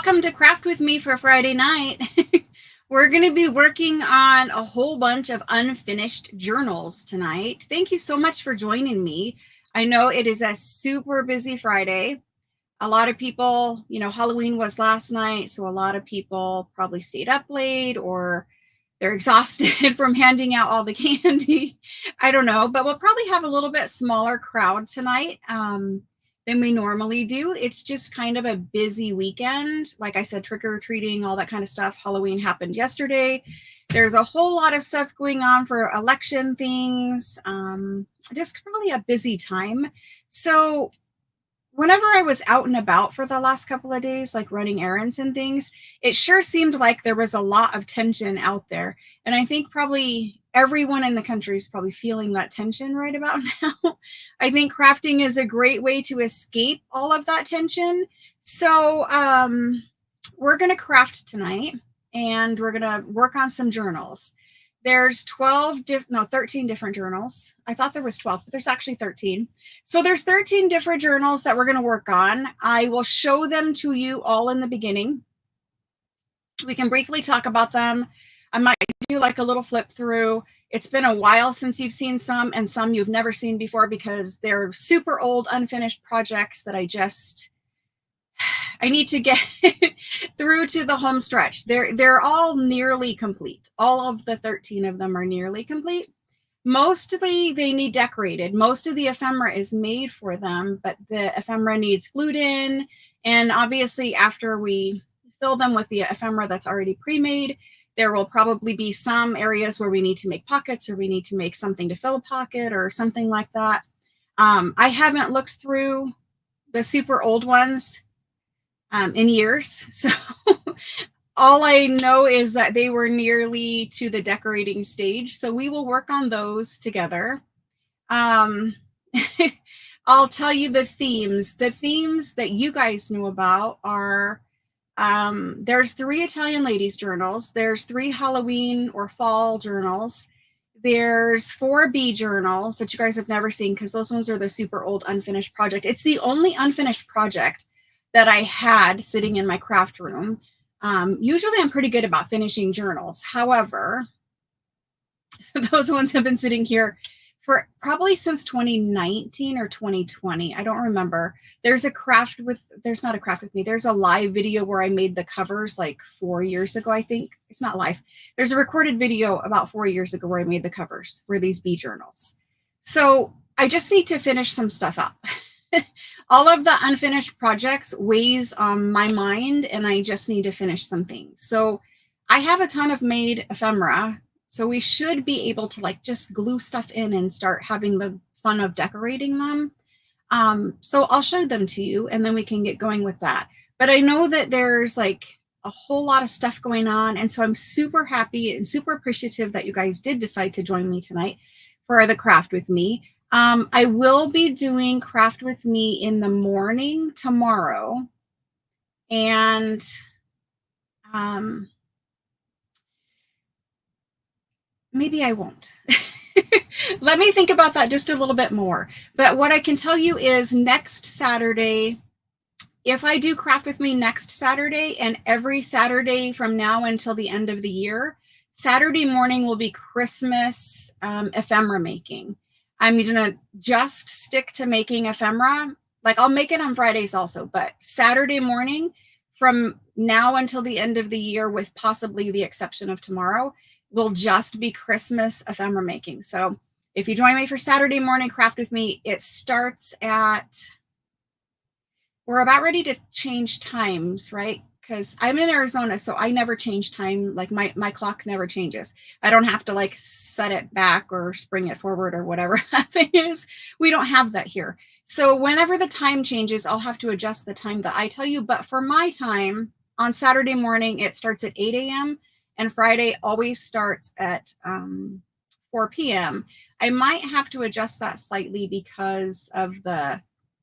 welcome to Craft with me for Friday night. We're going to be working on a whole bunch of unfinished journals tonight. Thank you so much for joining me. I know it is a super busy Friday. A lot of people, Halloween was last night, so a lot of people probably stayed up late or they're exhausted from handing out all the candy. I don't know, but we'll probably have a little bit smaller crowd tonight than we normally do. It's just kind of a busy weekend. Like I said, trick-or-treating, all that kind of stuff. Halloween happened yesterday. There's a whole lot of stuff going on for election things. Just really a busy time. So whenever I was out and about for the last couple of days, like running errands and things, it sure seemed like there was a lot of tension out there. And I think probably everyone in the country is probably feeling that tension right about now. I think crafting is a great way to escape all of that tension. So we're going to craft tonight and we're going to work on some journals. There's 13 different journals. I thought there was 12, but there's actually 13. So there's 13 different journals that we're going to work on. I will show them to you all in the beginning. We can briefly talk about them. I might do like a little flip through. It's been a while since you've seen some, and some you've never seen before because they're super old, unfinished projects that I need to get through to the home stretch. They're all nearly complete. All of the 13 of them are nearly complete. Mostly they need decorated. Most of the ephemera is made for them, but the ephemera needs glued in. And obviously after we fill them with the ephemera that's already pre-made, there will probably be some areas where we need to make pockets or we need to make something to fill a pocket or something like that. I haven't looked through the super old ones in years. So all I know is that they were nearly to the decorating stage. So we will work on those together. I'll tell you the themes. The themes that you guys knew about are, there's 3 Italian ladies journals. There's 3 Halloween or fall journals. There's 4 bee journals that you guys have never seen because those ones are the super old unfinished project. It's the only unfinished project that I had sitting in my craft room. Usually I'm pretty good about finishing journals. However, those ones have been sitting here for probably since 2019 or 2020. I don't remember. There's not a craft with me. There's a live video where I made the covers like 4 years ago, I think. It's not live. There's a recorded video about 4 years ago where I made the covers for these bee journals. So I just need to finish some stuff up. All of the unfinished projects weighs on my mind and I just need to finish some things. So I have a ton of made ephemera. So we should be able to like just glue stuff in and start having the fun of decorating them. So I'll show them to you and then we can get going with that. But I know that there's like a whole lot of stuff going on. And so I'm super happy and super appreciative that you guys did decide to join me tonight for the craft with me. I will be doing craft with me in the morning tomorrow. And maybe I won't. Let me think about that just a little bit more. But what I can tell you is next Saturday, if I do craft with me next Saturday and every Saturday from now until the end of the year, Saturday morning will be Christmas ephemera making. I'm going to just stick to making ephemera. Like I'll make it on Fridays also, but Saturday morning from now until the end of the year, with possibly the exception of tomorrow, will just be Christmas ephemera making. So if you join me for Saturday morning craft with me, it starts at, we're about ready to change times, right? Because I'm in Arizona, so I never change time. Like my clock never changes. I don't have to like set it back or spring it forward or whatever that thing is. We don't have that here. So whenever the time changes, I'll have to adjust the time that I tell you. But for my time on Saturday morning, it starts at 8 a.m. and Friday always starts at 4 p.m. I might have to adjust that slightly because of the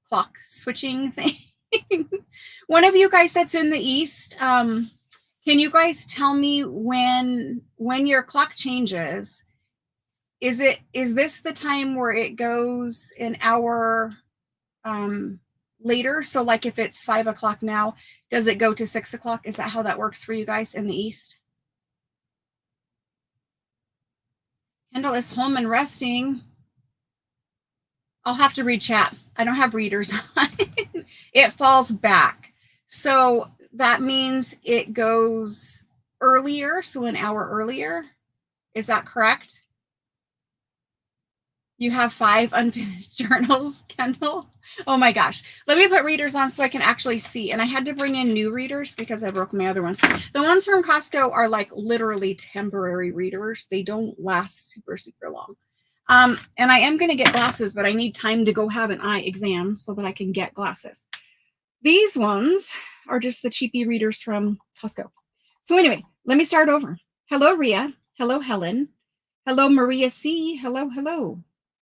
clock switching thing. One of you guys that's in the East, can you guys tell me when your clock changes? Is this the time where it goes an hour later? So like if it's 5 o'clock now, Does it go to 6 o'clock? Is that how that works for you guys in the East? Kendall is home and resting. I'll have to read chat. I don't have readers on. It falls back. So that means it goes earlier, so an hour earlier. Is that correct? You have 5 unfinished journals, Kendall? Oh my gosh. Let me put readers on so I can actually see. And I had to bring in new readers because I broke my other ones. The ones from Costco are like literally temporary readers. They don't last super, super long. And I am going to get glasses, but I need time to go have an eye exam so that I can get glasses. These ones are just the cheapy readers from Costco. So anyway, let me start over. Hello, Ria. Hello, Helen. Hello, Maria C. Hello, hello.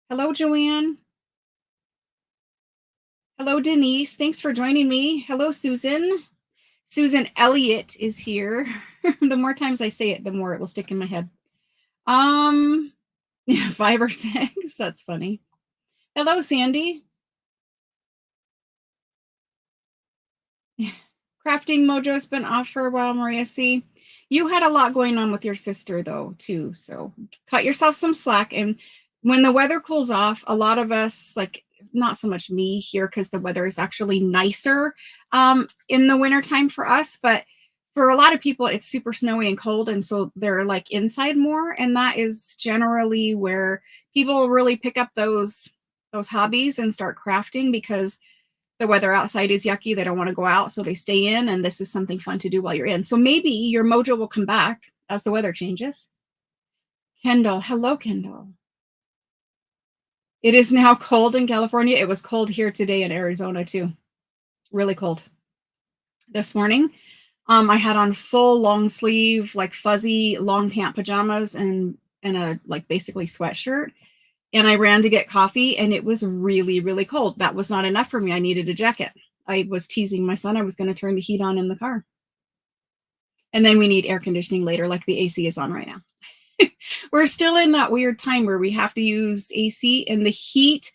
Hello, Joanne. Hello, Denise. Thanks for joining me. Hello, Susan. Susan Elliott is here. The more times I say it, the more it will stick in my head. Yeah, 5 or 6. That's funny. Hello, Sandy. Yeah. Crafting Mojo's been off for a while, Maria C. You had a lot going on with your sister, though, too. So cut yourself some slack. And when the weather cools off, a lot of us, like, not so much me here because the weather is actually nicer in the wintertime for us. But for a lot of people, it's super snowy and cold. And so they're like inside more. And that is generally where people really pick up those hobbies and start crafting because the weather outside is yucky. They don't want to go out, so they stay in. And this is something fun to do while you're in. So maybe your mojo will come back as the weather changes. Kendall. Hello, Kendall. It is now cold in California. It was cold here today in Arizona, too. Really cold. This morning, I had on full long sleeve, like fuzzy long pant pajamas and a like basically sweatshirt. And I ran to get coffee and it was really, really cold. That was not enough for me. I needed a jacket. I was teasing my son. I was going to turn the heat on in the car. And then we need air conditioning later, like the AC is on right now. We're still in that weird time where we have to use AC and the heat.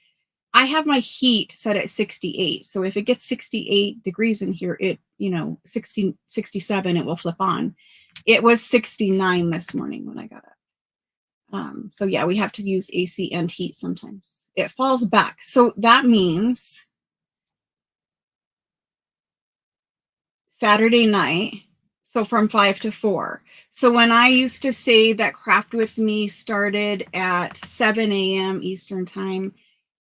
I have my heat set at 68. So if it gets 68 degrees in here, it, 60, 67, it will flip on. It was 69 this morning when I got up. So yeah, we have to use AC and heat sometimes. It falls back. So that means Saturday night. So from 5 to 4. So when I used to say that Craft With Me started at 7 a.m. Eastern time,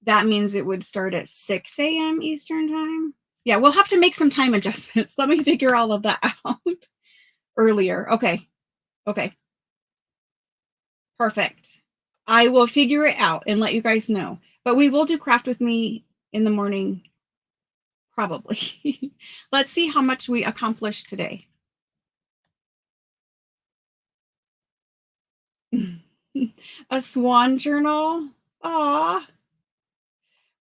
that means it would start at 6 a.m. Eastern time. Yeah, we'll have to make some time adjustments. Let me figure all of that out earlier. Okay. Perfect. I will figure it out and let you guys know. But we will do Craft With Me in the morning, probably. Let's see how much we accomplished today. A swan journal. Aw.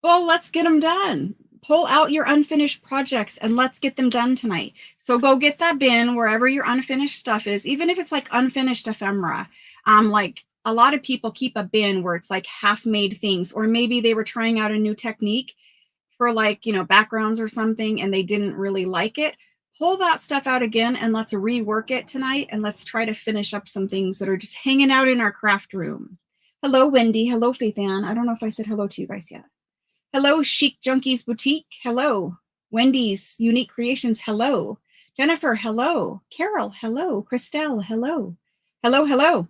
Well, let's get them done. Pull out your unfinished projects and let's get them done tonight. So go get that bin wherever your unfinished stuff is, even if it's like unfinished ephemera. Like a lot of people keep a bin where it's like half-made things, or maybe they were trying out a new technique for like, backgrounds or something and they didn't really like it. Pull that stuff out again and let's rework it tonight and let's try to finish up some things that are just hanging out in our craft room. Hello, Wendy. Hello, Faith Ann. I don't know if I said hello to you guys yet. Hello, Chic Junkies Boutique. Hello. Wendy's Unique Creations. Hello. Jennifer. Hello. Carol. Hello. Christelle. Hello. Hello.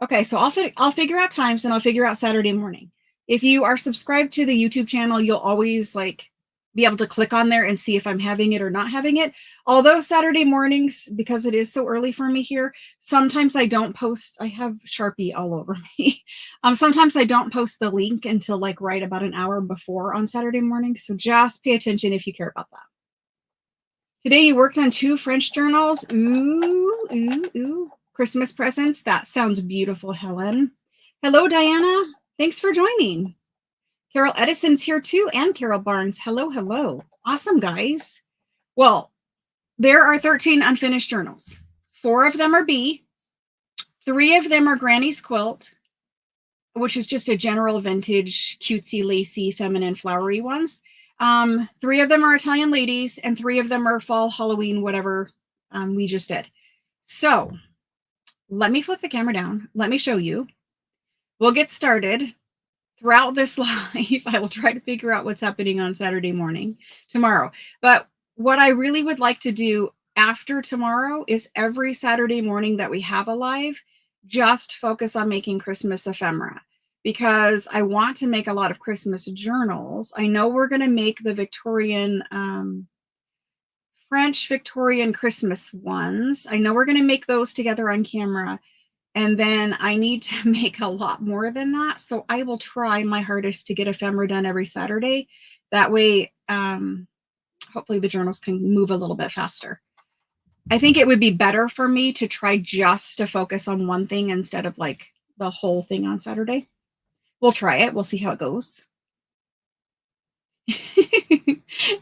Okay, so I'll figure out times and I'll figure out Saturday morning. If you are subscribed to the YouTube channel, you'll always be able to click on there and see if I'm having it or not having it. Although Saturday mornings, because it is so early for me here, sometimes I don't post. I have Sharpie all over me. Sometimes I don't post the link until right about an hour before on Saturday morning. So just pay attention if you care about that. Today you worked on 2 French journals. Ooh. Christmas presents. That sounds beautiful, Helen. Hello, Diana. Thanks for joining. Carol Edison's here too, and Carol Barnes. Hello. Awesome, guys. Well, there are 13 unfinished journals. 4 of them are B. 3 of them are Granny's Quilt, which is just a general vintage, cutesy, lacy, feminine, flowery ones. 3 of them are Italian ladies and 3 of them are fall Halloween, whatever we just did. So let me flip the camera down. Let me show you. We'll get started. Throughout this live, I will try to figure out what's happening on Saturday morning tomorrow. But what I really would like to do after tomorrow is every Saturday morning that we have a live, just focus on making Christmas ephemera, because I want to make a lot of Christmas journals. I know we're going to make the Victorian, French Victorian Christmas ones. I know we're going to make those together on camera. And then I need to make a lot more than that. So I will try my hardest to get ephemera done every Saturday. That way, hopefully the journals can move a little bit faster. I think it would be better for me to try just to focus on one thing instead of like the whole thing on Saturday. We'll try it. We'll see how it goes.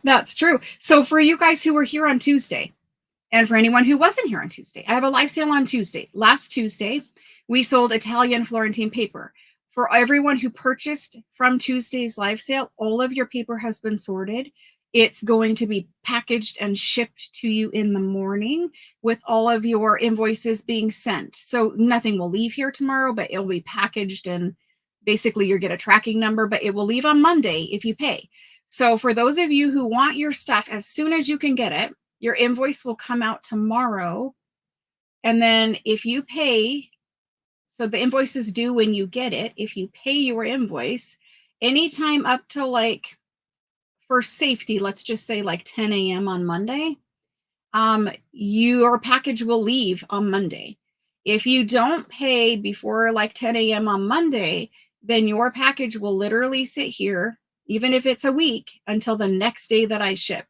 That's true. So for you guys who were here on Tuesday, and for anyone who wasn't here on Tuesday, I have a live sale on Tuesday. Last Tuesday, we sold Italian Florentine paper. For everyone who purchased from Tuesday's live sale, all of your paper has been sorted. It's going to be packaged and shipped to you in the morning with all of your invoices being sent. So nothing will leave here tomorrow, but it'll be packaged and basically you'll get a tracking number, but it will leave on Monday if you pay. So for those of you who want your stuff as soon as you can get it, your invoice will come out tomorrow. And then if you pay, so the invoice is due when you get it. If you pay your invoice, anytime up to like, for safety, let's just say like 10 a.m. on Monday, your package will leave on Monday. If you don't pay before like 10 a.m. on Monday, then your package will literally sit here, even if it's a week, until the next day that I ship.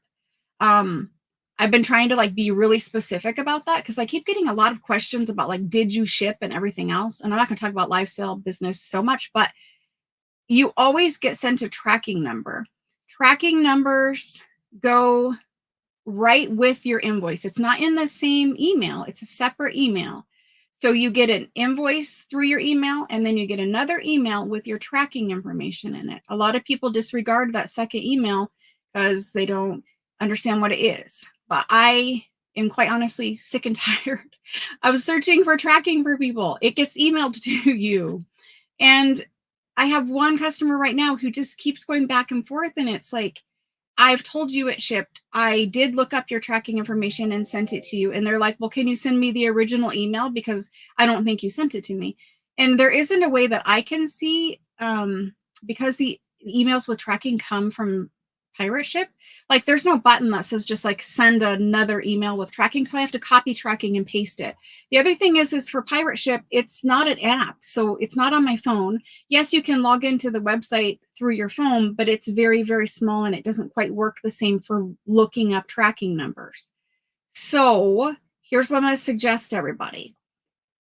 I've been trying to like be really specific about that because I keep getting a lot of questions about like, did you ship and everything else? And I'm not going to talk about live sale business so much, but you always get sent a tracking number. Tracking numbers go right with your invoice. It's not in the same email. It's a separate email. So you get an invoice through your email and then you get another email with your tracking information in it. A lot of people disregard that second email because they don't understand what it is. But I am quite honestly sick and tired of searching for tracking for people. It gets emailed to you. And I have one customer right now who just keeps going back and forth. And it's like, I've told you it shipped. I did look up your tracking information and sent it to you. And they're like, well, can you send me the original email? Because I don't think you sent it to me. And there isn't a way that I can see, because the emails with tracking come from Pirate Ship. Like there's no button that says just like send another email with tracking. So I have to copy tracking and paste it. The other thing is for Pirate Ship, it's not an app. So it's not on my phone. Yes, you can log into the website through your phone, but it's very, very small and it doesn't quite work the same for looking up tracking numbers. So here's what I'm going to suggest to everybody.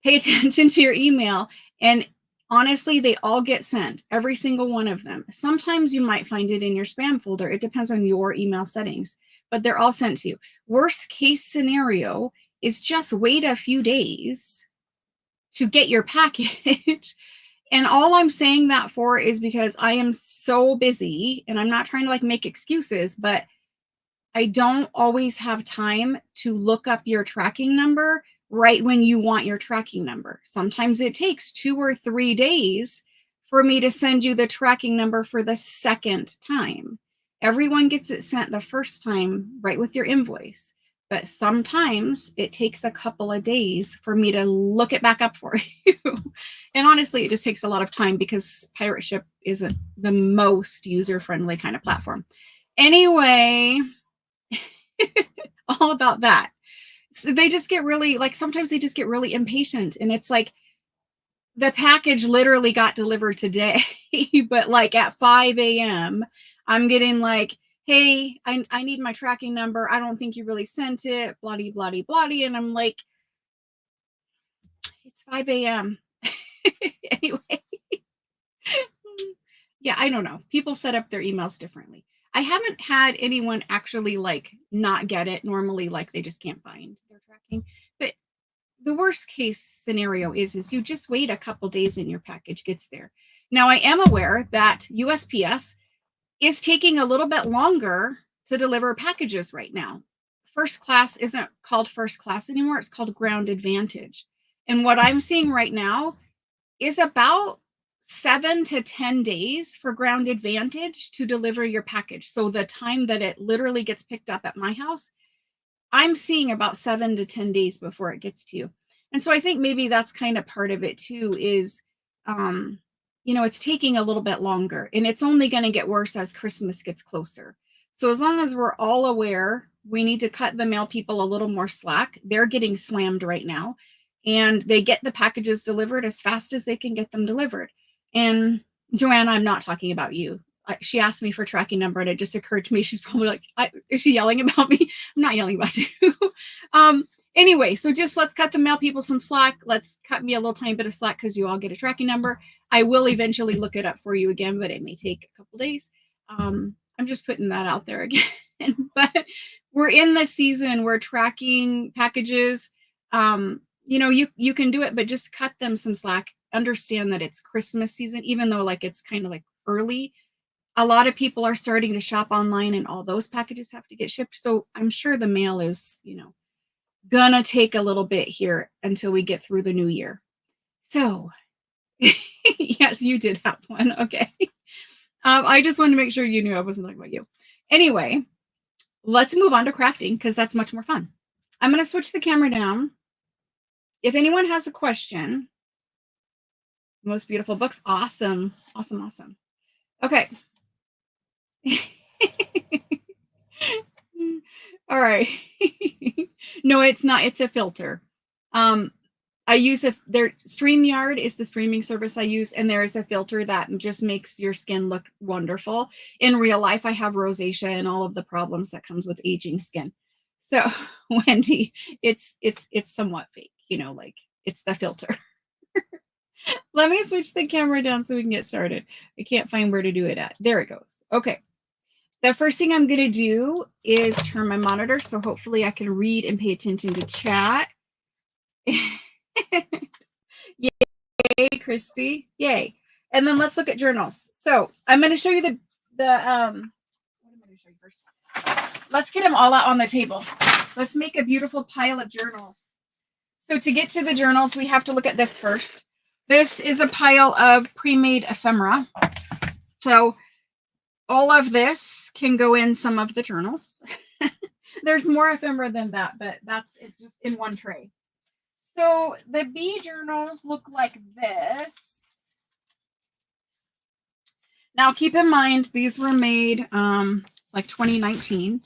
Pay attention to your email, and honestly, they all get sent, every single one of them. Sometimes you might find it in your spam folder. It depends on your email settings, but they're all sent to you. Worst case scenario is just wait a few days to get your package. And all I'm saying that for is because I am so busy, and I'm not trying to like make excuses, but I don't always have time to look up your tracking number right when you want your tracking number. Sometimes it takes 2 or 3 days for me to send you the tracking number for the second time. Everyone gets it sent the first time right with your invoice, but sometimes it takes a couple of days for me to look it back up for you. And honestly, it just takes a lot of time because Pirate Ship isn't the most user-friendly kind of platform. Anyway, all about that. So they just get really, like, sometimes they just get really impatient. And it's like, the package literally got delivered today, but like at 5 a.m., I'm getting like, hey, I need my tracking number. I don't think you really sent it, bloody, bloody, bloody. And I'm like, it's 5 a.m. Anyway. Yeah, I don't know. People set up their emails differently. I haven't had anyone actually like not get it. Normally, like they just can't find their tracking. But the worst case scenario is you just wait a couple days and your package gets there. Now, I am aware that USPS is taking a little bit longer to deliver packages right now. First class isn't called first class anymore. It's called ground advantage. And what I'm seeing right now is about 7 to 10 days for ground advantage to deliver your package. So the time that it literally gets picked up at my house, I'm seeing about 7 to 10 days before it gets to you. And so I think maybe that's kind of part of it too, is, it's taking a little bit longer, and it's only going to get worse as Christmas gets closer. So as long as we're all aware, we need to cut the mail people a little more slack. They're getting slammed right now, and they get the packages delivered as fast as they can get them delivered. And Joanna, I'm not talking about you. She asked me for tracking number, and it just occurred to me, she's probably like, is she yelling about me? I'm not yelling about you. Anyway, so just let's cut the mail people some slack. Let's cut me a little tiny bit of slack because you all get a tracking number. I will eventually look it up for you again, but it may take a couple days. I'm just putting that out there again. But we're in the season, we're tracking packages. You can do it, but just cut them some slack. Understand that it's Christmas season, even though like it's kind of like early. A lot of people are starting to shop online, and all those packages have to get shipped. So I'm sure the mail is, gonna take a little bit here until we get through the new year. So yes, you did have one. Okay. I just wanted to make sure you knew I wasn't talking about you. Anyway, let's move on to crafting because that's much more fun. I'm going to switch the camera down. If anyone has a question, most beautiful books. Awesome. Awesome. Awesome. Okay. All right. No, it's not. It's a filter. I use their StreamYard is the streaming service I use, and there is a filter that just makes your skin look wonderful. In real life, I have rosacea and all of the problems that comes with aging skin. So, Wendy, it's somewhat fake, like it's the filter. Let me switch the camera down so we can get started. I can't find where to do it at. There it goes. Okay. The first thing I'm going to do is turn my monitor, so hopefully I can read and pay attention to chat. Yay, Christy. Yay. And then let's look at journals. So I'm going to show you what am I going to show you first? Let's get them all out on the table. Let's make a beautiful pile of journals. So to get to the journals, we have to look at this first. This is a pile of pre-made ephemera. So all of this can go in some of the journals. There's more ephemera than that, but that's it, just in one tray. So the bee journals look like this. Now keep in mind, these were made like 2019.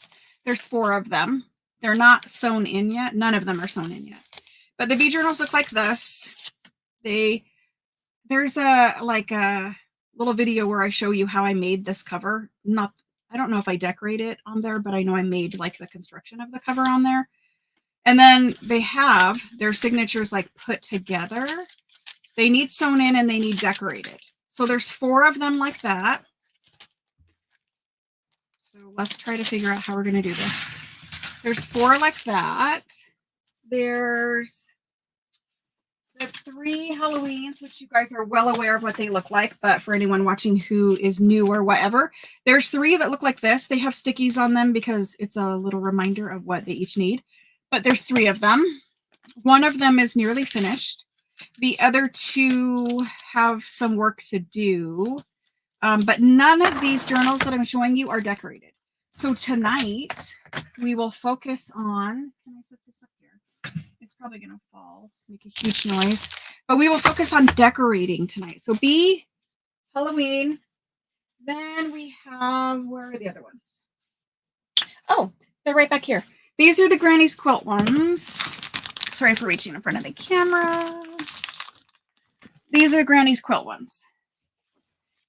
There's 4 of them. They're not sewn in yet. None of them are sewn in yet. But the bee journals look like this. There's a little video where I show you how I made this cover. I don't know if I decorate it on there, but I know I made like the construction of the cover on there. And then they have their signatures like put together. They need sewn in and they need decorated. So there's 4 of them like that. So let's try to figure out how we're going to do this. There's 4 like that. There's the 3 Halloweens, which you guys are well aware of what they look like, but for anyone watching who is new or whatever, there's 3 that look like this. They have stickies on them because it's a little reminder of what they each need. But there's 3 of them. One of them is nearly finished. The other 2 have some work to do. But none of these journals that I'm showing you are decorated. So tonight we will focus on, can I set this up here? It's probably going to fall, make a huge noise. But we will focus on decorating tonight. So bee, Halloween. Then we have, where are the other ones? Oh, they're right back here. These are the Granny's Quilt ones. Sorry for reaching in front of the camera. These are the Granny's Quilt ones.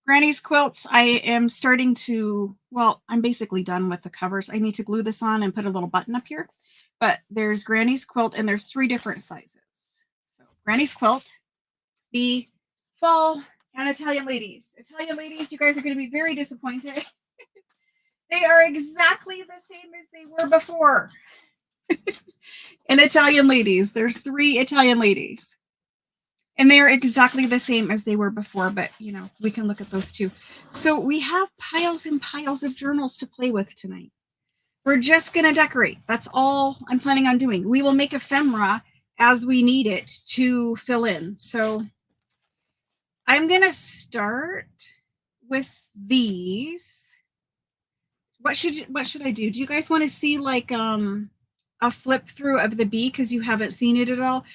Granny's Quilts, I am starting to, I'm basically done with the covers. I need to glue this on and put a little button up here. But there's Granny's Quilt, and there's 3 different sizes. So Granny's Quilt, the fall, and Italian Ladies. Italian Ladies, you guys are going to be very disappointed. They are exactly the same as they were before. And Italian Ladies, there's 3 Italian Ladies. And they're exactly the same as they were before, but you know, we can look at those too. So we have piles and piles of journals to play with tonight. We're just going to decorate. That's all I'm planning on doing. We will make ephemera as we need it to fill in. So I'm going to start with these. What should I do? Do you guys want to see like a flip through of the bee because you haven't seen it at all?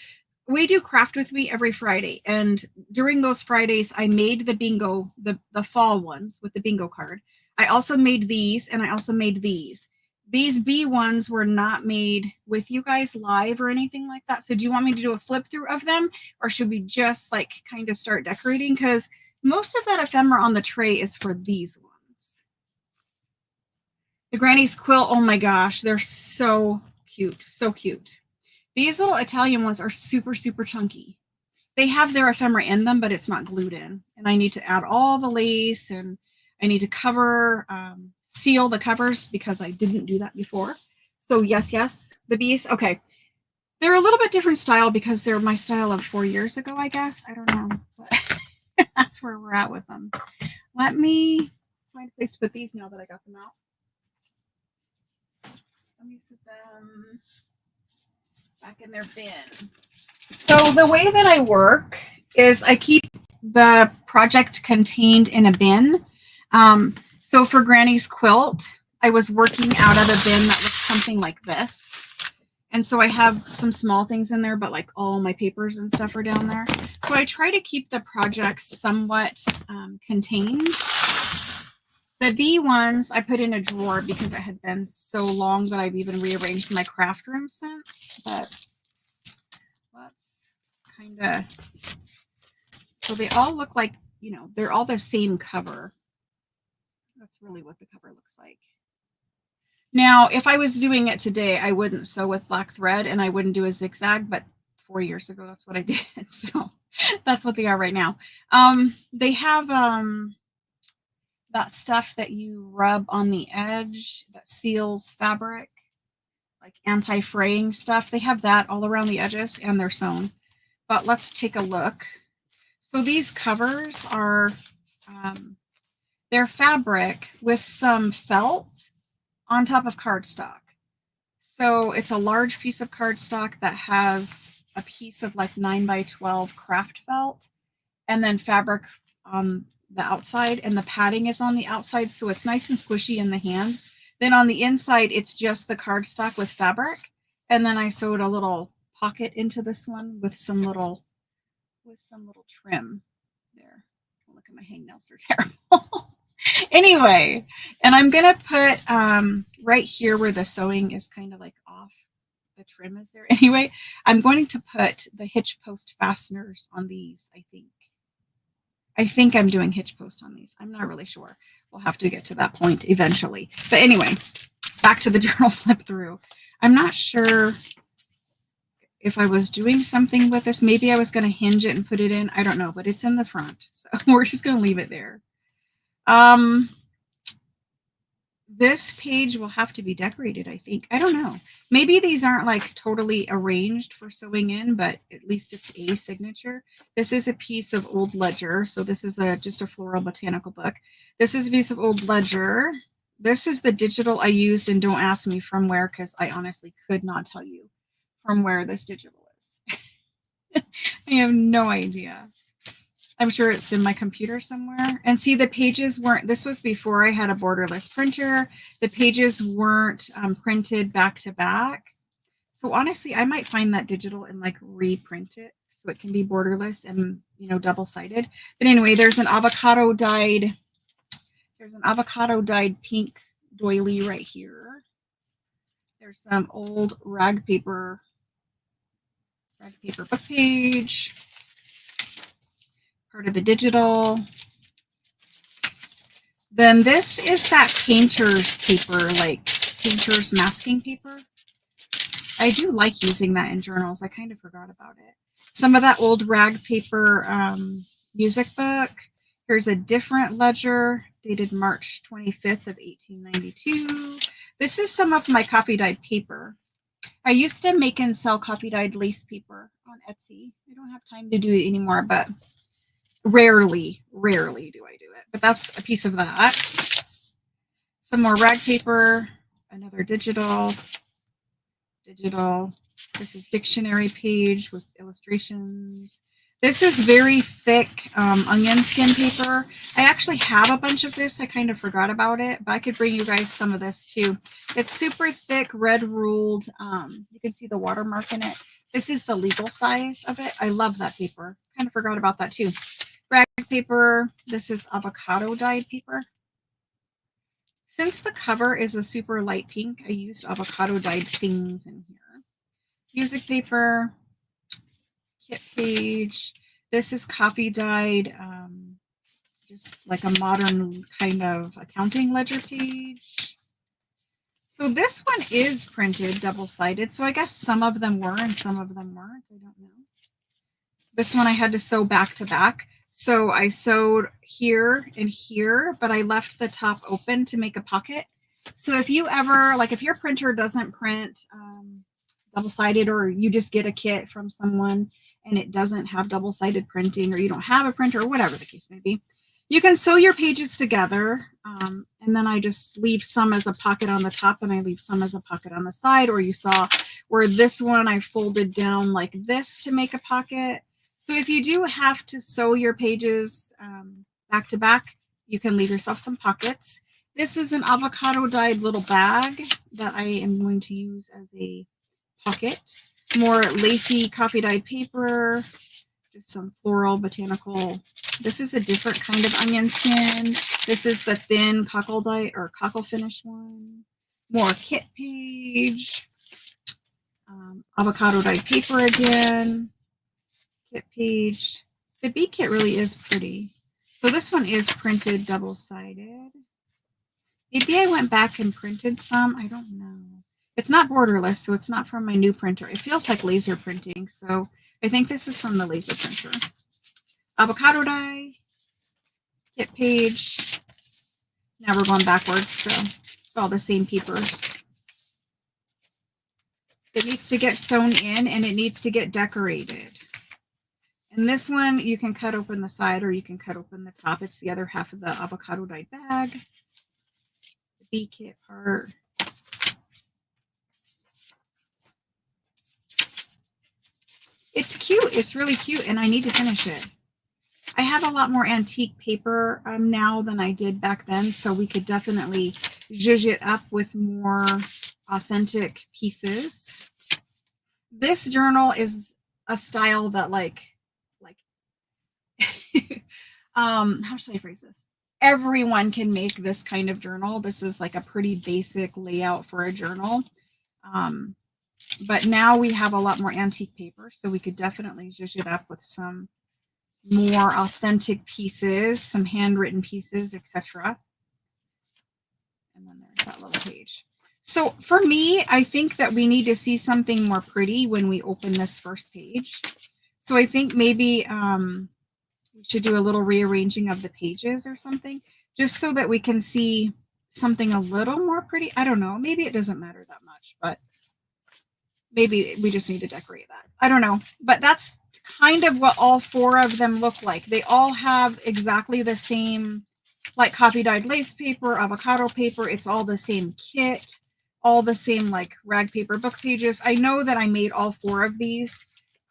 We do craft with me every Friday, and during those Fridays I made the bingo, the fall ones with the bingo card. I also made these, and I also made these. These bee ones were not made with you guys live or anything like that. So do you want me to do a flip through of them, or should we just like kind of start decorating? Because most of that ephemera on the tray is for these ones. The Granny's quilt, oh my gosh, they're so cute, so cute. These little Italian ones are super, super chunky. They have their ephemera in them, but it's not glued in. And I need to add all the lace, and I need to cover, seal the covers because I didn't do that before. So yes, the bees. Okay. They're a little bit different style because they're my style of 4 years ago, I guess. I don't know. But that's where we're at with them. Let me find a place to put these now that I got them out. Let me set them back in their bin. So the way that I work is I keep the project contained in a bin. So for Granny's quilt, I was working out of a bin that looks something like this. And so I have some small things in there, but like all my papers and stuff are down there. So I try to keep the project somewhat contained. The bee ones I put in a drawer because it had been so long that I've even rearranged my craft room since. But let's kind of, so they all look like, you know, they're all the same cover. That's really what the cover looks like. Now, if I was doing it today, I wouldn't sew with black thread and I wouldn't do a zigzag, but 4 years ago, that's what I did. So that's what they are right now. They have that stuff that you rub on the edge that seals fabric, like anti-fraying stuff. They have that all around the edges and they're sewn. But let's take a look. So these covers are, they're fabric with some felt on top of cardstock. So it's a large piece of cardstock that has a piece of like 9x12 craft felt and then fabric on the outside, and the padding is on the outside. So it's nice and squishy in the hand. Then on the inside, it's just the cardstock with fabric. And then I sewed a little pocket into this one with some little trim there. Look at my hangnails, they're terrible. Anyway, and I'm going to put right here where the sewing is kind of like off, the trim is there. Anyway, I'm going to put the hitch post fasteners on these, I think I'm doing hitch post on these. I'm not really sure. We'll have to get to that point eventually. But anyway, back to the journal flip through. I'm not sure if I was doing something with this. Maybe I was going to hinge it and put it in. I don't know, but it's in the front. So we're just going to leave it there. This page will have to be decorated, I think. I don't know. Maybe these aren't like totally arranged for sewing in, but at least it's a signature. This is a piece of old ledger. So this is just a floral botanical book. This is a piece of old ledger. This is the digital I used, and don't ask me from where, because I honestly could not tell you from where this digital is. I have no idea. I'm sure it's in my computer somewhere. And see, the pages weren't, this was before I had a borderless printer. The pages weren't printed back to back. So honestly, I might find that digital and like reprint it so it can be borderless and, you know, double-sided. But anyway, there's an avocado dyed pink doily right here. There's some old rag paper book page. Part of the digital. Then this is that painter's paper, like painter's masking paper. I do like using that in journals. I kind of forgot about it. Some of that old rag paper music book. Here's a different ledger dated March 25th of 1892. This is some of my coffee dyed paper. I used to make and sell coffee dyed lace paper on Etsy. I don't have time to do it anymore, but rarely do I do it. But that's a piece of that. Some more rag paper, another digital. This is dictionary page with illustrations. This is very thick onion skin paper. I actually have a bunch of this. I kind of forgot about it, but I could bring you guys some of this too. It's super thick, red ruled. You can see the watermark in it. This is the legal size of it. I love that paper. Kind of forgot about that too. Rag paper. This is avocado dyed paper. Since the cover is a super light pink, I used avocado dyed things in here. Music paper, kit page. This is coffee dyed, just like a modern kind of accounting ledger page. So this one is printed double-sided. So I guess some of them were and some of them weren't. I don't know. This one I had to sew back to back. So I sewed here and here, but I left the top open to make a pocket. So if you ever, like if your printer doesn't print double-sided, or you just get a kit from someone and it doesn't have double-sided printing, or you don't have a printer, or whatever the case may be, you can sew your pages together. And then I just leave some as a pocket on the top and I leave some as a pocket on the side. Or you saw where this one I folded down like this to make a pocket. So if you do have to sew your pages back to back, you can leave yourself some pockets. This is an avocado dyed little bag that I am going to use as a pocket. More lacy coffee dyed paper, just some floral botanical. This is a different kind of onion skin. This is the thin cockle dye or cockle finish one. More kit page. Avocado dyed paper again. Kit page. The bee kit really is pretty. So this one is printed double-sided. Maybe I went back and printed some. I don't know. It's not borderless, so it's not from my new printer. It feels like laser printing, so I think this is from the laser printer. Avocado dye. Kit page. Now we're going backwards, so it's all the same papers. It needs to get sewn in and it needs to get decorated. And this one, you can cut open the side or you can cut open the top. It's the other half of the avocado dyed bag. The bee kit part. It's cute. It's really cute, and I need to finish it. I have a lot more antique paper now than I did back then, so we could definitely zhuzh it up with more authentic pieces. This journal is a style that how should I phrase this? Everyone can make this kind of journal. This is like a pretty basic layout for a journal. But now we have a lot more antique paper, so we could definitely zhuzh it up with some more authentic pieces, some handwritten pieces, etc. And then there's that little page. So for me, I think that we need to see something more pretty when we open this first page. So I think maybe we should do a little rearranging of the pages or something, just so that we can see something a little more pretty. I don't know. Maybe it doesn't matter that much, but maybe we just need to decorate that. I don't know. But that's kind of what all four of them look like. They all have exactly the same, like coffee dyed lace paper, avocado paper. It's all the same kit, all the same like rag paper book pages. I know that I made all four of these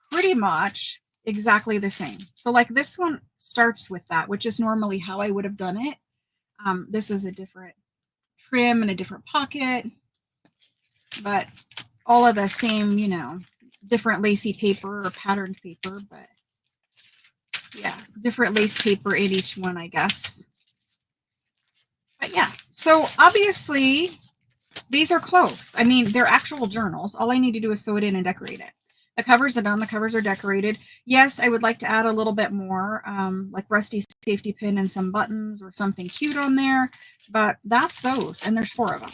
pretty much exactly the same. So like this one starts with that, which is normally how I would have done it. This is a different trim and a different pocket, but all of the same, you know, different lacy paper or patterned paper, but yeah, different lace paper in each one, I guess. But yeah, so obviously these are close. I mean, they're actual journals. All I need to do is sew it in and decorate it. The covers are done. The covers are decorated. Yes, I would like to add a little bit more, like rusty safety pin and some buttons or something cute on there, but that's those, and there's four of them.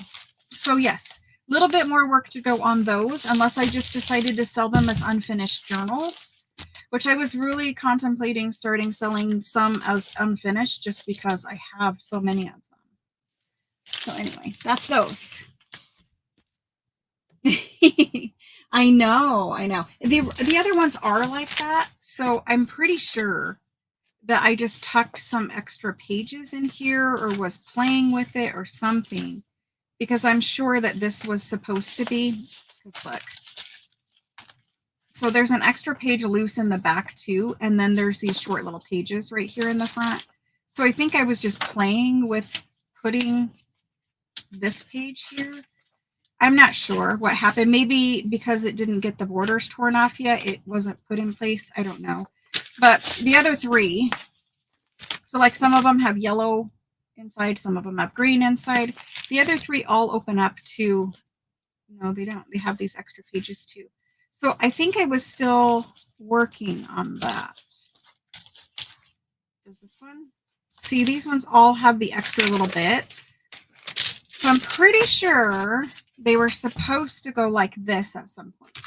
So yes, a little bit more work to go on those, unless I just decided to sell them as unfinished journals, which I was really contemplating starting selling some as unfinished just because I have so many of them. So anyway, that's those. I know, I know. The other ones are like that, so I'm pretty sure that I just tucked some extra pages in here or was playing with it or something, because I'm sure that this was supposed to be, because look. So there's an extra page loose in the back too, and then there's these short little pages right here in the front. So I think I was just playing with putting this page here. I'm not sure what happened. Maybe because it didn't get the borders torn off yet, it wasn't put in place. I don't know. But the other three, so like some of them have yellow inside, some of them have green inside. The other three all open up to, no, they don't. They have these extra pages too. So I think I was still working on that. Does this one? See, these ones all have the extra little bits. So I'm pretty sure they were supposed to go like this at some point.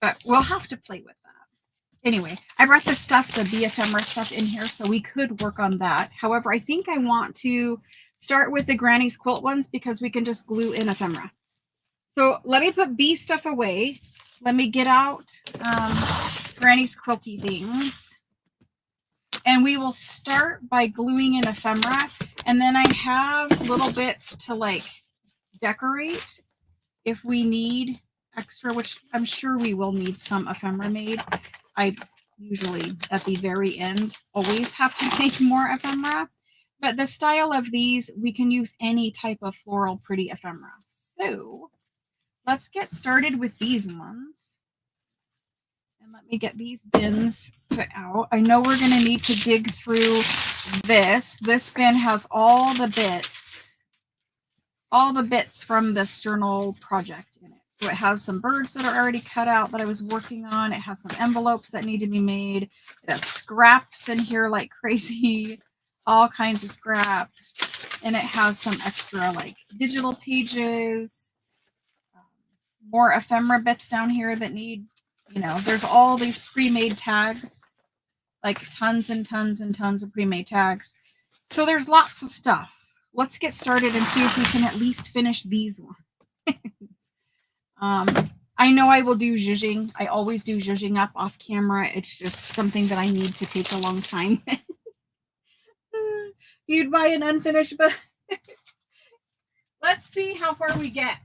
But we'll have to play with that. Anyway, I brought the stuff, the Ephemera stuff in here, so we could work on that. However, I think I want to start with the Granny's Quilt ones because we can just glue in ephemera. So let me put bee stuff away. Let me get out Granny's quilty things. And we will start by gluing in ephemera. And then I have little bits to like decorate if we need extra, which I'm sure we will need some ephemera made. I usually at the very end always have to make more ephemera. But the style of these, we can use any type of floral pretty ephemera. So let's get started with these ones. And let me get these bins put out. I know we're going to need to dig through this. This bin has all the bits from this journal project in it. So it has some birds that are already cut out that I was working on. It has some envelopes that need to be made. It has scraps in here like crazy, all kinds of scraps. And it has some extra like digital pages. More ephemera bits down here that need, you know, there's all these pre-made tags, like tons and tons and tons of pre-made tags. So there's lots of stuff. Let's get started and see if we can at least finish these ones. I know I will do zhuzhing. I always do zhuzhing up off camera. It's just something that I need to take a long time. You'd buy an unfinished book. Let's see how far we get.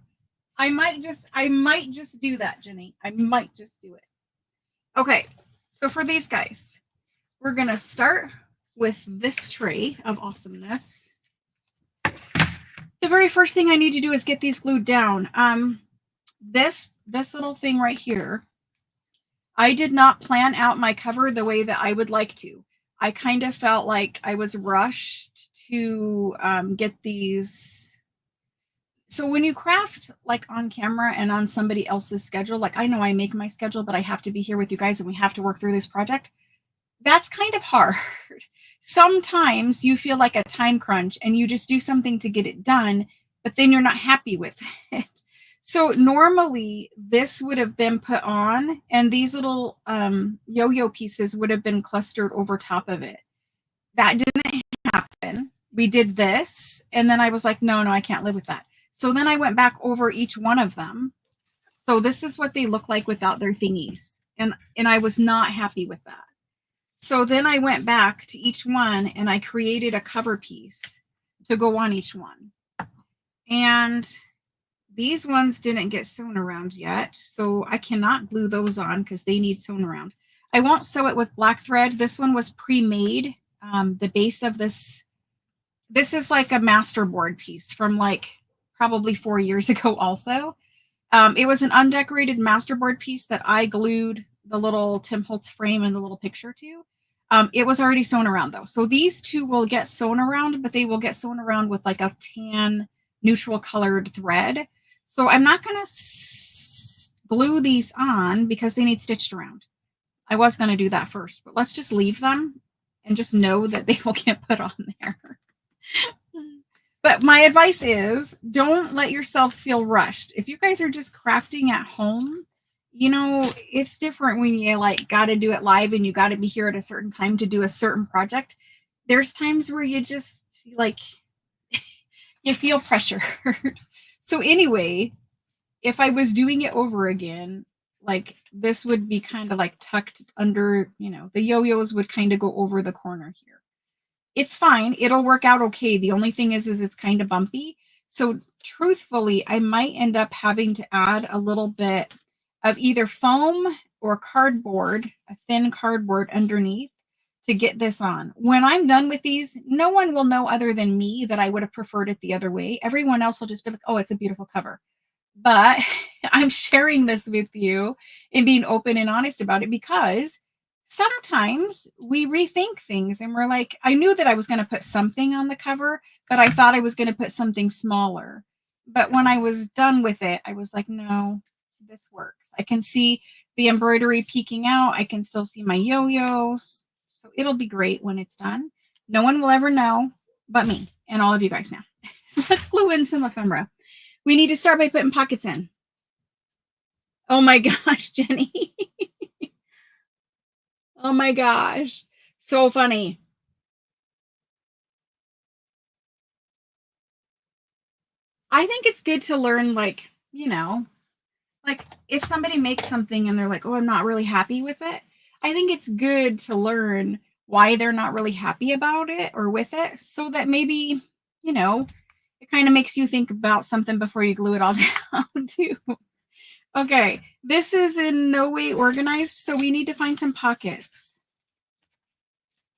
I might just do that, Jenny. I might just do it. Okay, so for these guys, we're gonna start with this tray of awesomeness. The very first thing I need to do is get these glued down. This little thing right here, I did not plan out my cover the way that I would like to. I kind of felt like I was rushed to get these. So when you craft like on camera and on somebody else's schedule, like I know I make my schedule, but I have to be here with you guys and we have to work through this project. That's kind of hard. Sometimes you feel like a time crunch and you just do something to get it done, but then you're not happy with it. So normally this would have been put on and these little yo-yo pieces would have been clustered over top of it. That didn't happen. We did this and then I was like, no, I can't live with that. So then I went back over each one of them. So this is what they look like without their thingies. And I was not happy with that. So then I went back to each one and I created a cover piece to go on each one. And these ones didn't get sewn around yet. So I cannot glue those on because they need sewn around. I won't sew it with black thread. This one was pre-made. The base of this is like a masterboard piece from like probably 4 years ago also. It was an undecorated masterboard piece that I glued the little Tim Holtz frame and the little picture to. It was already sewn around though. So these two will get sewn around, but they will get sewn around with like a tan neutral colored thread. So I'm not going to glue these on because they need stitched around. I was going to do that first, but let's just leave them and just know that they will get put on there. But my advice is don't let yourself feel rushed. If you guys are just crafting at home, you know, it's different when you like got to do it live and you got to be here at a certain time to do a certain project. There's times where you just like, you feel pressure. So anyway, if I was doing it over again, like this would be kind of like tucked under, the yo-yos would kind of go over the corner here. It's fine. It'll work out okay. The only thing is it's kind of bumpy. So truthfully, I might end up having to add a little bit of either foam or cardboard, a thin cardboard underneath to get this on. When I'm done with these, no one will know other than me that I would have preferred it the other way. Everyone else will just be like, oh, it's a beautiful cover. But I'm sharing this with you and being open and honest about it because sometimes we rethink things and we're like, I knew that I was going to put something on the cover, but I thought I was going to put something smaller. But when I was done with it, I was like, no, this works. I can see the embroidery peeking out. I can still see my yo-yos. So it'll be great when it's done. No one will ever know but me and all of you guys now. Let's glue in some ephemera. We need to start by putting pockets in. Oh my gosh, Jenny. Oh my gosh. So funny. I think it's good to learn, like if somebody makes something and they're like, oh, I'm not really happy with it. I think it's good to learn why they're not really happy about it or with it so that maybe, it kind of makes you think about something before you glue it all down too. Okay, this is in no way organized, so we need to find some pockets.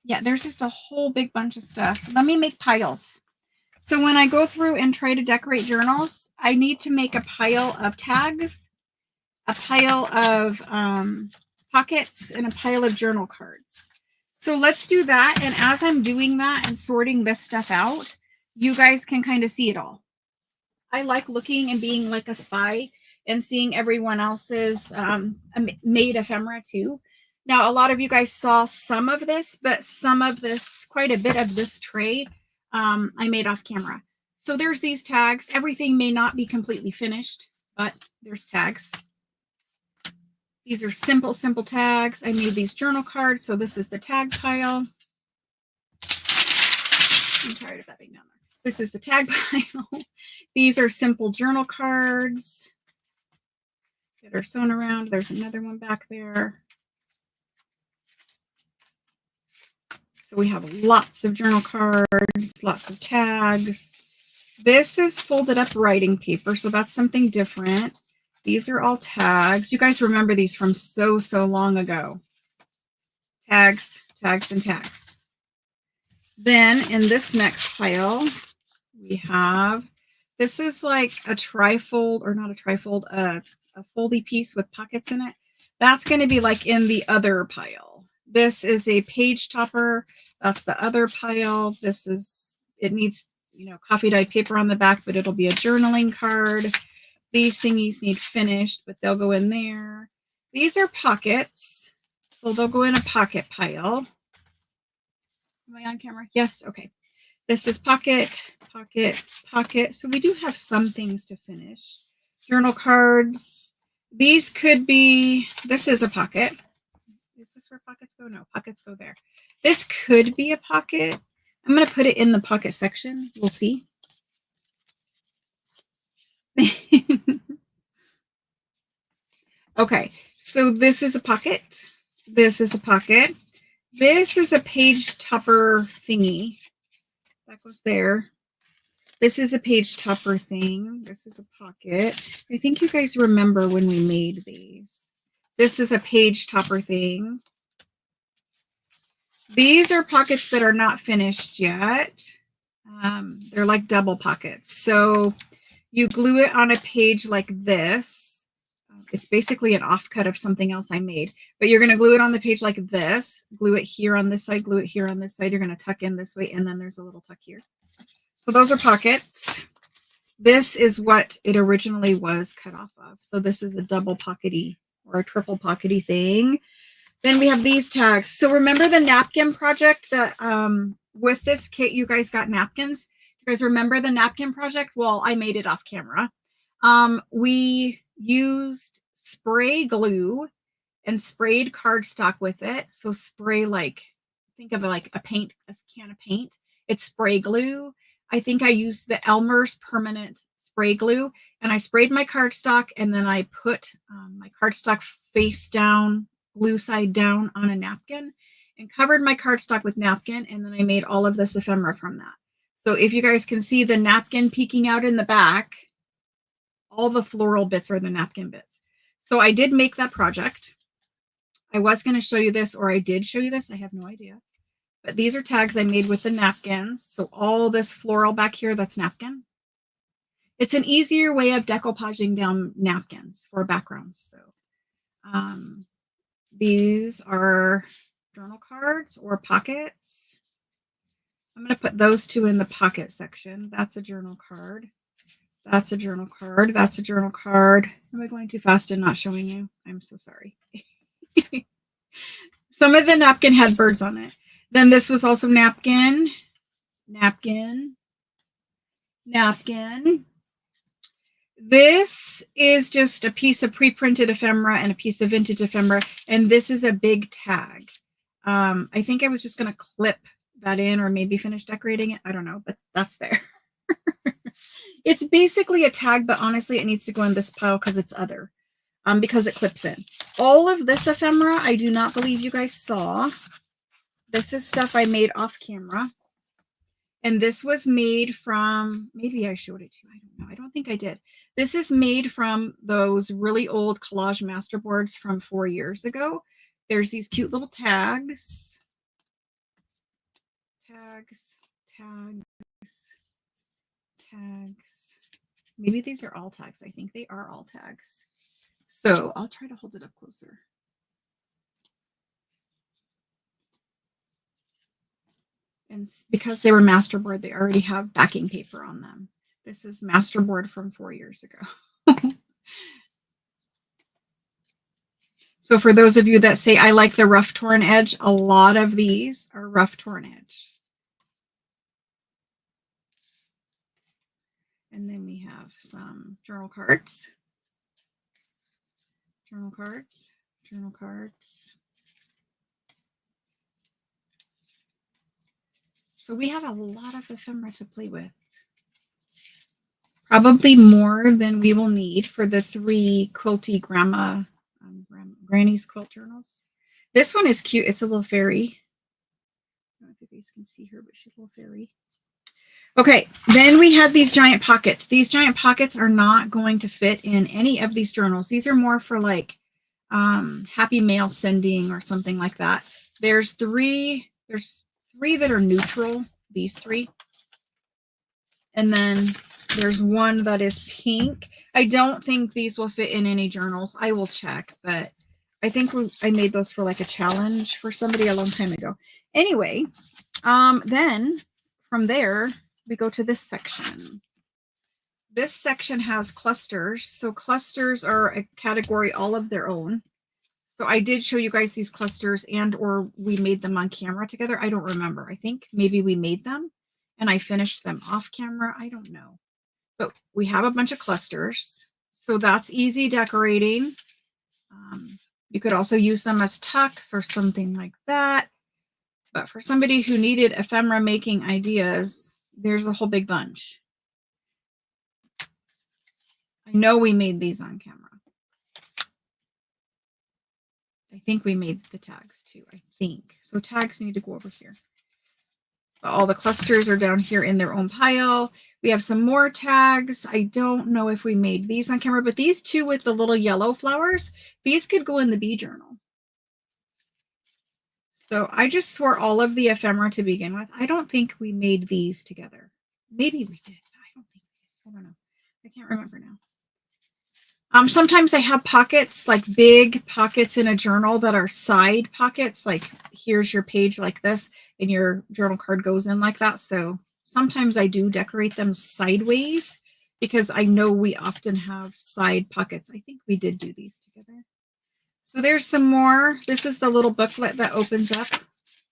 Yeah, there's just a whole big bunch of stuff. Let me make piles. So when I go through and try to decorate journals, I need to make a pile of tags, a pile of pockets, and a pile of journal cards. So let's do that. And as I'm doing that and sorting this stuff out, you guys can kind of see it all. I like looking and being like a spy and seeing everyone else's made ephemera too. Now, a lot of you guys saw some of this, but some of this, quite a bit of this tray, I made off camera. So there's these tags. Everything may not be completely finished, but there's tags. These are simple tags. I made these journal cards. So this is the tag pile. I'm tired of that being down there. This is the tag pile. These are simple journal cards that are sewn around. There's another one back there. So we have lots of journal cards, lots of tags. This is folded up writing paper, so that's something different. These are all tags. You guys remember these from so long ago. Tags, tags, and tags. Then in this next pile, we have, this is like a trifold, or not a trifold, a foldy piece with pockets in it. That's going to be like in the other pile. This is a page topper. That's the other pile. This is, it needs, coffee dyed paper on the back, but it'll be a journaling card. These thingies need finished, but they'll go in there. These are pockets, so they'll go in a pocket pile. Am I on camera? Yes. Okay. This is pocket, pocket, pocket. So we do have some things to finish. Journal cards. These could be, this is a pocket. Is this where pockets go? No, pockets go there. This could be a pocket. I'm going to put it in the pocket section. We'll see. Okay, so this is a pocket. This is a pocket. This is a page topper thingy. That goes there. This is a page topper thing. This is a pocket. I think you guys remember when we made these. This is a page topper thing. These are pockets that are not finished yet. They're like double pockets. So you glue it on a page like this. It's basically an offcut of something else I made, but you're going to glue it on the page like this, glue it here on this side, glue it here on this side. You're going to tuck in this way, and then there's a little tuck here. So those are pockets. This is what it originally was cut off of. So this is a double pockety or a triple pockety thing. Then we have these tags. So remember the napkin project that with this kit, you guys got napkins. You guys remember the napkin project? Well, I made it off camera. We used spray glue and sprayed cardstock with it. So spray, like, think of it like a can of paint. It's spray glue. I think I used the Elmer's permanent spray glue, and I sprayed my cardstock, and then I put my cardstock face down, glue side down on a napkin, and covered my cardstock with napkin, and then I made all of this ephemera from that. So if you guys can see the napkin peeking out in the back, all the floral bits are the napkin bits. So I did make that project. I was going to show you this, or I did show you this. I have no idea. But these are tags I made with the napkins. So all this floral back here, that's napkin. It's an easier way of decoupaging down napkins for backgrounds. So these are journal cards or pockets. I'm going to put those two in the pocket section. That's a journal card. That's a journal card. That's a journal card. Am I going too fast and not showing you? I'm so sorry. Some of the napkin had birds on it. Then this was also napkin, napkin, napkin. This is just a piece of pre-printed ephemera and a piece of vintage ephemera, and this is a big tag. I think I was just going to clip that in or maybe finish decorating it. I don't know, but that's there. It's basically a tag, but honestly, it needs to go in this pile because it's other, because it clips in. All of this ephemera, I do not believe you guys saw. This is stuff I made off camera. And this was made from, maybe I showed it to you. I don't know. I don't think I did. This is made from those really old collage masterboards from 4 years ago. There's these cute little tags. Tags, tags, tags. Maybe these are all tags. I think they are all tags. So I'll try to hold it up closer. And because they were masterboard, they already have backing paper on them. This is masterboard from 4 years ago. So for those of you that say, I like the rough torn edge, a lot of these are rough torn edge. And then we have some journal cards. Journal cards, journal cards. So we have a lot of ephemera to play with. Probably more than we will need for the 3 quilty Granny's quilt journals. This one is cute. It's a little fairy. I don't know if you guys can see her, but she's a little fairy. Okay, then we had these giant pockets. These giant pockets are not going to fit in any of these journals. These are more for like happy mail sending or something like that. There's three that are neutral, these 3. And then there's one that is pink. I don't think these will fit in any journals. I will check, but I think I made those for like a challenge for somebody a long time ago. Anyway, then from there, we go to this section. This section has clusters. So clusters are a category all of their own. So I did show you guys these clusters or we made them on camera together. I don't remember. I think maybe we made them and I finished them off camera. I don't know. But we have a bunch of clusters. So that's easy decorating. You could also use them as tucks or something like that. But for somebody who needed ephemera making ideas, there's a whole big bunch. I know we made these on camera. I think we made the tags too, I think. So tags need to go over here. But all the clusters are down here in their own pile. We have some more tags. I don't know if we made these on camera, but these 2 with the little yellow flowers, these could go in the bee journal. So I just swore all of the ephemera to begin with. I don't think we made these together. Maybe we did. I don't know. I can't remember now. Sometimes I have pockets, like big pockets in a journal that are side pockets. Like here's your page like this and your journal card goes in like that. So sometimes I do decorate them sideways because I know we often have side pockets. I think we did do these together. So there's some more. This is the little booklet that opens up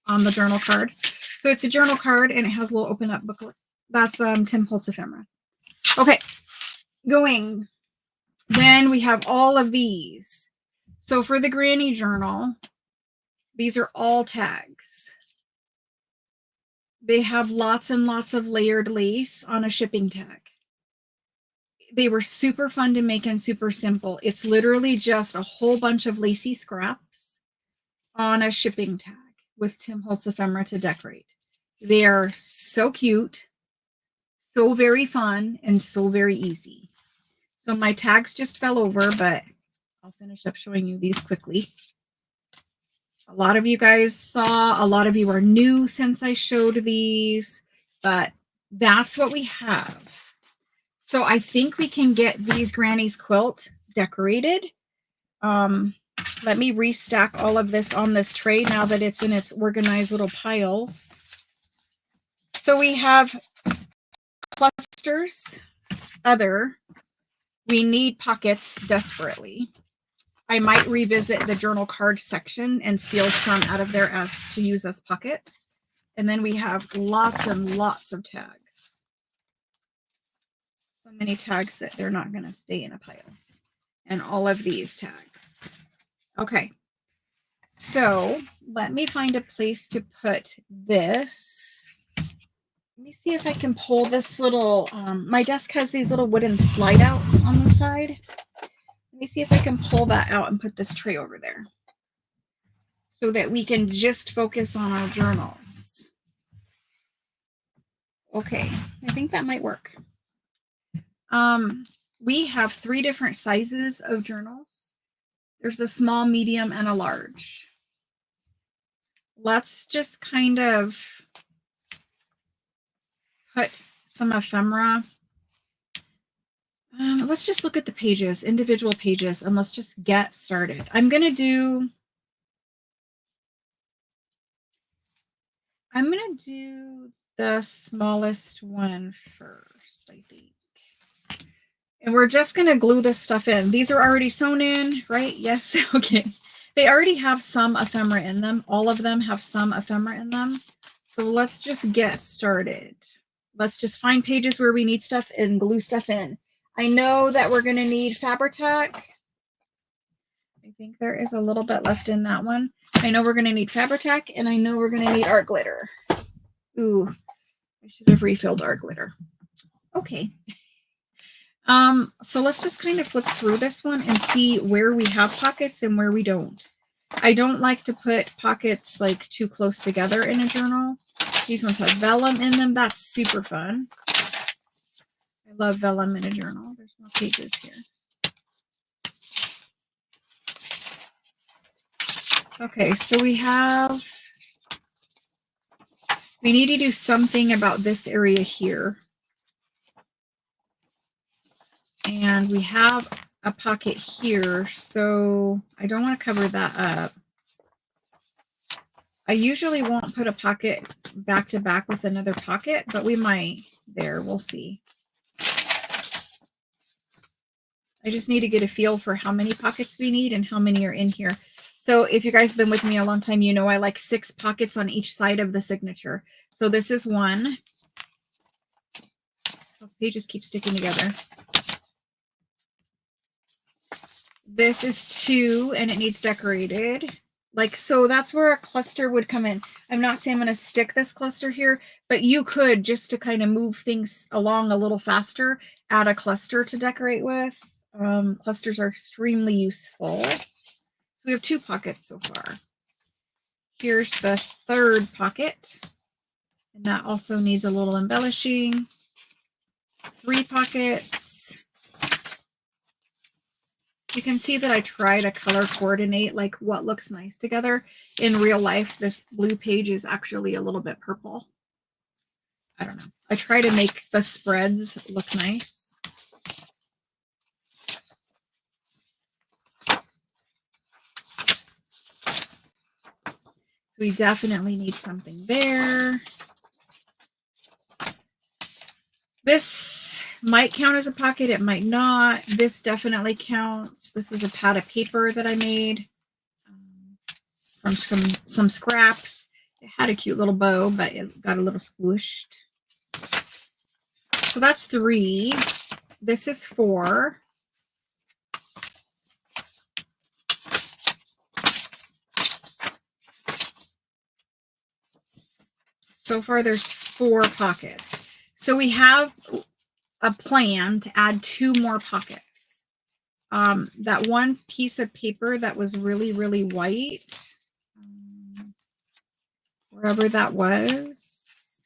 on the journal card. So it's a journal card and it has a little open up booklet. That's Tim Holtz ephemera. Okay, going. Then we have all of these. So for the Granny Journal, these are all tags. They have lots and lots of layered lace on a shipping tag. They were super fun to make and super simple. It's literally just a whole bunch of lacy scraps on a shipping tag with Tim Holtz ephemera to decorate. They are so cute, so very fun, and so very easy. So my tags just fell over, but I'll finish up showing you these quickly. A lot of you guys saw, a lot of you are new since I showed these, but that's what we have. So I think we can get these Granny's quilt decorated. Let me restack all of this on this tray now that it's in its organized little piles. So we have clusters, we need pockets desperately. I might revisit the journal card section and steal some out of there as to use as pockets. And then we have lots and lots of tags. So many tags that they're not going to stay in a pile. And all of these tags. Okay. So let me find a place to put this. Let me see if I can pull this little, my desk has these little wooden slide outs on the side. Let me see if I can pull that out and put this tray over there so that we can just focus on our journals. Okay, I think that might work. We have 3 different sizes of journals. There's a small, medium, and a large. Let's just kind of put some ephemera. Let's just look at the pages, individual pages, and let's just get started. I'm going to do the smallest one first, I think. And we're just going to glue this stuff in. These are already sewn in, right? Yes. Okay. They already have some ephemera in them. All of them have some ephemera in them. So let's just get started. Let's just find pages where we need stuff and glue stuff in. I know that we're going to need Fabri-Tac. I think there is a little bit left in that one. I know we're going to need Fabri-Tac, and I know we're going to need art glitter. Ooh, I should have refilled art glitter. Okay. So let's just kind of flip through this one and see where we have pockets and where we don't. I don't like to put pockets like too close together in a journal. These ones have vellum in them. That's super fun. I love vellum in a journal. There's more pages here. Okay, so we need to do something about this area here. And we have a pocket here, so I don't want to cover that up. I usually won't put a pocket back to back with another pocket, but we might there. We'll see. I just need to get a feel for how many pockets we need and how many are in here. So if you guys have been with me a long time, you know I like 6 pockets on each side of the signature. So this is 1. Those pages keep sticking together. This is 2, and it needs decorated. Like, so that's where a cluster would come in. I'm not saying I'm going to stick this cluster here, but you could, just to kind of move things along a little faster, add a cluster to decorate with. Clusters are extremely useful. So we have 2 pockets so far. Here's the 3rd pocket. And that also needs a little embellishing. 3 pockets. You can see that I try to color coordinate like what looks nice together. In real life, this blue page is actually a little bit purple. I don't know. I try to make the spreads look nice. So we definitely need something there. This might count as a pocket. It might not. This definitely counts. This is a pad of paper that I made from some scraps. It had a cute little bow, but it got a little squished. So that's 3. This is 4. So far there's 4 pockets. So we have a plan to add 2 more pockets. That one piece of paper that was really, really white, wherever that was,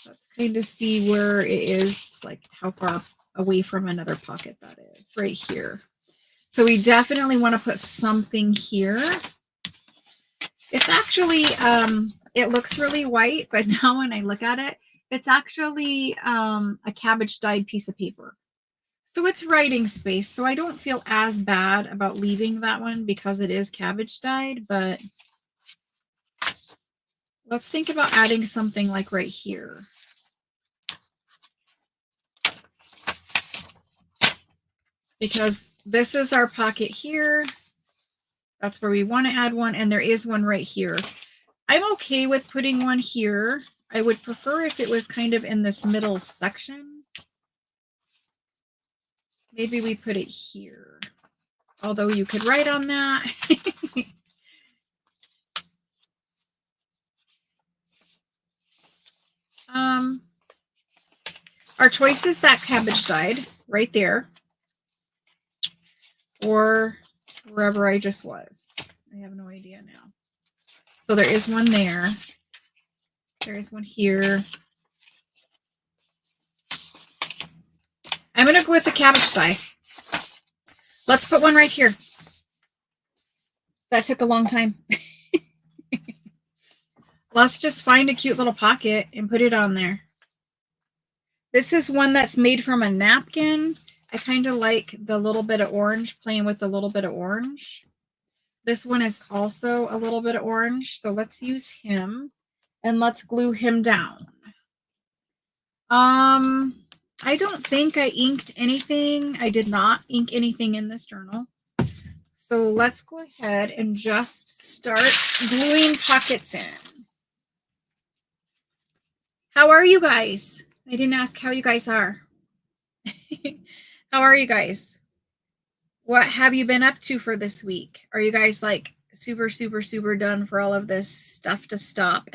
let's kind of see where it is, like how far away from another pocket that is, right here. So we definitely want to put something here. It's actually, it looks really white, but now when I look at it, it's actually a cabbage dyed piece of paper. So it's writing space. So I don't feel as bad about leaving that one because it is cabbage dyed, but let's think about adding something like right here. Because this is our pocket here. That's where we want to add one, and there is one right here. I'm okay with putting one here. I would prefer if it was kind of in this middle section. Maybe we put it here. Although you could write on that. Our choice is that cabbage dyed right there. Or wherever I just was. I have no idea now. So there is one there. There is one here. I'm going to go with the cabbage dye. Let's put one right here. That took a long time. Let's just find a cute little pocket and put it on there. This is one that's made from a napkin. I kind of like the little bit of orange, playing with the little bit of orange. This one is also a little bit of orange. So let's use him and let's glue him down. I don't think I inked anything. I did not ink anything in this journal. So let's go ahead and just start gluing pockets in. How are you guys? I didn't ask how you guys are. How are you guys? What have you been up to for this week? Are you guys like super, super, super done for all of this stuff to stop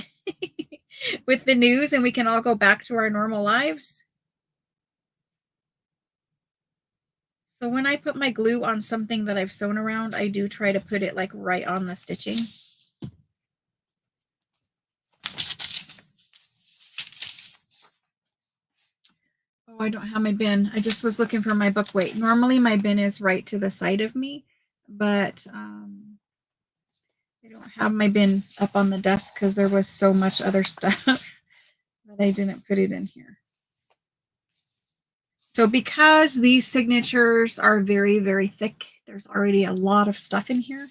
with the news and we can all go back to our normal lives? So when I put my glue on something that I've sewn around, I do try to put it like right on the stitching. Oh, I don't have my bin. I just was looking for my book weight. Normally my bin is right to the side of me, but I don't have my bin up on the desk because there was so much other stuff that I didn't put it in here. So because these signatures are very, very thick, there's already a lot of stuff in here.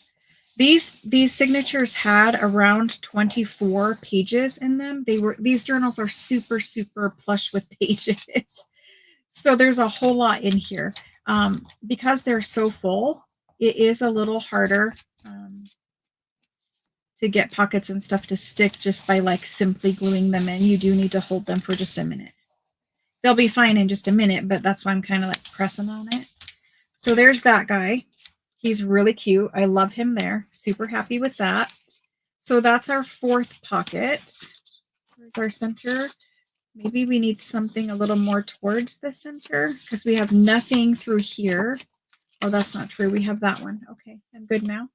These signatures had around 24 pages in them. These journals are super, super plush with pages. So there's a whole lot in here. Because they're so full, it is a little harder to get pockets and stuff to stick just by like simply gluing them in. You do need to hold them for just a minute. They'll be fine in just a minute, but that's why I'm kind of like pressing on it. So there's that guy. He's really cute. I love him there. Super happy with that. So that's our 4th pocket. There's our center. Maybe we need something a little more towards the center because we have nothing through here. Oh, that's not true. We have that one. Okay, I'm good now.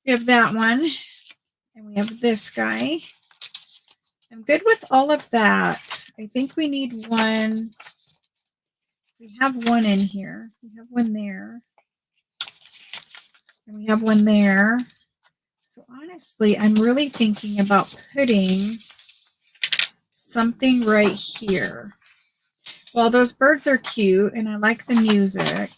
We have that one. And we have this guy. I'm good with all of that. I think we need one. We have one in here. We have one there. And we have one there. So honestly, I'm really thinking about putting something right here. Well, those birds are cute and I like the music.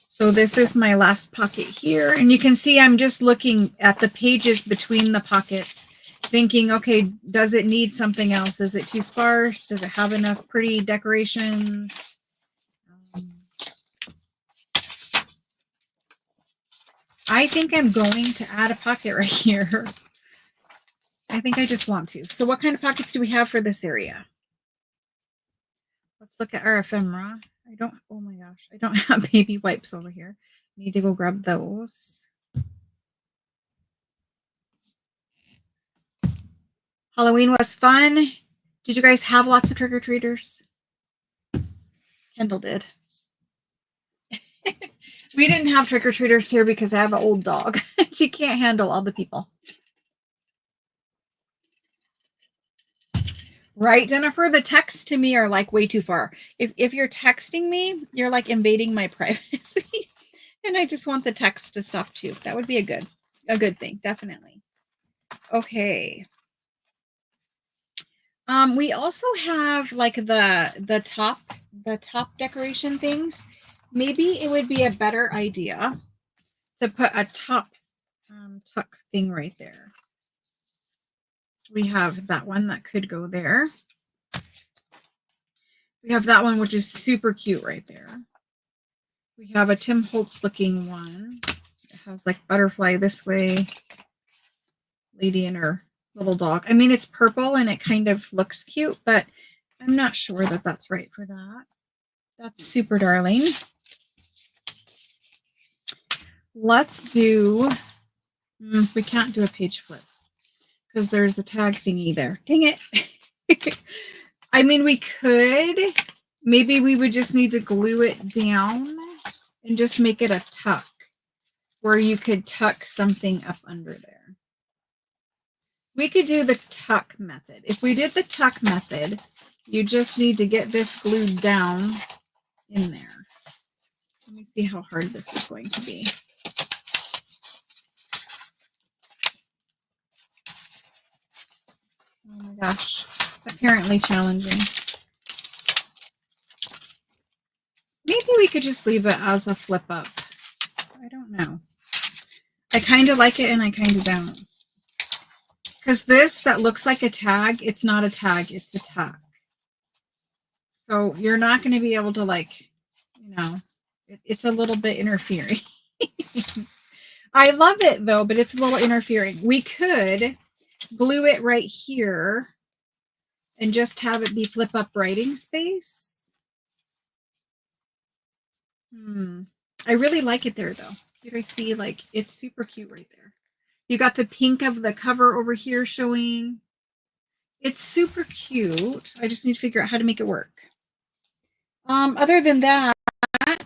So this is my last pocket here. And you can see I'm just looking at the pages between the pockets, thinking, okay, does it need something else? Is it too sparse? Does it have enough pretty decorations? I think I'm going to add a pocket right here. I think I just want to. So what kind of pockets do we have for this area? Let's look at our ephemera. Oh my gosh, I don't have baby wipes over here. Need to go grab those. Halloween was fun. Did you guys have lots of trick-or-treaters? Kendall did. We didn't have trick-or-treaters here because I have an old dog. She can't handle all the people. Right, Jennifer? The texts to me are like way too far. If you're texting me, you're like invading my privacy. And I just want the text to stop too. That would be a good thing, definitely. Okay. We also have like the top decoration things. Maybe it would be a better idea to put a top tuck thing right there. We have that one that could go there. We have that one, which is super cute right there. We have a Tim Holtz looking one. It has like butterfly this way, lady and her little dog. I mean, it's purple and it kind of looks cute, but I'm not sure that that's right for that. That's super darling. Let's do, we can't do a page flip because there's a tag thingy there. Dang it. I mean, we could, maybe we would just need to glue it down and just make it a tuck where you could tuck something up under there. We could do the tuck method. If we did the tuck method, you just need to get this glued down in there. Let me see how hard this is going to be. Oh my gosh, apparently challenging. Maybe we could just leave it as a flip up. I don't know. I kind of like it and I kind of don't. Because this that looks like a tag, it's not a tag, it's a tuck. So you're not going to be able to like, you know, it's a little bit interfering. I love it though, but it's a little interfering. We could glue it right here and just have it be flip up writing space. I really like it there though. You guys see, like, it's super cute right there. You got the pink of the cover over here showing. It's super cute. I just need to figure out how to make it work. Other than that, let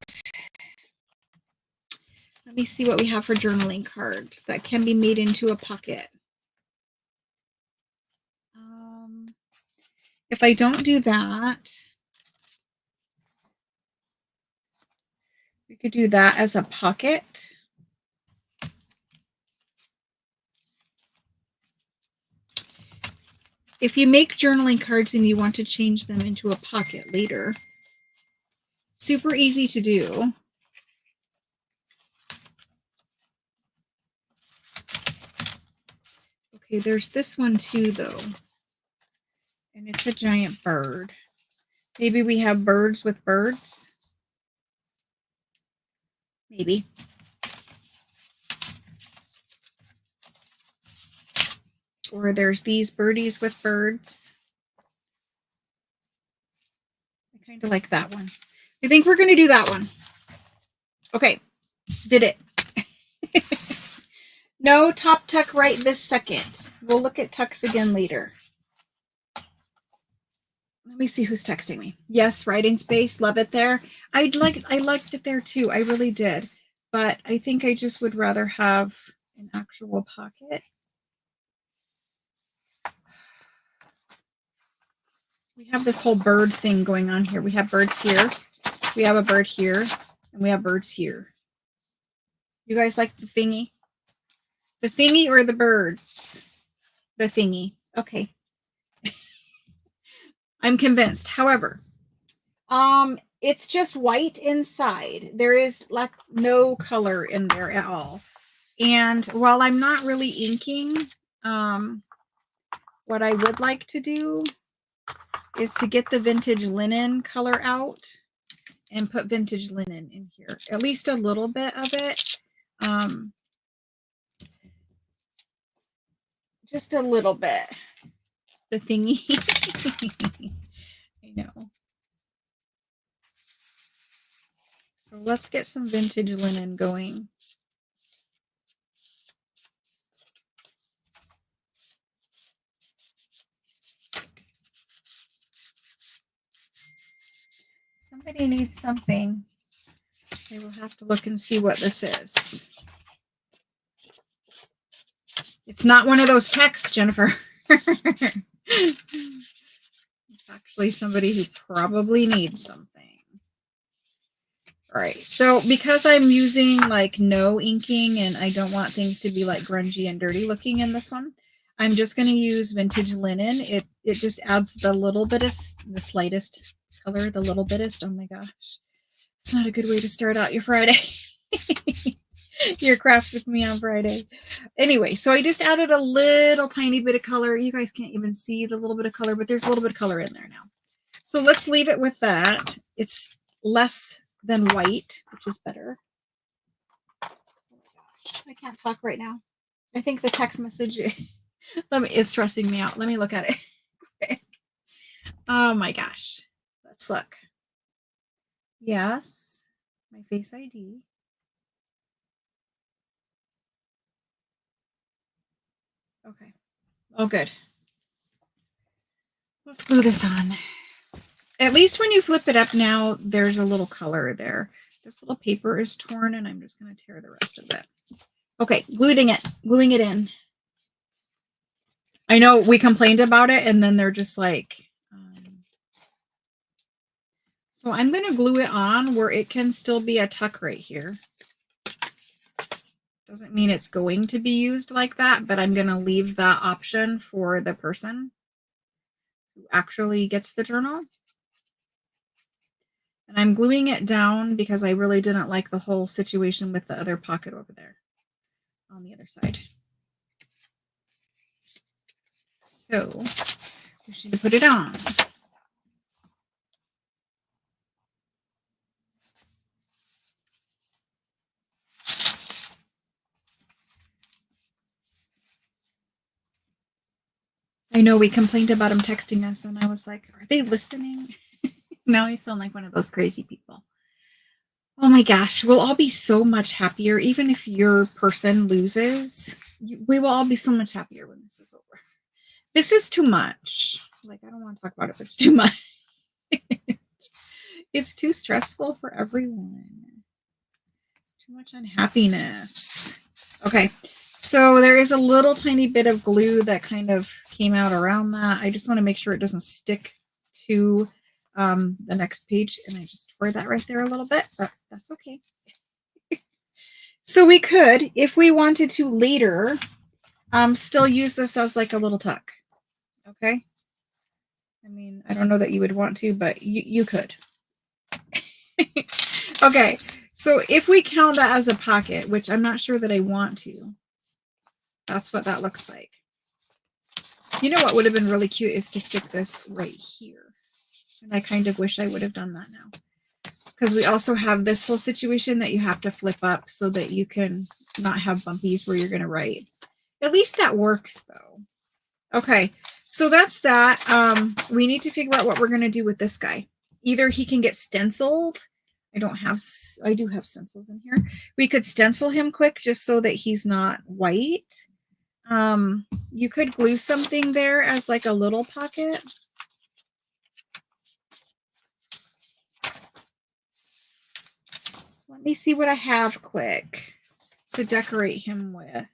me see what we have for journaling cards that can be made into a pocket. If I don't do that, we could do that as a pocket. If you make journaling cards and you want to change them into a pocket later, super easy to do. Okay, there's this one too, though. And it's a giant bird. Maybe we have birds with birds. Maybe. Or there's these birdies with birds. I kind of like that one. I think we're going to do that one. Okay, did it. No top tuck right this second. We'll look at tucks again later. Let me see who's texting me. Yes, writing space. Love it there. I liked it there too. I really did. But I think I just would rather have an actual pocket. We have this whole bird thing going on here. We have birds here. We have a bird here. And we have birds here. You guys like the thingy? The thingy or the birds? The thingy. Okay. I'm convinced. However, it's just white inside. There is like no color in there at all. And while I'm not really inking, what I would like to do is to get the vintage linen color out and put vintage linen in here. At least a little bit of it. Just a little bit. The thingy. I know. So let's get some vintage linen going. Somebody needs something. They will have to look and see what this is. It's not one of those texts, Jennifer. It's actually somebody who probably needs something. All right, so because I'm using like no inking and I don't want things to be like grungy and dirty looking in this one, I'm just going to use vintage linen. It just adds the little bit of the slightest color, the little bitest. Oh my gosh, it's not a good way to start out your Friday. Your crafts with me on Friday. Anyway, so I just added a little tiny bit of color. You guys can't even see the little bit of color, but there's a little bit of color in there now. So let's leave it with that. It's less than white, which is better. Oh my gosh, I can't talk right now. I think the text message is stressing me out. Let me look at it. Okay. Oh my gosh. Let's look. Yes, my Face ID. Okay. Oh, good. Let's glue this on. At least when you flip it up now, there's a little color there. This little paper is torn, and I'm just going to tear the rest of it. Okay, gluing it in. I know we complained about it, and then they're just like... So I'm going to glue it on where it can still be a tuck right here. Doesn't mean it's going to be used like that, but I'm going to leave that option for the person who actually gets the journal. And I'm gluing it down because I really didn't like the whole situation with the other pocket over there on the other side. So we just need to put it on. I know we complained about him texting us, and I was like, are they listening? Now I sound like one of those crazy people. Oh my gosh, we'll all be so much happier. Even if your person loses, we will all be so much happier when this is over. This is too much. Like, I don't want to talk about it, but it's too much. It's too stressful for everyone. Too much unhappiness. Okay, so there is a little tiny bit of glue that kind of came out around that. I just want to make sure it doesn't stick to the next page, and I just tore that right there a little bit, but that's okay. So we could, if we wanted to later, still use this as like a little tuck. Okay. I mean, I don't know that you would want to, but you could. Okay. So if we count that as a pocket, which I'm not sure that I want to, that's what that looks like. You know what would have been really cute is to stick this right here. And I kind of wish I would have done that now. Because we also have this whole situation that you have to flip up so that you can not have bumpies where you're going to write. At least that works, though. Okay, so that's that. We need to figure out what we're going to do with this guy. Either he can get stenciled. I do have stencils in here. We could stencil him quick just so that he's not white. You could glue something there as like a little pocket. Let me see what I have quick to decorate him with.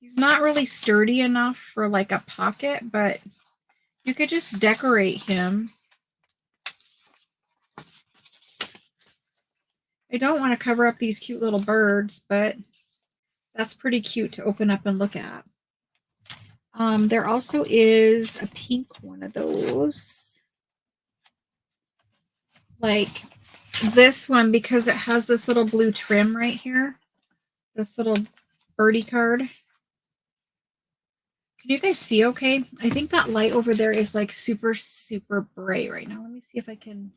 He's not really sturdy enough for like a pocket, but you could just decorate him. I don't want to cover up these cute little birds, but that's pretty cute to open up and look at. There also is a pink one of those. Like this one, because it has this little blue trim right here. This little birdie card. Can you guys see okay? I think that light over there is like super, super bright right now. Let me see if I can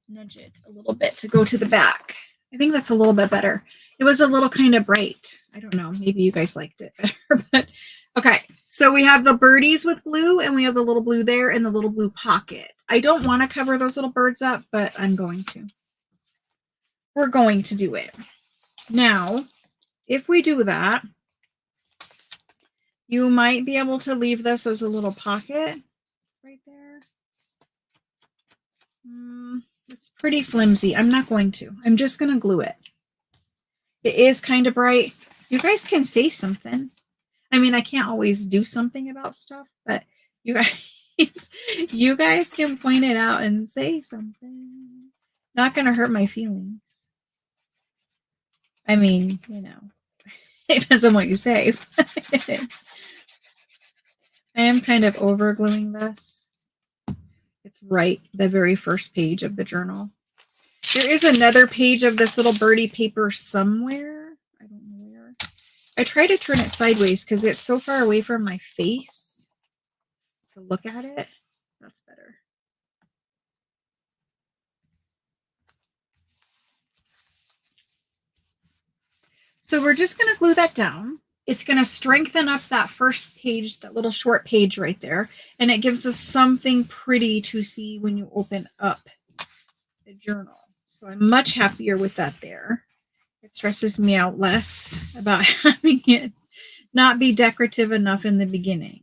nudge it a little bit to go to the back. I think that's a little bit better. It was a little kind of bright. I don't know. Maybe you guys liked it better. But okay. So we have the birdies with blue, and we have the little blue there and the little blue pocket. I don't want to cover those little birds up, but I'm going to. We're going to do it. Now, if we do that, you might be able to leave this as a little pocket right there. It's pretty flimsy. I'm not going to. I'm just going to glue it. It is kind of bright. You guys can say something. I mean, I can't always do something about stuff, but you guys can point it out and say something. Not going to hurt my feelings. I mean, you know, it depends on what you say. I am kind of over gluing this. It's right the very first page of the journal. There is another page of this little birdie paper somewhere. I don't know where. I try to turn it sideways because it's so far away from my face to look at it. That's better. So we're just going to glue that down. It's going to strengthen up that first page, that little short page right there. And it gives us something pretty to see when you open up the journal. So I'm much happier with that there. It stresses me out less about having it not be decorative enough in the beginning.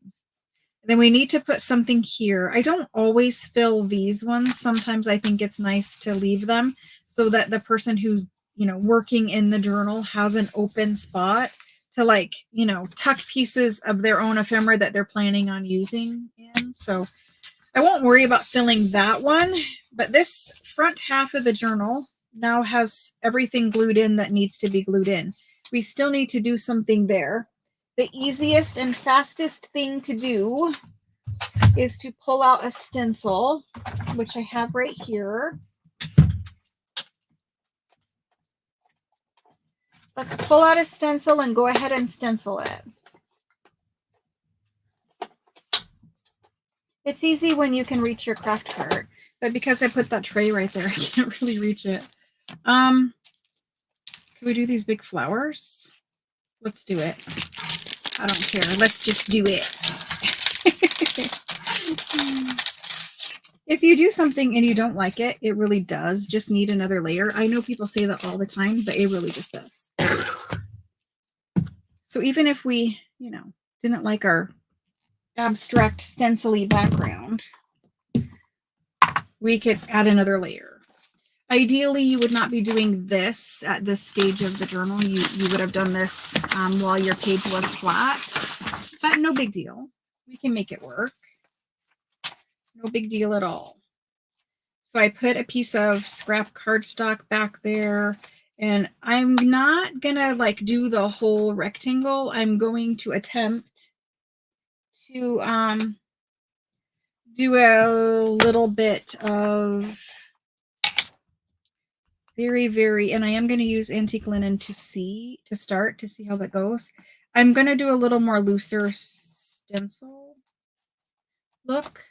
And then we need to put something here. I don't always fill these ones. Sometimes I think it's nice to leave them so that the person who's, you know, working in the journal has an open spot to, like, you know, tuck pieces of their own ephemera that they're planning on using in. So I won't worry about filling that one, but this front half of the journal now has everything glued in that needs to be glued in. We still need to do something there. The easiest and fastest thing to do is to pull out a stencil, which I have right here. Let's pull out a stencil and go ahead and stencil it. It's easy when you can reach your craft cart, but because I put that tray right there, I can't really reach it. Can we do these big flowers? Let's do it. I don't care. Let's just do it. If you do something and you don't like it, it really does just need another layer. I know people say that all the time, but it really just does. So even if we, you know, didn't like our abstract stencil-y background, we could add another layer. Ideally, you would not be doing this at this stage of the journal. You would have done this while your page was flat, but no big deal. We can make it work. No big deal at all. So I put a piece of scrap cardstock back there, and I'm not gonna like do the whole rectangle. I'm going to attempt to do a little bit of very, and I am going to use antique linen to see how that goes. I'm going to do a little more looser stencil look.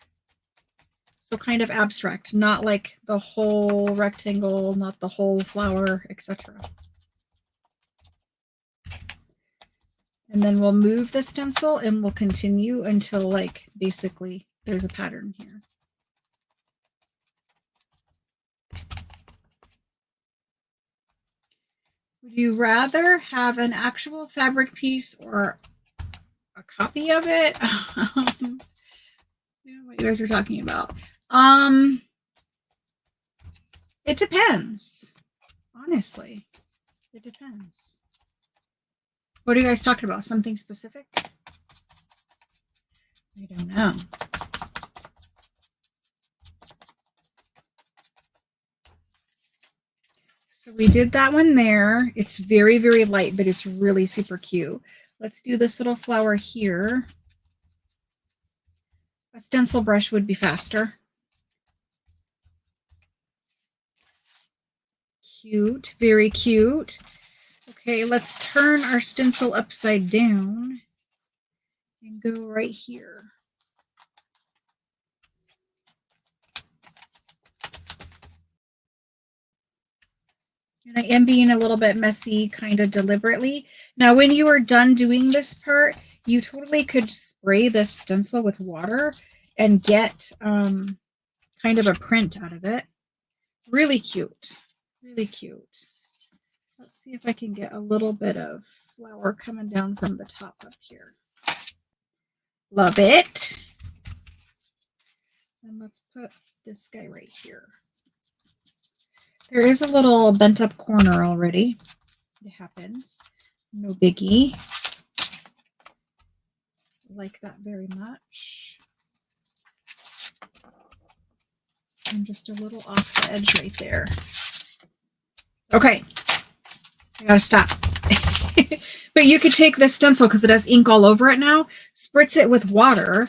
So kind of abstract, not like the whole rectangle, not the whole flower, etc. And then we'll move the stencil and we'll continue until, like, basically there's a pattern here. Would you rather have an actual fabric piece or a copy of it? What you guys are talking about. It depends. Honestly, it depends. What are you guys talking about? Something specific? I don't know. So we did that one there. It's very, very light, but it's really super cute. Let's do this little flower here. A stencil brush would be faster. Cute, very cute. Okay, let's turn our stencil upside down and go right here. And I am being a little bit messy, kind of deliberately. Now, when you are done doing this part, you totally could spray this stencil with water and get kind kind of a print out of it. Really cute. Really cute. Let's see if I can get a little bit of flower coming down from the top up here. Love it. And let's put this guy right here. There is a little bent up corner already. It happens. No biggie. Like that very much. And just a little off the edge right there. Okay. I gotta stop. But you could take this stencil because it has ink all over it now, spritz it with water,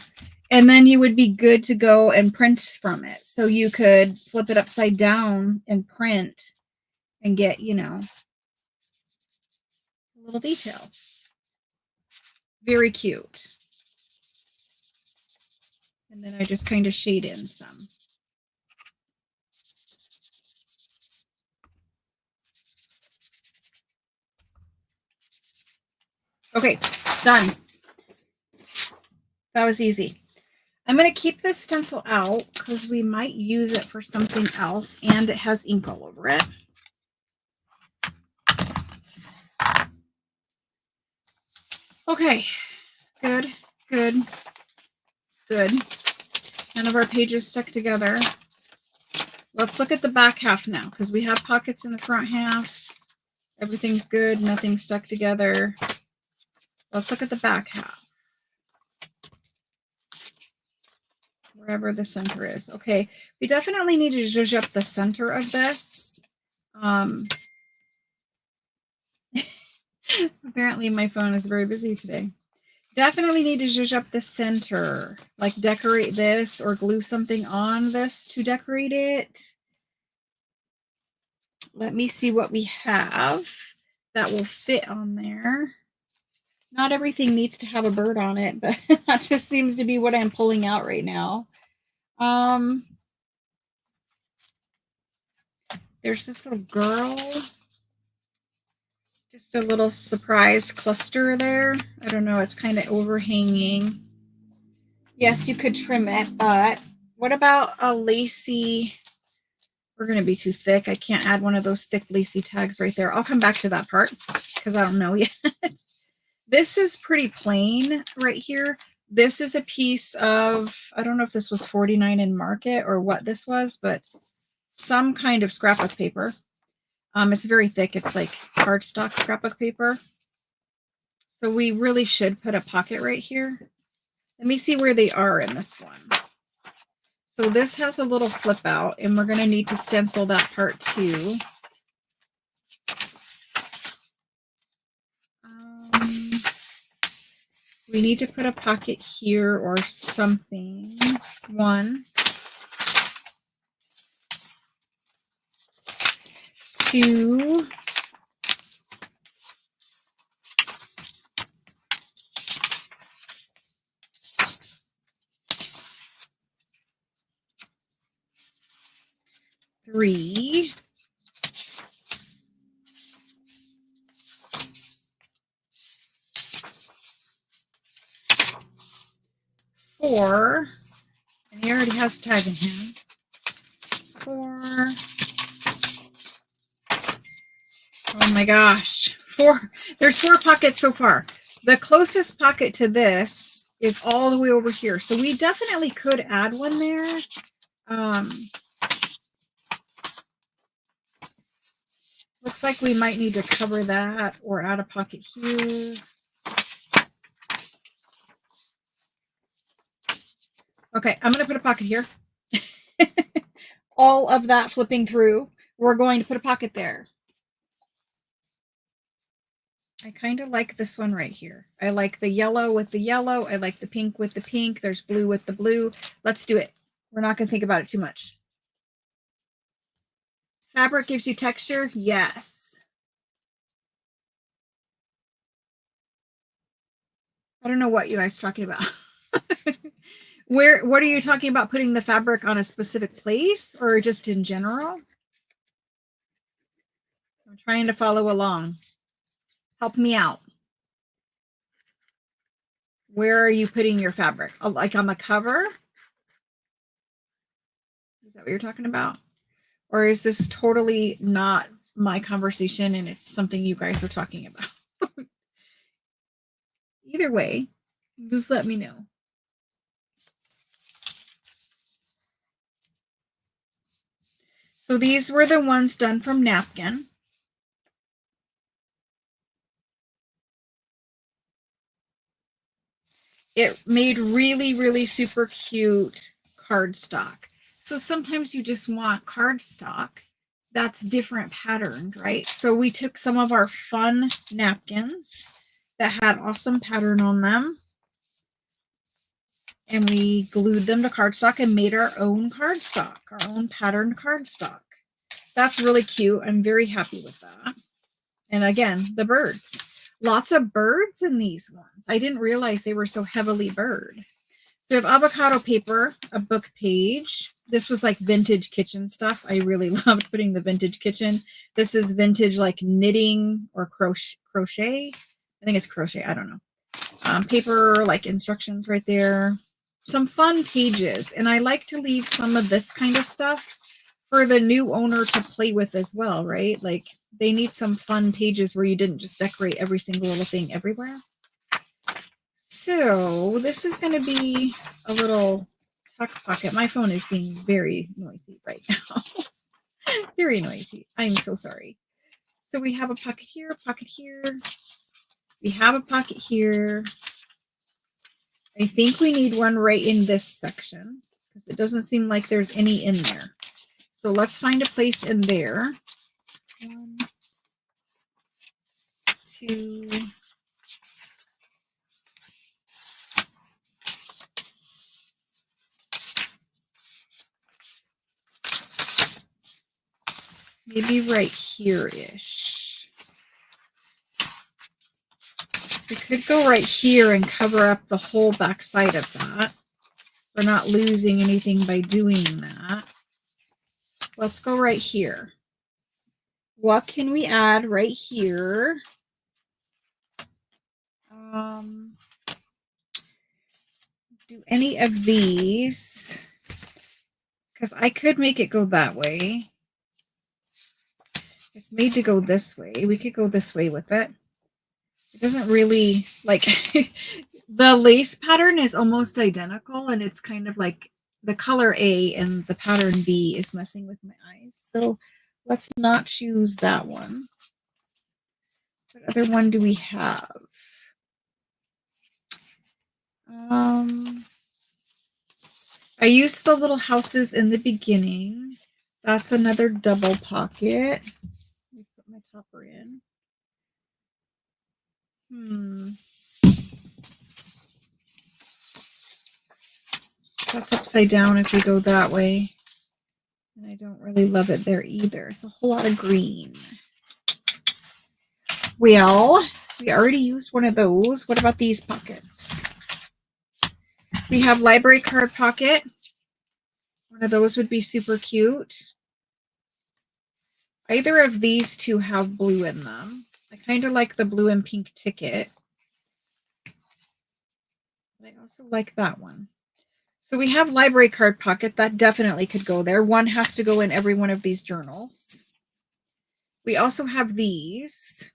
and then you would be good to go and print from it. So you could flip it upside down and print and get, you know, a little detail. Very cute. And then I just kind of shade in some. Okay, done. That was easy. I'm going to keep this stencil out because we might use it for something else, and it has ink all over it. Okay, good, good, good. None of our pages stuck together. Let's look at the back half now because we have pockets in the front half. Everything's good, nothing stuck together. Let's look at the back half. Wherever the center is. Okay, we definitely need to zhuzh up the center of this. Apparently my phone is very busy today. Definitely need to zhuzh up the center, like decorate this or glue something on this to decorate it. Let me see what we have that will fit on there. Not everything needs to have a bird on it, but that just seems to be what I'm pulling out right now. There's this little girl. Just a little surprise cluster there. I don't know. It's kind of overhanging. Yes, you could trim it, but what about a lacy? We're going to be too thick. I can't add one of those thick lacy tags right there. I'll come back to that part because I don't know yet. This is pretty plain right here. This is a piece of, I don't know if this was 49 in Market or what this was, but some kind of scrapbook paper. It's very thick. It's like cardstock scrapbook paper. So we really should put a pocket right here. Let me see where they are in this one. So this has a little flip out, and we're going to need to stencil that part too. We need to put a pocket here or something. 1, 2, 3, 4, and he already has a tag in hand. 4. Oh my gosh. 4. There's 4 pockets so far. The closest pocket to this is all the way over here. So we definitely could add one there. Looks like we might need to cover that or add a pocket here. Okay, I'm going to put a pocket here. All of that flipping through, we're going to put a pocket there. I kind of like this one right here. I like the yellow with the yellow. I like the pink with the pink. There's blue with the blue. Let's do it. We're not going to think about it too much. Fabric gives you texture? Yes. I don't know what you guys are talking about. What are you talking about? Putting the fabric on a specific place or just in general? I'm trying to follow along. Help me out. Where are you putting your fabric? Like on the cover? Is that what you're talking about? Or is this totally not my conversation and it's something you guys are talking about? Either way, just let me know. So these were the ones done from napkin. It made really, really super cute cardstock. So sometimes you just want cardstock that's different patterned, right? So we took some of our fun napkins that had awesome pattern on them, and we glued them to cardstock and made our own cardstock, our own patterned cardstock. That's really cute. I'm very happy with that. And again, the birds. Lots of birds in these ones. I didn't realize they were so heavily bird. So we have avocado paper, a book page. This was like vintage kitchen stuff. I really loved putting the vintage kitchen. This is vintage like knitting or crochet. I think it's crochet. I don't know. Paper, like instructions right there. Some fun pages. And I like to leave some of this kind of stuff for the new owner to play with as well, right? Like they need some fun pages where you didn't just decorate every single little thing everywhere. So this is going to be a little tuck pocket. My phone is being very noisy right now. Very noisy. I'm so sorry. So we have a pocket here, a pocket here. We have a pocket here. I think we need one right in this section because it doesn't seem like there's any in there. So let's find a place in there. 1, 2. Maybe right here-ish. We could go right here and cover up the whole back side of that. We're not losing anything by doing that. Let's go right here. What can we add right here? Do any of these, because I could make it go that way. It's made to go this way. We could go this way with it. It doesn't really, like, the lace pattern is almost identical, and it's kind of like the color A and the pattern B is messing with my eyes. So let's not choose that one. What other one do we have? I used the little houses in the beginning. That's another double pocket. Let me put my topper in. That's upside down if we go that way. And I don't really love it there either. It's a whole lot of green. Well, we already used one of those. What about these pockets? We have library card pocket. One of those would be super cute. Either of these two have blue in them. I kind of like the blue and pink ticket. But I also like that one. So we have library card pocket. That definitely could go there. One has to go in every one of these journals. We also have these.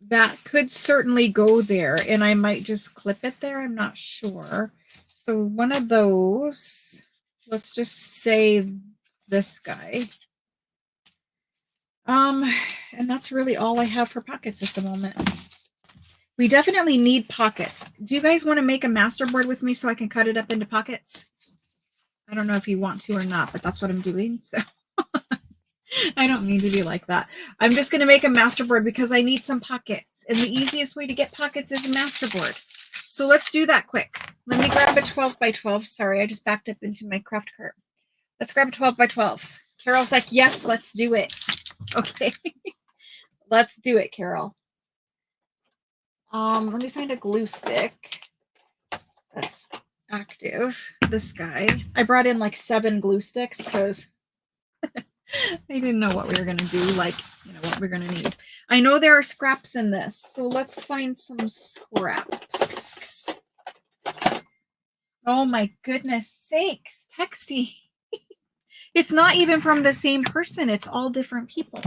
That could certainly go there, and I might just clip it there. I'm not sure. So one of those, let's just say this guy. And that's really all I have for pockets at the moment. We definitely need pockets. Do you guys want to make a masterboard with me so I can cut it up into pockets? I don't know if you want to or not, but that's what I'm doing. So I don't mean to be like that. I'm just going to make a masterboard because I need some pockets. And the easiest way to get pockets is a masterboard. So let's do that quick. Let me grab a 12 by 12. Sorry, I just backed up into my craft cart. Let's grab a 12 by 12. Carol's like, yes, let's do it. Okay. Let's do it, Carol. Let me find a glue stick that's active. This guy. I brought in like 7 glue sticks because I didn't know what we were going to do, like, you know, what we're going to need. I know there are scraps in this, so let's find some scraps. Oh my goodness sakes, Texty. It's not even from the same person. It's all different people.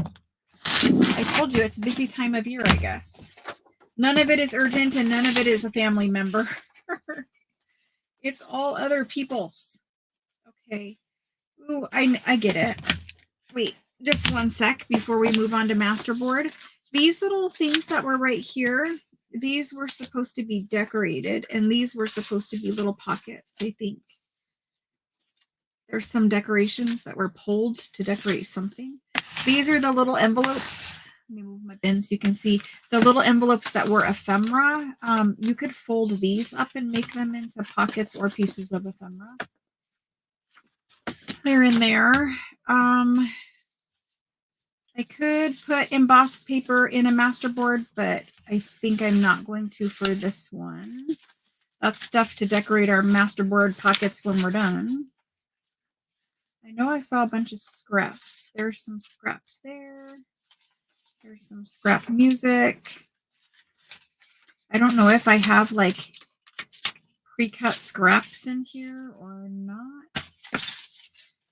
I told you it's a busy time of year, I guess. None of it is urgent and none of it is a family member. It's all other people's. Okay. Ooh, I get it. Wait, just one sec before we move on to masterboard. These little things that were right here, these were supposed to be decorated, and these were supposed to be little pockets, I think. There's some decorations that were pulled to decorate something. These are the little envelopes. Let me move my bin so you can see the little envelopes that were ephemera. You could fold these up and make them into pockets or pieces of ephemera. They're in there. I could put embossed paper in a masterboard, but I think I'm not going to for this one. That's stuff to decorate our masterboard pockets when we're done. I know I saw a bunch of scraps. There's some scraps there. There's some scrap music. I don't know if I have like pre-cut scraps in here or not,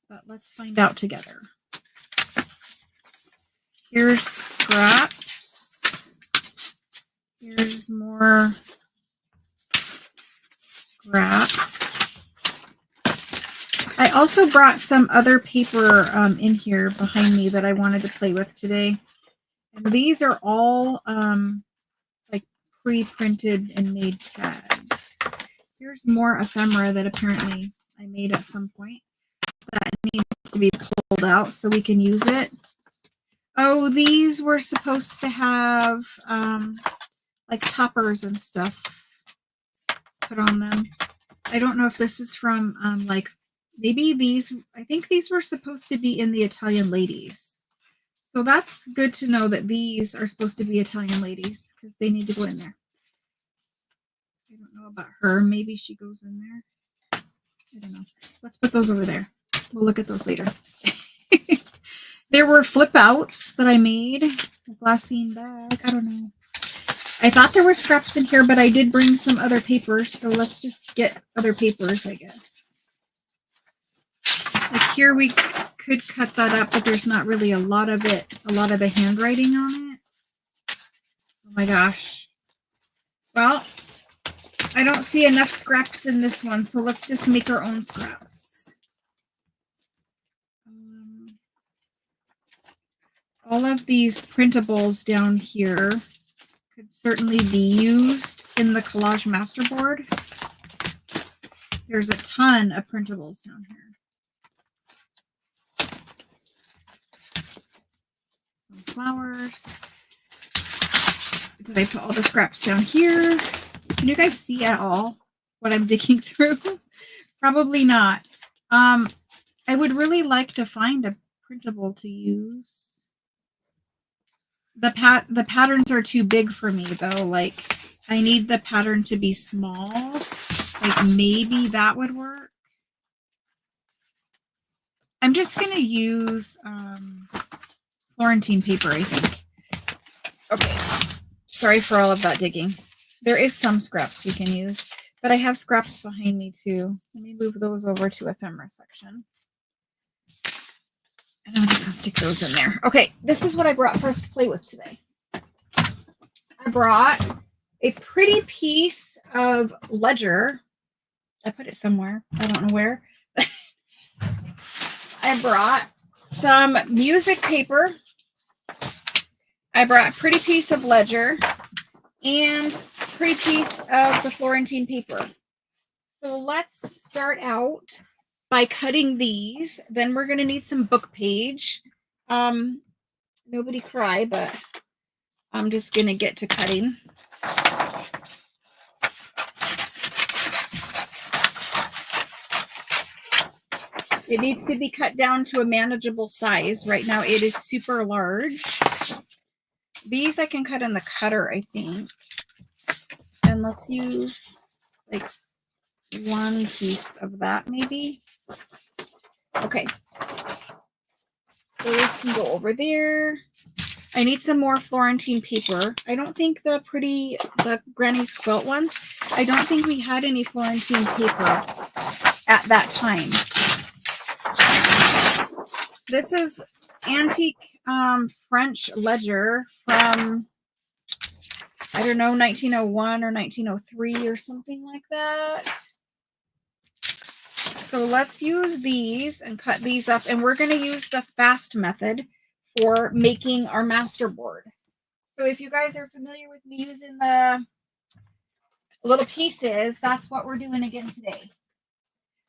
but let's find out together. Here's scraps. Here's more scraps. I also brought some other paper in here behind me that I wanted to play with today. And these are all like pre-printed and made tags. Here's more ephemera that apparently I made at some point that needs to be pulled out so we can use it. Oh, these were supposed to have like toppers and stuff put on them. I don't know if this is from like maybe these, I think these were supposed to be in the Italian ladies. So that's good to know that these are supposed to be Italian ladies because they need to go in there. I don't know about her. Maybe she goes in there. I don't know. Let's put those over there. We'll look at those later. There were flip outs that I made. A glassine bag. I don't know. I thought there were scraps in here, but I did bring some other papers. So let's just get other papers, I guess. Like here we could cut that up, but there's not really a lot of it, a lot of the handwriting on it. Oh my gosh. Well, I don't see enough scraps in this one, so let's just make our own scraps. All of these printables down here could certainly be used in the collage masterboard. There's a ton of printables down here. Some flowers. Did I put all the scraps down here? Can you guys see at all what I'm digging through? Probably not. I would really like to find a printable to use. The patterns are too big for me though. Like I need the pattern to be small. Like maybe that would work. I'm just gonna use Florentine paper, I think. Okay. Sorry for all of that digging. There is some scraps we can use, but I have scraps behind me too. Let me move those over to ephemera section. And I'm just gonna stick those in there. Okay, this is what I brought for us to play with today. I brought a pretty piece of ledger. I put it somewhere. I don't know where. I brought some music paper. I brought a pretty piece of ledger and a pretty piece of the Florentine paper. So let's start out by cutting these. Then we're going to need some book page. Nobody cry, but I'm just going to get to cutting. It needs to be cut down to a manageable size. Right now it is super large. These I can cut in the cutter, I think. And let's use like one piece of that maybe. Okay. Those can go over there. I need some more Florentine paper. I don't think the Granny's Quilt ones, I don't think we had any Florentine paper at that time. This is antique French ledger from, I don't know, 1901 or 1903 or something like that. So let's use these and cut these up, and we're going to use the fast method for making our masterboard. So if you guys are familiar with me using the little pieces, that's what we're doing again today.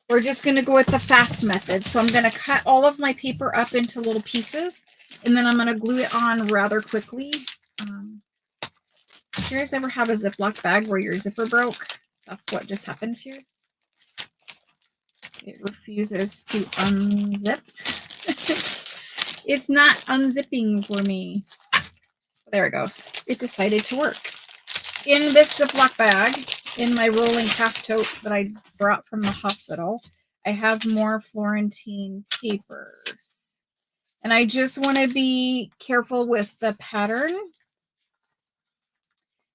We're just going to go with the fast method. So I'm going to cut all of my paper up into little pieces, and then I'm going to glue it on rather quickly. Do you guys ever have a Ziploc bag where your zipper broke? That's what just happened here. It refuses to unzip. It's not unzipping for me. There it goes. It decided to work. In this Ziploc bag, in my rolling craft tote that I brought from the hospital, I have more Florentine papers. And I just want to be careful with the pattern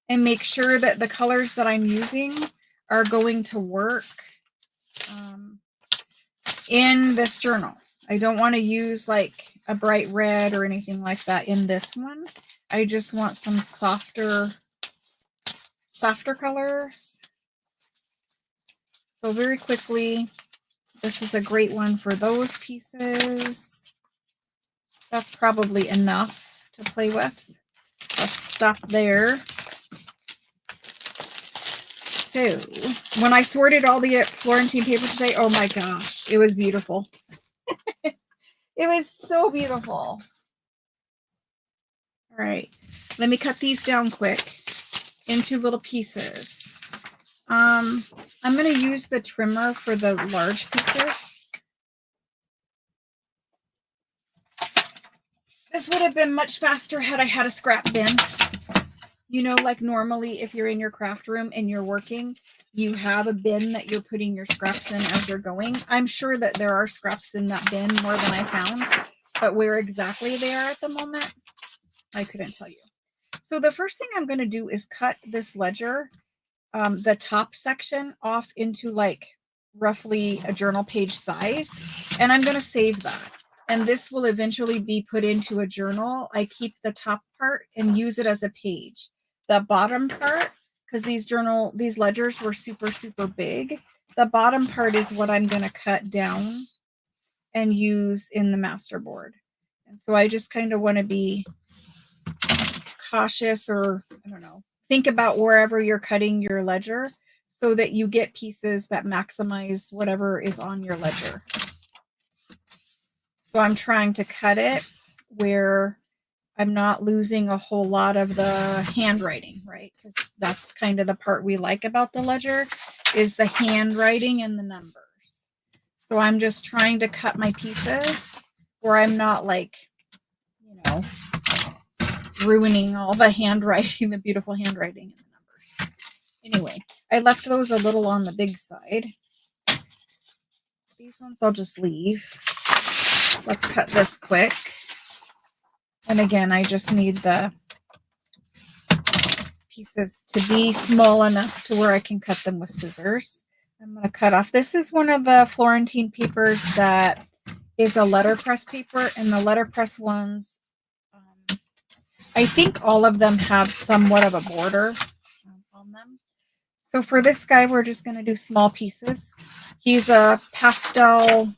and make sure that the colors that I'm using are going to work in this journal. I don't want to use like a bright red or anything like that in this one. I just want some softer colors. So very quickly, this is a great one for those pieces. That's probably enough to play with. Let's stop there. So when I sorted all the Florentine paper today, oh my gosh, it was beautiful. It was so beautiful. All right, let me cut these down quick into little pieces. I'm going to use the trimmer for the large pieces. This would have been much faster had I had a scrap bin. You know, like normally if you're in your craft room and you're working, you have a bin that you're putting your scraps in as you're going. I'm sure that there are scraps in that bin more than I found, but where exactly they are at the moment, I couldn't tell you. So the first thing I'm going to do is cut this ledger, the top section, off into like roughly a journal page size, and I'm going to save that. And this will eventually be put into a journal. I keep the top part and use it as a page. The bottom part, because these ledgers were super, super big, the bottom part is what I'm going to cut down and use in the masterboard. And so I just kind of want to be cautious, or I don't know, think about wherever you're cutting your ledger so that you get pieces that maximize whatever is on your ledger. So I'm trying to cut it where I'm not losing a whole lot of the handwriting, right? Because that's kind of the part we like about the ledger, is the handwriting and the numbers. So I'm just trying to cut my pieces where I'm not like, you know, ruining all the handwriting, the beautiful handwriting and the numbers. Anyway, I left those a little on the big side. These ones I'll just leave. Let's cut this quick. And again, I just need the pieces to be small enough to where I can cut them with scissors. I'm going to cut off. This is one of the Florentine papers that is a letterpress paper, and the letterpress ones, I think all of them have somewhat of a border on them. So for this guy, we're just going to do small pieces. He's a pastel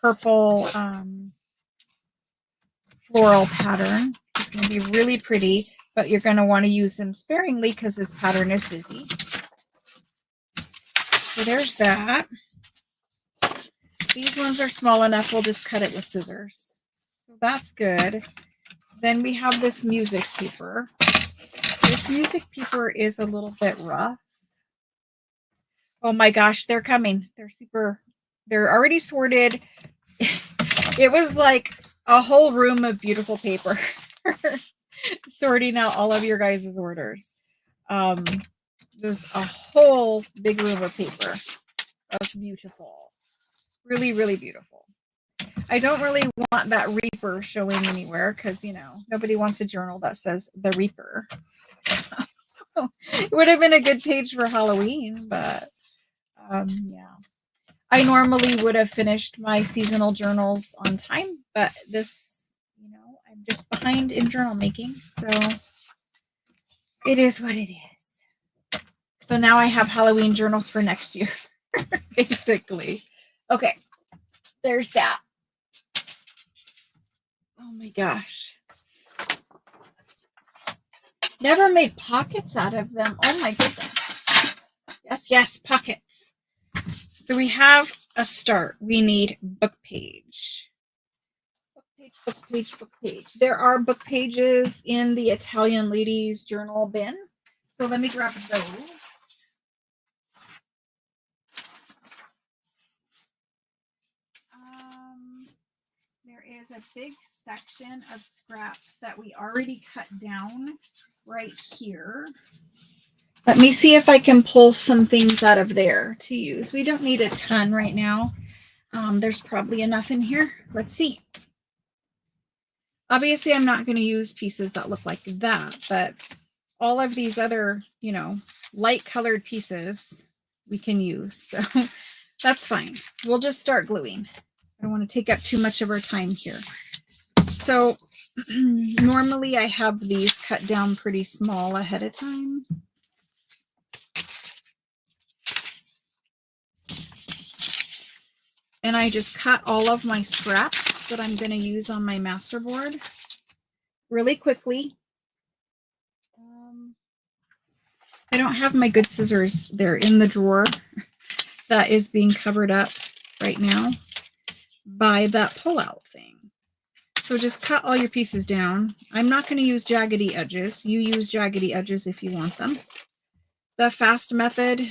purple floral pattern. It's going to be really pretty, but you're going to want to use him sparingly because his pattern is busy. So there's that. These ones are small enough. We'll just cut it with scissors. So that's good. Then we have this music paper. This music paper is a little bit rough. Oh my gosh, they're coming. They're already sorted. It was like a whole room of beautiful paper sorting out all of your guys' orders. There's a whole big room of paper. That's beautiful. Really, really beautiful. I don't really want that Reaper showing anywhere because, you know, nobody wants a journal that says the Reaper. It would have been a good page for Halloween, but yeah. I normally would have finished my seasonal journals on time, but this, you know, I'm just behind in journal making, so it is what it is. So now I have Halloween journals for next year, basically. Okay, there's that. Oh my gosh. Never made pockets out of them. Oh my goodness. Yes, yes, pockets. So we have a start. We need book page. Book page, book page, book page. There are book pages in the Italian Ladies Journal bin. So let me grab those. There is a big section of scraps that we already cut down right here. Let me see if I can pull some things out of there to use. We don't need a ton right now. There's probably enough in here. Let's see. Obviously, I'm not going to use pieces that look like that, but all of these other, you know, light colored pieces we can use. So that's fine. We'll just start gluing. I don't want to take up too much of our time here. So normally I have these cut down pretty small ahead of time. And I just cut all of my scraps that I'm going to use on my masterboard really quickly. I don't have my good scissors. They're in the drawer that is being covered up right now by that pull-out thing. So just cut all your pieces down. I'm not going to use jaggedy edges. You use jaggedy edges if you want them. The fast method,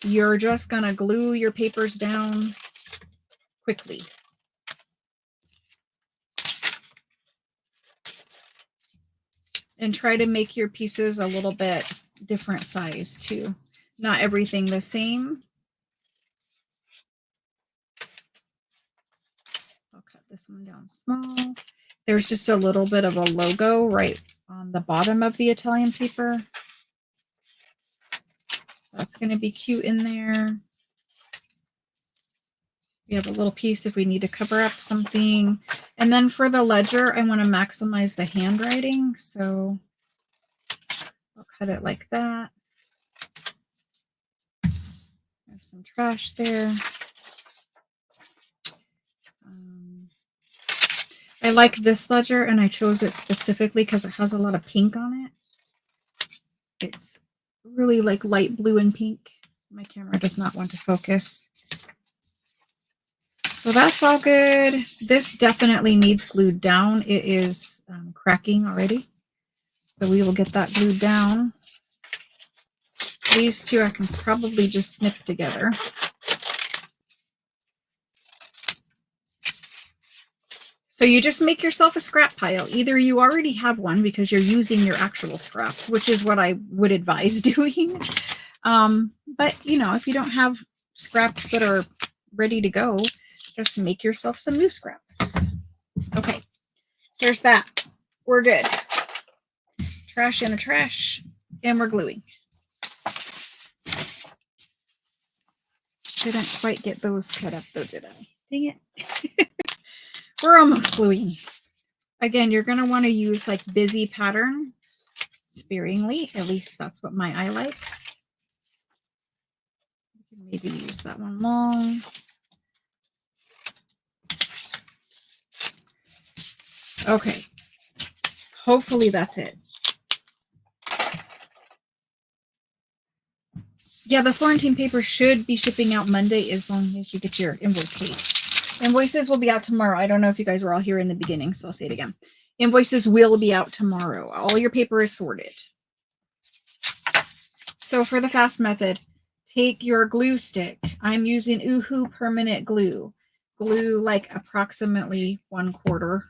you're just going to glue your papers down quickly. And try to make your pieces a little bit different size too. Not everything the same. I'll cut this one down small. There's just a little bit of a logo right on the bottom of the Italian paper. That's going to be cute in there. We have a little piece if we need to cover up something. And then for the ledger, I want to maximize the handwriting. So I'll cut it like that. There's some trash there. I like this ledger, and I chose it specifically because it has a lot of pink on it. It's really like light blue and pink. My camera does not want to focus. So that's all good. This definitely needs glued down. It is cracking already. So we will get that glued down. These two I can probably just snip together. So you just make yourself a scrap pile. Either you already have one because you're using your actual scraps, which is what I would advise doing. But, you know, if you don't have scraps that are ready to go, just make yourself some new scraps. Okay, there's that. We're good. Trash in the trash, and we're gluing. Didn't quite get those cut up though, did I? Dang it. We're almost gluing. Again, you're going to want to use like busy pattern sparingly. At least that's what my eye likes. You can maybe use that one long. Okay. Hopefully that's it. Yeah, the Florentine paper should be shipping out Monday as long as you get your invoice paid. Invoices will be out tomorrow. I don't know if you guys were all here in the beginning, so I'll say it again. Invoices will be out tomorrow. All your paper is sorted. So for the fast method, take your glue stick. I'm using Oohoo permanent glue. Glue like approximately 1/4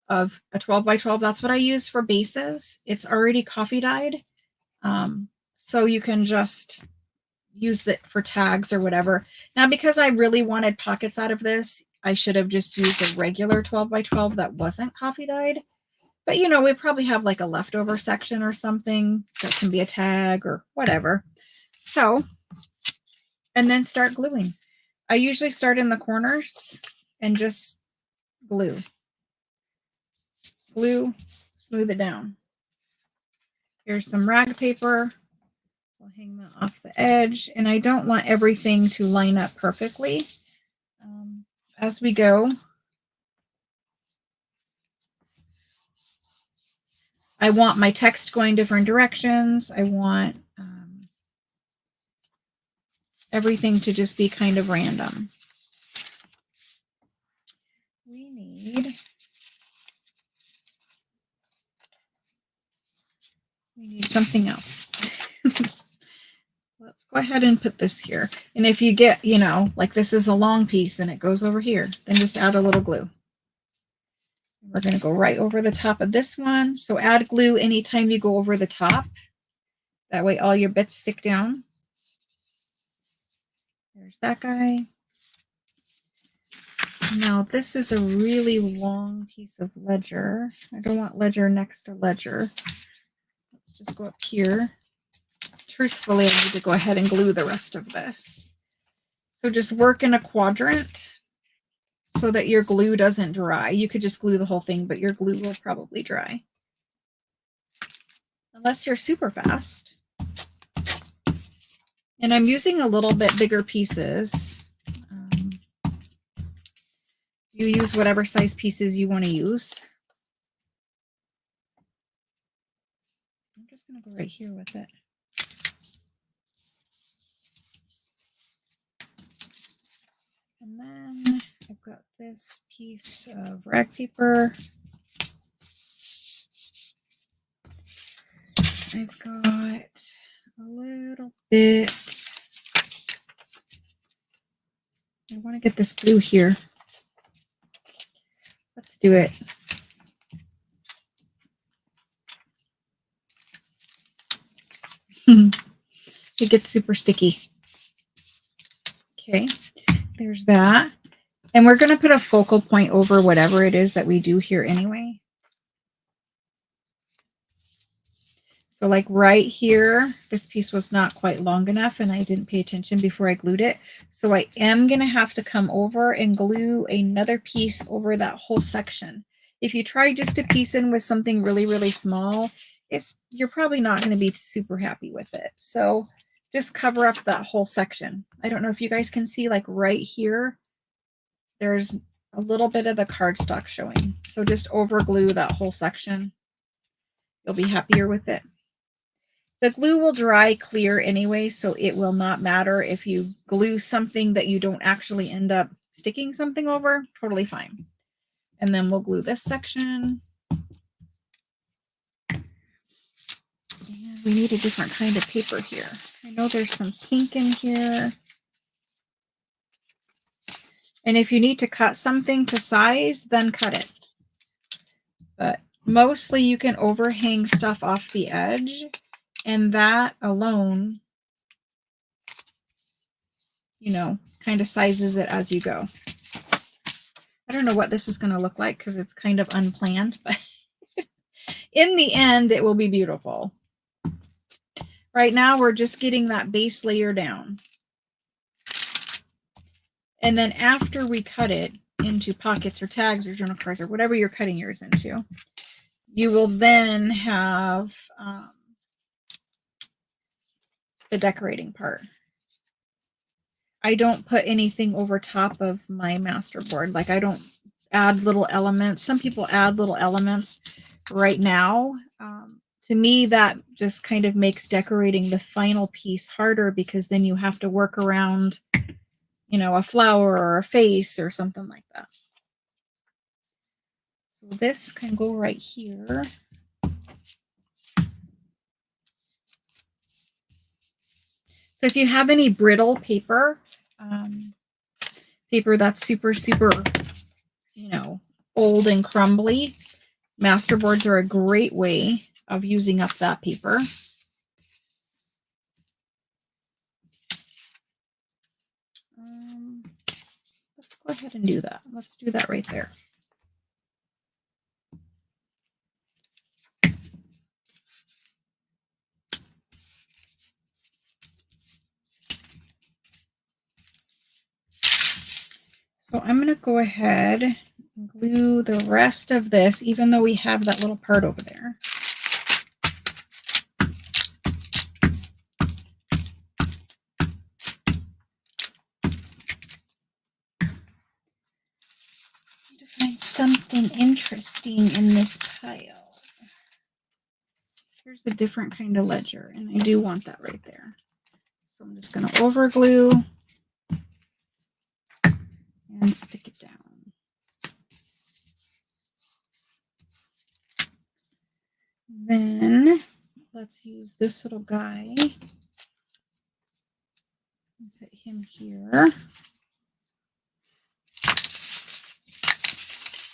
of a 12 by 12. That's what I use for bases. It's already coffee dyed. So you can just use it for tags or whatever. Now, because I really wanted pockets out of this, I should have just used a regular 12 by 12 that wasn't coffee dyed. But, you know, we probably have like a leftover section or something that can be a tag or whatever. So, and then start gluing. I usually start in the corners and just glue. Glue, smooth it down. Here's some rag paper. I'll hang that off the edge. And I don't want everything to line up perfectly. As we go, I want my text going different directions. I want everything to just be kind of random. We need something else. Let's go ahead and put this here. And if you get, you know, like this is a long piece and it goes over here, then just add a little glue. We're going to go right over the top of this one. So add glue anytime you go over the top. That way all your bits stick down. There's that guy. Now this is a really long piece of ledger. I don't want ledger next to ledger. Let's just go up here. Truthfully, I need to go ahead and glue the rest of this. So just work in a quadrant so that your glue doesn't dry. You could just glue the whole thing, but your glue will probably dry. Unless you're super fast. And I'm using a little bit bigger pieces. You use whatever size pieces you want to use. I'm just going to go right here with it. And then I've got this piece of rag paper. I've got a little bit. I want to get this blue here. Let's do it. It gets super sticky. Okay, there's that. And we're going to put a focal point over whatever it is that we do here anyway. So like right here, this piece was not quite long enough and I didn't pay attention before I glued it. So I am going to have to come over and glue another piece over that whole section. If you try just to piece in with something really, really small, you're probably not going to be super happy with it. So just cover up that whole section. I don't know if you guys can see, like right here, there's a little bit of the cardstock showing. So just over glue that whole section. You'll be happier with it. The glue will dry clear anyway, so it will not matter if you glue something that you don't actually end up sticking something over. Totally fine. And then we'll glue this section. And we need a different kind of paper here. I know there's some pink in here. And if you need to cut something to size, then cut it. But mostly you can overhang stuff off the edge. And that alone, you know, kind of sizes it as you go. I don't know what this is going to look like because it's kind of unplanned, but in the end, it will be beautiful. Right now, we're just getting that base layer down. And then after we cut it into pockets or tags or journal cards or whatever you're cutting yours into, you will then have the decorating part. I don't put anything over top of my masterboard. Like I don't add little elements. Some people add little elements right now. To me, that just kind of makes decorating the final piece harder because then you have to work around, you know, a flower or a face or something like that. So this can go right here. So if you have any brittle paper, paper that's super, you know, old and crumbly, masterboards are a great way of using up that paper. go ahead and do that. Let's do that right there. So I'm going to go ahead and glue the rest of this, even though we have that little part over there. Find something interesting in this pile. Here's a different kind of ledger, and I do want that right there. So I'm just going to over glue and stick it down. Then let's use this little guy. Put him here.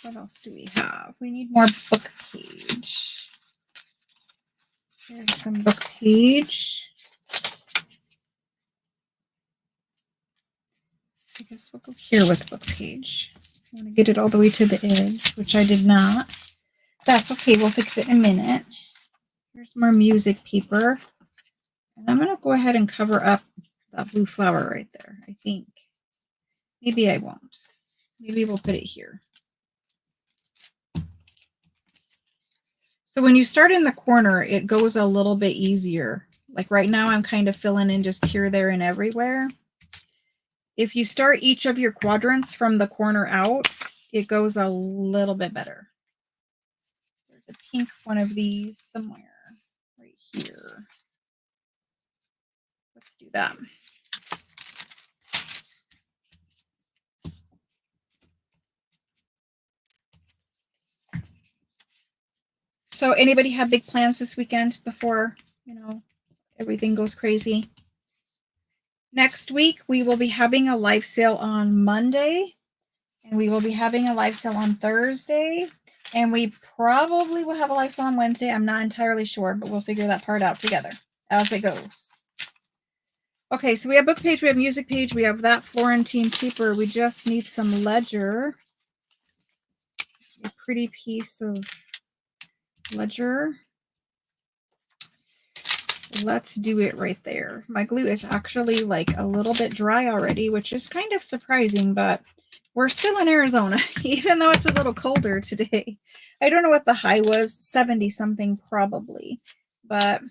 What else do we have? We need more book page. There's some book page. I guess we'll go here with book page. I want to get it all the way to the edge, which I did not. That's okay. We'll fix it in a minute. Here's more music paper. And I'm going to go ahead and cover up that blue flower right there, I think. Maybe I won't. Maybe we'll put it here. So when you start in the corner, it goes a little bit easier. Like right now, I'm kind of filling in just here, there, and everywhere. If you start each of your quadrants from the corner out, it goes a little bit better. There's a pink one of these somewhere right here. Let's do that. So anybody have big plans this weekend before, everything goes crazy? Next week, we will be having a live sale on Monday, and we will be having a live sale on Thursday, and we probably will have a live sale on Wednesday. I'm not entirely sure, but we'll figure that part out together as it goes. Okay, so we have book page, we have music page, we have that Florentine paper. We just need some ledger. A pretty piece of ledger. Let's do it right there. My glue is actually like a little bit dry already, which is kind of surprising, but we're still in Arizona, even though it's a little colder today. I don't know what the high was, 70 something probably, but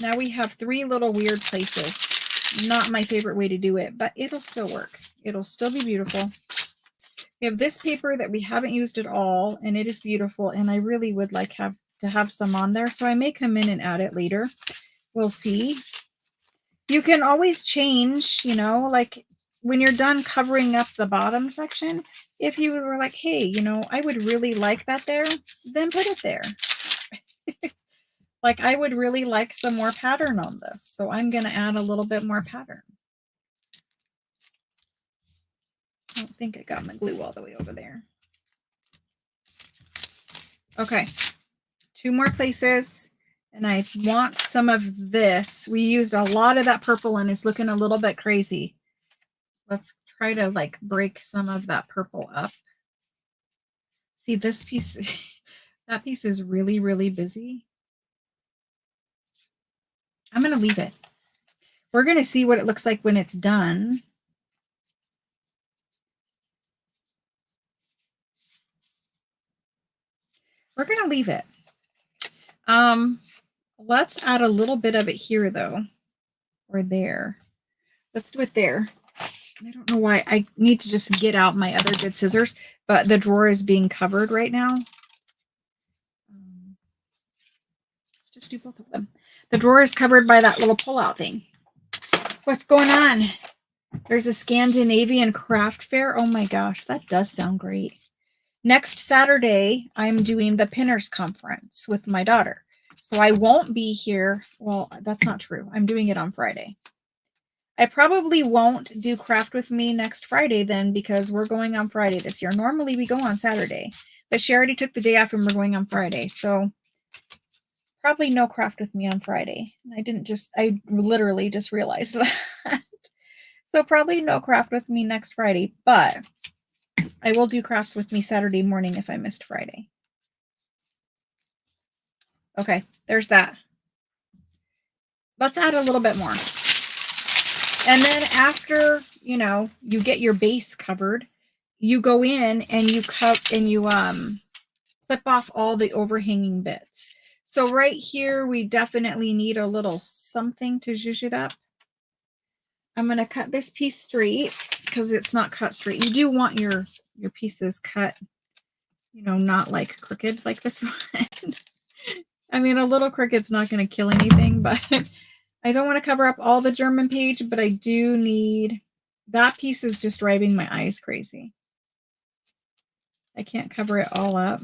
now we have 3 little weird places. Not my favorite way to do it, but it'll still work. It'll still be beautiful. We have this paper that we haven't used at all, and it is beautiful, and I really would like to have some on there, so I may come in and add it later. We'll see. You can always change, like when you're done covering up the bottom section, if you were like, hey, I would really like that there, then put it there. Like I would really like some more pattern on this, so I'm going to add a little bit more pattern. I don't think I got my glue all the way over there. Okay, 2 more places, and I want some of this. We used a lot of that purple, and it's looking a little bit crazy. Let's try to like break some of that purple up. See this piece, that piece is really, really busy. I'm going to leave it. We're going to see what it looks like when it's done. We're going to leave it. Let's add a little bit of it here though, or there. Let's do it there. I don't know why. I need to just get out my other good scissors, but the drawer is being covered right now. Let's just do both of them. The drawer is covered by that little pull-out thing. What's going on? There's a Scandinavian craft fair. Oh my gosh, that does sound great. Next Saturday, I'm doing the Pinners Conference with my daughter. So I won't be here. Well, that's not true. I'm doing it on Friday. I probably won't do craft with me next Friday then, because we're going on Friday this year. Normally we go on Saturday, but she already took the day off and we're going on Friday. So probably no craft with me on Friday. I literally just realized that. So probably no craft with me next Friday, but I will do craft with me Saturday morning if I missed Friday. Okay, there's that. Let's add a little bit more. And then after, you know, you get your base covered, you go in and you cut and you clip off all the overhanging bits. So right here, we definitely need a little something to zhuzh it up. I'm going to cut this piece straight because it's not cut straight. You do want your pieces cut, you know, not like crooked like this one. I mean, a little crooked's not going to kill anything, but I don't want to cover up all the German page, but I do need, that piece is just driving my eyes crazy. I can't cover it all up.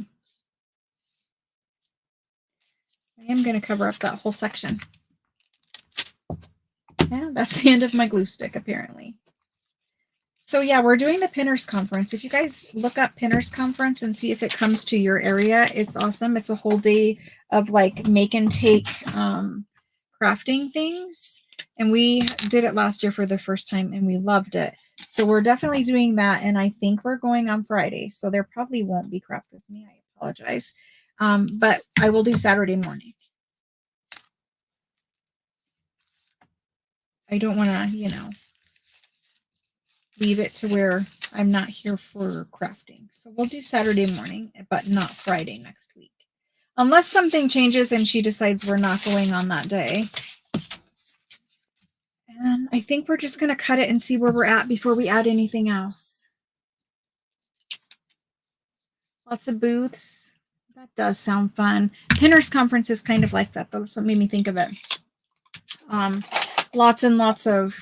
I am going to cover up that whole section. Yeah, that's the end of my glue stick, apparently. So yeah, we're doing the Pinners Conference. If you guys look up Pinners Conference and see if it comes to your area, it's awesome. It's a whole day of like make and take crafting things. And we did it last year for the first time and we loved it. So we're definitely doing that. And I think we're going on Friday. So there probably won't be craft with me. I apologize. But I will do Saturday morning. I don't want to, you know, leave it to where I'm not here for crafting. So we'll do Saturday morning, but not Friday next week. Unless something changes and she decides we're not going on that day. And I think we're just going to cut it and see where we're at before we add anything else. Lots of booths. That does sound fun. Pinners Conference is kind of like that, though. That's what made me think of it. Lots and lots of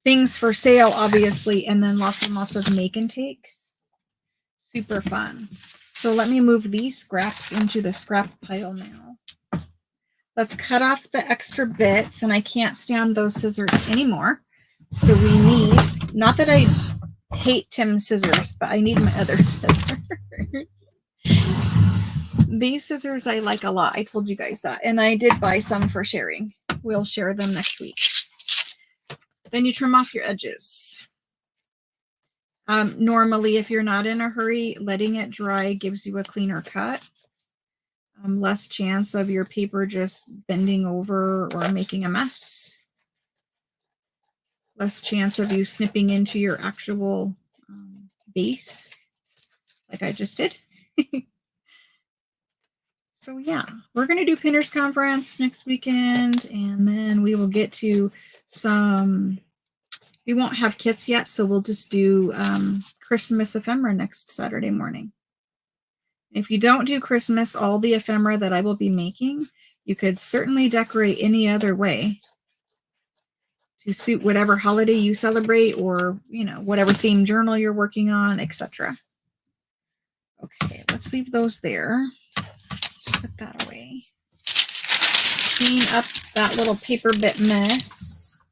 things for sale, obviously, and then lots and lots of make and takes. Super fun. So let me move these scraps into the scrap pile now. Let's cut off the extra bits, and I can't stand those scissors anymore. So we need, not that I hate Tim's scissors, but I need my other scissors. These scissors I like a lot. I told you guys that. And I did buy some for sharing. We'll share them next week. Then you trim off your edges. Normally, if you're not in a hurry, letting it dry gives you a cleaner cut. Less chance of your paper just bending over or making a mess. Less chance of you snipping into your actual base, like I just did. So yeah, we're going to do Pinners Conference next weekend, and then we will get to some, we won't have kits yet, so we'll just do Christmas ephemera next Saturday morning. If you don't do Christmas, all the ephemera that I will be making, you could certainly decorate any other way to suit whatever holiday you celebrate, or, you know, whatever theme journal you're working on, etc. Okay, let's leave those there. Put that away. Clean up that little paper bit mess.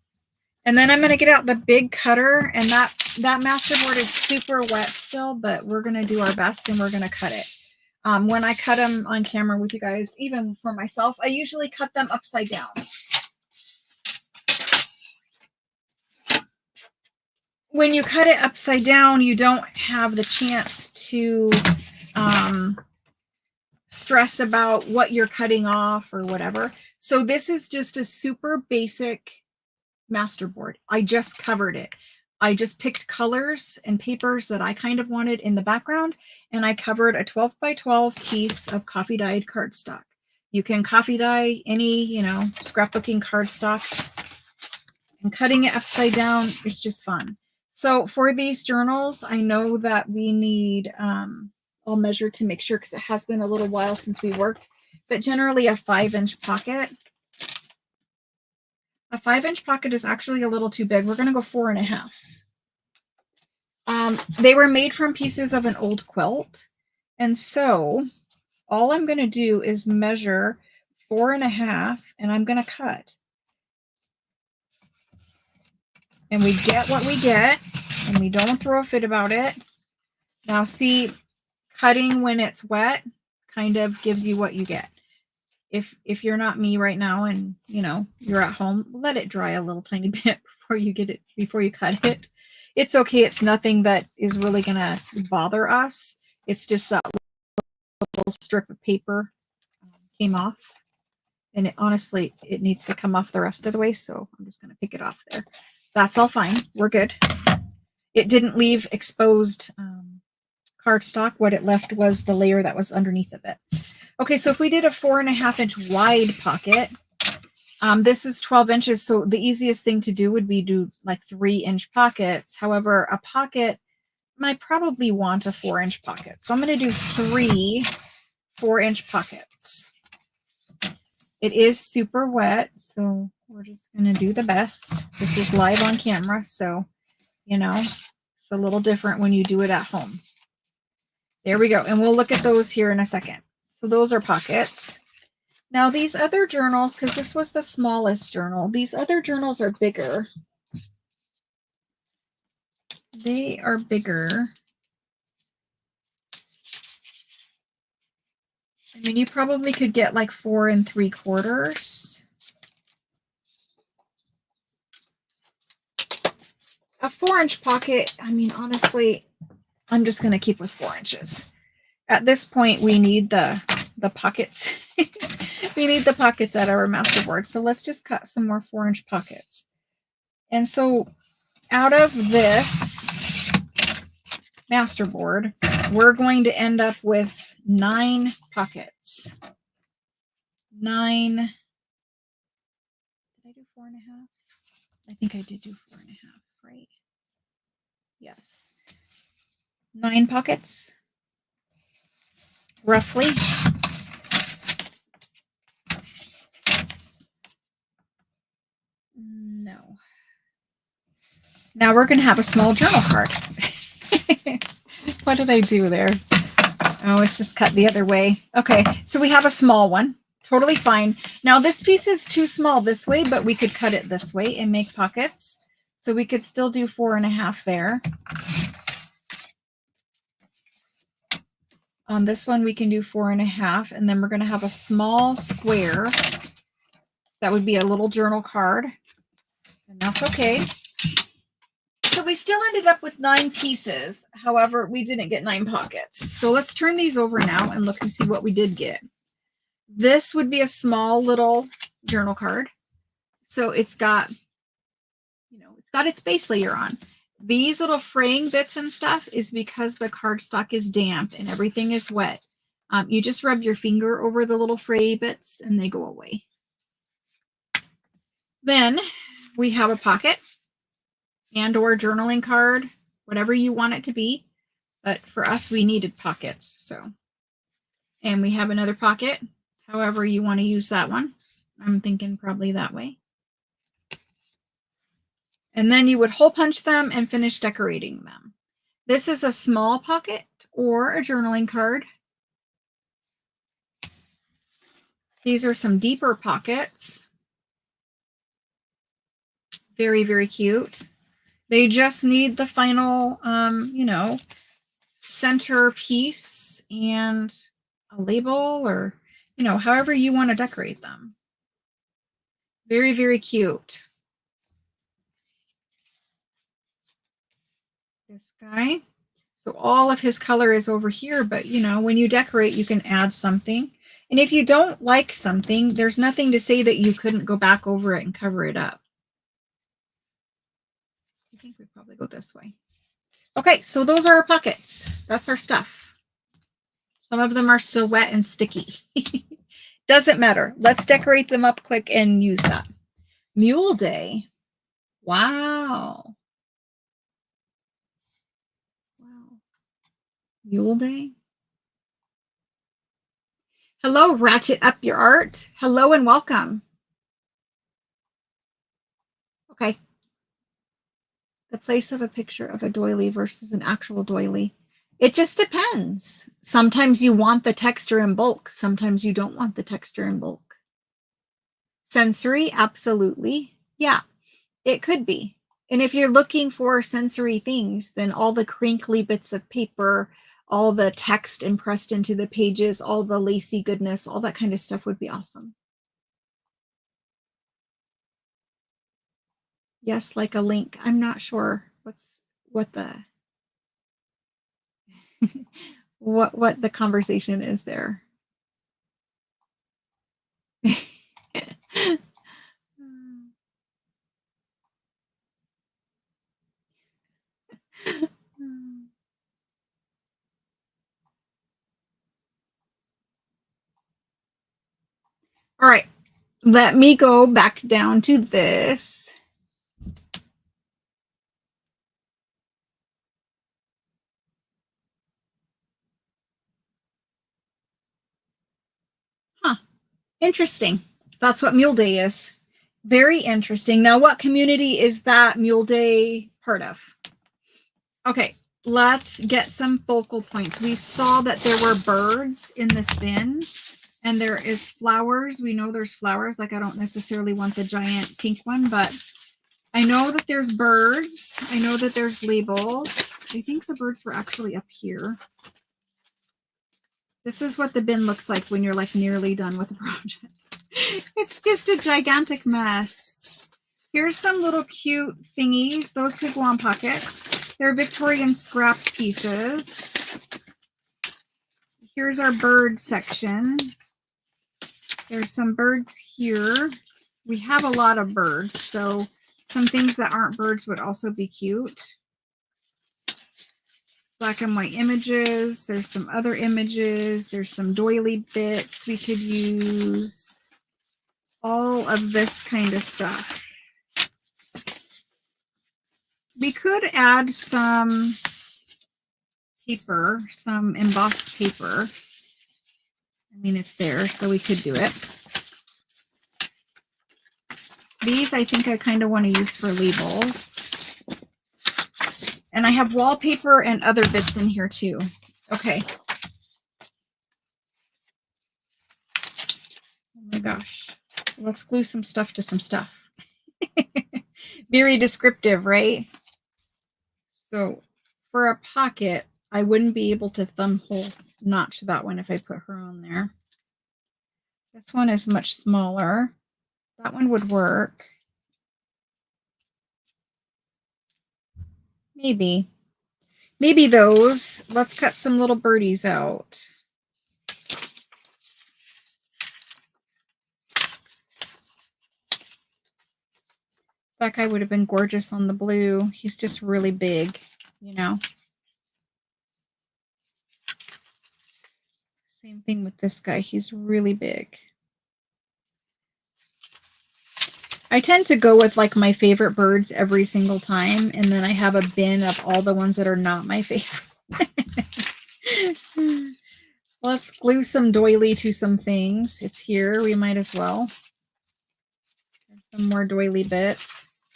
And then I'm going to get out the big cutter, and that masterboard is super wet still, but we're going to do our best and we're going to cut it. When I cut them on camera with you guys, even for myself, I usually cut them upside down. When you cut it upside down, you don't have the chance to stress about what you're cutting off or whatever. So this is just a super basic masterboard. I just covered it. I just picked colors and papers that I kind of wanted in the background, and I covered a 12 by 12 piece of coffee dyed cardstock. You can coffee dye any, you know, scrapbooking cardstock, and cutting it upside down is just fun. So for these journals, I know that we need, I'll measure to make sure because it has been a little while since we worked, but generally a 5-inch pocket. A 5-inch pocket is actually a little too big. We're going to go 4.5. They were made from pieces of an old quilt. And so all I'm going to do is measure 4.5, and I'm going to cut. And we get what we get, and we don't throw a fit about it. Now see, cutting when it's wet kind of gives you what you get. if you're not me right now and you're at home, let it dry a little tiny bit before you cut it. It's okay. It's nothing that is really gonna bother us. It's just that little strip of paper came off, and honestly it needs to come off the rest of the way, so I'm just gonna pick it off there. That's all fine. We're good. It didn't leave exposed cardstock. What it left was the layer that was underneath of it. Okay, so if we did a 4.5-inch wide pocket, this is 12 inches, so the easiest thing to do would be do like 3-inch pockets. However, a pocket might probably want a 4-inch pocket. So I'm going to do 3 4-inch pockets. It is super wet, so we're just going to do the best. This is live on camera, so, it's a little different when you do it at home. There we go. And we'll look at those here in a second. So those are pockets. Now these other journals, because this was the smallest journal, these other journals are bigger. They are bigger. I mean, you probably could get like 4 3/4. A 4-inch pocket, I mean, honestly, I'm just going to keep with 4 inches. At this point, we need the pockets. We need the pockets at our masterboard. So let's just cut some more 4-inch pockets. And so out of this masterboard, we're going to end up with 9 pockets. 9. Did I do 4.5? I think I did do 4.5, right? Yes. 9 pockets, roughly. No. Now we're going to have a small journal card. What did I do there? Oh, it's just cut the other way. Okay, so we have a small one. Totally fine. Now this piece is too small this way, but we could cut it this way and make pockets. So we could still do 4.5 there. On this one, we can do 4.5, and then we're going to have a small square. That would be a little journal card, and that's okay. So we still ended up with 9 pieces. However, we didn't get 9 pockets. So let's turn these over now and look and see what we did get. This would be a small little journal card. So it's got, it's got its base layer on. These little fraying bits and stuff is because the cardstock is damp and everything is wet. You just rub your finger over the little fray bits and they go away. Then we have a pocket and or journaling card, whatever you want it to be. But for us, we needed pockets. So, and we have another pocket, however you want to use that one. I'm thinking probably that way. And then you would hole punch them and finish decorating them. This is a small pocket or a journaling card. These are some deeper pockets. Very, very cute. They just need the final, center piece and a label or, however you want to decorate them. Very, very cute. This guy. So all of his color is over here, but when you decorate, you can add something. And if you don't like something, there's nothing to say that you couldn't go back over it and cover it up. I think we probably go this way. Okay, so those are our pockets. That's our stuff. Some of them are still wet and sticky. Doesn't matter. Let's decorate them up quick and use that. Mule Day. Wow. Mule Day. Hello, Ratchet Up Your Art. Hello and welcome. Okay. The place of a picture of a doily versus an actual doily. It just depends. Sometimes you want the texture in bulk. Sometimes you don't want the texture in bulk. Sensory, absolutely. Yeah, it could be. And if you're looking for sensory things, then all the crinkly bits of paper, all the text impressed into the pages, all the lacy goodness, all that kind of stuff would be awesome. Yes, like a link. I'm not sure what the what the conversation is there. All right, let me go back down to this. Huh, interesting. That's what Mule Day is. Very interesting. Now, what community is that Mule Day part of? Okay, let's get some focal points. We saw that there were birds in this bin, and there is flowers. We know there's flowers. Like, I don't necessarily want the giant pink one, but I know that there's birds. I know that there's labels. I think the birds were actually up here. This is what the bin looks like when you're like nearly done with the project. It's just a gigantic mess. Here's some little cute thingies. Those could go on pockets. They're Victorian scrap pieces. Here's our bird section. There's some birds here. We have a lot of birds, so some things that aren't birds would also be cute. Black and white images. There's some other images. There's some doily bits we could use. All of this kind of stuff. We could add some paper, some embossed paper. I mean, it's there, so we could do it. These I think I kind of want to use for labels. And I have wallpaper and other bits in here too. Okay. Oh my gosh. Let's glue some stuff to some stuff. Very descriptive, right? So for a pocket, I wouldn't be able to thumb hole notch that one if I put her on there. This one is much smaller. That one would work. Maybe those. Let's cut some little birdies out. That guy would have been gorgeous on the blue. He's just really big, you know. Same thing with this guy. He's really big. I tend to go with like my favorite birds every single time, and then I have a bin of all the ones that are not my favorite. Let's glue some doily to some things. It's here. We might as well. Some more doily bits.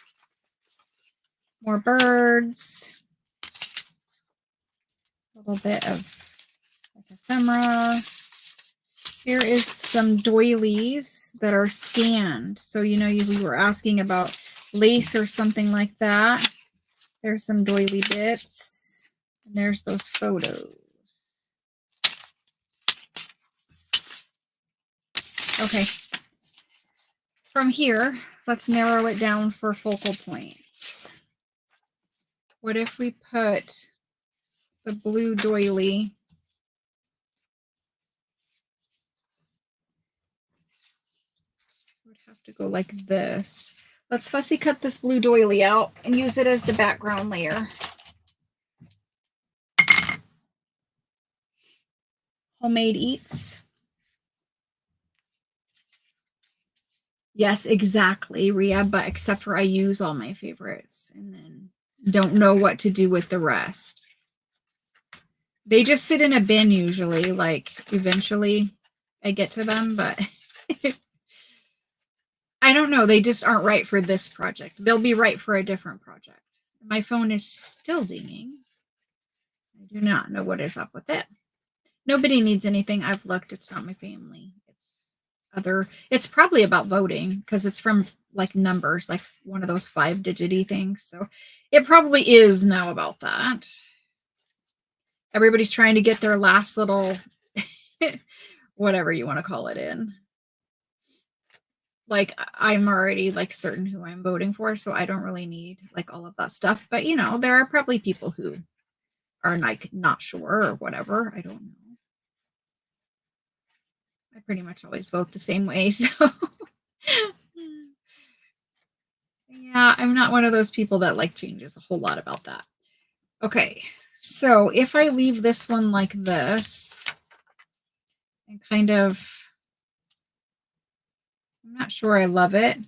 More birds. A little bit of like ephemera. Here is some doilies that are scanned. So, you know, we were asking about lace or something like that. There's some doily bits. And there's those photos. Okay. From here, let's narrow it down for focal points. What if we put the blue doily would have to go like this. Let's fussy cut this blue doily out and use it as the background layer. Homemade eats. Yes, exactly, Ria, but except for I use all my favorites and then don't know what to do with the rest. They just sit in a bin usually, like eventually I get to them, but I don't know. They just aren't right for this project. They'll be right for a different project. My phone is still dinging. I do not know what is up with it. Nobody needs anything. I've looked. It's not my family. It's probably about voting because it's from like numbers, like one of those 5-digit things. So it probably is now about that. everybody's trying to get their last little, whatever you want to call it in. Like, I'm already like certain who I'm voting for, so I don't really need like all of that stuff. But you know, there are probably people who are like not sure or whatever. I don't know. I pretty much always vote the same way, so yeah, I'm not one of those people that like changes a whole lot about that. Okay, so if I leave this one like this and kind of, I'm not sure I love it.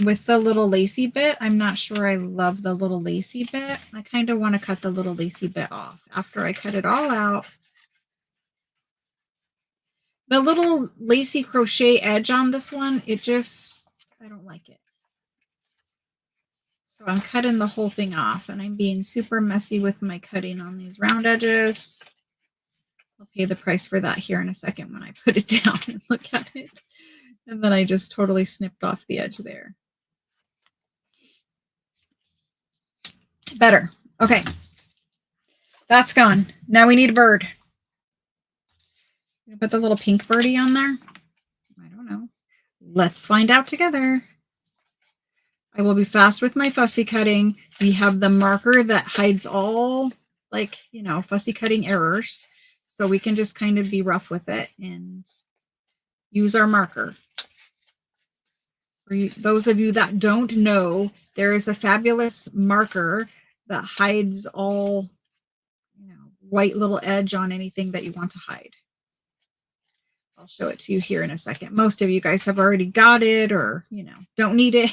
With the little lacy bit, I'm not sure I love the little lacy bit. I kind of want to cut the little lacy bit off after I cut it all out. The little lacy crochet edge on this one, it just, I don't like it. So I'm cutting the whole thing off, and I'm being super messy with my cutting on these round edges. I'll pay the price for that here in a second when I put it down and look at it. And then I just totally snipped off the edge there. Better. Okay. That's gone. Now we need a bird. Put the little pink birdie on there. I don't know. Let's find out together. I will be fast with my fussy cutting. We have the marker that hides all, like, you know, fussy cutting errors. So we can just kind of be rough with it and use our marker. For you, those of you that don't know, there is a fabulous marker that hides all, you know, white little edge on anything that you want to hide. I'll show it to you here in a second. Most of you guys have already got it, or, you know, don't need it.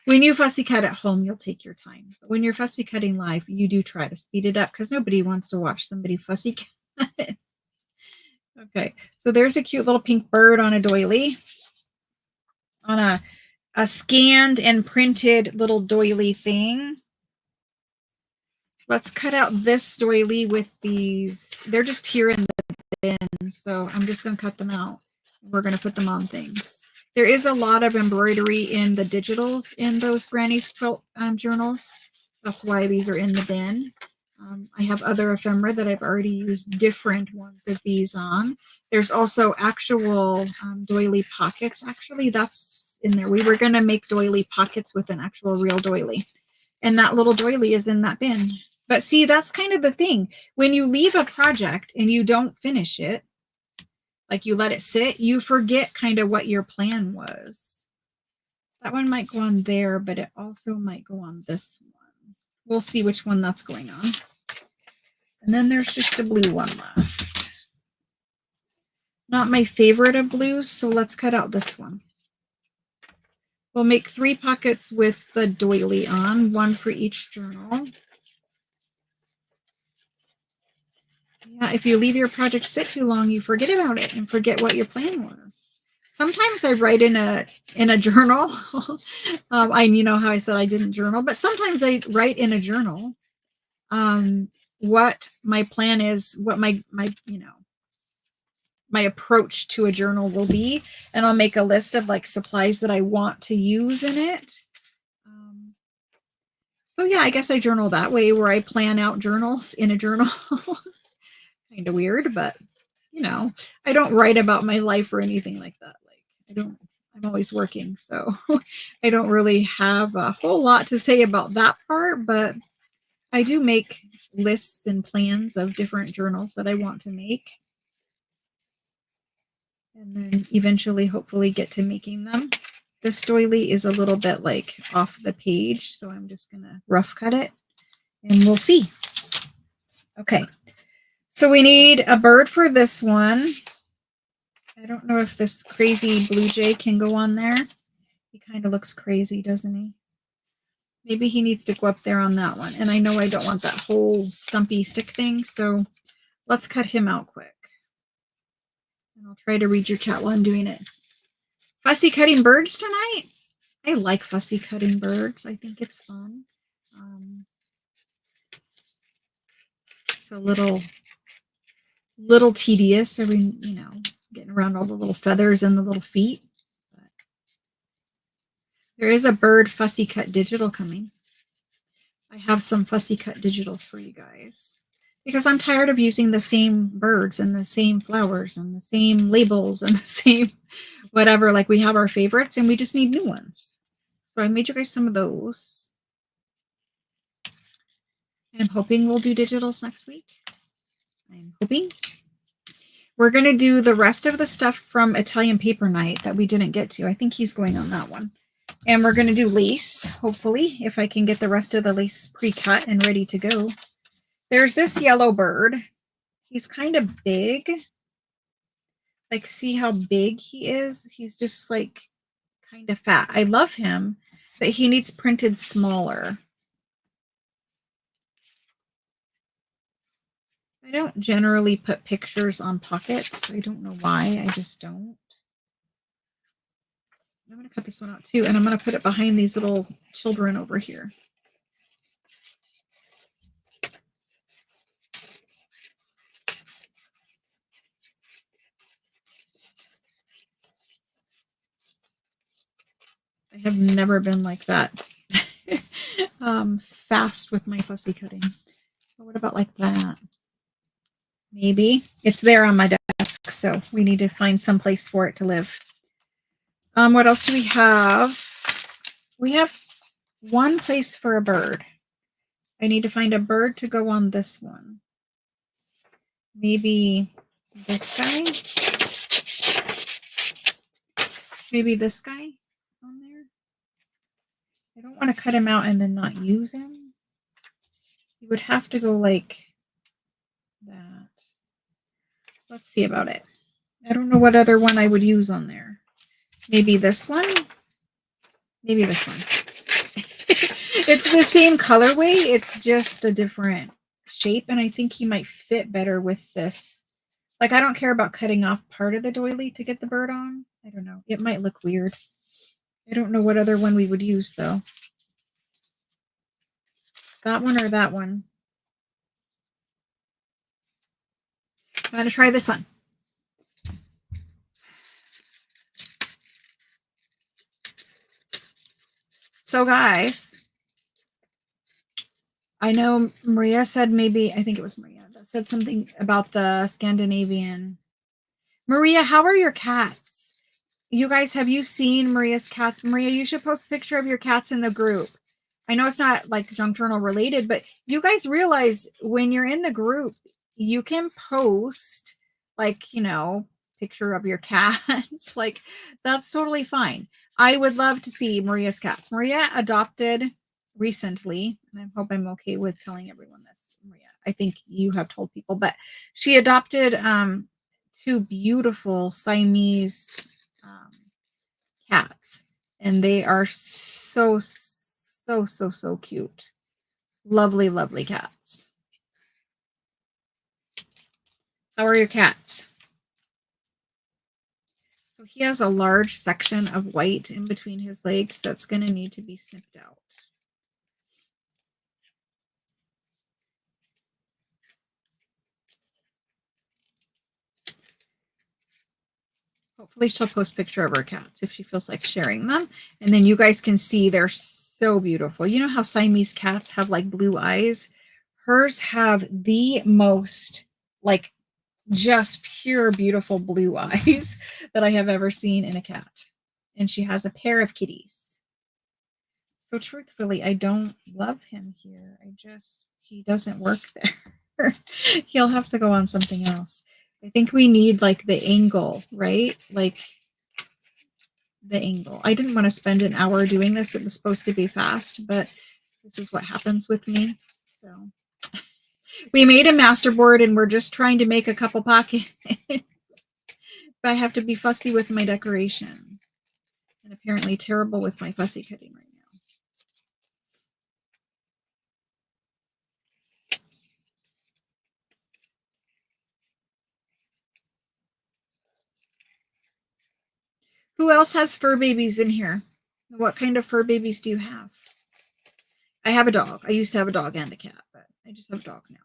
When you fussy cut at home, you'll take your time. But when you're fussy cutting live, you do try to speed it up because nobody wants to watch somebody fussy cut. Okay, so there's a cute little pink bird on a doily. On a scanned and printed little doily thing. Let's cut out this doily with these. They're just here in the bin, so I'm just going to cut them out. We're going to put them on things. There is a lot of embroidery in the digitals in those Granny's Quilt journals. That's why these are in the bin. I have other ephemera that I've already used different ones of these on. There's also actual doily pockets. Actually, that's in there. We were going to make doily pockets with an actual real doily. And that little doily is in that bin. But see, that's kind of the thing. When you leave a project and you don't finish it, like you let it sit, you forget kind of what your plan was. That one might go on there, but it also might go on this one. We'll see which one that's going on. And then there's just a blue one left. Not my favorite of blues, so let's cut out this one. We'll make 3 pockets with the doily on, 1 for each journal. Yeah, if you leave your project sit too long, you forget about it and forget what your plan was. Sometimes I write in a journal. You know how I said I didn't journal, but sometimes I write in a journal what my plan is, what my you know, my approach to a journal will be, and I'll make a list of like supplies that I want to use in it. So yeah, I guess I journal that way, where I plan out journals in a journal. Kind of weird, but you know, I don't write about my life or anything like that. Like I'm always working, so I don't really have a whole lot to say about that part, but I do make lists and plans of different journals that I want to make. And then eventually, hopefully, get to making them. This doily is a little bit like off the page, so I'm just going to rough cut it and we'll see. Okay, so we need a bird for this one. I don't know if this crazy blue jay can go on there. He kind of looks crazy, doesn't he? Maybe he needs to go up there on that one. And I know I don't want that whole stumpy stick thing, so let's cut him out quick. And I'll try to read your chat while I'm doing it. Fussy cutting birds tonight? I like fussy cutting birds. I think it's fun. It's a little tedious, you know, getting around all the little feathers and the little feet. But there is a bird fussy cut digital coming. I have some fussy cut digitals for you guys because I'm tired of using the same birds and the same flowers and the same labels and the same whatever. Like we have our favorites and we just need new ones. So I made you guys some of those. I'm hoping we'll do digitals next week. I'm hoping. We're going to do the rest of the stuff from Italian Paper Night that we didn't get to. I think he's going on that one. And we're going to do lace, hopefully, if I can get the rest of the lace pre-cut and ready to go. There's this yellow bird. He's kind of big. Like, see how big he is? He's just like kind of fat. I love him, but he needs printed smaller. I don't generally put pictures on pockets. I don't know why. I just don't. I'm going to cut this one out too, and I'm going to put it behind these little children over here. I have never been like that fast with my fussy cutting. But what about like that? Maybe. It's there on my desk, so we need to find some place for it to live. What else do we have? We have one place for a bird. I need to find a bird to go on this one. Maybe this guy. Maybe this guy on there. I don't want to cut him out and then not use him. You would have to go like that. Let's see about it. I don't know what other one I would use on there. Maybe this one. Maybe this one. It's the same colorway. It's just a different shape. And I think he might fit better with this. Like, I don't care about cutting off part of the doily to get the bird on. I don't know. It might look weird. I don't know what other one we would use, though. That one or that one? I'm going to try this one. So, guys, I know Maria said maybe, I think it was Maria that said something about the Scandinavian. Maria, how are your cats? You guys, have you seen Maria's cats? Maria, you should post a picture of your cats in the group. I know it's not like junk journal related, but you guys realize when you're in the group, you can post like, you know, picture of your cats. Like, that's totally fine. I would love to see Maria's cats. Maria adopted recently, and I hope I'm okay with telling everyone this, Maria. I think you have told people, but she adopted two beautiful Siamese cats, and they are so cute. Lovely, lovely cats. How are your cats? So he has a large section of white in between his legs that's going to need to be snipped out. Hopefully she'll post a picture of her cats if she feels like sharing them. And then you guys can see they're so beautiful. You know how Siamese cats have like blue eyes? Hers have the most like just pure beautiful blue eyes that I have ever seen in a cat. And she has a pair of kitties. So truthfully, I don't love him here. He doesn't work there. He'll have to go on something else. I think we need like the angle, right? Like the angle. I didn't want to spend an hour doing this. It was supposed to be fast, but this is what happens with me. So we made a masterboard and we're just trying to make a couple pockets. But I have to be fussy with my decoration and apparently terrible with my fussy cutting right now. Who else has fur babies in here? What kind of fur babies do you have? I have a dog. I used to have a dog and a cat, but I just have a dog now.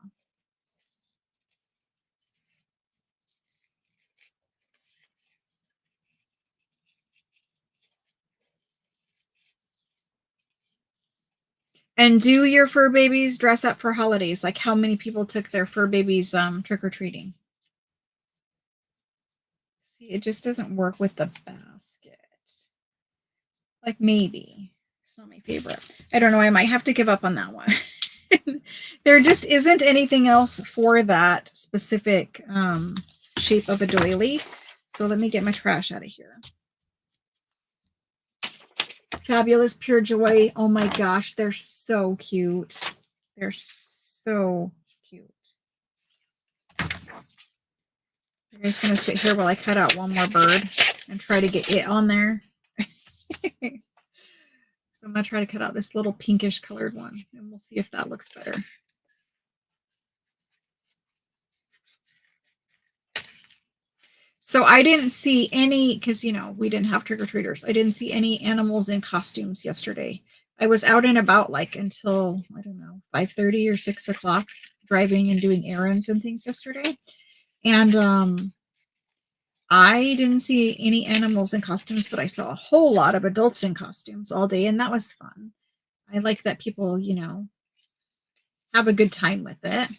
And do your fur babies dress up for holidays? Like how many people took their fur babies trick-or-treating? See, it just doesn't work with the basket. Like maybe. It's not my favorite. I don't know. I might have to give up on that one. There just isn't anything else for that specific shape of a doily. So let me get my trash out of here. Fabulous Pure Joy. Oh my gosh, they're so cute. They're so cute. I'm just going to sit here while I cut out one more bird and try to get it on there. So I'm going to try to cut out this little pinkish colored one, and we'll see if that looks better. So I didn't see any, because, you know, we didn't have trick-or-treaters. I didn't see any animals in costumes yesterday. I was out and about like until, I don't know, 5:30 or 6 o'clock, driving and doing errands and things yesterday. And I didn't see any animals in costumes, but I saw a whole lot of adults in costumes all day, and that was fun. I like that people, you know, have a good time with it.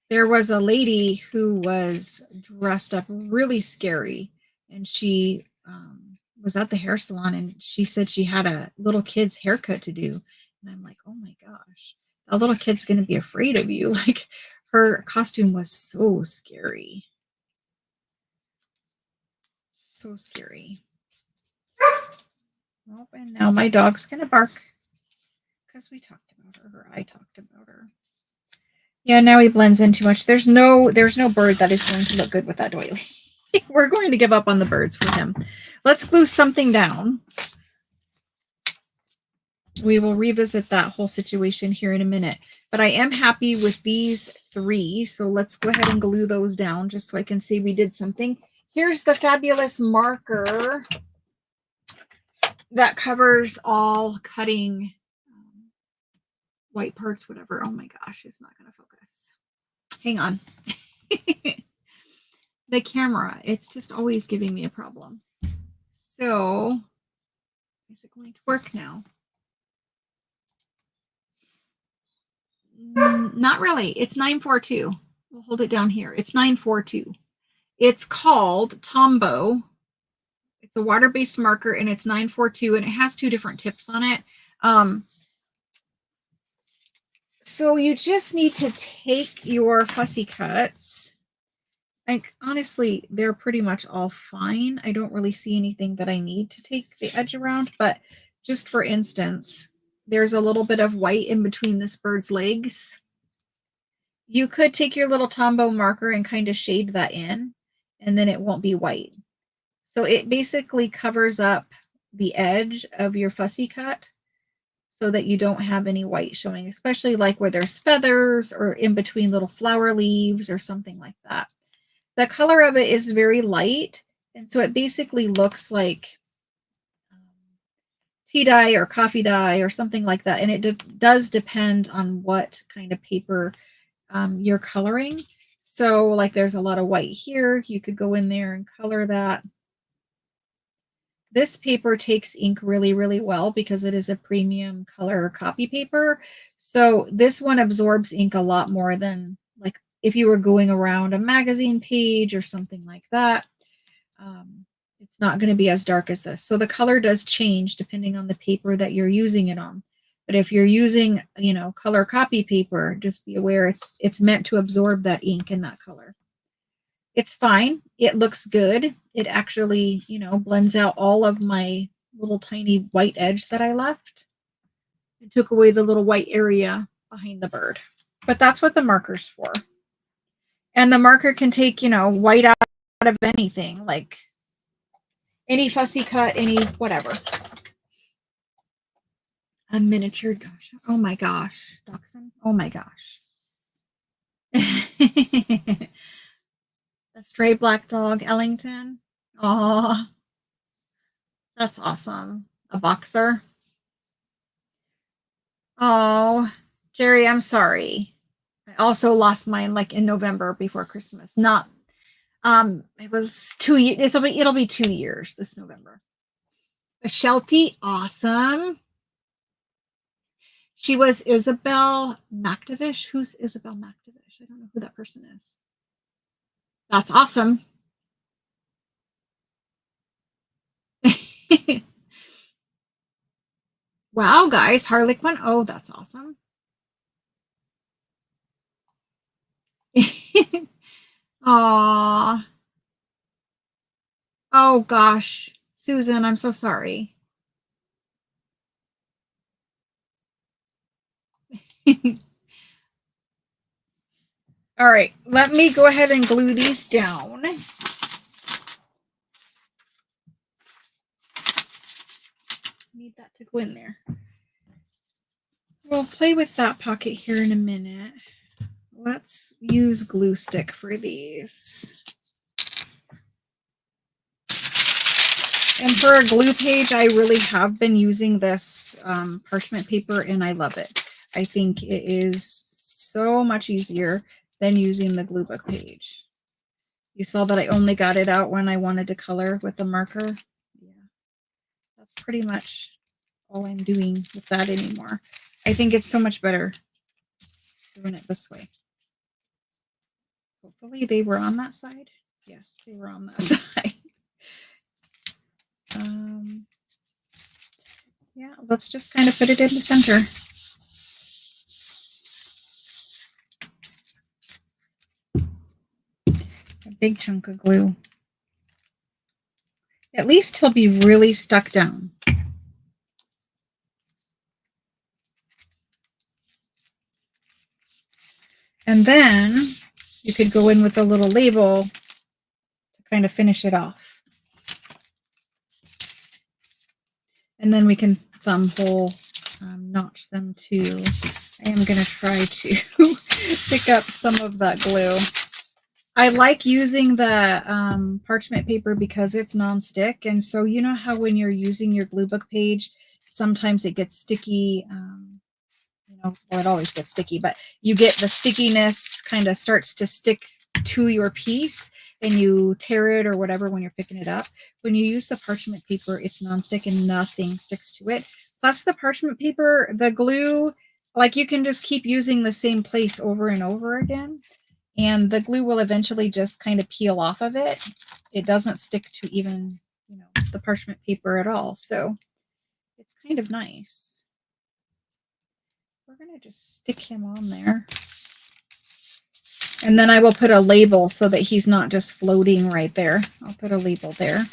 There was a lady who was dressed up really scary, and she was at the hair salon, and she said she had a little kid's haircut to do. And I'm like, oh my gosh, a little kid's going to be afraid of you. Like, her costume was so scary. So scary. Oh, and now my dog's going to bark because we talked about her, or I talked about her. Yeah, now he blends in too much. There's no bird that is going to look good with that doily. We're going to give up on the birds for him. Let's glue something down. We will revisit that whole situation here in a minute. But I am happy with these 3. So let's go ahead and glue those down just so I can see we did something. Here's the fabulous marker that covers all cutting white parts, whatever. Oh my gosh, it's not going to focus. Hang on. The camera, it's just always giving me a problem. So, is it going to work now? Not really. It's 942. We'll hold it down here. It's 942. It's called Tombow. It's a water-based marker, and it's 942, and it has 2 different tips on it. So you just need to take your fussy cuts. Like, honestly, they're pretty much all fine. I don't really see anything that I need to take the edge around, but just for instance, there's a little bit of white in between this bird's legs. You could take your little Tombow marker and kind of shade that in, and then it won't be white. So it basically covers up the edge of your fussy cut so that you don't have any white showing, especially like where there's feathers or in between little flower leaves or something like that. The color of it is very light, and so it basically looks like tea dye or coffee dye or something like that. And it does depend on what kind of paper you're coloring. So like there's a lot of white here. You could go in there and color that. This paper takes ink really, really well because it is a premium color copy paper. So this one absorbs ink a lot more than like if you were going around a magazine page or something like that. It's not going to be as dark as this. So the color does change depending on the paper that you're using it on. But if you're using, you know, color copy paper, just be aware it's meant to absorb that ink and that color. It's fine. It looks good. It actually, you know, blends out all of my little tiny white edge that I left. It took away the little white area behind the bird. But that's what the marker's for. And the marker can take, you know, white out of anything, like any fussy cut, any whatever. A miniature, gosh. Oh my gosh. Dachshund. Oh my gosh. A stray black dog, Ellington. Oh, that's awesome. A boxer. Oh, Jerry, I'm sorry. I also lost mine like in November before Christmas. Not, it was 2 years. It'll be 2 years this November. A Sheltie, awesome. She was Isabel MacTavish. Who's Isabel MacTavish? I don't know who that person is. That's awesome. Wow, guys, Harlequin. Oh, that's awesome. Aw. Oh, gosh. Susan, I'm so sorry. All right, let me go ahead and glue these down. Need that to go in there. We'll play with that pocket here in a minute. Let's use glue stick for these. And for a glue page, I really have been using this parchment paper, and I love it. I think it is so much easier than using the glue book page. You saw that I only got it out when I wanted to color with the marker. Yeah, that's pretty much all I'm doing with that anymore. I think it's so much better doing it this way. Hopefully they were on that side. Yes, they were on that side. Yeah, let's just kind of put it in the center. A big chunk of glue. At least he'll be really stuck down. And then you could go in with a little label to kind of finish it off. And then we can thumb hole notch them too. I am going to try to pick up some of that glue. I like using the parchment paper because it's nonstick. And so you know how when you're using your glue book page, sometimes it gets sticky. You know, well, it always gets sticky, but you get the stickiness kind of starts to stick to your piece and you tear it or whatever when you're picking it up. When you use the parchment paper, it's nonstick and nothing sticks to it. Plus the parchment paper, the glue, like you can just keep using the same place over and over again. And the glue will eventually just kind of peel off of it. It doesn't stick to even, you know, the parchment paper at all. So it's kind of nice. We're going to just stick him on there. And then I will put a label so that he's not just floating right there. I'll put a label there.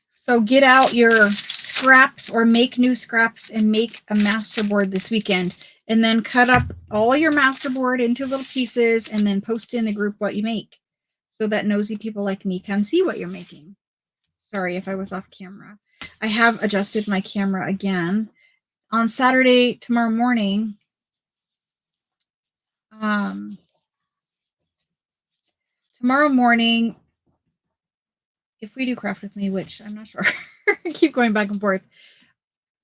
So get out your scraps or make new scraps and make a masterboard this weekend. And then cut up all your masterboard into little pieces and then post in the group what you make so that nosy people like me can see what you're making. Sorry if I was off camera. I have adjusted my camera again. On Saturday, tomorrow morning, if we do craft with me, which I'm not sure, I keep going back and forth.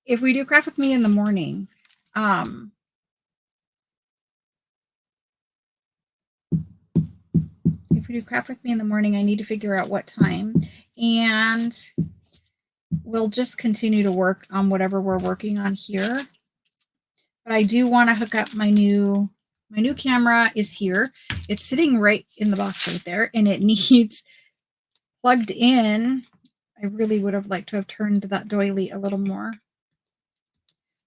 If we do craft with me in the morning, I need to figure out what time, and we'll just continue to work on whatever we're working on here. But I do want to hook up my new camera is here. It's sitting right in the box right there, and it needs plugged in. I really would have liked to have turned that doily a little more,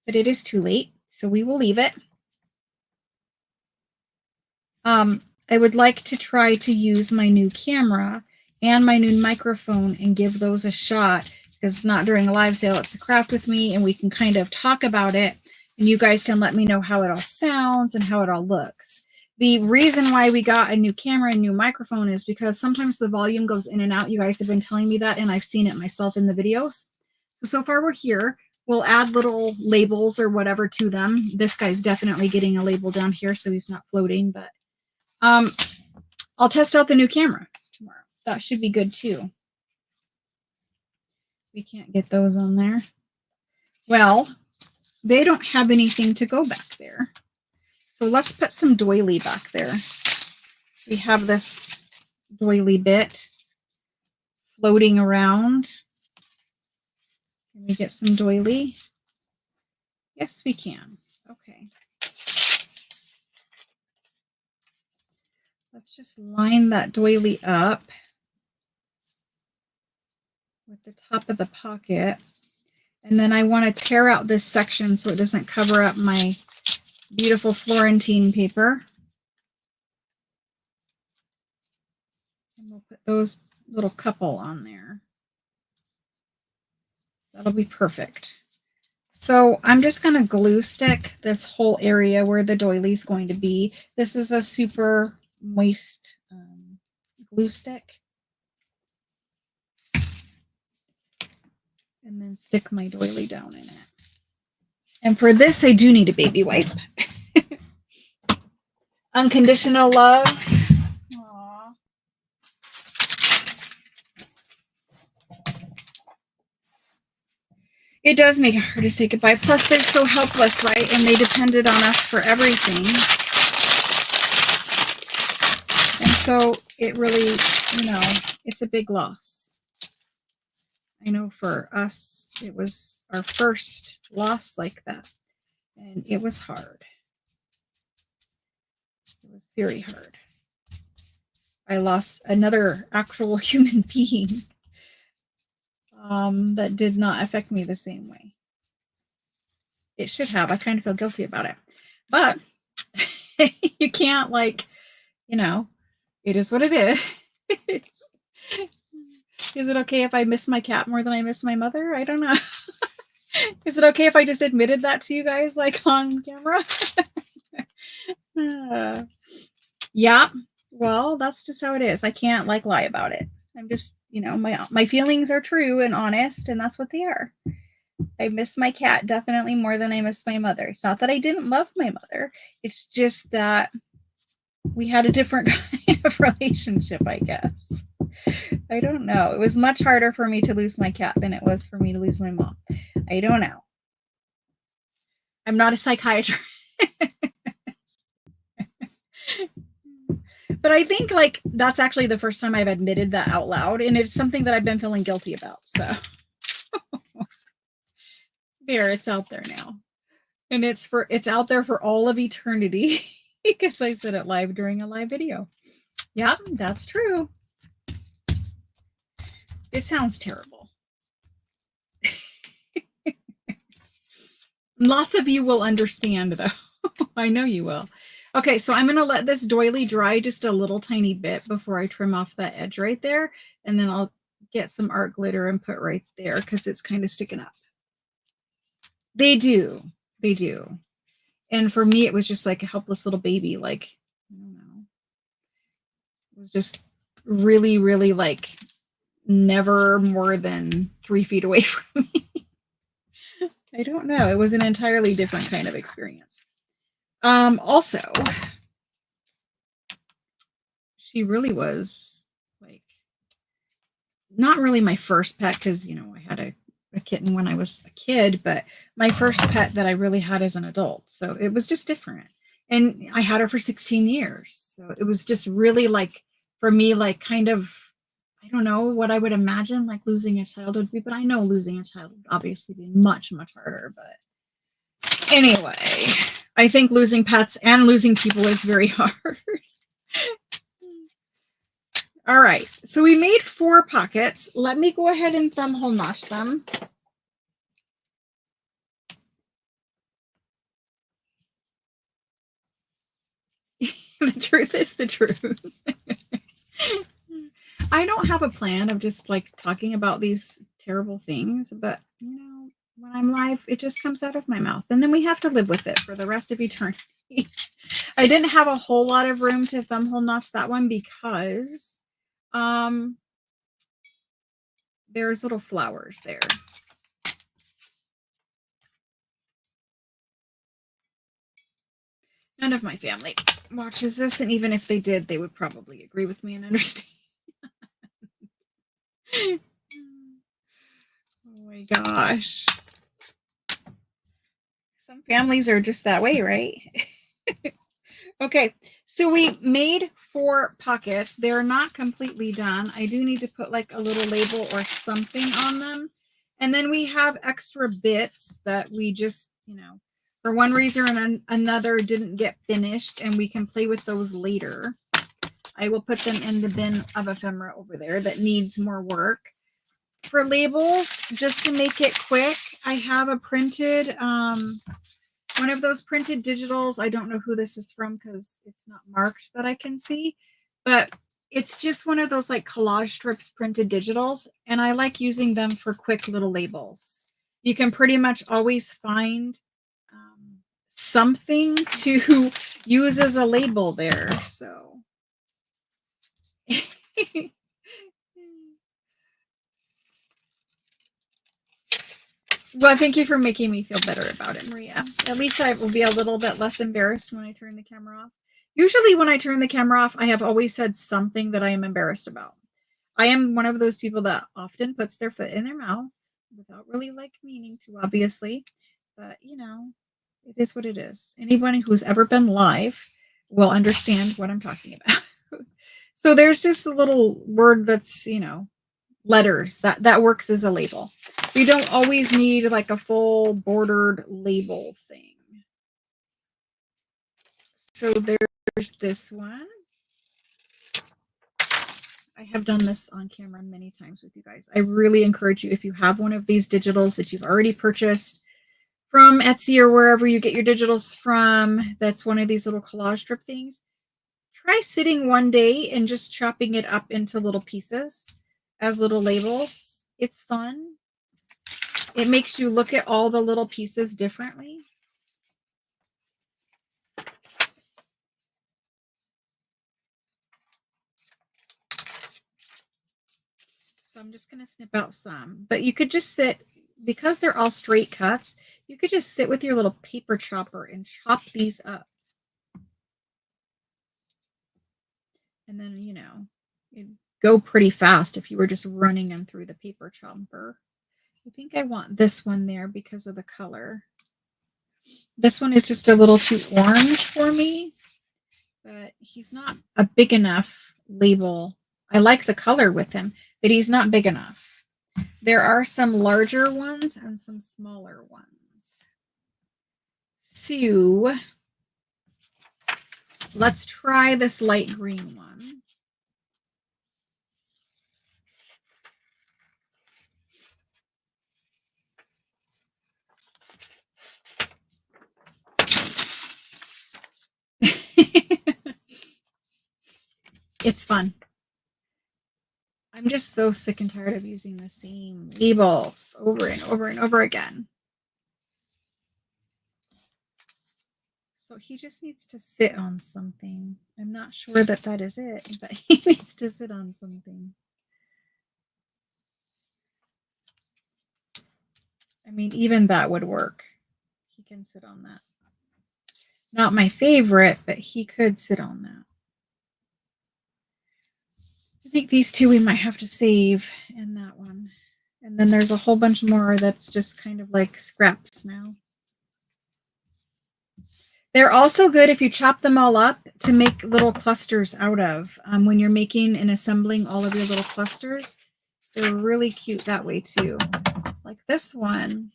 but it is too late, so we will leave it. I would like to try to use my new camera and my new microphone and give those a shot, because it's not during a live sale, it's a craft with me, and we can kind of talk about it, and you guys can let me know how it all sounds and how it all looks. The reason why we got a new camera and new microphone is because sometimes the volume goes in and out. You guys have been telling me that, and I've seen it myself in the videos. So far we're here. We'll add little labels or whatever to them. This guy's definitely getting a label down here so he's not floating, but I'll test out the new camera tomorrow. That should be good too. We can't get those on there. Well, they don't have anything to go back there. So let's put some doily back there. We have this doily bit floating around. Can we get some doily? Yes, we can. Okay. Let's just line that doily up with the top of the pocket. And then I want to tear out this section so it doesn't cover up my beautiful Florentine paper. And we'll put those little couple on there. That'll be perfect. So I'm just going to glue stick this whole area where the doily is going to be. This is a super moist glue stick. And then stick my doily down in it. And for this, I do need a baby wipe. Unconditional love. Aww. It does make it hard to say goodbye. Plus, they're so helpless, right? And they depended on us for everything. And so it really, it's a big loss. I know for us, it was our first loss like that. And it was hard. It was very hard. I lost another actual human being that did not affect me the same way. It should have. I kind of feel guilty about it. But you can't, it is what it is. Is it okay if I miss my cat more than I miss my mother? I don't know. Is it okay if I just admitted that to you guys, on camera? Yeah. Well, that's just how it is. I can't lie about it. I'm just, my feelings are true and honest, and that's what they are. I miss my cat definitely more than I miss my mother. It's not that I didn't love my mother. It's just that we had a different kind of relationship, I guess. I don't know. It was much harder for me to lose my cat than it was for me to lose my mom. I don't know. I'm not a psychiatrist. But I think that's actually the first time I've admitted that out loud, and it's something that I've been feeling guilty about. So there, it's out there now. And it's out there for all of eternity because I said it live during a live video. Yeah, that's true. It sounds terrible. Lots of you will understand though. I know you will. Okay, so I'm going to let this doily dry just a little tiny bit before I trim off that edge right there. And then I'll get some art glitter and put right there because it's kind of sticking up. They do. They do. And for me, it was just like a helpless little baby. I don't know. It was just really, really never more than 3 feet away from me. I don't know. It was an entirely different kind of experience. Also, she really was not really my first pet because, I had a kitten when I was a kid, but my first pet that I really had as an adult. So it was just different. And I had her for 16 years. So it was just really for me, kind of, I don't know what I would imagine losing a child would be, but I know losing a child would obviously be much, much harder. But anyway, I think losing pets and losing people is very hard. All right, so we made 4 pockets. Let me go ahead and thumb hole notch them. The truth is the truth. I don't have a plan of just talking about these terrible things, but when I'm live, it just comes out of my mouth, and then we have to live with it for the rest of eternity. I didn't have a whole lot of room to thumb hole notch that one because there's little flowers there. None of my family watches this, and even if they did, they would probably agree with me and understand. Oh my gosh. Some families are just that way, right? Okay, So we made 4 pockets. They're not completely done. I do need to put like a little label or something on them. And then we have extra bits that we just, for one reason or another didn't get finished, and we can play with those later. I will put them in the bin of ephemera over there that needs more work. For labels, just to make it quick, I have a printed, one of those printed digitals. I don't know who this is from because it's not marked that I can see, but it's just one of those like collage strips printed digitals, and I like using them for quick little labels. You can pretty much always find something to use as a label there. So well, thank you for making me feel better about it, Maria. At least I will be a little bit less embarrassed when I turn the camera off. Usually when I turn the camera off, I have always said something that I am embarrassed about. I am one of those people that often puts their foot in their mouth without really like meaning to, obviously. But, it is what it is. Anyone who's ever been live will understand what I'm talking about. So there's just a little word that's, letters that works as a label. You don't always need like a full bordered label thing. So there's this one. I have done this on camera many times with you guys. I really encourage you, if you have one of these digitals that you've already purchased from Etsy or wherever you get your digitals from, that's one of these little collage strip things, try sitting one day and just chopping it up into little pieces as little labels. It's fun. It makes you look at all the little pieces differently. So I'm just going to snip out some, but you could just sit, because they're all straight cuts, you could just sit with your little paper chopper and chop these up. And then, it'd go pretty fast if you were just running them through the paper chopper. I think I want this one there because of the color. This one is just a little too orange for me, but he's not a big enough label. I like the color with him, but he's not big enough. There are some larger ones and some smaller ones. So let's try this light green one. It's fun. I'm just so sick and tired of using the same labels over and over and over again. So he just needs to sit on something. I'm not sure that that is it, but he needs to sit on something. I mean, even that would work. He can sit on that. Not my favorite, but he could sit on that. I think these two we might have to save, and that one. And then there's a whole bunch more that's just kind of like scraps now. They're also good if you chop them all up to make little clusters out of. When you're making and assembling all of your little clusters, they're really cute that way too. Like this one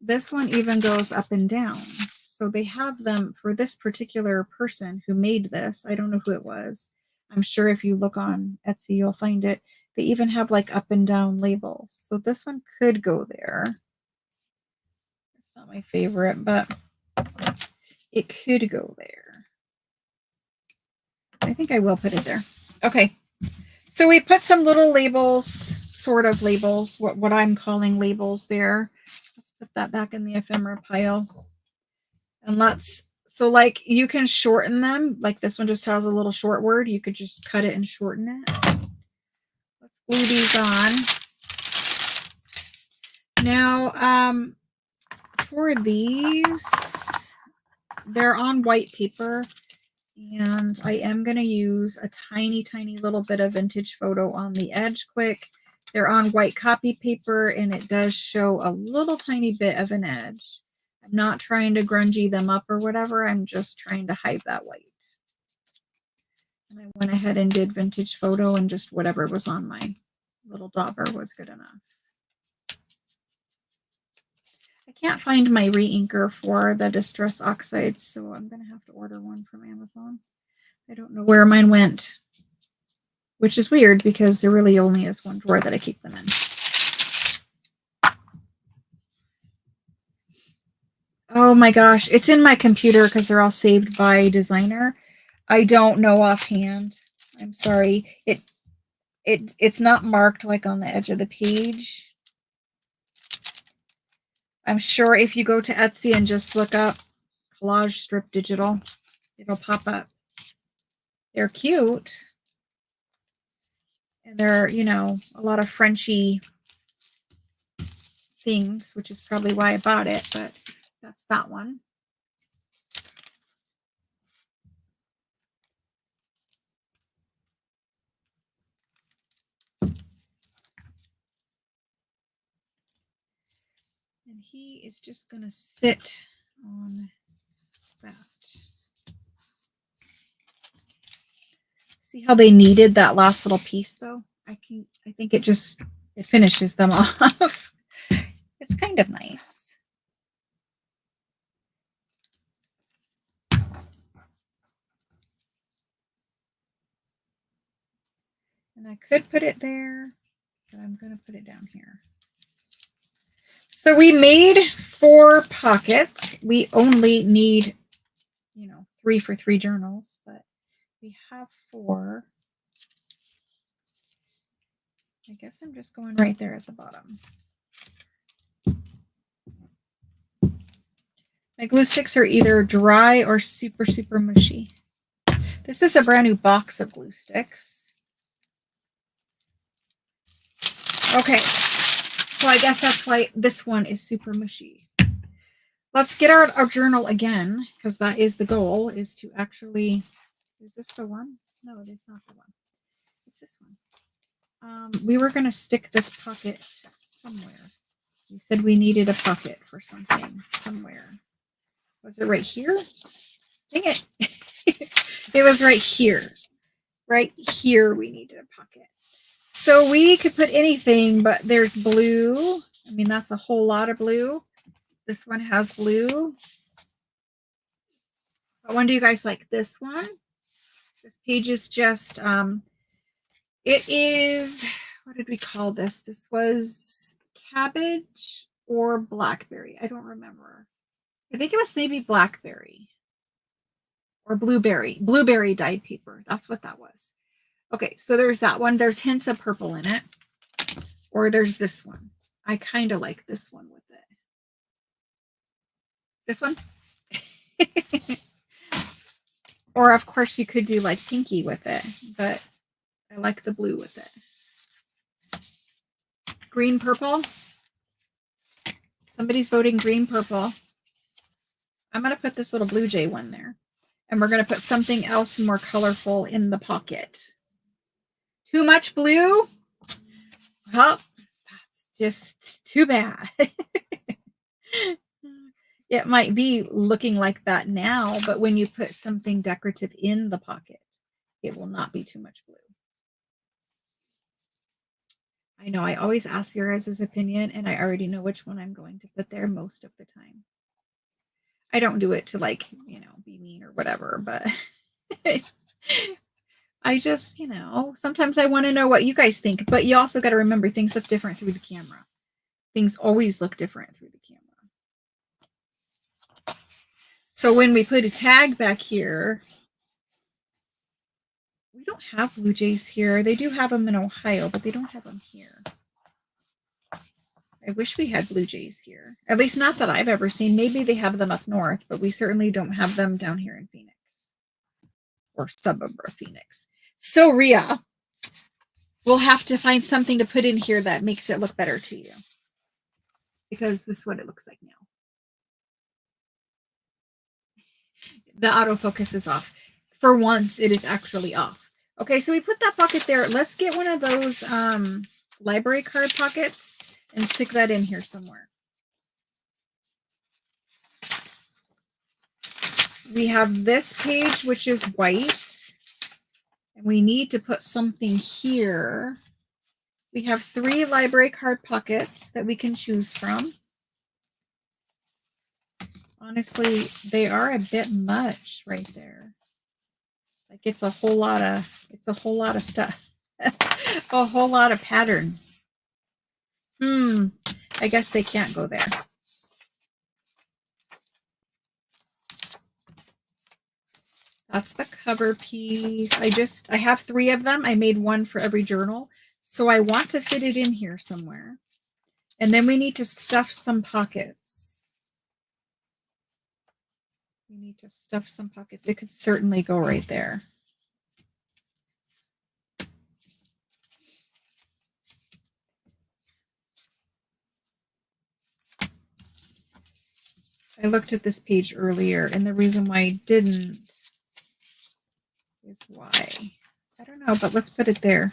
even goes up and down. So they have them for this particular person who made this. I don't know who it was. I'm sure if you look on Etsy, you'll find it. They even have like up and down labels. So this one could go there. It's not my favorite, but it could go there. I think I will put it there. Okay. So we put some little labels, sort of labels, what I'm calling labels there. Let's put that back in the ephemera pile. And so like you can shorten them. Like this one just has a little short word. You could just cut it and shorten it. Let's glue these on. Now, for these, they're on white paper. And I am going to use a tiny, tiny little bit of vintage photo on the edge quick. They're on white copy paper, and it does show a little tiny bit of an edge. I'm not trying to grungy them up or whatever. I'm just trying to hide that white. And I went ahead and did vintage photo, and just whatever was on my little dauber was good enough. I can't find my re-inker for the Distress Oxides, so I'm going to have to order one from Amazon. I don't know where mine went, which is weird because there really only is one drawer that I keep them in. Oh my gosh, it's in my computer because they're all saved by designer. I don't know offhand. I'm sorry. It's not marked like on the edge of the page. I'm sure if you go to Etsy and just look up collage strip digital, it'll pop up. They're cute. And they're, you know, a lot of Frenchy things, which is probably why I bought it, but that's that one. And he is just going to sit on that. See how they needed that last little piece though? I think it finishes them off. It's kind of nice. And I could put it there, but I'm going to put it down here. So we made 4 pockets. We only need, 3 for 3 journals, but we have 4. I guess I'm just going right there at the bottom. My glue sticks are either dry or super, super mushy. This is a brand new box of glue sticks. Okay, so I guess that's why this one is super mushy. Let's get our journal again, because that is the goal, is to actually, is this the one? No, it is not the one. It's this one. We were going to stick this pocket somewhere. You said we needed a pocket for something somewhere. Was it right here? Dang it. It was right here. Right here we needed a pocket. So we could put anything, but there's blue. I mean, that's a whole lot of blue. This one has blue. But one do you guys like this one? This page is just, it is, what did we call this? This was cabbage or blackberry. I don't remember. I think it was maybe blackberry or blueberry. Blueberry dyed paper. That's what that was. Okay, so there's that one. There's hints of purple in it. Or there's this one. I kind of like this one with it. This one? Or, of course, you could do like pinky with it, but I like the blue with it. Green, purple. Somebody's voting green, purple. I'm going to put this little blue jay one there. And we're going to put something else more colorful in the pocket. Too much blue? Well, that's just too bad. It might be looking like that now, but when you put something decorative in the pocket, it will not be too much blue. I know I always ask your guys' opinion, and I already know which one I'm going to put there most of the time. I don't do it to be mean or whatever, but I just, sometimes I want to know what you guys think, but you also got to remember things look different through the camera. Things always look different through the camera. So when we put a tag back here, we don't have blue jays here. They do have them in Ohio, but they don't have them here. I wish we had blue jays here. At least not that I've ever seen. Maybe they have them up north, but we certainly don't have them down here in Phoenix or suburb of Phoenix. So Rhea, we'll have to find something to put in here that makes it look better to you, because this is what it looks like now. The autofocus is off. For once, it is actually off. Okay, so we put that pocket there. Let's get one of those library card pockets and stick that in here somewhere. We have this page, which is white. And we need to put something here. We have 3 library card pockets that we can choose from. Honestly, they are a bit much right there. Like it's a whole lot of stuff. A whole lot of pattern. I guess they can't go there. That's the cover piece. I have 3 of them. I made one for every journal. So I want to fit it in here somewhere. And then we need to stuff some pockets. We need to stuff some pockets. It could certainly go right there. I looked at this page earlier, and the reason why I didn't is why. I don't know, but let's put it there.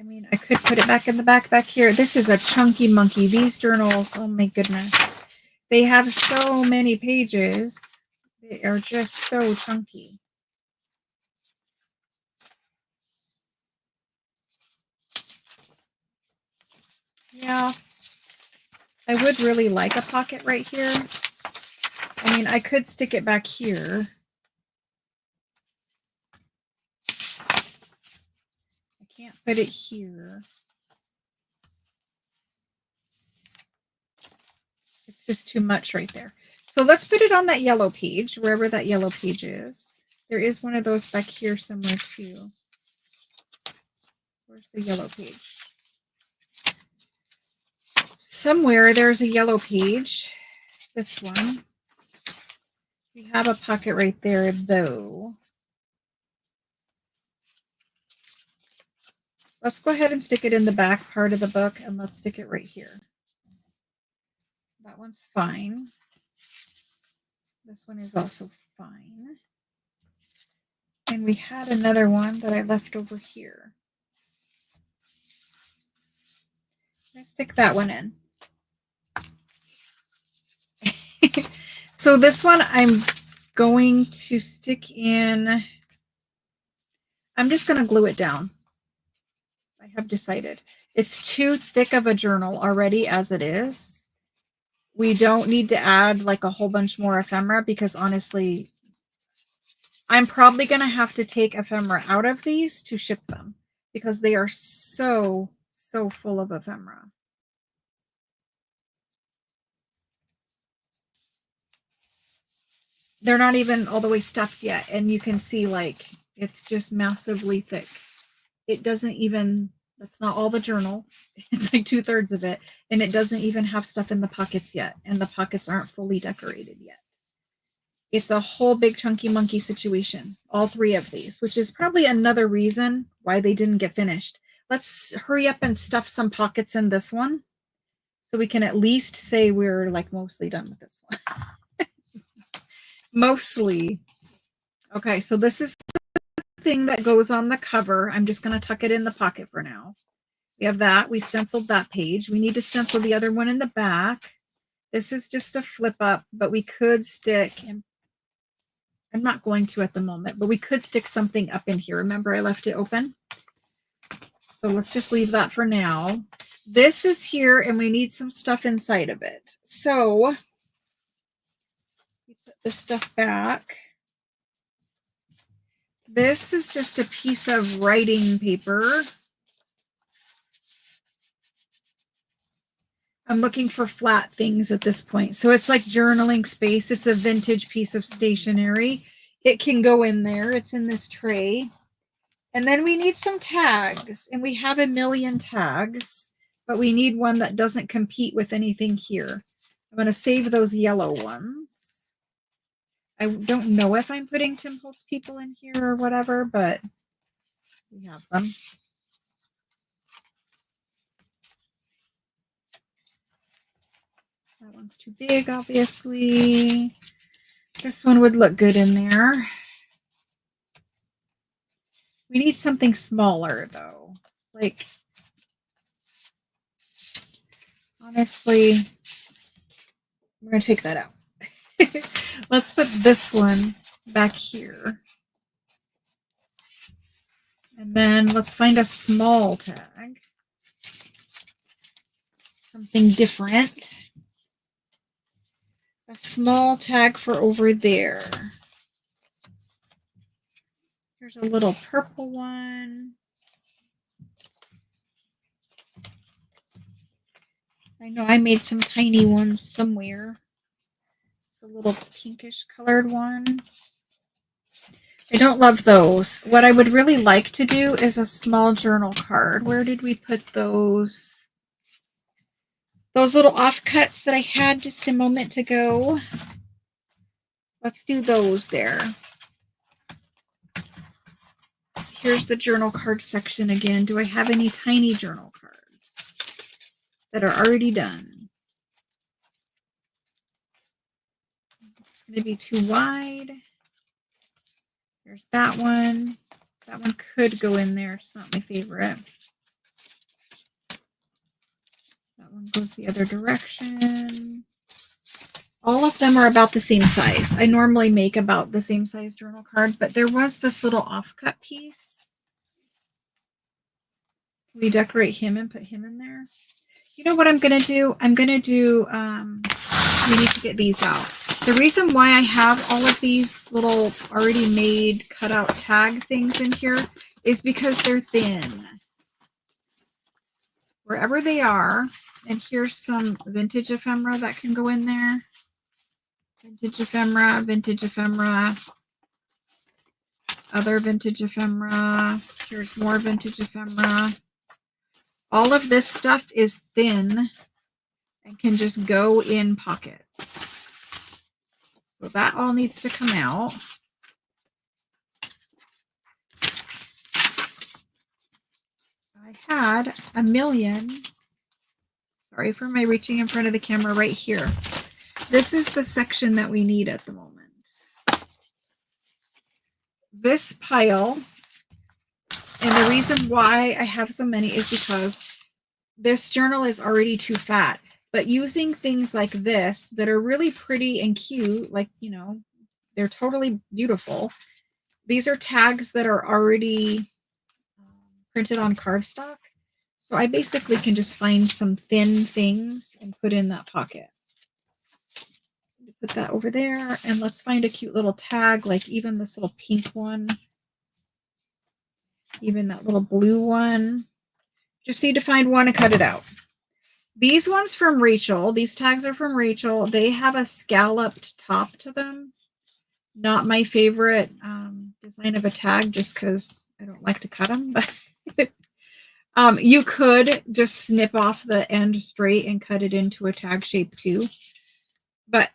I mean, I could put it back in the back here. This is a chunky monkey. These journals, oh my goodness. They have so many pages. They are just so chunky. Yeah. I would really like a pocket right here. I mean, I could stick it back here. I can't put it here. It's just too much right there. So let's put it on that yellow page, wherever that yellow page is. There is one of those back here somewhere too. Where's the yellow page? Somewhere there's a yellow page. This one. We have a pocket right there, though. Let's go ahead and stick it in the back part of the book, and let's stick it right here. That one's fine. This one is also fine. And we had another one that I left over here. I stick that one in. So this one I'm going to stick in. I'm just going to glue it down. I have decided. It's too thick of a journal already as it is. We don't need to add like a whole bunch more ephemera because honestly, I'm probably going to have to take ephemera out of these to ship them because they are so full of ephemera. They're not even all the way stuffed yet. And you can see like it's just massively thick. It doesn't even, that's not all the journal. It's like 2/3 of it. And it doesn't even have stuff in the pockets yet. And the pockets aren't fully decorated yet. It's a whole big chunky monkey situation. All 3 of these, which is probably another reason why they didn't get finished. Let's hurry up and stuff some pockets in this one. So we can at least say we're like mostly done with this one. Mostly. Okay, so this is the thing that goes on the cover. I'm just going to tuck it in the pocket for now. We have that. We stenciled that page. We need to stencil the other one in the back. This is just a flip up, but we could stick, and I'm not going to at the moment, but we could stick something up in here. Remember, I left it open. So let's just leave that for now. This is here, and we need some stuff inside of it. So we put this stuff back. This is just a piece of writing paper. I'm looking for flat things at this point. So it's like journaling space. It's a vintage piece of stationery. It can go in there. It's in this tray. And then we need some tags. And we have a million tags, but we need one that doesn't compete with anything here. I'm going to save those yellow ones. I don't know if I'm putting Tim Holtz people in here or whatever, but we have them. That one's too big, obviously. This one would look good in there. We need something smaller, though. Like, honestly, I'm going to take that out. Let's put this one back here. And then let's find a small tag. Something different. A small tag for over there. Here's a little purple one. I know I made some tiny ones somewhere. It's a little pinkish colored one. I don't love those. What I would really like to do is a small journal card. Where did we put those? Those little offcuts that I had just a moment ago. Let's do those there. Here's the journal card section again. Do I have any tiny journal cards that are already done? It's going to be too wide. There's that one. That one could go in there. It's not my favorite. That one goes the other direction. All of them are about the same size. I normally make about the same size journal card, but there was this little offcut piece. Can we decorate him and put him in there? You know what I'm going to do? I'm going to do, we need to get these out. The reason why I have all of these little already made cutout tag things in here is because they're thin. Wherever they are, and here's some vintage ephemera that can go in there. Vintage ephemera, other vintage ephemera. Here's more vintage ephemera. All of this stuff is thin and can just go in pockets. So that all needs to come out. I had a million. Sorry for my reaching in front of the camera right here. This is the section that we need at the moment. This pile, and the reason why I have so many is because this journal is already too fat. But using things like this that are really pretty and cute, like, you know, they're totally beautiful. These are tags that are already printed on cardstock. So I basically can just find some thin things and put in that pocket. Put that over there, and let's find a cute little tag, like even this little pink one, even that little blue one. Just need to find one and cut it out. These ones from Rachel, these tags are from Rachel. They have a scalloped top to them. Not my favorite design of a tag, just because I don't like to cut them. But you could just snip off the end straight and cut it into a tag shape too. But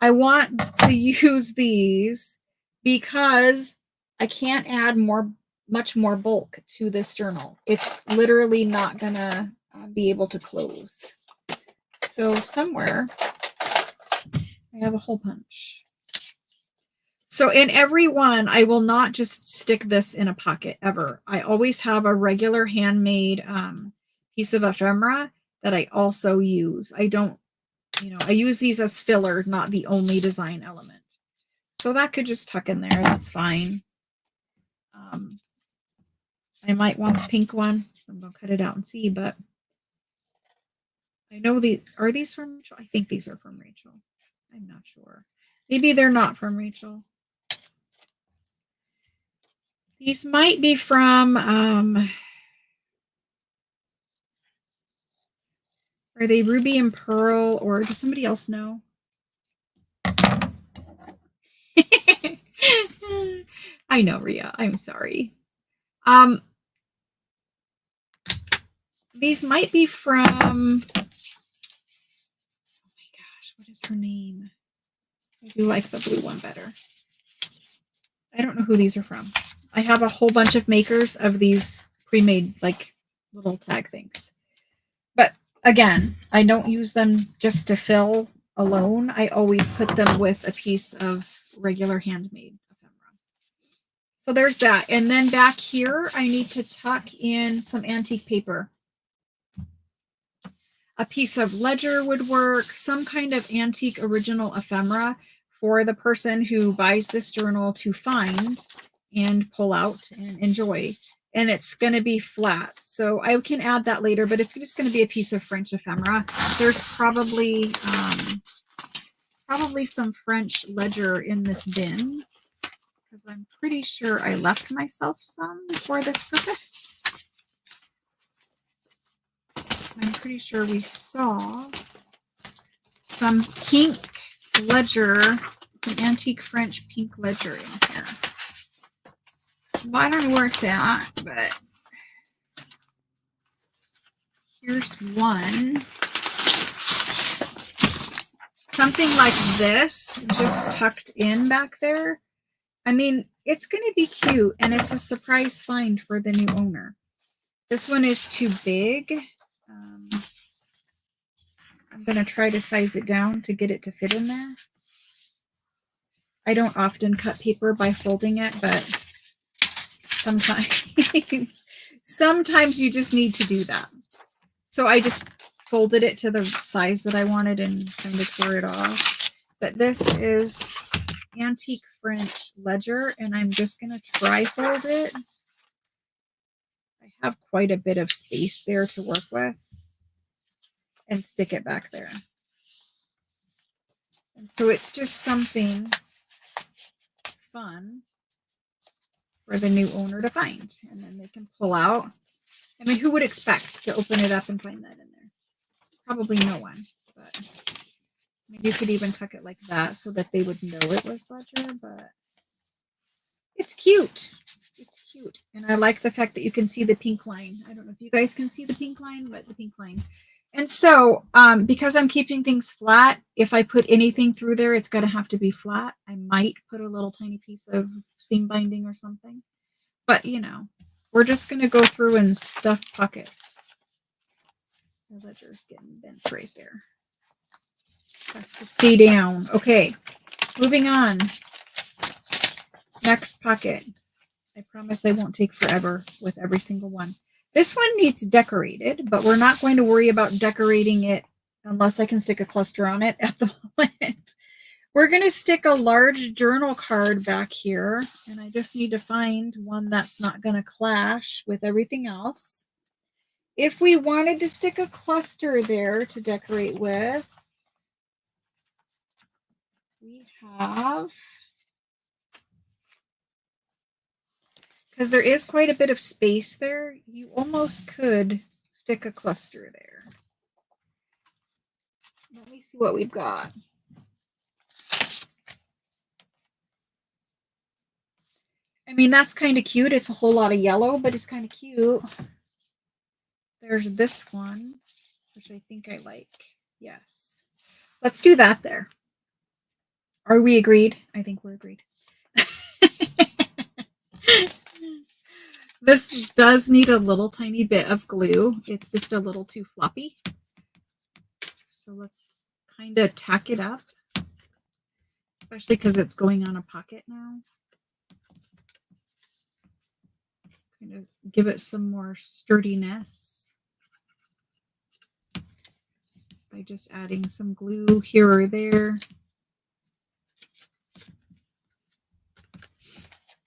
I want to use these because I can't add much more bulk to this journal. It's literally not gonna be able to close. So somewhere I have a hole punch. So in every one, I will not just stick this in a pocket ever. I always have a regular handmade piece of ephemera that I also use. I don't, you know, I use these as filler, not the only design element. So that could just tuck in there. That's fine. I might want the pink one. I'm going to cut it out and see, but I know are these from Rachel? I think these are from Rachel. I'm not sure. Maybe they're not from Rachel. These might be from, are they Ruby and Pearl, or does somebody else know? I know, Ria. I'm sorry. These might be from, oh my gosh, what is her name? I do like the blue one better. I don't know who these are from. I have a whole bunch of makers of these pre-made like little tag things. But again, I don't use them just to fill alone. I always put them with a piece of regular handmade ephemera. So there's that. And then back here, I need to tuck in some antique paper. A piece of ledger would work, some kind of antique original ephemera for the person who buys this journal to find and pull out and enjoy. and it's going to be flat. So I can add that later, but it's just going to be a piece of French ephemera. There's probably some French ledger in this bin because I'm pretty sure I left myself some for this purpose. I'm pretty sure we saw some pink ledger, some antique French pink ledger in here. Well, I don't know where it's at, but here's one. Something like this, just tucked in back there. I mean, it's going to be cute, and it's a surprise find for the new owner. This one is too big. I'm going to try to size it down to get it to fit in there. I don't often cut paper by folding it, but sometimes you just need to do that. So I just folded it to the size that I wanted and kind of tore it off. But this is antique French ledger, and I'm just going to tri-fold it. I have quite a bit of space there to work with, and stick it back there. And so it's just something fun for the new owner to find, and then they can pull out. I mean, who would expect to open it up and find that in there? Probably no one, but maybe you could even tuck it like that so that they would know it was ledger, but it's cute. It's cute. And I like the fact that you can see the pink line. I don't know if you guys can see the pink line, but the pink line. And so because I'm keeping things flat, if I put anything through there, it's going to have to be flat. I might put a little tiny piece of seam binding or something. But, you know, we're just going to go through and stuff pockets. The ledger's getting bent right there. Has to stay down. Okay, moving on. Next pocket. I promise I won't take forever with every single one. This one needs decorated, but we're not going to worry about decorating it unless I can stick a cluster on it at the moment. We're going to stick a large journal card back here, and I just need to find one that's not going to clash with everything else. If we wanted to stick a cluster there to decorate with, we have, because there is quite a bit of space there, you almost could stick a cluster there. Let me see what we've got. I mean, that's kind of cute. It's a whole lot of yellow, but it's kind of cute. There's this one, which I think I like. Yes. Let's do that there. Are we agreed? I think we're agreed. This does need a little tiny bit of glue. It's just a little too floppy. So let's kind of tack it up, especially because it's going on a pocket now. Kind of give it some more sturdiness by just adding some glue here or there.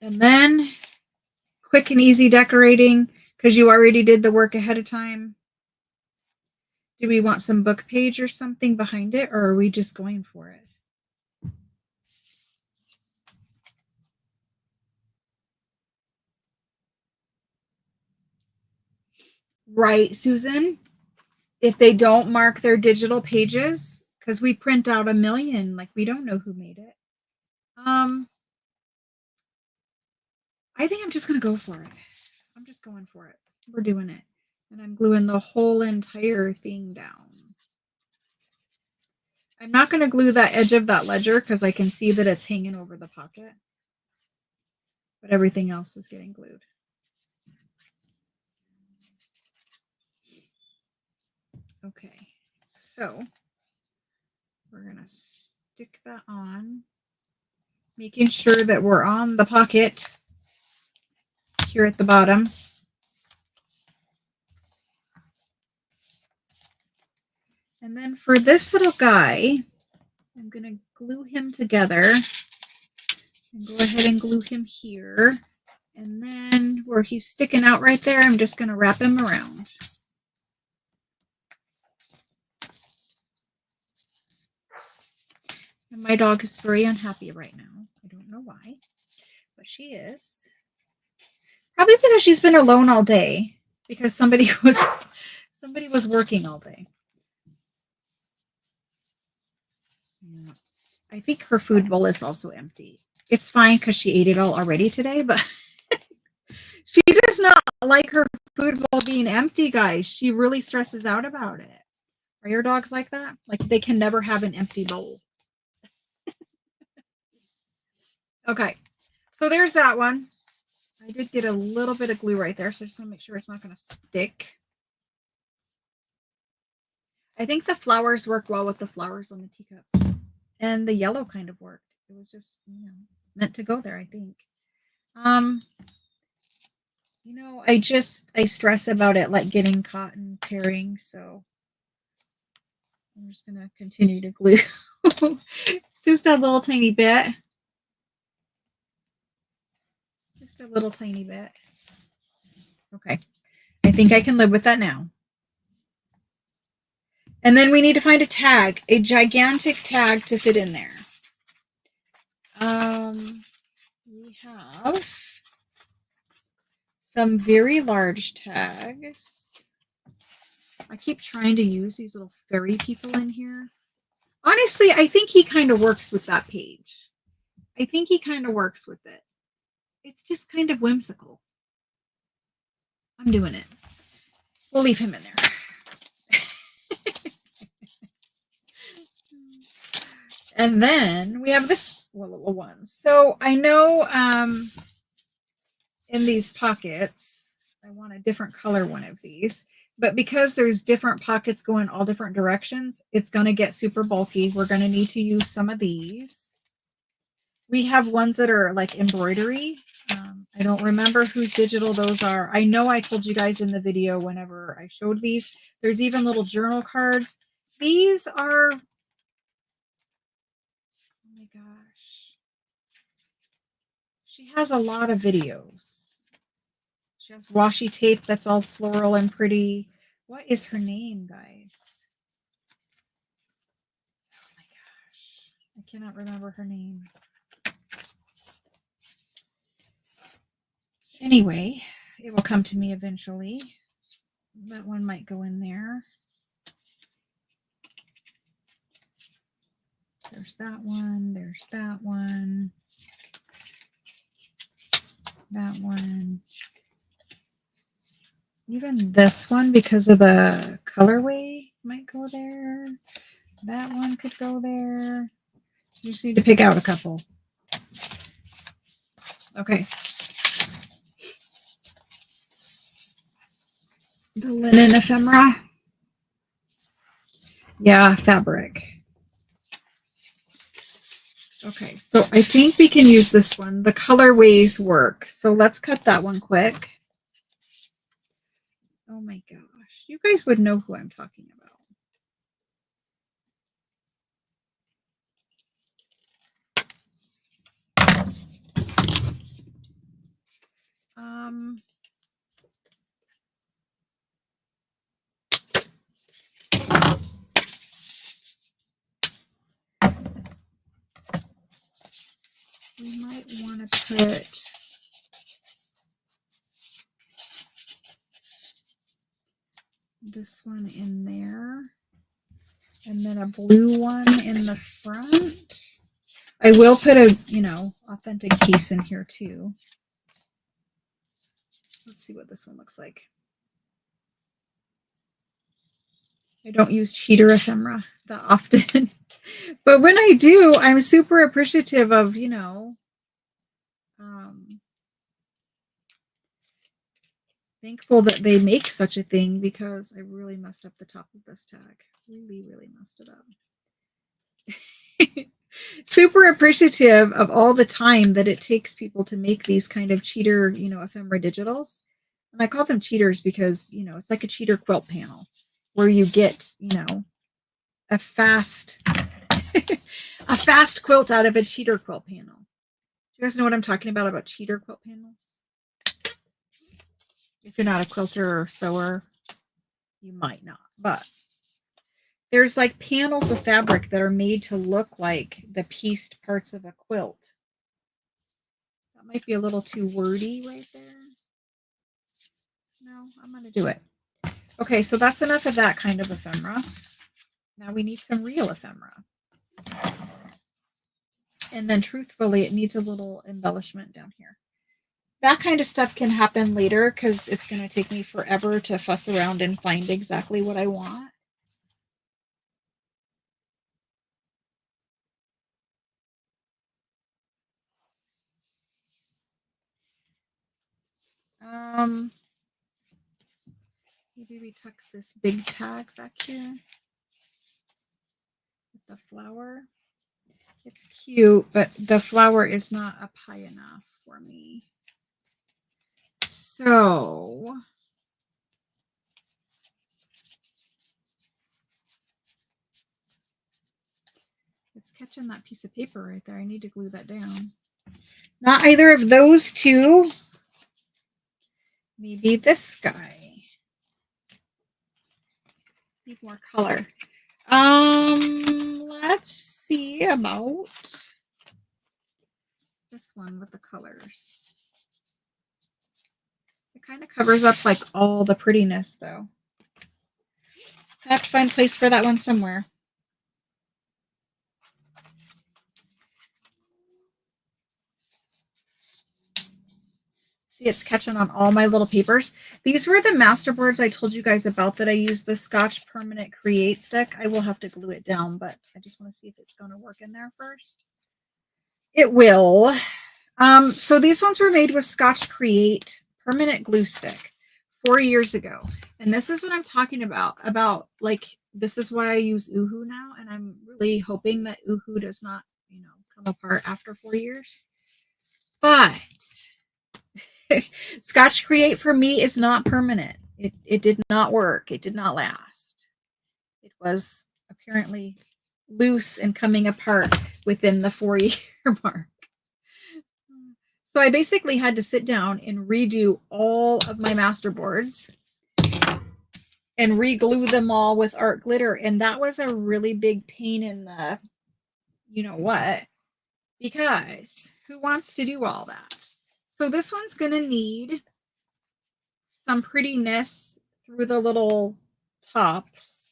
And then quick and easy decorating because you already did the work ahead of time. Do we want some book page or something behind it, or are we just going for it? Right, Susan? If they don't mark their digital pages, because we print out 1 million, like we don't know who made it. I think I'm just going to go for it. I'm just going for it. We're doing it. And I'm gluing the whole entire thing down. I'm not going to glue that edge of that ledger because I can see that it's hanging over the pocket. But everything else is getting glued. Okay, so we're going to stick that on, making sure that we're on the pocket here at the bottom. And then for this little guy, I'm going to glue him together and go ahead and glue him here. And then where he's sticking out right there, I'm just going to wrap him around. And my dog is very unhappy right now. I don't know why, but she is. Probably because she's been alone all day, because somebody was working all day. Yeah. I think her food bowl is also empty. It's fine because she ate it all already today, but she does not like her food bowl being empty, guys. She really stresses out about it. Are your dogs like that? Like they can never have an empty bowl. Okay, so there's that one. I did get a little bit of glue right there, so I just want to make sure it's not going to stick. I think the flowers work well with the flowers on the teacups. And the yellow kind of worked. It was just, meant to go there, I think. I stress about it like getting caught and tearing, so I'm just gonna continue to glue just a little tiny bit. Just a little tiny bit. Okay. I think I can live with that now. And then we need to find a tag, a gigantic tag to fit in there. We have some very large tags. I keep trying to use these little fairy people in here. Honestly, I think he kind of works with that page. I think he kind of works with it. It's just kind of whimsical. I'm doing it. We'll leave him in there. And then we have this little one. So I know in these pockets, I want a different color one of these. But because there's different pockets going all different directions, it's going to get super bulky. We're going to need to use some of these. We have ones that are like embroidery. I don't remember whose digital those are. I know I told you guys in the video whenever I showed these. There's even little journal cards. These are... Oh my gosh. She has a lot of videos. She has washi tape that's all floral and pretty. What is her name, guys? Oh my gosh. I cannot remember her name. Anyway, it will come to me eventually. That one might go in there. There's that one. There's that one. That one. Even this one, because of the colorway, might go there. That one could go there. You just need to pick out a couple. Okay. The linen ephemera. Yeah, fabric. Okay, so I think we can use this one. The colorways work. So let's cut that one quick. Oh my gosh. You guys would know who I'm talking about. We might want to put this one in there and then a blue one in the front. I will put a, authentic piece in here too. Let's see what this one looks like. I don't use cheater ephemera that often, but when I do, I'm super appreciative of, thankful that they make such a thing, because I really messed up the top of this tag. Really, really messed it up. Super appreciative of all the time that it takes people to make these kind of cheater, ephemera digitals. And I call them cheaters because, it's like a cheater quilt panel where you get, a fast quilt out of a cheater quilt panel. Do you guys know what I'm talking about cheater quilt panels? If you're not a quilter or sewer, you might not, but there's like panels of fabric that are made to look like the pieced parts of a quilt. That might be a little too wordy right there. No, I'm going to do it. Okay, so that's enough of that kind of ephemera. Now we need some real ephemera. And then truthfully, it needs a little embellishment down here. That kind of stuff can happen later because it's going to take me forever to fuss around and find exactly what I want. Maybe we tuck this big tag back here with the flower. It's cute, but the flower is not up high enough for me. So it's catching that piece of paper right there. I need to glue that down. Not either of those two. Maybe this guy. Need more color. Let's see about this one with the colors. It kind of covers up like all the prettiness though. I have to find a place for that one somewhere. See, it's catching on all my little papers. These were the masterboards I told you guys about that I used the Scotch Permanent Create stick. I will have to glue it down, but I just want to see if it's going to work in there first. It will. So these ones were made with Scotch Create Permanent Glue Stick 4 years ago. And this is what I'm talking about like, this is why I use Uhu now. And I'm really hoping that Uhu does not, come apart after 4 years. But Scotch Create for me is not permanent. It did not work. It did not last. It was apparently loose and coming apart within the 4-year mark. So I basically had to sit down and redo all of my masterboards and re-glue them all with art glitter. And that was a really big pain in the, what, because who wants to do all that? So this one's going to need some prettiness through the little tops.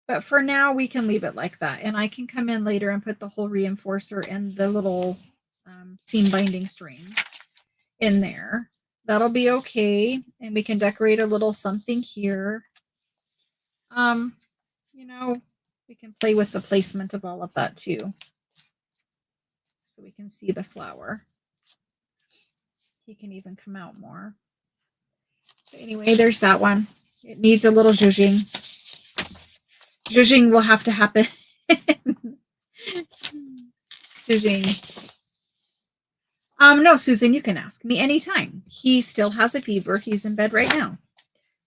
But for now, we can leave it like that. And I can come in later and put the whole reinforcer and the little seam binding strings in there. That'll be okay. And we can decorate a little something here. We can play with the placement of all of that too. So we can see the flower. He can even come out more. But anyway, there's that one. It needs a little zhuzhing. Zhuzhing will have to happen. Zhuzhing. No, Susan, you can ask me anytime. He still has a fever. He's in bed right now.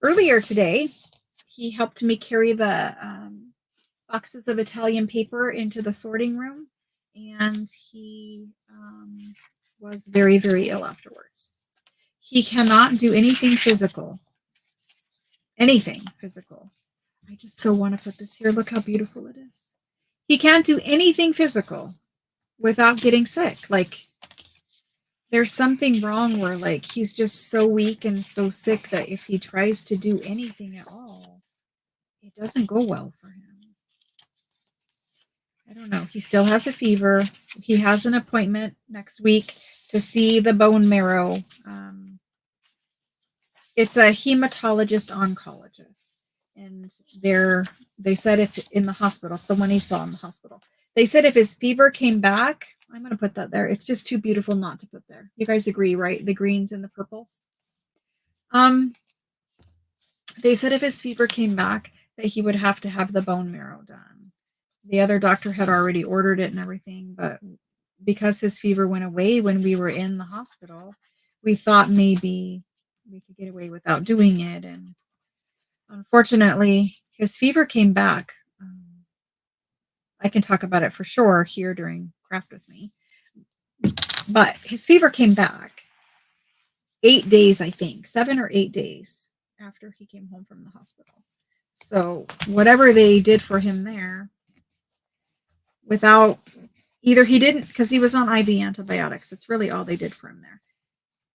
Earlier today, he helped me carry the boxes of Italian paper into the sorting room, and he was very, very ill afterwards. He cannot do anything physical. Anything physical. I just so want to put this here. Look how beautiful it is. He can't do anything physical without getting sick. Like, there's something wrong where, like, he's just so weak and so sick that if he tries to do anything at all, it doesn't go well for him. I don't know. He still has a fever. He has an appointment next week to see the bone marrow. It's a hematologist oncologist. And they said if in the hospital, it's the one he saw in the hospital. They said if his fever came back, I'm going to put that there. It's just too beautiful not to put there. You guys agree, right? The greens and the purples. They said if his fever came back, that he would have to have the bone marrow done. The other doctor had already ordered it and everything, but because his fever went away when we were in the hospital, we thought maybe we could get away without doing it. And unfortunately, his fever came back. I can talk about it for sure here during Craft with Me. But his fever came back. 8 days, I think, 7 or 8 days after he came home from the hospital. So whatever they did for him there, without either he didn't, because he was on IV antibiotics. That's really all they did for him there.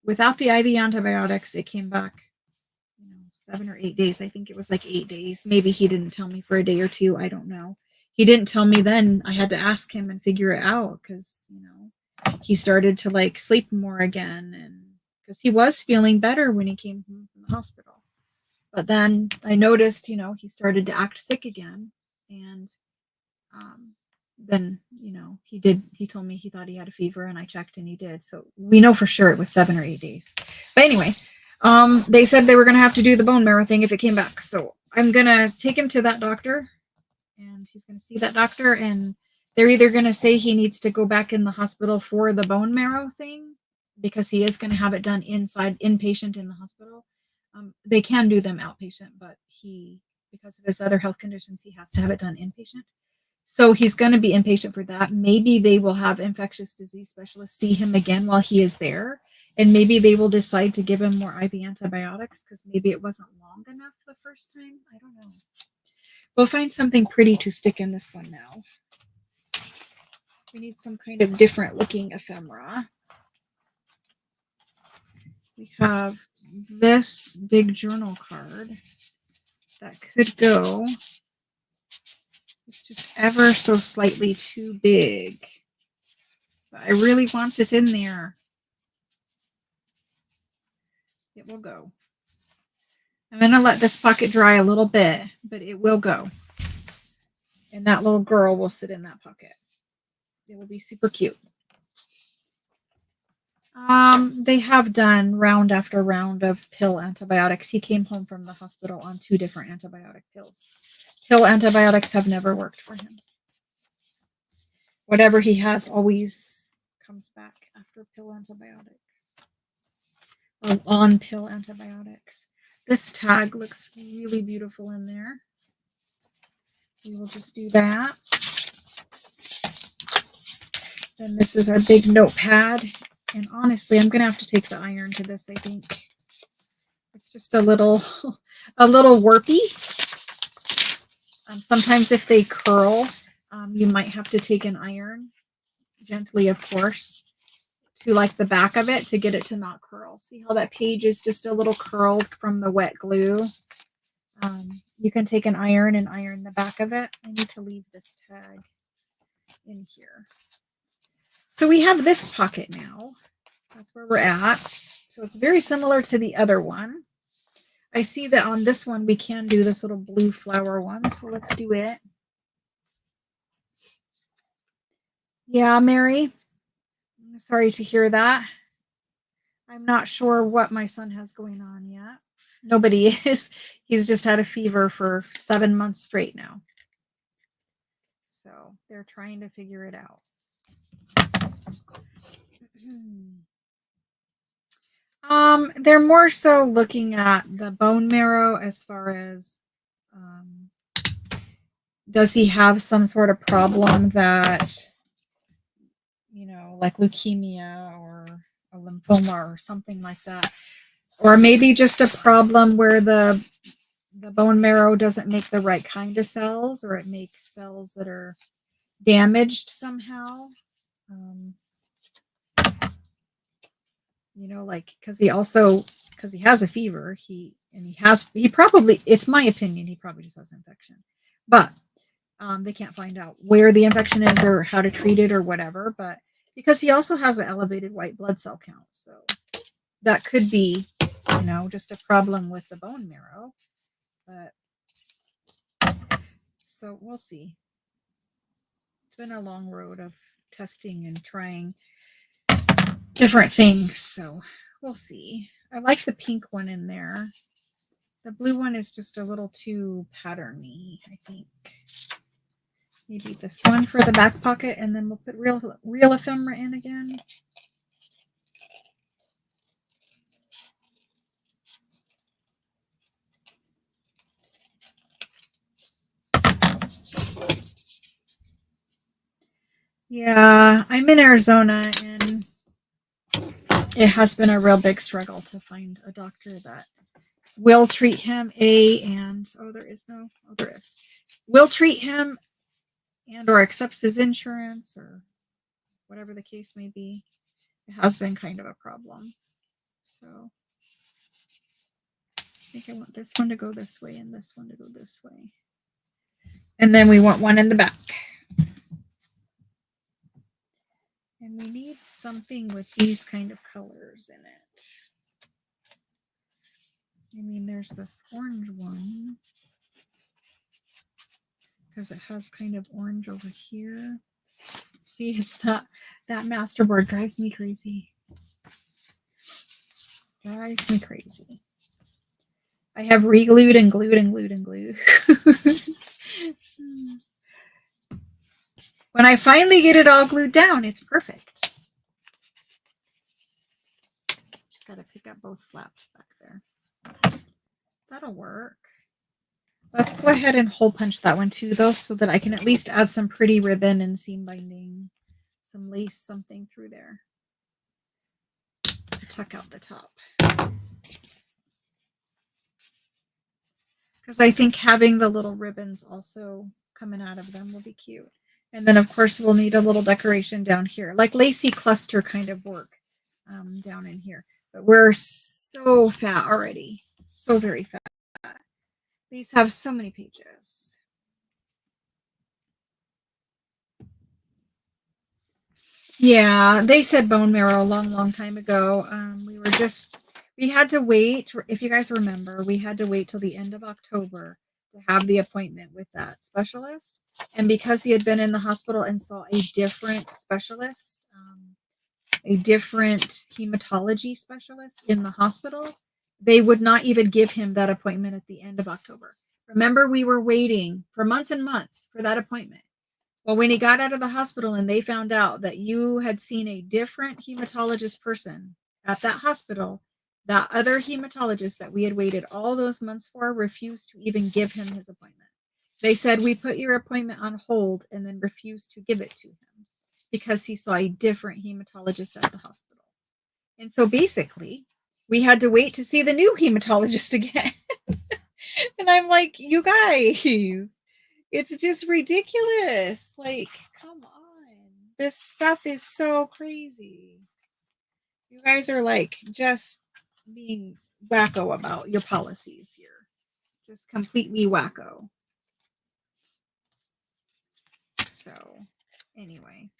Without the IV antibiotics, it came back 7 or 8 days. I think it was like 8 days. Maybe he didn't tell me for a day or two. I don't know. He didn't tell me then. I had to ask him and figure it out because, he started to like sleep more again. And because he was feeling better when he came home from the hospital. But then I noticed, he started to act sick again. And then, he told me he thought he had a fever and I checked and he did. So we know for sure it was 7 or 8 days. But anyway, they said they were going to have to do the bone marrow thing if it came back. So I'm going to take him to that doctor and he's going to see that doctor. And they're either going to say he needs to go back in the hospital for the bone marrow thing because he is going to have it done inpatient in the hospital. They can do them outpatient, but because of his other health conditions, he has to have it done inpatient. So he's going to be inpatient for that. Maybe they will have infectious disease specialists see him again while he is there. And maybe they will decide to give him more IV antibiotics because maybe it wasn't long enough the first time. I don't know. We'll find something pretty to stick in this one now. We need some kind of different looking ephemera. We have this big journal card that could go. It's just ever so slightly too big. But I really want it in there. It will go. I'm going to let this pocket dry a little bit, but it will go. And that little girl will sit in that pocket. It will be super cute. They have done round after round of pill antibiotics. He came home from the hospital on 2 different antibiotic pills. Pill antibiotics have never worked for him. Whatever he has always comes back after pill antibiotics. Or on pill antibiotics. This tag looks really beautiful in there. We will just do that. Then this is our big notepad. And honestly, I'm going to have to take the iron to this, I think. It's just a little warpy. Sometimes if they curl, you might have to take an iron, gently, of course, to like the back of it to get it to not curl. See how that page is just a little curled from the wet glue? You can take an iron and iron the back of it. I need to leave this tag in here. So we have this pocket now. That's where we're at. So it's very similar to the other one. I see that on this one, we can do this little blue flower one. So let's do it. Yeah, Mary. Sorry to hear that. I'm not sure what my son has going on yet. Nobody is. He's just had a fever for 7 months straight now. So they're trying to figure it out. They're more so looking at the bone marrow as far as does he have some sort of problem that, like leukemia or a lymphoma or something like that. Or maybe just a problem where the bone marrow doesn't make the right kind of cells, or it makes cells that are damaged somehow. Like because he has a fever, it's my opinion, he probably just has infection. But they can't find out where the infection is or how to treat it or whatever. But because he also has an elevated white blood cell count, so that could be, just a problem with the bone marrow. But so we'll see. It's been a long road of testing and trying different things, so we'll see. I like the pink one in there. The blue one is just a little too patterny, I think. Maybe this one for the back pocket, and then we'll put real ephemera in again. Yeah, I'm in Arizona, and it has been a real big struggle to find a doctor that will treat him will treat him and or accepts his insurance or whatever the case may be. It has been kind of a problem. So I think I want this one to go this way and this one to go this way. And then we want one in the back. And we need something with these kind of colors in it. I mean, there's this orange one because it has kind of orange over here. See, it's that masterboard drives me crazy. Drives me crazy. I have re-glued and glued and glued and glued. When I finally get it all glued down, it's perfect. Just got to pick up both flaps back there. That'll work. Let's go ahead and hole punch that one too, though, so that I can at least add some pretty ribbon and seam binding, some lace, something through there. Tuck out the top. Because I think having the little ribbons also coming out of them will be cute. And then, of course, we'll need a little decoration down here, like lacy cluster kind of work down in here. But we're so fat already. So very fat. These have so many pages. Yeah, they said bone marrow a long, long time ago. We had to wait. If you guys remember, we had to wait till the end of October to have the appointment with that specialist. And because he had been in the hospital and saw a different specialist, a different hematology specialist in the hospital, they would not even give him that appointment at the end of October. Remember, we were waiting for months and months for that appointment. Well, when he got out of the hospital and they found out that you had seen a different hematologist person at that hospital, that other hematologist that we had waited all those months for refused to even give him his appointment. They said, we put your appointment on hold, and then refused to give it to him because he saw a different hematologist at the hospital. And so basically, we had to wait to see the new hematologist again. And I'm like, you guys, it's just ridiculous. Like, come on. This stuff is so crazy. You guys are like just being wacko about your policies here. Just completely wacko. So, anyway,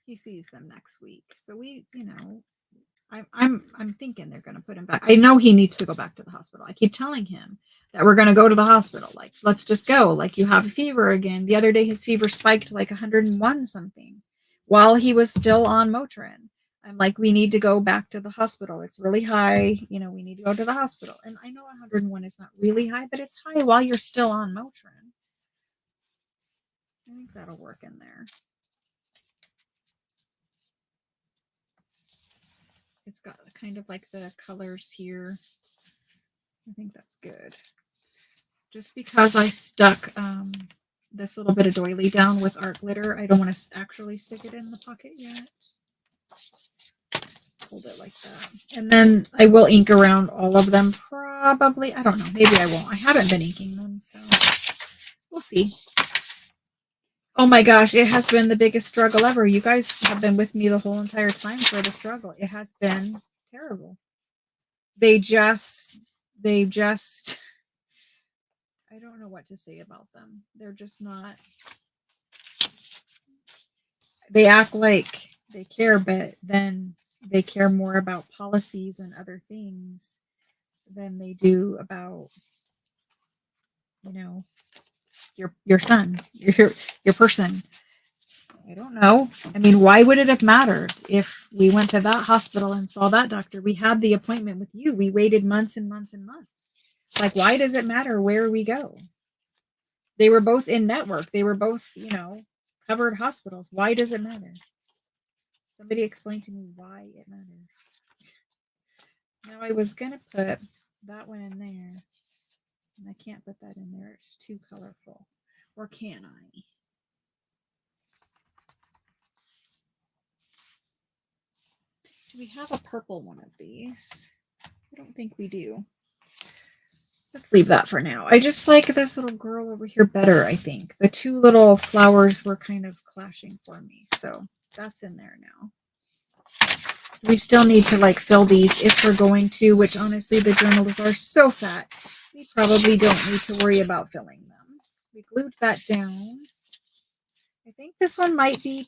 he sees them next week. So we, I'm thinking they're going to put him back. I know he needs to go back to the hospital. I keep telling him that we're going to go to the hospital. Like, let's just go. Like, you have a fever again. The other day, his fever spiked like 101 something while he was still on Motrin. I'm like, we need to go back to the hospital. It's really high. We need to go to the hospital. And I know 101 is not really high, but it's high while you're still on Motrin. I think that'll work in there. It's got kind of like the colors here. I think that's good. Just because I stuck this little bit of doily down with art glitter, I don't want to actually stick it in the pocket yet. Just hold it like that. And then I will ink around all of them probably. I don't know. Maybe I won't. I haven't been inking them, so we'll see. Oh my gosh, it has been the biggest struggle ever. You guys have been with me the whole entire time for the struggle. It has been terrible. They just I don't know what to say about them. They're just not. They act like they care, but then they care more about policies and other things than they do about, your son, your person. I don't know. I mean, why would it have mattered if we went to that hospital and saw that doctor? We had the appointment with you. We waited months and months and months. Like, why does it matter where we go? They were both in network. They were both, covered hospitals. Why does it matter? Somebody explain to me why it matters. Now, I was going to put that one in there. And I can't put that in there. It's too colorful. Or can I? Do we have a purple one of these? I don't think we do. Let's leave that for now. I just like this little girl over here better, I think. The two little flowers were kind of clashing for me, so that's in there now. We still need to like fill these if we're going to, which honestly the journals are so fat. We probably don't need to worry about filling them. We glued that down. I think this one might be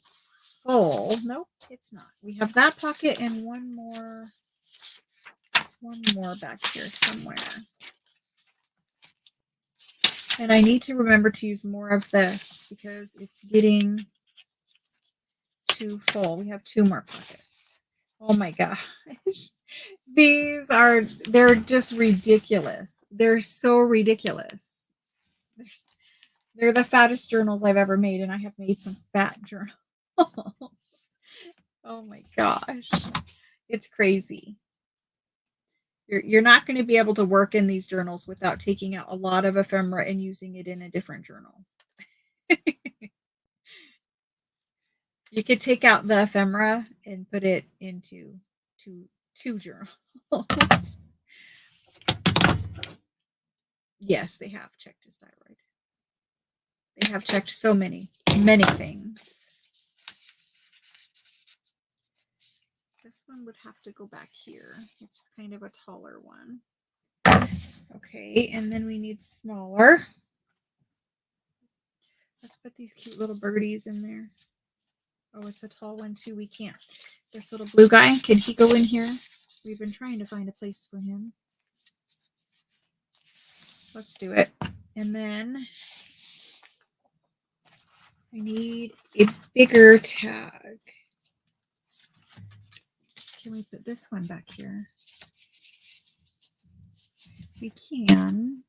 full. Nope, it's not. We have that pocket and one more back here somewhere. And I need to remember to use more of this because it's getting too full. We have 2 more pockets. Oh my gosh. They're just ridiculous. They're so ridiculous. They're the fattest journals I've ever made, and I have made some fat journals. Oh my gosh. It's crazy. You're not going to be able to work in these journals without taking out a lot of ephemera and using it in a different journal. You could take out the ephemera and put it into two journals. Yes, they have checked his thyroid. They have checked so many things. This one would have to go back here. It's kind of a taller one. Okay, and then we need smaller. Let's put these cute little birdies in there. Oh, it's a tall one too. We can't. This little blue guy, can he go in here? We've been trying to find a place for him. Let's do it. And then I need a bigger tag. Can we put this one back here? We can.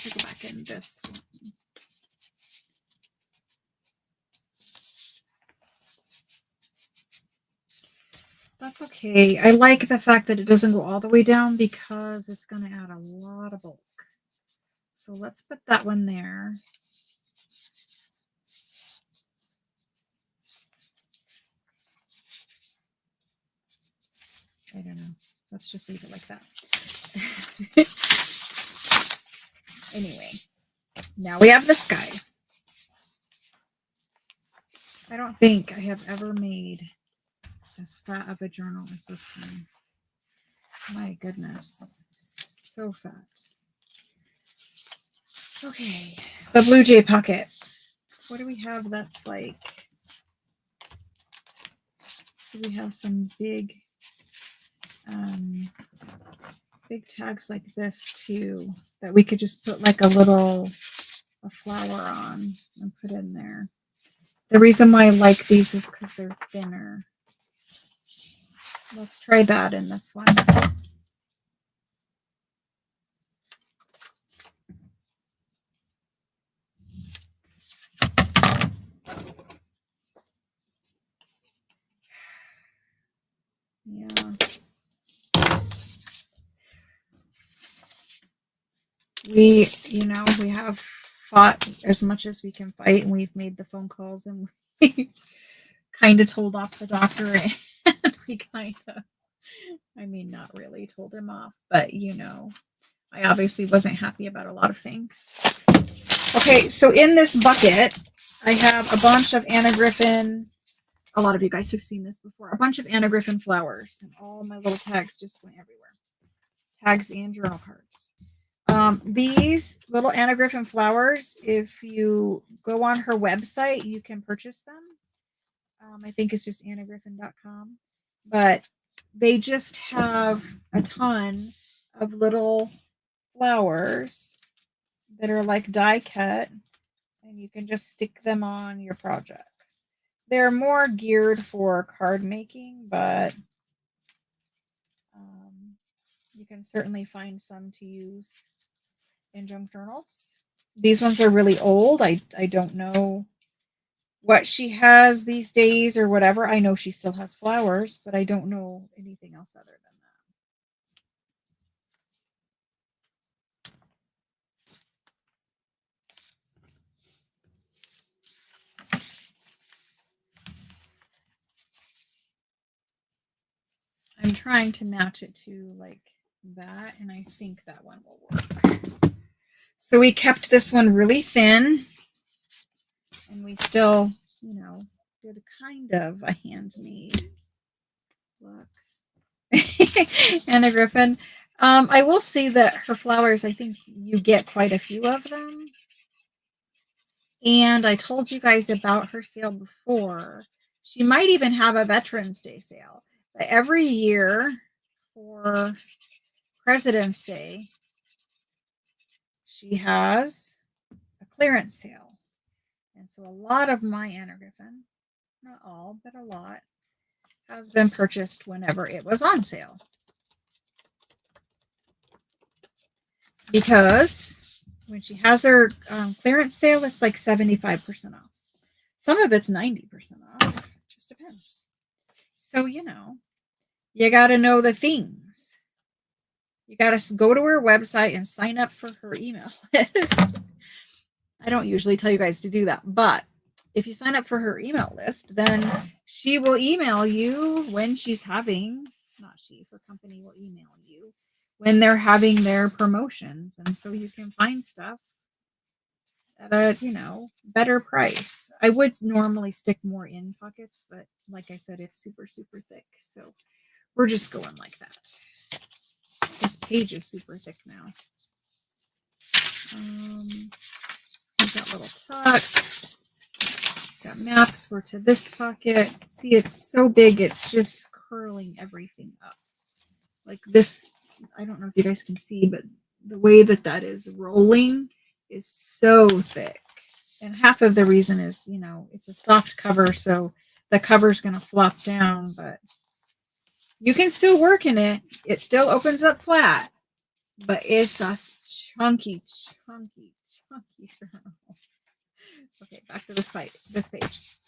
Let's go back in this one. That's okay. I like the fact that it doesn't go all the way down because it's going to add a lot of bulk. So let's put that one there. I don't know. Let's just leave it like that. Anyway, now we have the sky. I don't think I have ever made as fat of a journal as this one. My goodness, so fat. Okay, the Blue Jay pocket. What do we have that's like? So we have some big tags like this too that we could just put like a flower on and put in there. The reason why I like these is because they're thinner. Let's try that in this one. Yeah. We have fought as much as we can fight, and we've made the phone calls, and we kind of told off the doctor, and we kind of, not really told him off, but I obviously wasn't happy about a lot of things. Okay, so in this bucket, I have a bunch of Anna Griffin. A lot of you guys have seen this before. A bunch of Anna Griffin flowers, and all my little tags just went everywhere. Tags and journal cards. These little Anna Griffin flowers, if you go on her website, you can purchase them. I think it's just annagriffin.com. But they just have a ton of little flowers that are like die cut, and you can just stick them on your projects. They're more geared for card making, but you can certainly find some to use in junk journals. These ones are really old. I don't know what she has these days or whatever. I know she still has flowers, but I don't know anything else other than that. I'm trying to match it to like that, and I think that one will work. So we kept this one really thin, and we still, you know, did kind of a handmade look. Anna Griffin. I will say that her flowers, I think you get quite a few of them. And I told you guys about her sale before. She might even have a Veterans Day sale. But every year for President's Day, she has a clearance sale. And so a lot of my Anna Griffin, not all, but a lot, has been purchased whenever it was on sale. Because when she has her clearance sale, it's like 75% off. Some of it's 90% off. It just depends. So, you know, you got to know the things. You got to go to her website and sign up for her email list. I don't usually tell you guys to do that, but if you sign up for her email list, then she will email you when she's having, not she, her company will email you when they're having their promotions. And so you can find stuff at a, you know, better price. I would normally stick more in pockets, but like I said, it's super, super thick. So we're just going like that. This page is super thick now. We've got little tucks. Got maps for to this pocket. See, it's so big, it's just curling everything up. Like this, I don't know if you guys can see, but the way that that is rolling is so thick. And half of the reason is, you know, it's a soft cover, so the cover's going to flop down, but you can still work in it. It still opens up flat, but it's a chunky journal. Okay, back to this page.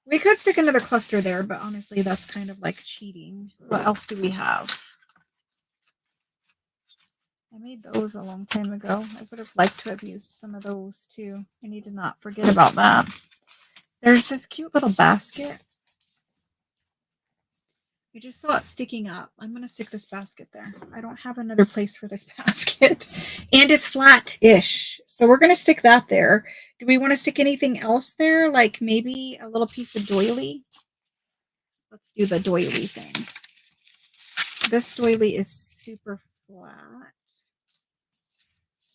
We could stick another cluster there, but honestly, that's kind of like cheating. What else do we have? I made those a long time ago. I would have liked to have used some of those too. I need to not forget about that. There's this cute little basket. I just saw it sticking up. I'm going to stick this basket there. I don't have another place for this basket. And it's flat-ish. So we're going to stick that there. Do we want to stick anything else there? Like maybe a little piece of doily? Let's do the doily thing. This doily is super flat.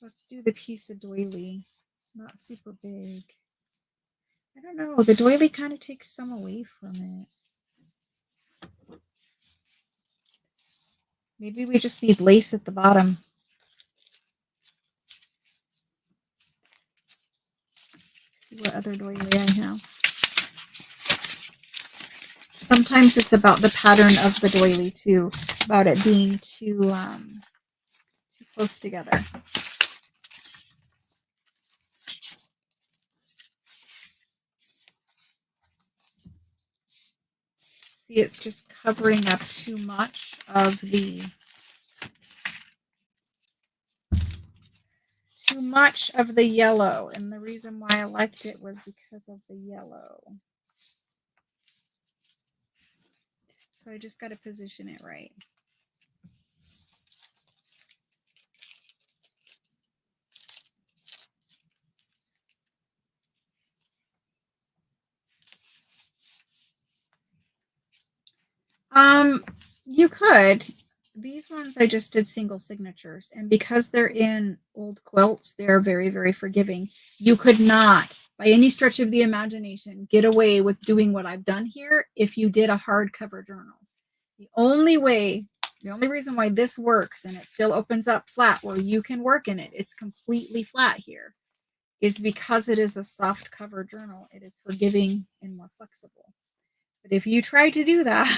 Let's do the piece of doily. Not super big. I don't know. The doily kind of takes some away from it. Maybe we just need lace at the bottom. See what other doily I have. Sometimes it's about the pattern of the doily too, about it being too close together. See, it's just covering up too much of the yellow, and the reason why I liked it was because of the yellow. So I just got to position it right. You could. These ones I just did single signatures, and because they're in old quilts, they're very, very forgiving. You could not, by any stretch of the imagination, get away with doing what I've done here if you did a hardcover journal. The only reason why this works and it still opens up flat where you can work in it, it's completely flat here, is because it is a soft cover journal. It is forgiving and more flexible. But if you try to do that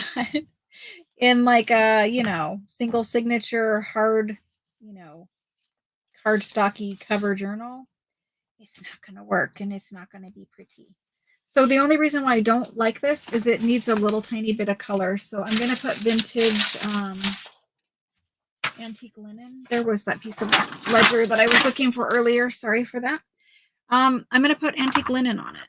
in like a, you know, single signature hard, you know, cardstocky cover journal, it's not going to work and it's not going to be pretty. So the only reason why I don't like this is it needs a little tiny bit of color. So I'm going to put vintage antique linen. There was that piece of ledger that I was looking for earlier. Sorry for that. I'm going to put antique linen on it.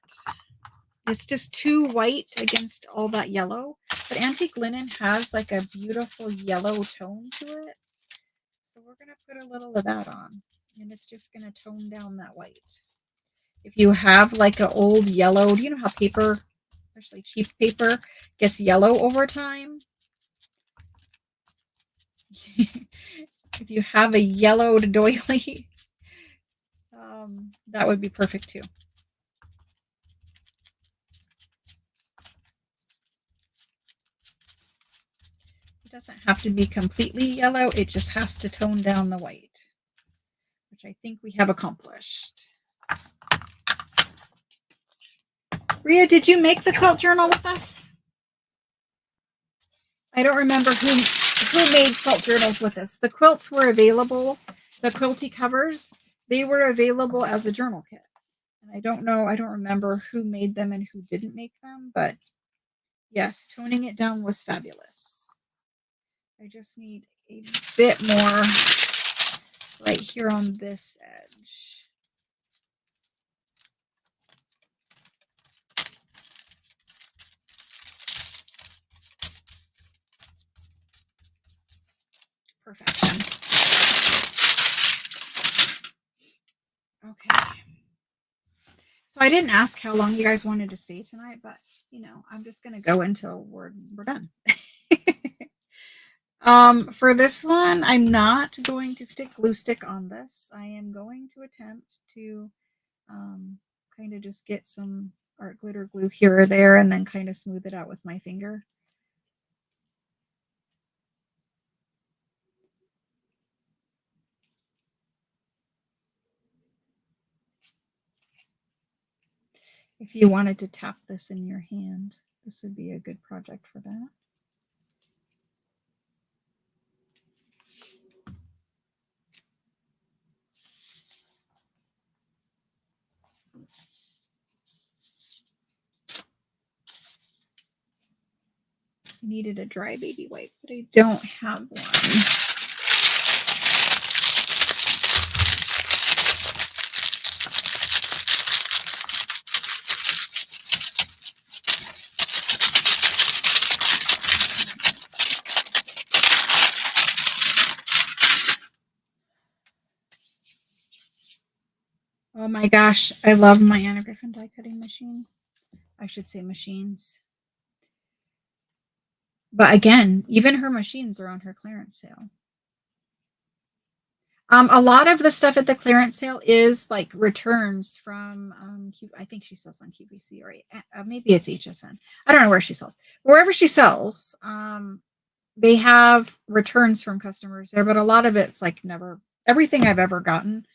it's just too white against all that yellow. But antique linen has like a beautiful yellow tone to it. So we're going to put a little of that on, and it's just going to tone down that white. If you have like an old yellow, do you know how paper, especially cheap paper, gets yellow over time? If you have a yellowed doily, that would be perfect too. It doesn't have to be completely yellow. It just has to tone down the white, which I think we have accomplished. Rhea, did you make the quilt journal with us? I don't remember who made quilt journals with us. The quilts were available, the quilty covers, they were available as a journal kit. And I don't remember who made them and who didn't make them, but yes, toning it down was fabulous. I just need a bit more right here on this edge. Perfection. Okay. So I didn't ask how long you guys wanted to stay tonight, but I'm just going to go until we're done. For this one, I'm not going to stick glue stick on this. I am going to attempt to kind of just get some art glitter glue here or there and then kind of smooth it out with my finger. If you wanted to tap this in your hand, this would be a good project for that. I needed a dry baby wipe, but I don't have one. Oh my gosh, I love my Anna Griffin die cutting machine. I should say machines. But again, even her machines are on her clearance sale. A lot of the stuff at the clearance sale is like returns from, I think she sells on QVC or maybe it's HSN. I don't know where she sells. Wherever she sells, they have returns from customers there, but a lot of it's like everything I've ever gotten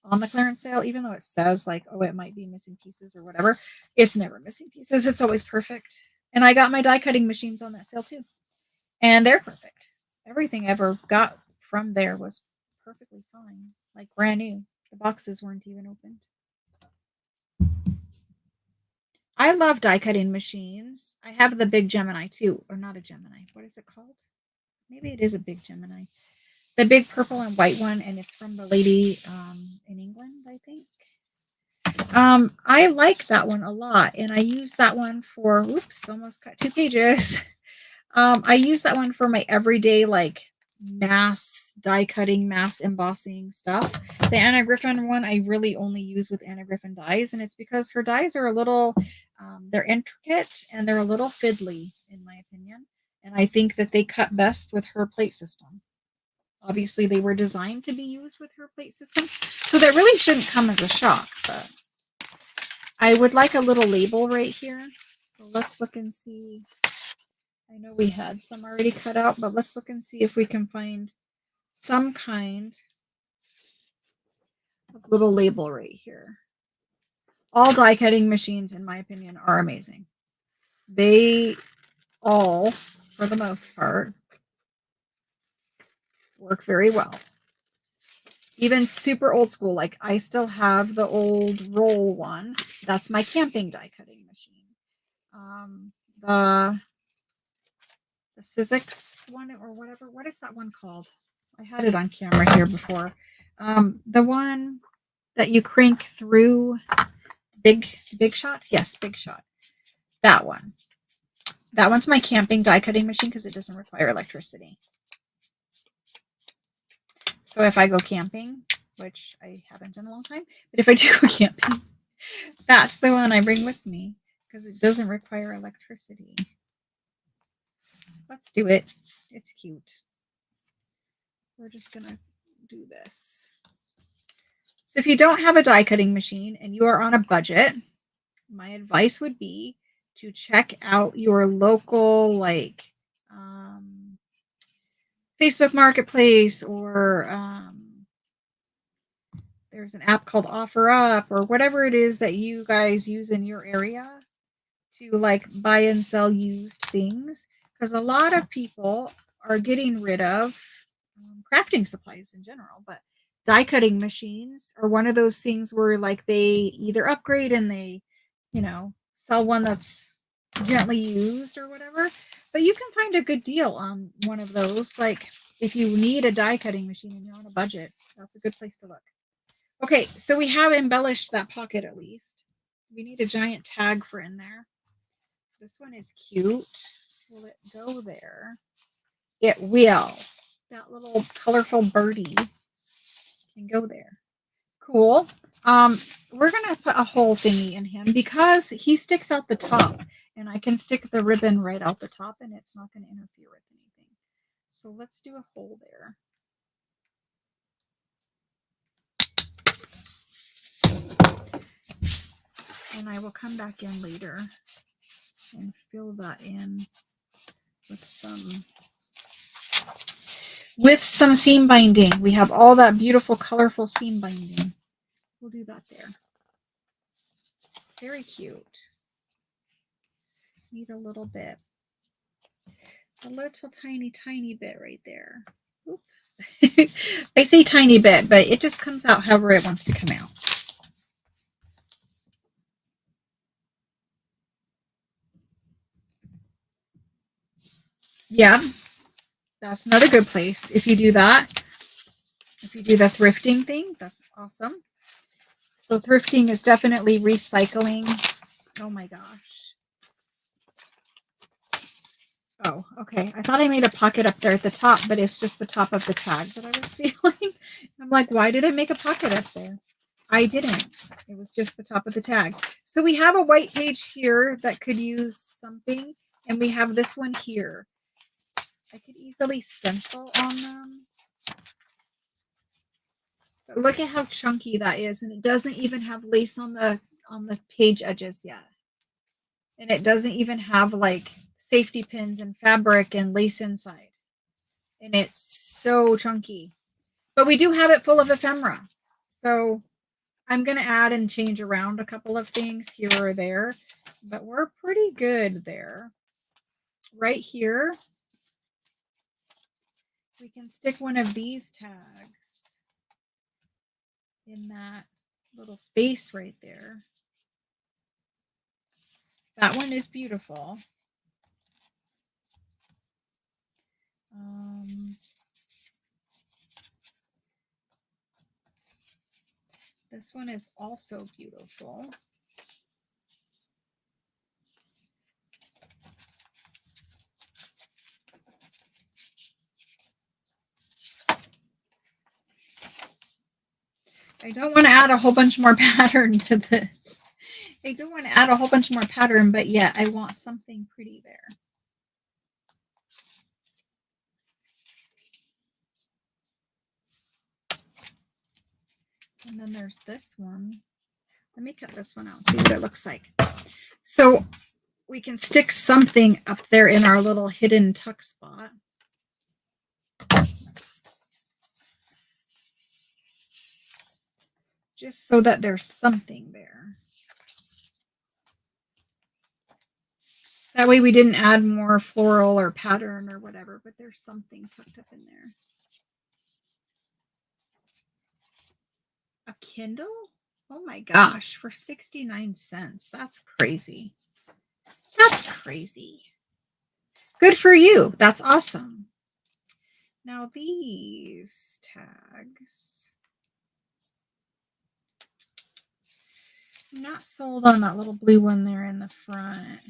on the clearance sale, even though it says like, oh, it might be missing pieces or whatever, it's never missing pieces. It's always perfect. And I got my die cutting machines on that sale too. And they're perfect. Everything I ever got from there was perfectly fine, like brand new. The boxes weren't even opened. I love die cutting machines. I have the big Gemini too, or not a Gemini. What is it called? Maybe it is a big Gemini. The big purple and white one, and it's from the lady in England, I think. I like that one a lot, and I use that one for, oops, almost cut 2 pages. I use that one for my everyday, like, mass die cutting, mass embossing stuff. The Anna Griffin one I really only use with Anna Griffin dies, and it's because her dies are a little, they're intricate and they're a little fiddly, in my opinion. And I think that they cut best with her plate system. Obviously, they were designed to be used with her plate system, so that really shouldn't come as a shock. But I would like a little label right here. So let's look and see. I know we had some already cut out, but let's look and see if we can find some kind of little label right here. All die cutting machines, in my opinion, are amazing. They all, for the most part, work very well. Even super old school, like I still have the old roll one. That's my camping die cutting machine. The Sizzix one or whatever. What is that one called? I had it on camera here before. The one that you crank through, Big Shot? Yes, Big Shot. That one. That one's my camping die cutting machine because it doesn't require electricity. So if I go camping, which I haven't in a long time, but if I do go camping, that's the one I bring with me because it doesn't require electricity. Let's do it. It's cute. We're just going to do this. So if you don't have a die cutting machine and you are on a budget, my advice would be to check out your local Facebook Marketplace, or there's an app called OfferUp, or whatever it is that you guys use in your area to buy and sell used things, because a lot of people are getting rid of crafting supplies in general, but die cutting machines are one of those things where they either upgrade and they sell one that's gently used or whatever, but you can find a good deal on one of those. If you need a die cutting machine and you're on a budget, that's a good place to look. Okay, so we have embellished that pocket. At least we need a giant tag for in there. This one is cute. Will it go there? It will. That little colorful birdie can go there. Cool. We're gonna put a hole thingy in him because he sticks out the top, and I can stick the ribbon right out the top and it's not going to interfere with anything. So let's do a hole there. And I will come back in later and fill that in with some seam binding. We have all that beautiful, colorful seam binding. We'll do that there. Very cute. Need a little bit. A little tiny bit right there. I say tiny bit, but it just comes out however it wants to come out. Yeah, that's another good place. If you do that, if you do the thrifting thing, that's awesome. So thrifting is definitely recycling. Oh my gosh. Oh, okay. I thought I made a pocket up there at the top, but it's just the top of the tag that I was feeling. I'm like, why did I make a pocket up there? I didn't. It was just the top of the tag. So we have a white page here that could use something, and we have this one here. I could easily stencil on them. But look at how chunky that is, and it doesn't even have lace on the page edges yet. And it doesn't even have safety pins and fabric and lace inside. And it's so chunky. But we do have it full of ephemera. So I'm going to add and change around a couple of things here or there. But we're pretty good there. Right here, we can stick one of these tags in that little space right there. That one is beautiful. This one is also beautiful. I don't want to add a whole bunch more pattern to this. I don't want to add a whole bunch more pattern, but yet I want something pretty there. And then there's this one. Let me cut this one out, see what it looks like. So we can stick something up there in our little hidden tuck spot. Just so that there's something there. That way we didn't add more floral or pattern or whatever, but there's something tucked up in there. A Kindle? Oh my gosh, for 69 cents. That's crazy. That's crazy. Good for you. That's awesome. Now these tags. I'm not sold on that little blue one there in the front.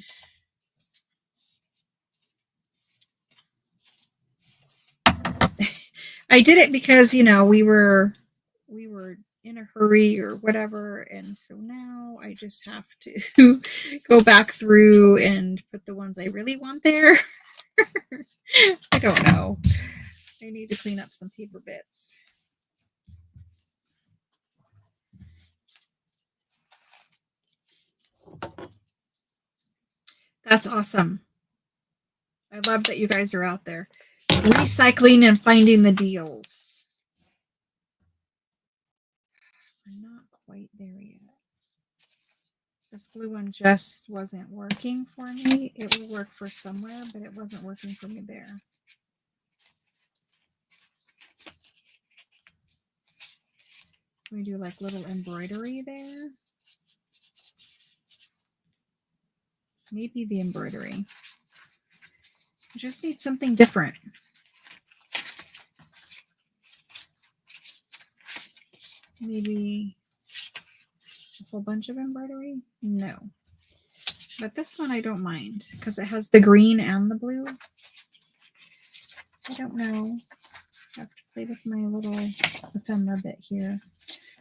I did it because, you know, we were in a hurry or whatever, and so now I just have to go back through and put the ones I really want there. I don't know. I need to clean up some paper bits. That's awesome. I love that you guys are out there recycling and finding the deals. We're not quite there yet. This blue one just wasn't working for me. It will work for somewhere, but it wasn't working for me there. We do like little embroidery there. Maybe the embroidery. I just need something different. Maybe a whole bunch of embroidery? No. But this one I don't mind because it has the green and the blue. I don't know. I have to play with my little ephemera bit here.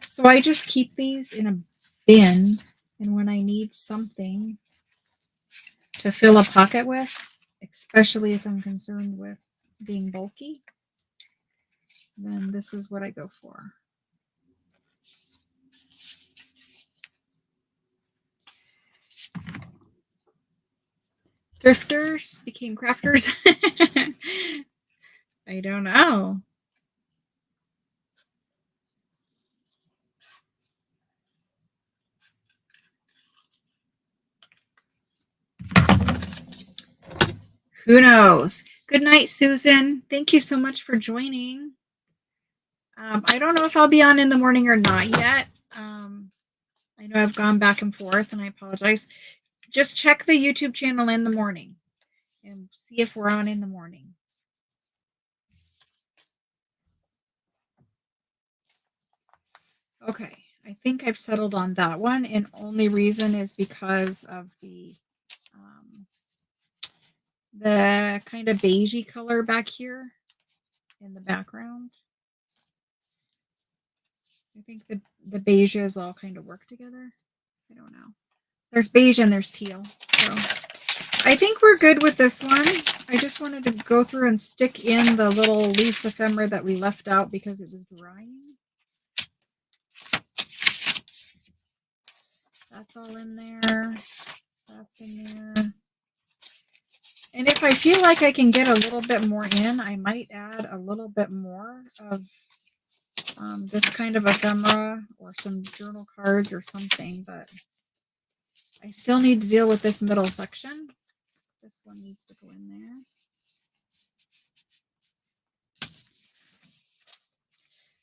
So I just keep these in a bin, and when I need something to fill a pocket with, especially if I'm concerned with being bulky, then this is what I go for. Thrifters became crafters. I don't know. Who knows? Good night, Susan. Thank you so much for joining. I don't know if I'll be on in the morning or not yet. I know I've gone back and forth, and I apologize. Just check the YouTube channel in the morning and see if we're on in the morning. Okay, I think I've settled on that one, and only reason is because of the kind of beigey color back here in the background. I think the beiges all kind of work together. I don't know. There's beige and there's teal. So I think we're good with this one. I just wanted to go through and stick in the little loose ephemera that we left out because it was drying. That's all in there. That's in there. And if I feel like I can get a little bit more in, I might add a little bit more of this kind of ephemera or some journal cards or something, but I still need to deal with this middle section. This one needs to go in there.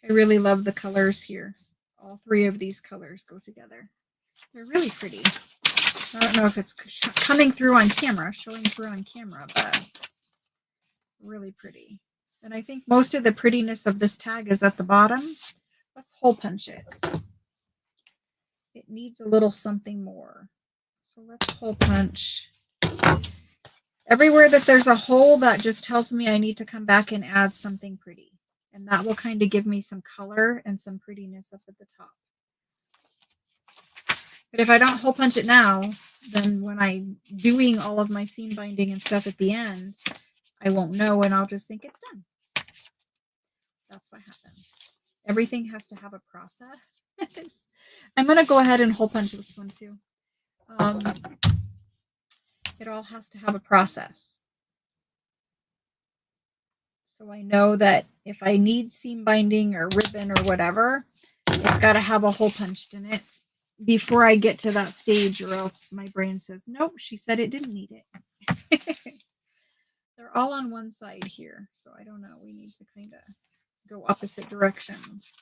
I really love the colors here. All three of these colors go together. They're really pretty. I don't know if it's coming through on camera, showing through on camera, but really pretty. And I think most of the prettiness of this tag is at the bottom. Let's hole punch it. It needs a little something more. So let's hole punch. Everywhere that there's a hole, that just tells me I need to come back and add something pretty. And that will kind of give me some color and some prettiness up at the top. But if I don't hole punch it now, then when I'm doing all of my seam binding and stuff at the end, I won't know and I'll just think it's done. That's what happens. Everything has to have a process. I'm going to go ahead and hole punch this one too. It all has to have a process. So I know that if I need seam binding or ribbon or whatever, it's got to have a hole punched in it before I get to that stage, or else my brain says, nope, she said it didn't need it. They're all on one side here, so I don't know. We need to kind of go opposite directions.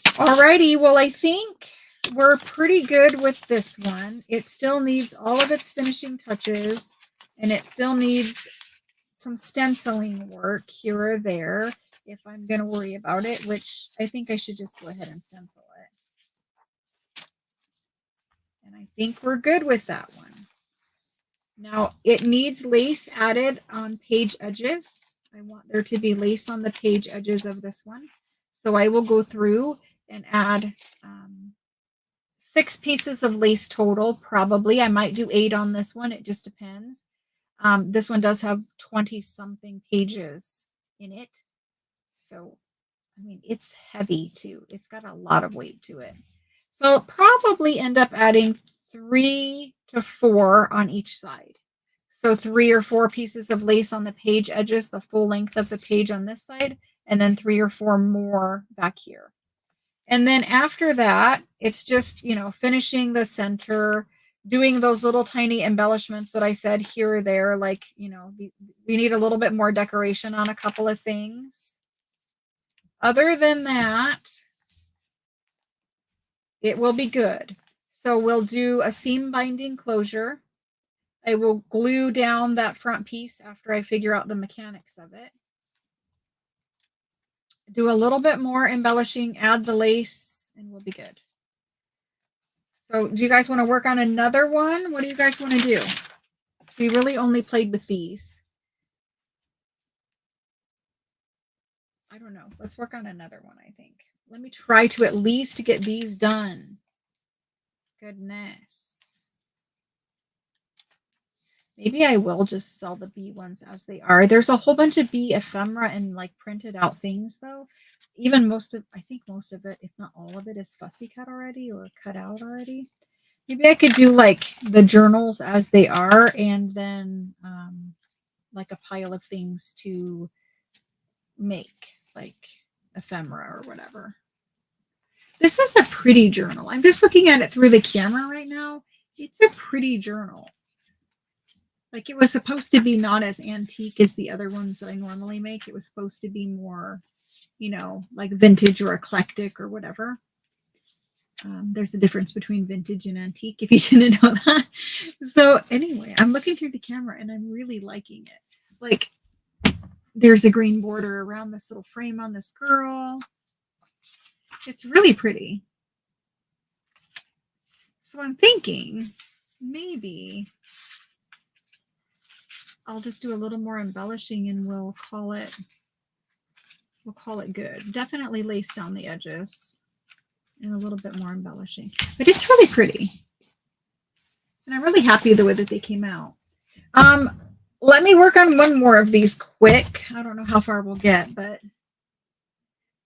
Alrighty, well, I think we're pretty good with this one. It still needs all of its finishing touches, and it still needs some stenciling work here or there if I'm going to worry about it, which I think I should just go ahead and stencil it. And I think we're good with that one. Now it needs lace added on page edges. I want there to be lace on the page edges of this one. So I will go through and add 6 pieces of lace total, probably. I might do 8 on this one. It just depends. This one does have 20 something pages in it. So, I mean, it's heavy too. It's got a lot of weight to it. So I'll probably end up adding 3 to 4 on each side. So 3 or 4 pieces of lace on the page edges, the full length of the page on this side, and then 3 or 4 more back here. And then after that, it's just, finishing the center, doing those little tiny embellishments that I said here or there. Like, we need a little bit more decoration on a couple of things. Other than that, it will be good. So we'll do a seam binding closure. I will glue down that front piece after I figure out the mechanics of it. Do a little bit more embellishing, add the lace, and we'll be good. So do you guys want to work on another one? What do you guys want to do? We really only played with these. I don't know. Let's work on another one, I think. Let me try to at least get these done. Goodness. Maybe I will just sell the bee ones as they are. There's a whole bunch of bee ephemera and like printed out things though. Even I think most of it, if not all of it, is fussy cut already or cut out already. Maybe I could do like the journals as they are and then like a pile of things to make like ephemera or whatever. This is a pretty journal. I'm just looking at it through the camera right now. It's a pretty journal. Like it was supposed to be not as antique as the other ones that I normally make. It was supposed to be more, like vintage or eclectic or whatever. There's a difference between vintage and antique, if you didn't know that. So anyway, I'm looking through the camera and I'm really liking it. Like there's a green border around this little frame on this girl. It's really pretty. So I'm thinking maybe I'll just do a little more embellishing and we'll call it good. Definitely lace down the edges and a little bit more embellishing. But it's really pretty. And I'm really happy the way that they came out. Let me work on one more of these quick. I don't know how far we'll get, but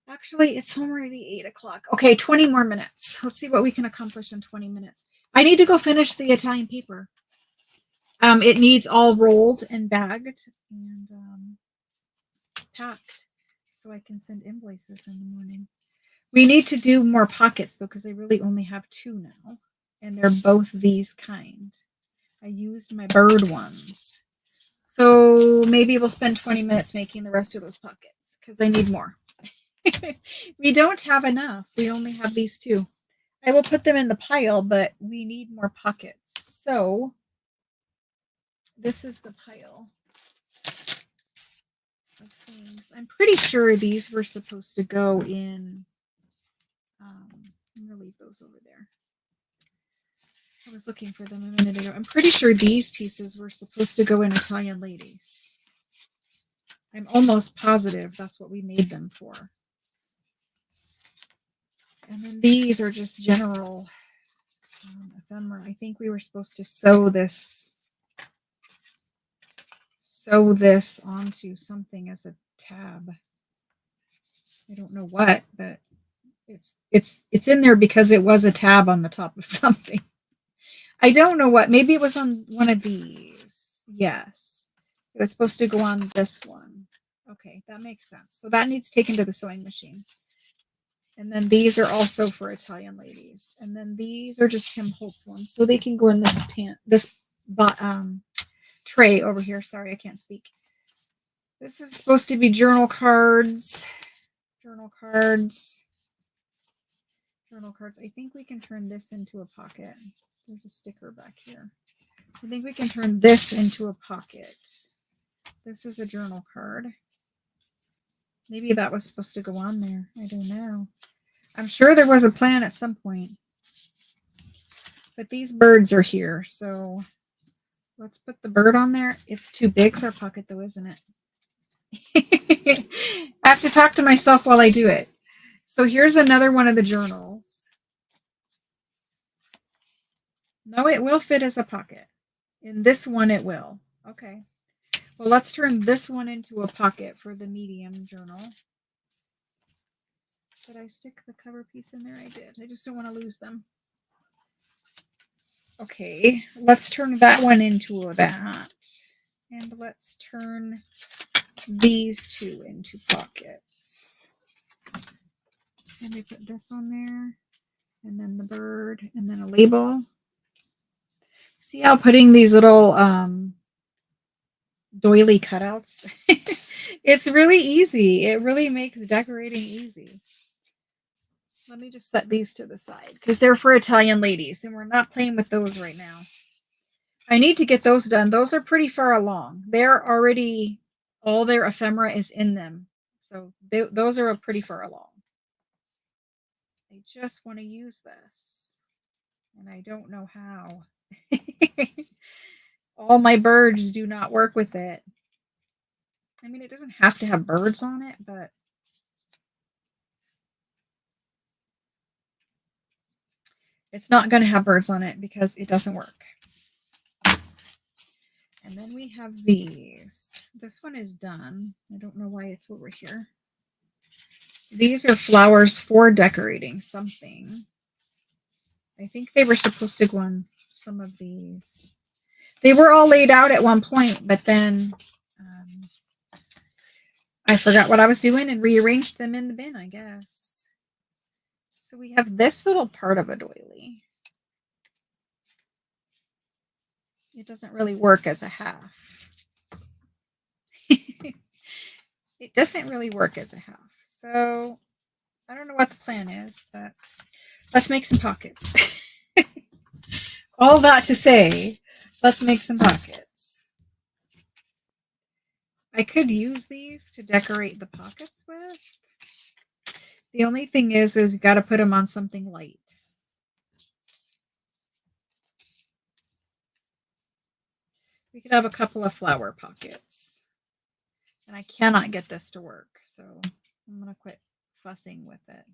actually it's already 8 o'clock. Okay, 20 more minutes. Let's see what we can accomplish in 20 minutes. I need to go finish the Italian paper. It needs all rolled and bagged and packed so I can send invoices in the morning. We need to do more pockets though, because I really only have 2 now. And they're both these kind. I used my bird ones. So maybe we'll spend 20 minutes making the rest of those pockets because I need more. We don't have enough. We only have these 2. I will put them in the pile, but we need more pockets. So this is the pile of things. I'm pretty sure these were supposed to go in. I'm going to leave those over there. I was looking for them a minute ago. I'm pretty sure these pieces were supposed to go in Italian Ladies. I'm almost positive that's what we made them for. And then these are just general ephemera. I think we were supposed to sew this onto something as a tab. I don't know what, but it's in there because it was a tab on the top of something. I don't know what. Maybe it was on one of these. Yes. It was supposed to go on this one. Okay, that makes sense. So that needs taken to the sewing machine. And then these are also for Italian Ladies. And then these are just Tim Holtz ones. So they can go in this tray over here. Sorry, I can't speak. This is supposed to be journal cards. Journal cards. I think we can turn this into a pocket. There's a sticker back here. I think we can turn this into a pocket. This is a journal card. Maybe that was supposed to go on there. I don't know. I'm sure there was a plan at some point. But these birds are here, so let's put the bird on there. It's too big for a pocket though, isn't it? I have to talk to myself while I do it. So here's another one of the journals. No, it will fit as a pocket. In this one, it will. Okay. Well, let's turn this one into a pocket for the medium journal. Did I stick the cover piece in there? I did. I just don't want to lose them. Okay, let's turn that one into that. And let's turn these two into pockets. And we put this on there, and then the bird, and then a label. See how putting these little doily cutouts, it's really easy. It really makes decorating easy. Let me just set these to the side because they're for Italian ladies, and we're not playing with those right now. I need to get those done. Those are pretty far along. They're already, all their ephemera is in them. So those are pretty far along. I just want to use this, and I don't know how. All my birds do not work with it. I mean, it doesn't have to have birds on it, but it's not going to have birds on it because it doesn't work. And then we have these. This one is done. I don't know why it's over here. These are flowers for decorating something. I think they were supposed to go on some of these. They were all laid out at one point, but then I forgot what I was doing and rearranged them in the bin, I guess. So we have this little part of a doily. It doesn't really work as a half. It doesn't really work as a half. So I don't know what the plan is, but let's make some pockets. All that to say, let's make some pockets. I could use these to decorate the pockets with. The only thing is you got to put them on something light. We could have a couple of flower pockets. And I cannot get this to work, so I'm going to quit fussing with it.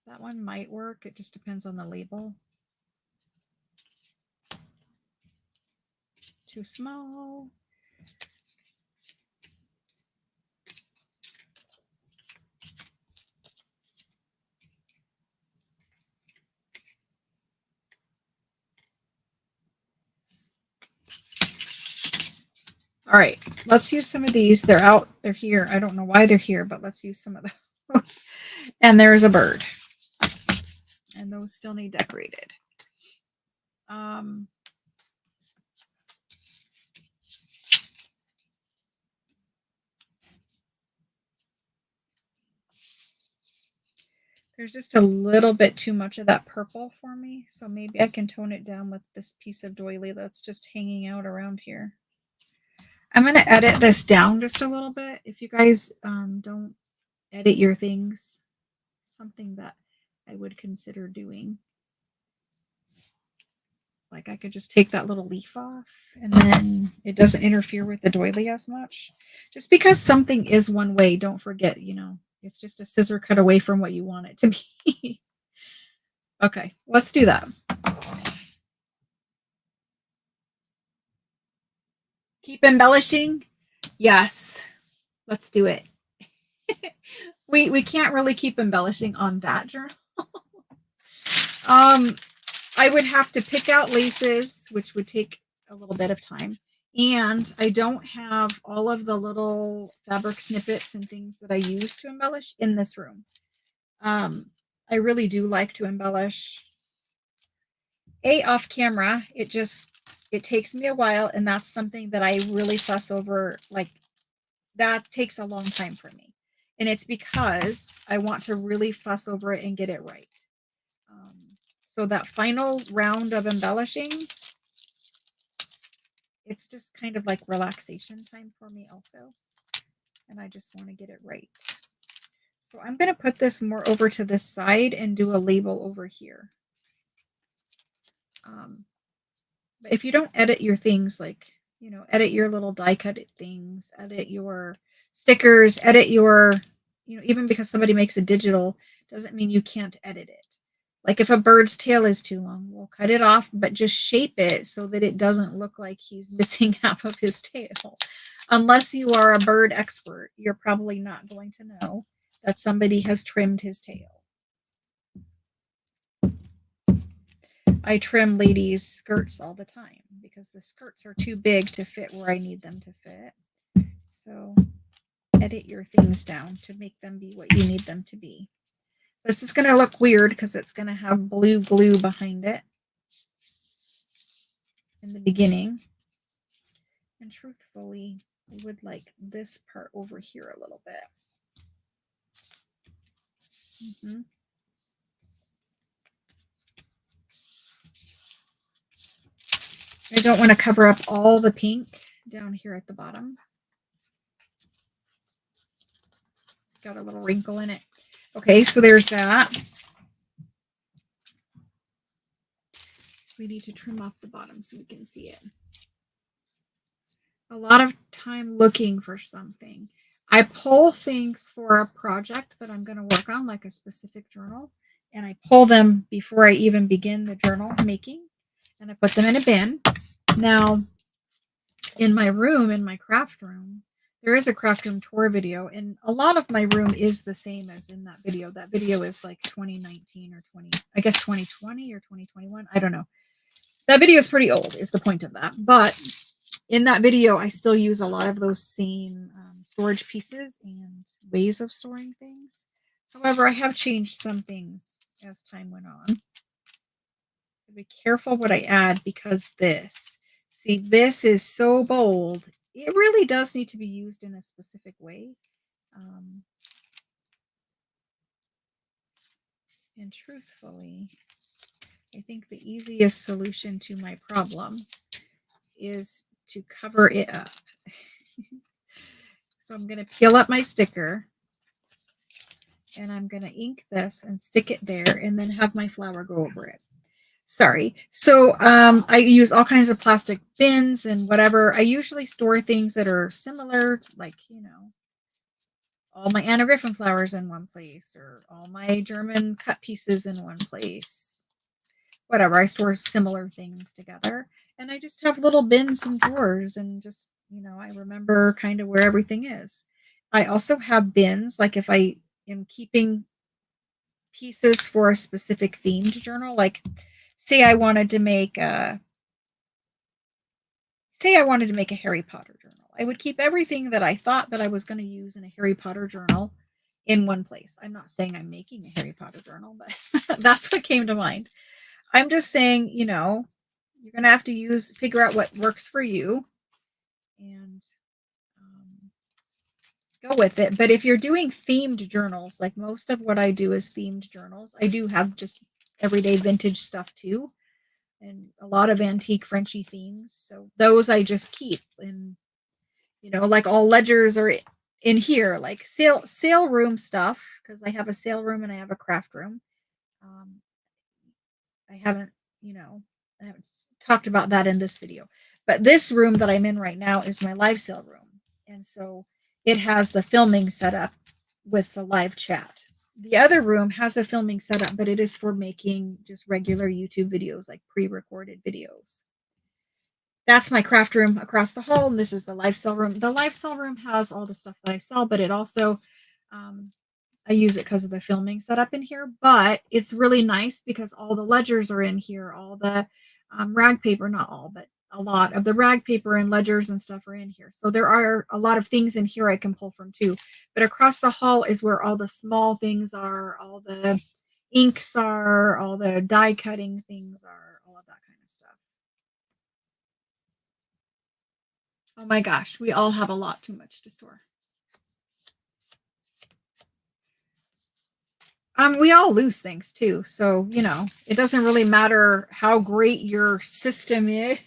That one might work. It just depends on the label. Too small. All right, let's use some of these. They're out. They're here. I don't know why they're here, but let's use some of those. And there's a bird. And those still need decorated. There's just a little bit too much of that purple for me. So maybe I can tone it down with this piece of doily that's just hanging out around here. I'm going to edit this down just a little bit. If you guys don't edit your things, something that I would consider doing. Like I could just take that little leaf off and then it doesn't interfere with the doily as much. Just because something is one way, don't forget, you know, it's just a scissor cut away from what you want it to be. Okay, let's do that. Keep embellishing? Yes. Let's do it. we can't really keep embellishing on that journal. I would have to pick out laces, which would take a little bit of time. And I don't have all of the little fabric snippets and things that I use to embellish in this room. I really do like to embellish off camera. It takes me a while, and that's something that I really fuss over. Like that takes a long time for me. And it's because I want to really fuss over it and get it right. So that final round of embellishing, it's just kind of like relaxation time for me also. And I just want to get it right. So I'm going to put this more over to this side and do a label over here. But if you don't edit your things, like, you know, edit your little die cut things, edit your stickers, edit your, you know, even because somebody makes a digital doesn't mean you can't edit it. Like if a bird's tail is too long, we'll cut it off, but just shape it so that it doesn't look like he's missing half of his tail. Unless you are a bird expert, you're probably not going to know that somebody has trimmed his tail. I trim ladies' skirts all the time because the skirts are too big to fit where I need them to fit. So edit your things down to make them be what you need them to be. This is going to look weird because it's going to have blue glue behind it in the beginning. And truthfully, I would like this part over here a little bit. I don't want to cover up all the pink down here at the bottom. Got a little wrinkle in it. Okay, so there's that. We need to trim off the bottom so we can see it. A lot of time looking for something. I pull things for a project that I'm going to work on, like a specific journal, and I pull them before I even begin the journal making, and I put them in a bin. Now, in my room, in my craft room, there is a craft room tour video, and a lot of my room is the same as in that video. That video is like 2019 or 2020 or 2021. I don't know. That video is pretty old, is the point of that. But in that video, I still use a lot of those same storage pieces and ways of storing things. However, I have changed some things as time went on. Be careful what I add because this is so bold. It really does need to be used in a specific way. And truthfully, I think the easiest solution to my problem is to cover it up. So I'm going to peel up my sticker and I'm going to ink this and stick it there and then have my flower go over it. Sorry. So I use all kinds of plastic bins and whatever. I usually store things that are similar, like, you know, all my Anna Griffin flowers in one place or all my German cut pieces in one place. Whatever. I store similar things together. And I just have little bins and drawers and just, you know, I remember kind of where everything is. I also have bins, like if I am keeping pieces for a specific themed journal, like say I wanted to make a Harry Potter journal. I would keep everything that I thought that I was going to use in a Harry Potter journal in one place. I'm not saying I'm making a Harry Potter journal, but that's what came to mind. I'm just saying, you know, you're going to have to figure out what works for you and go with it. But if you're doing themed journals, like most of what I do is themed journals, I do have just everyday vintage stuff too, and a lot of antique Frenchy themes. So those I just keep. And, you know, like all ledgers are in here, like sale room stuff, because I have a sale room and I have a craft room. I haven't talked about that in this video. But this room that I'm in right now is my live sale room. And so it has the filming setup with the live chat. The other room has a filming setup, but it is for making just regular YouTube videos, like pre-recorded videos. That's my craft room across the hall, and this is the live sale room. The live sale room has all the stuff that I sell, but it also, I use it because of the filming setup in here, but it's really nice because all the ledgers are in here, all the rag paper, not all, but a lot of the rag paper and ledgers and stuff are in here. So there are a lot of things in here I can pull from too. But across the hall is where all the small things are, all the inks are, all the die cutting things are, all of that kind of stuff. Oh my gosh, we all have a lot too much to store. We all lose things too. So, you know, it doesn't really matter how great your system is.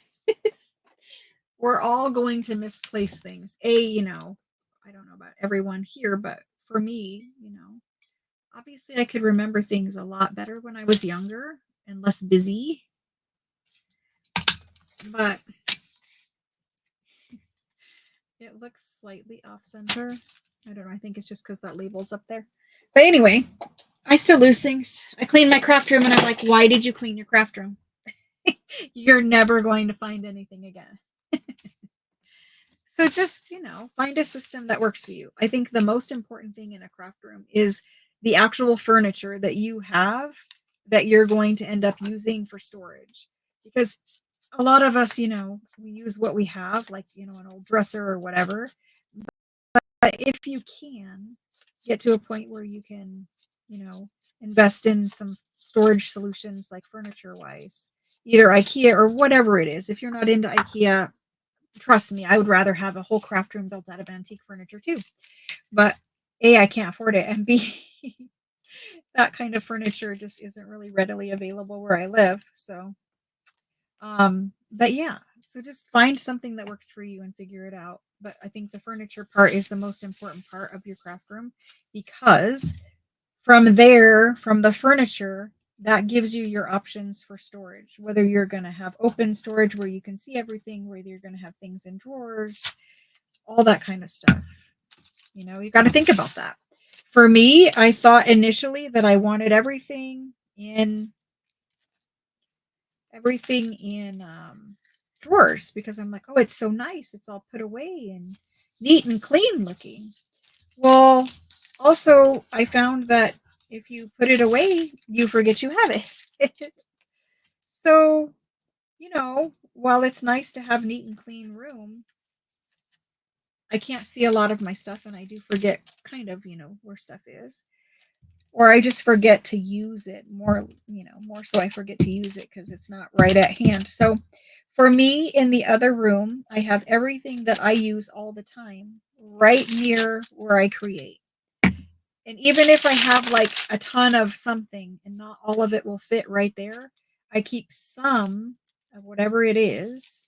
We're all going to misplace things. You know, I don't know about everyone here, but for me, you know, Obviously, I could remember things a lot better when I was younger and less busy. But it looks slightly off center. I don't know. I think it's just because that label's up there. But anyway, I still lose things. I clean my craft room and I'm like, why did you clean your craft room? You're never going to find anything again. So just, find a system that works for you. I think the most important thing in a craft room is the actual furniture that you have that you're going to end up using for storage. Because a lot of us, we use what we have, like, an old dresser or whatever. But if you can get to a point where you can, invest in some storage solutions like furniture wise, either IKEA or whatever it is. If you're not into IKEA, trust me, I would rather have a whole craft room built out of antique furniture too. But A, I can't afford it. And B, that kind of furniture just isn't really readily available where I live. So, but yeah, so just find something that works for you and figure it out. But I think the furniture part is the most important part of your craft room because from there, from the furniture, that gives you your options for storage, whether you're going to have open storage where you can see everything, whether you're going to have things in drawers, all that kind of stuff. You got to think about that. For me, I thought initially that I wanted everything in drawers because I'm like, oh, it's so nice. It's all put away and neat and clean looking. Well, also, I found that if you put it away, you forget you have it. So, while it's nice to have neat and clean room, I can't see a lot of my stuff and I do forget kind of, where stuff is. Or I just forget to use it more, more so I forget to use it because it's not right at hand. So for me in the other room, I have everything that I use all the time right near where I create. And even if I have like a ton of something and not all of it will fit right there, I keep some of whatever it is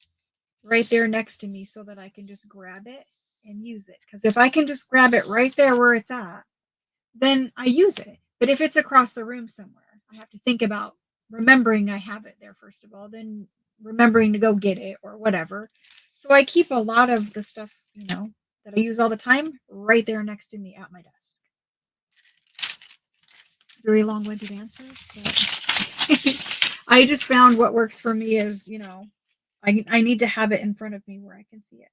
right there next to me so that I can just grab it and use it. Because if I can just grab it right there where it's at, then I use it. But if it's across the room somewhere, I have to think about remembering I have it there, first of all, then remembering to go get it or whatever. So I keep a lot of the stuff, that I use all the time right there next to me at my desk. Very long-winded answers, but I just found what works for me is, I need to have it in front of me where I can see it.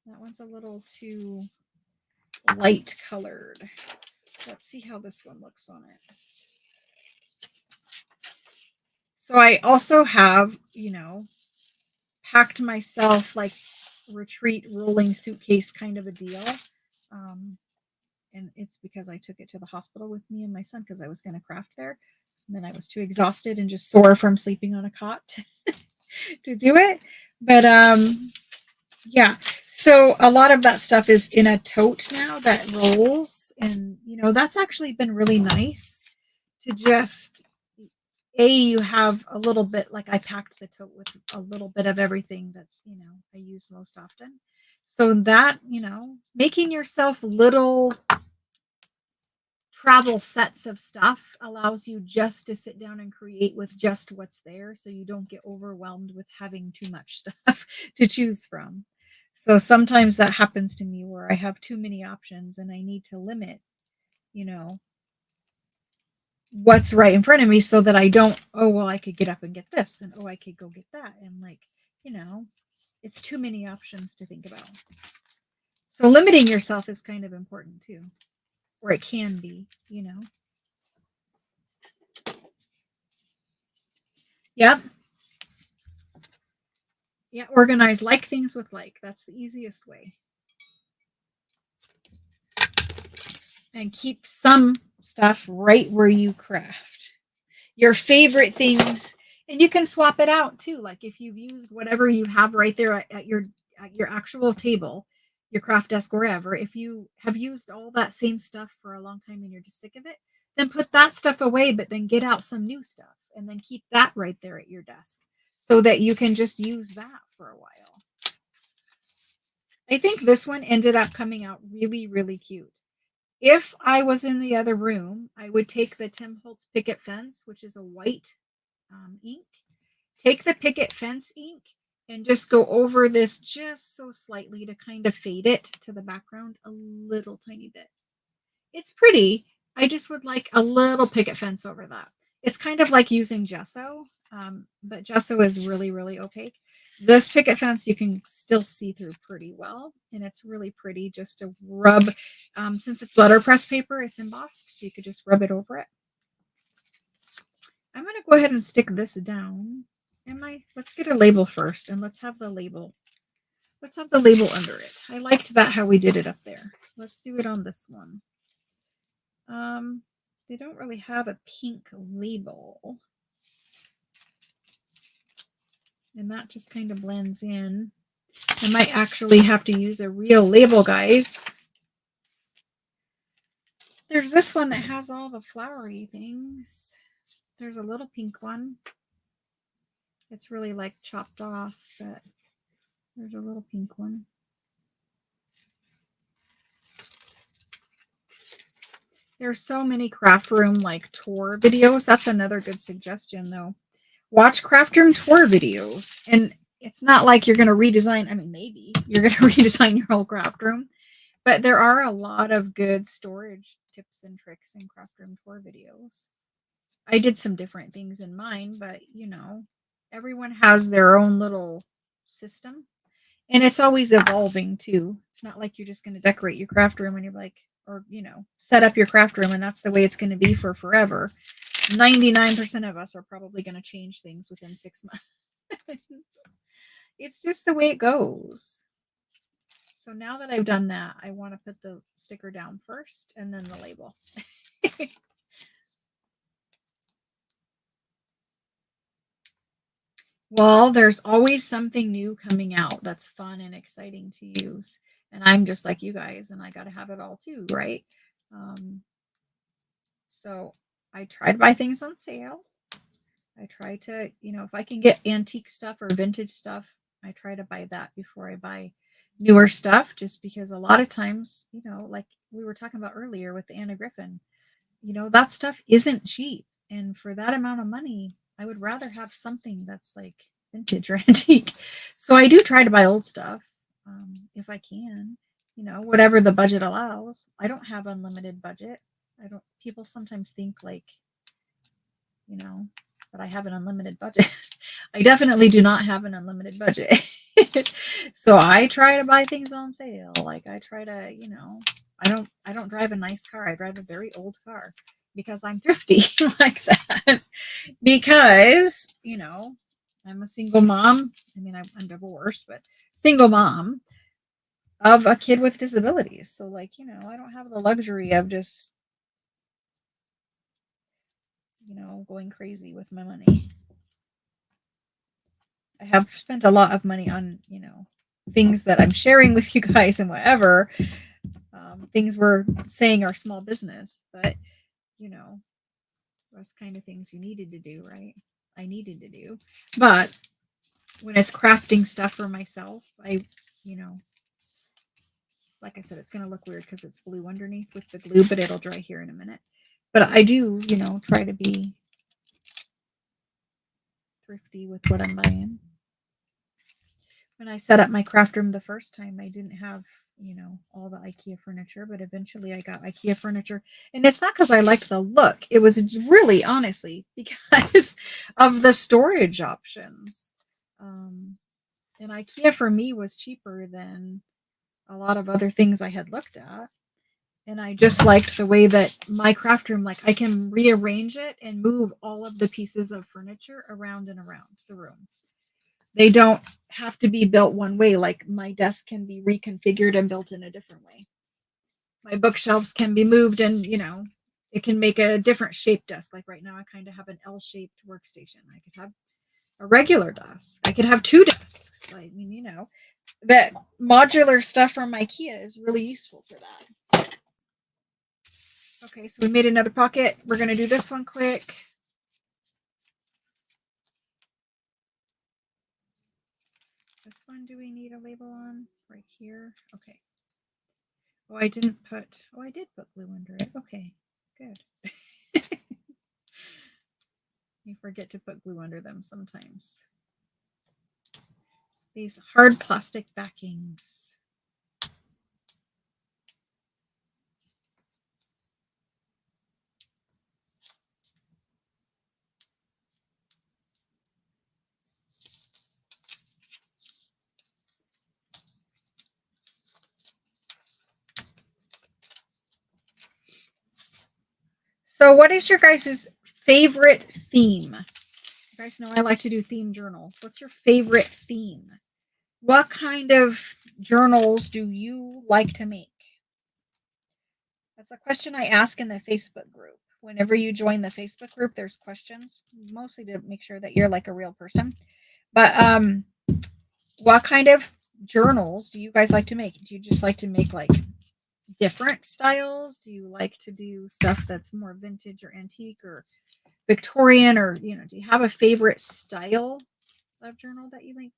That one's a little too light colored. Let's see how this one looks on it. So I also have, packed myself like retreat rolling suitcase kind of a deal. And it's because I took it to the hospital with me and my son because I was going to craft there. And then I was too exhausted and just sore from sleeping on a cot to do it. But yeah, so a lot of that stuff is in a tote now that rolls. And, that's actually been really nice to just, you have a little bit, like I packed the tote with a little bit of everything that, I use most often. So that, making yourself little travel sets of stuff allows you just to sit down and create with just what's there so you don't get overwhelmed with having too much stuff to choose from. So sometimes that happens to me where I have too many options and I need to limit, what's right in front of me so that I don't, oh, well, I could get up and get this and oh, I could go get that. And like, it's too many options to think about. So limiting yourself is kind of important too, or it can be, Yep. Yeah, organize like things with like. That's the easiest way. And keep some stuff right where you craft. Your favorite things, and you can swap it out too. Like if you've used whatever you have right there at your actual table, your craft desk, wherever, if you have used all that same stuff for a long time and you're just sick of it, then put that stuff away, but then get out some new stuff and then keep that right there at your desk so that you can just use that for a while. I think this one ended up coming out really, really cute. If I was in the other room, I would take the Tim Holtz Picket Fence, which is a white ink. Take the picket fence ink and just go over this just so slightly to kind of fade it to the background a little tiny bit. It's pretty. I just would like a little picket fence over that. It's kind of like using gesso, but gesso is really, really opaque. This picket fence you can still see through pretty well, and it's really pretty just to rub. Since it's letterpress paper, it's embossed, so you could just rub it over it. I'm going to go ahead and stick this down. Let's get a label first, and let's have the label. Let's have the label under it. I liked that how we did it up there. Let's do it on this one. They don't really have a pink label. And that just kind of blends in. I might actually have to use a real label, guys. There's this one that has all the flowery things. There's a little pink one. It's really like chopped off, but there's a little pink one. There's so many craft room like tour videos. That's another good suggestion though. Watch craft room tour videos. And it's not like you're going to redesign. I mean, maybe you're going to redesign your whole craft room, but there are a lot of good storage tips and tricks in craft room tour videos. I did some different things in mine, but you know, everyone has their own little system. And it's always evolving too. It's not like you're just going to decorate your craft room and you're like, or, you know, set up your craft room and that's the way it's going to be for forever. 99% of us are probably going to change things within 6 months. It's just the way it goes. So now that I've done that, I want to put the sticker down first and then the label. Well, there's always something new coming out that's fun and exciting to use. And I'm just like you guys, and I got to have it all too, right? So I try to buy things on sale. I try to, you know, if I can get antique stuff or vintage stuff, I try to buy that before I buy newer stuff, just because a lot of times, you know, like we were talking about earlier with the Anna Griffin, you know, that stuff isn't cheap. And for that amount of money, I would rather have something that's like vintage or antique. So I do try to buy old stuff if I can, you know, whatever the budget allows. I don't have unlimited budget. People sometimes think like, you know, that I have an unlimited budget. I definitely do not have an unlimited budget. So I try to buy things on sale. Like I try to, you know, I don't drive a nice car. I drive a very old car because I'm thrifty like that. Because, you know, I'm a single mom. I mean, I'm divorced, but single mom of a kid with disabilities. So like, you know, I don't have the luxury of just, you know, going crazy with my money. I have spent a lot of money on, you know, things that I'm sharing with you guys and whatever. Things we're saying are small business, but you know, that's kind of things you needed to do, right? I needed to do. But when it's crafting stuff for myself, you know, like I said, it's going to look weird because it's blue underneath with the glue, but it'll dry here in a minute. But I do, you know, try to be thrifty with what I'm buying. When I set up my craft room the first time, I didn't have, you know, all the IKEA furniture, but eventually I got IKEA furniture. And it's not because I liked the look. It was really, honestly, because of the storage options. And IKEA for me was cheaper than a lot of other things I had looked at. And I just liked the way that my craft room, like I can rearrange it and move all of the pieces of furniture around and around the room. They don't have to be built one way. Like my desk can be reconfigured and built in a different way. My bookshelves can be moved and, you know, it can make a different shaped desk. Like right now, I kind of have an L-shaped workstation. I could have a regular desk. I could have 2 desks. I mean, you know, that modular stuff from IKEA is really useful for that. Okay, so we made another pocket. We're going to do this one quick. This one, do we need a label on? Right here. Okay. Oh, I did put glue under it. Okay, good. You forget to put glue under them sometimes. These hard plastic backings. So what is your guys' favorite theme? You guys know I like to do theme journals. What's your favorite theme? What kind of journals do you like to make? That's a question I ask in the Facebook group. Whenever you join the Facebook group, there's questions, mostly to make sure that you're like a real person. But what kind of journals do you guys like to make? Do you just like to make like different styles? Do you like to do stuff that's more vintage or antique or Victorian, or do you have a favorite style of journal that you make?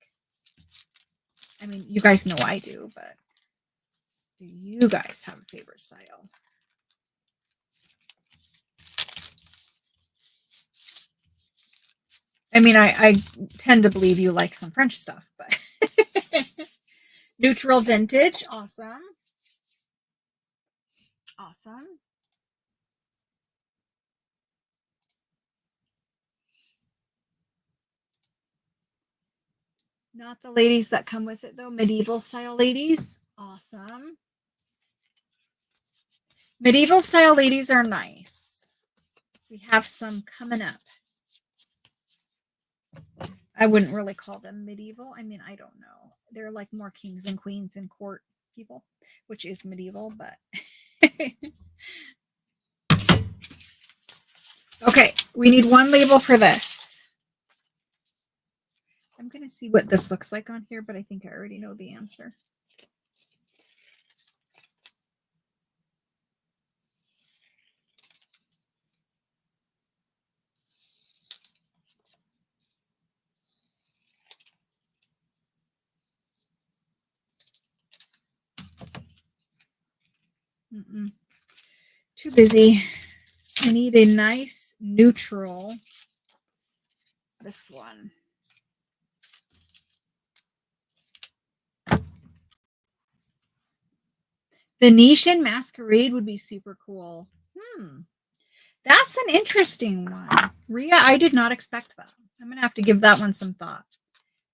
I mean, you guys know I do, but do you guys have a favorite style? I mean, I tend to believe you like some French stuff, but neutral vintage, awesome. Awesome. Not the ladies that come with it, though. Medieval style ladies. Awesome. Medieval style ladies are nice. We have some coming up. I wouldn't really call them medieval. I mean, I don't know. They're like more kings and queens and court people, which is medieval, but. Okay, we need one label for this. I'm going to see what this looks like on here, but I think I already know the answer. Too busy. I need a nice neutral. This one. Venetian Masquerade would be super cool. That's an interesting one. Rhea, I did not expect that. I'm going to have to give that one some thought.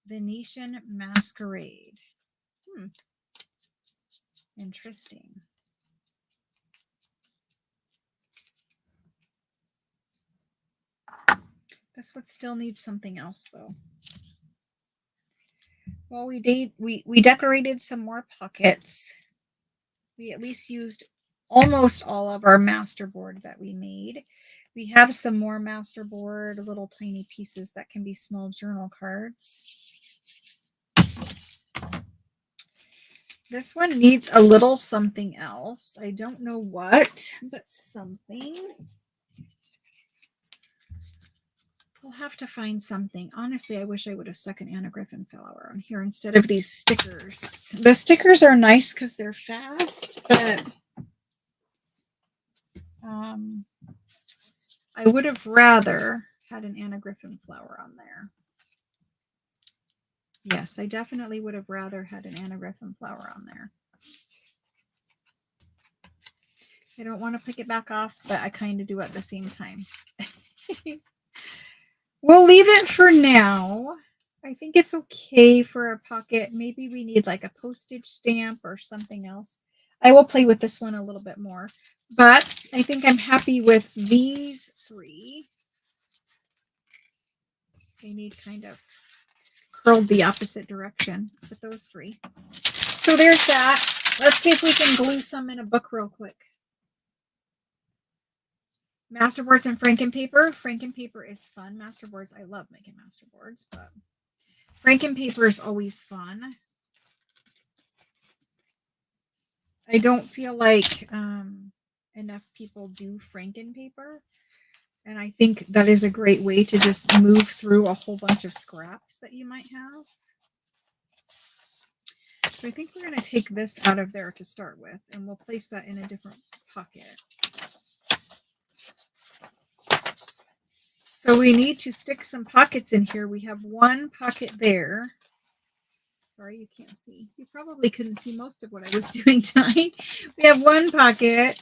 Venetian Masquerade. Interesting. This would still need something else, though. Well, we decorated some more pockets. We at least used almost all of our masterboard that we made. We have some more masterboard, little tiny pieces that can be small journal cards. This one needs a little something else. I don't know what, but something. We'll have to find something. Honestly, I wish I would have stuck an Anna Griffin flower on here instead of these stickers. The stickers are nice because they're fast, but I would have rather had an Anna Griffin flower on there. Yes, I definitely would have rather had an Anna Griffin flower on there. I don't want to pick it back off, but I kind of do at the same time. We'll leave it for now. I think it's okay for a pocket. Maybe we need like a postage stamp or something else. I will play with this one a little bit more, but I think I'm happy with these three. They need kind of curled the opposite direction with those three. So there's that. Let's see if we can glue some in a book real quick. Masterboards and Frankenpaper. Frankenpaper is fun. Masterboards, I love making masterboards, but Frankenpaper is always fun. I don't feel like enough people do Frankenpaper. And I think that is a great way to just move through a whole bunch of scraps that you might have. So I think we're going to take this out of there to start with, and we'll place that in a different pocket. So we need to stick some pockets in here. We have one pocket there. Sorry, you can't see. You probably couldn't see most of what I was doing tonight. We have one pocket.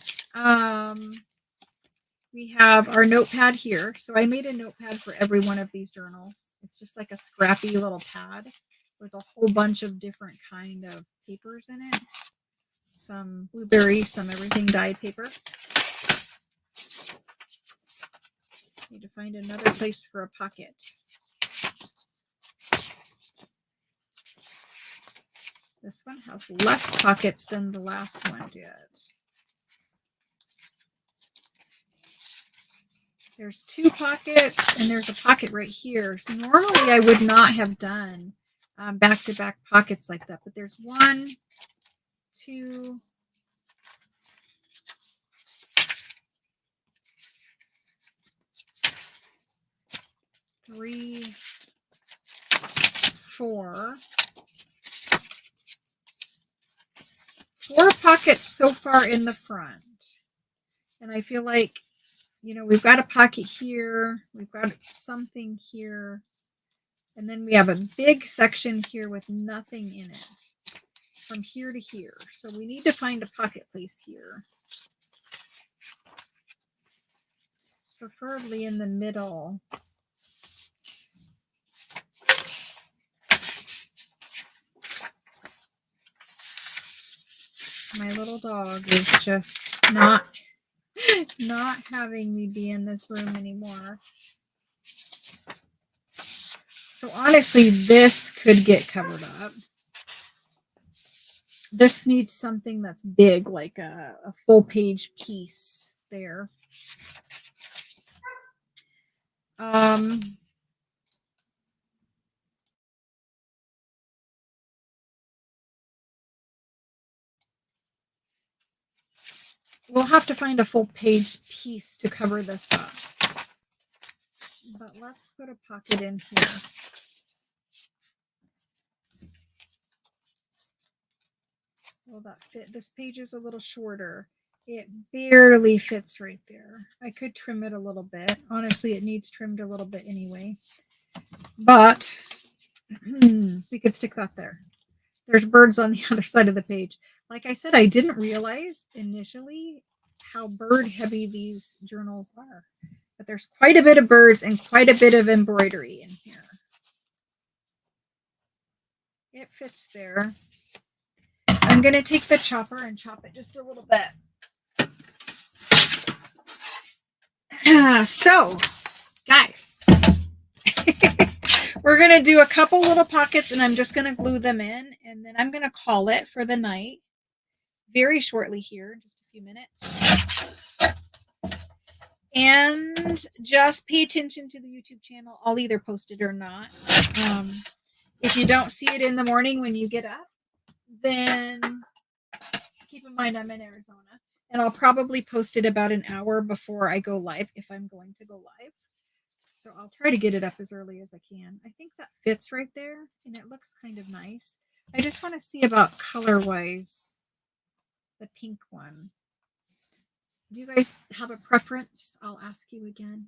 We have our notepad here. So I made a notepad for every one of these journals. It's just like a scrappy little pad with a whole bunch of different kind of papers in it. Some blueberry, some everything dyed paper. Need to find another place for a pocket. This one has less pockets than the last one did. There's 2 pockets, and there's a pocket right here. So normally I would not have done back-to-back pockets like that, but there's 1, 2, 3, 4. 4 pockets so far in the front. And I feel like, you know, we've got a pocket here, we've got something here, and then we have a big section here with nothing in it from here to here. So we need to find a pocket place here. Preferably in the middle. My little dog is just not having me be in this room anymore. So honestly, this could get covered up. This needs something that's big, like a full page piece there. We'll have to find a full page piece to cover this up. But let's put a pocket in here. Will that fit? This page is a little shorter. It barely fits right there. I could trim it a little bit. Honestly, it needs trimmed a little bit anyway. But we could stick that there. There's birds on the other side of the page. Like I said, I didn't realize initially how bird heavy these journals are. But there's quite a bit of birds and quite a bit of embroidery in here. It fits there. I'm going to take the chopper and chop it just a little bit. So, guys, we're going to do a couple little pockets, and I'm just going to glue them in, and then I'm going to call it for the night very shortly here, just a few minutes. And just pay attention to the YouTube channel. I'll either post it or not. If you don't see it in the morning when you get up, then keep in mind I'm in Arizona. And I'll probably post it about an hour before I go live, if I'm going to go live. So I'll try to get it up as early as I can. I think that fits right there, and it looks kind of nice. I just want to see about color-wise the pink one. Do you guys have a preference? I'll ask you again.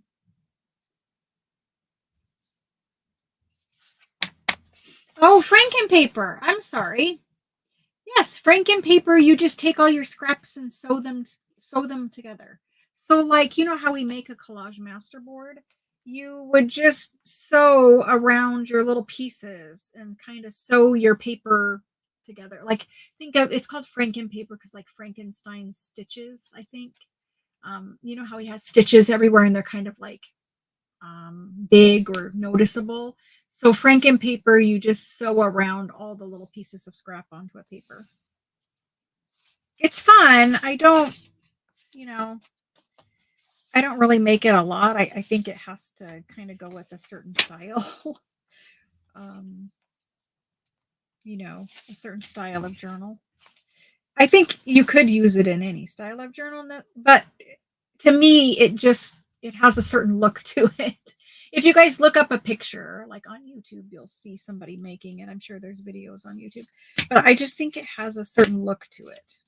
Oh, Frankenpaper. I'm sorry. Yes, Frankenpaper, you just take all your scraps and sew them together. So like, you know how we make a collage masterboard? You would just sew around your little pieces and kind of sew your paper together. Like, think of, it's called Frankenpaper because like Frankenstein's stitches, I think. You know how he has stitches everywhere and they're kind of like big or noticeable. So Frankenpaper, you just sew around all the little pieces of scrap onto a paper. It's fun. I don't really make it a lot. I think it has to kind of go with a certain style. A certain style of journal. I think you could use it in any style of journal, but to me, it has a certain look to it. If you guys look up a picture, like on YouTube, you'll see somebody making it. I'm sure there's videos on YouTube. But I just think it has a certain look to it.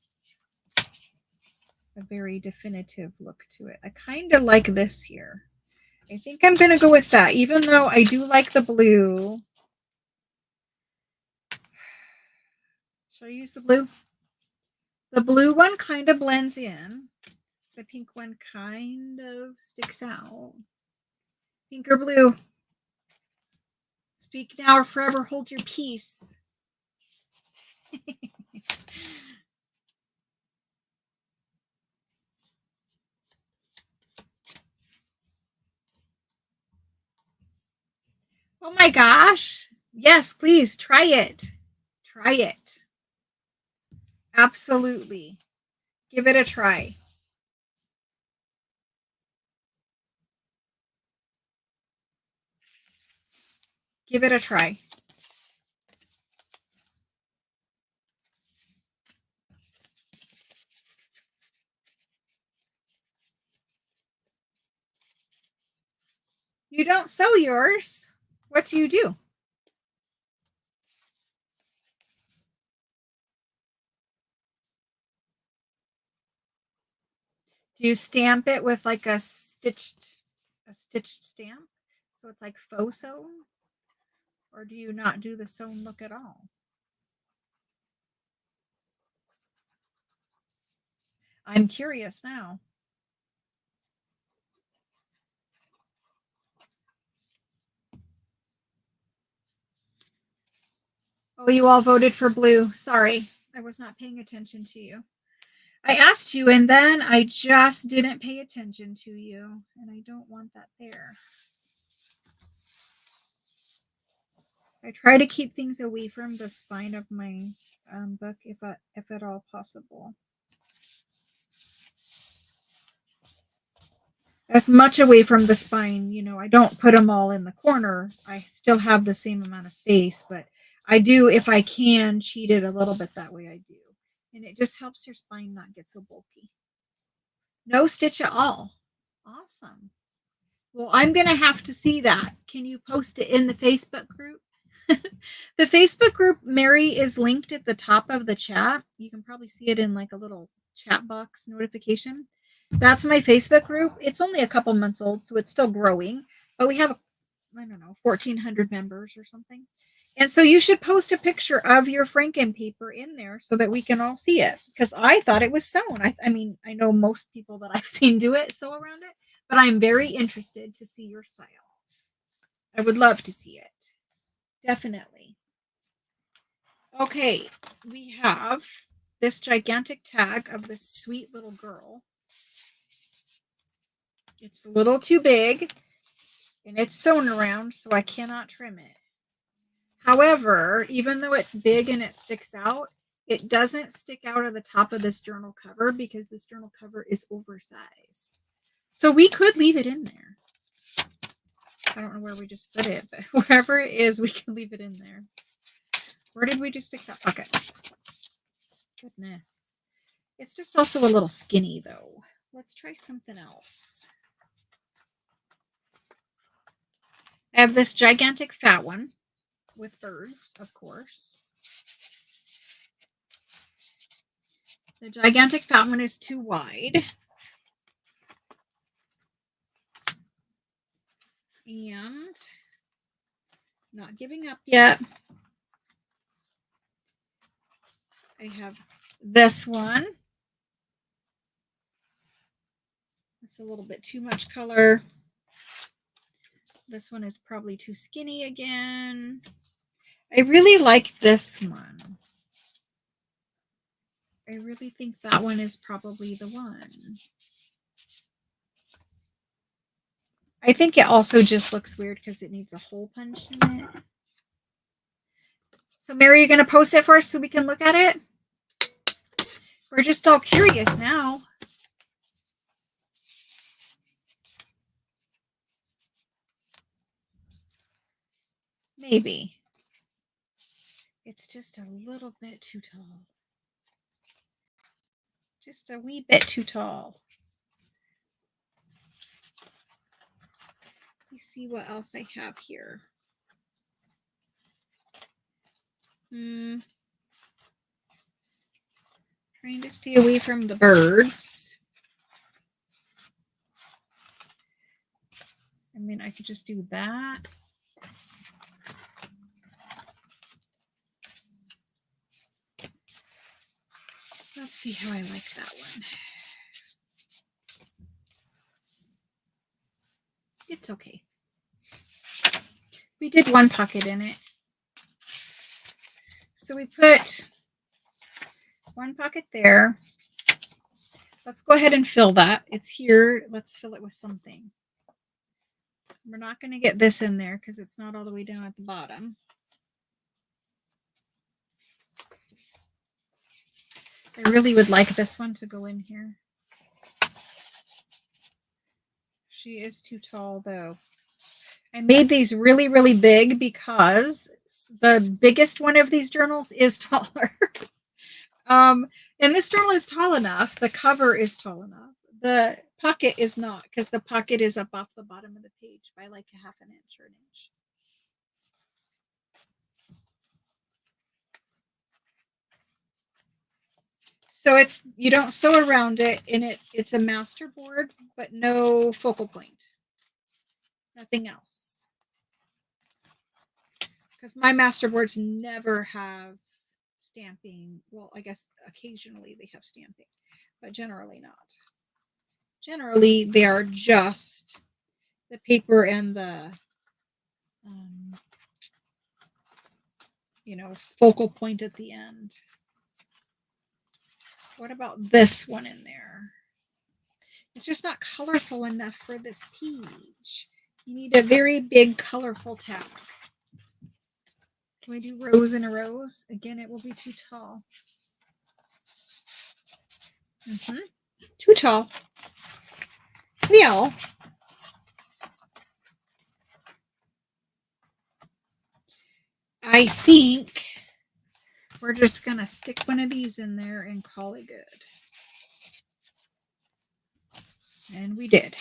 A very definitive look to it. I kind of like this here. I think I'm going to go with that, even though I do like the blue. Should I use the blue? The blue one kind of blends in. The pink one kind of sticks out. Pink or blue? Speak now or forever hold your peace. Oh my gosh. Yes, please try it. Try it. Absolutely. Give it a try. Give it a try. You don't sew yours. What do you do? Do you stamp it with like a stitched stamp? So it's like faux sewn? Or do you not do the sewn look at all? I'm curious now. Oh, you all voted for blue. Sorry, I was not paying attention to you. I asked you and then I just didn't pay attention to you, and I don't want that there. I try to keep things away from the spine of my book if at all possible. As much away from the spine, you know, I don't put them all in the corner. I still have the same amount of space, but I do, if I can, cheat it a little bit that way. I do. And it just helps your spine not get so bulky. No stitch at all. Awesome. Well, I'm going to have to see that. Can you post it in the Facebook group? The Facebook group, Mary, is linked at the top of the chat. You can probably see it in like a little chat box notification. That's my Facebook group. It's only a couple months old, so it's still growing. But we have, I don't know, 1,400 members or something. And so you should post a picture of your Franken paper in there so that we can all see it. Because I thought it was sewn. I mean, I know most people that I've seen do it, sew around it. But I'm very interested to see your style. I would love to see it. Definitely. Okay, we have this gigantic tag of this sweet little girl. It's a little too big, and it's sewn around, so I cannot trim it. However, even though it's big and it sticks out, it doesn't stick out of the top of this journal cover because this journal cover is oversized. So we could leave it in there. I don't know where we just put it, but wherever it is, we can leave it in there. Where did we just stick that pocket? Goodness. It's just also a little skinny, though. Let's try something else. I have this gigantic fat one with birds, of course. The gigantic fat one is too wide. And not giving up yet. I have this one. It's a little bit too much color. This one is probably too skinny again. I really like this one. I really think that one is probably the one. I think it also just looks weird because it needs a hole punch in it. So Mary, you're going to post it for us so we can look at it? We're just all curious now. Maybe. It's just a little bit too tall. Just a wee bit too tall. Let me see what else I have here. Trying to stay away from the birds. I mean, I could just do that. Let's see how I like that one. It's okay. We did one pocket in it. So we put one pocket there. Let's go ahead and fill that. It's here. Let's fill it with something. We're not going to get this in there because it's not all the way down at the bottom. I really would like this one to go in here. She is too tall though. I made these really, really big because the biggest one of these journals is taller. And this journal is tall enough. The cover is tall enough. The pocket is not, because the pocket is up off the bottom of the page by like a half an inch or an inch. So it's, you don't sew around it, and it's a masterboard, but no focal point. Nothing else. Because my masterboards never have stamping. Well, I guess occasionally they have stamping, but generally not. Generally, they are just the paper and the, focal point at the end. What about this one in there? It's just not colorful enough for this page. You need a very big, colorful tag. Can we do rows in a rows? Again, it will be too tall. Too tall. Yeah. I think we're just going to stick one of these in there and call it good. And we did.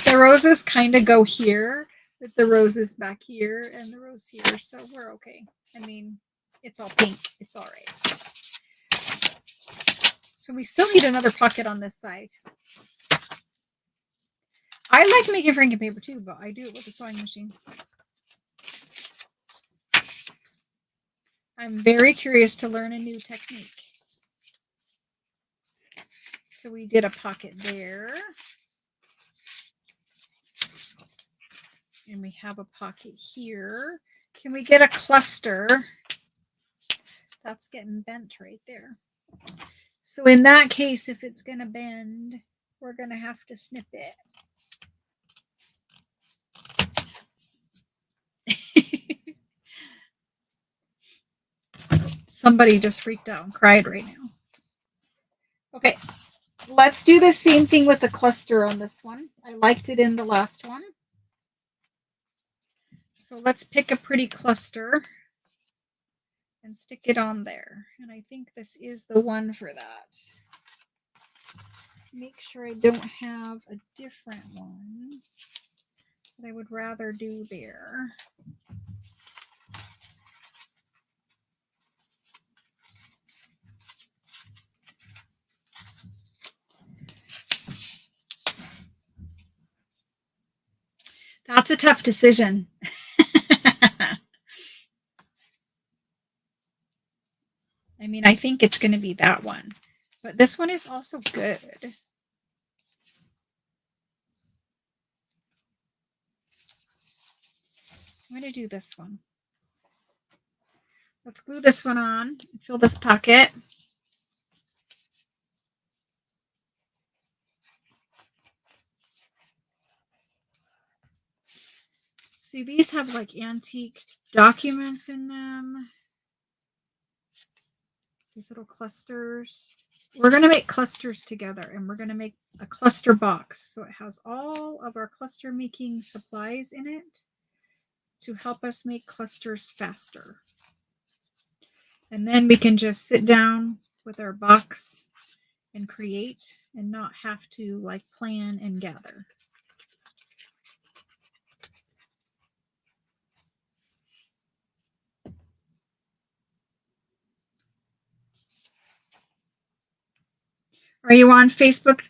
The roses kind of go here, with the roses back here and the rose here. So we're okay. I mean, it's all pink. It's all right. So we still need another pocket on this side. I like making franken paper too, but I do it with a sewing machine. I'm very curious to learn a new technique. So we did a pocket there. And we have a pocket here. Can we get a cluster? That's getting bent right there. So in that case, if it's going to bend, we're going to have to snip it. Somebody just freaked out and cried right now. Okay, let's do the same thing with the cluster on this one. I liked it in the last one. So let's pick a pretty cluster and stick it on there. And I think this is the one for that. Make sure I don't have a different one that I would rather do there. That's a tough decision. I mean, I think it's going to be that one, but this one is also good. I'm going to do this one. Let's glue this one on, fill this pocket. See, these have like antique documents in them. These little clusters. We're going to make clusters together, and we're going to make a cluster box. So it has all of our cluster making supplies in it to help us make clusters faster. And then we can just sit down with our box and create and not have to like plan and gather. Are you on Facebook?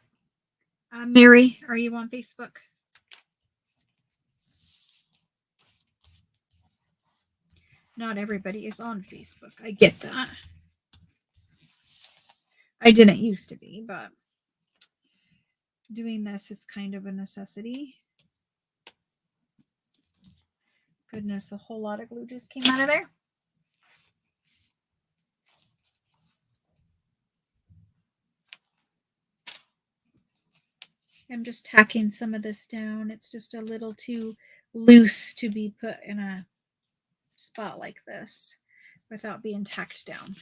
Mary, are you on Facebook? Not everybody is on Facebook. I get that. I didn't used to be, but doing this, it's kind of a necessity. Goodness, a whole lot of glue just came out of there. I'm just tacking some of this down. It's just a little too loose to be put in a spot like this without being tacked down.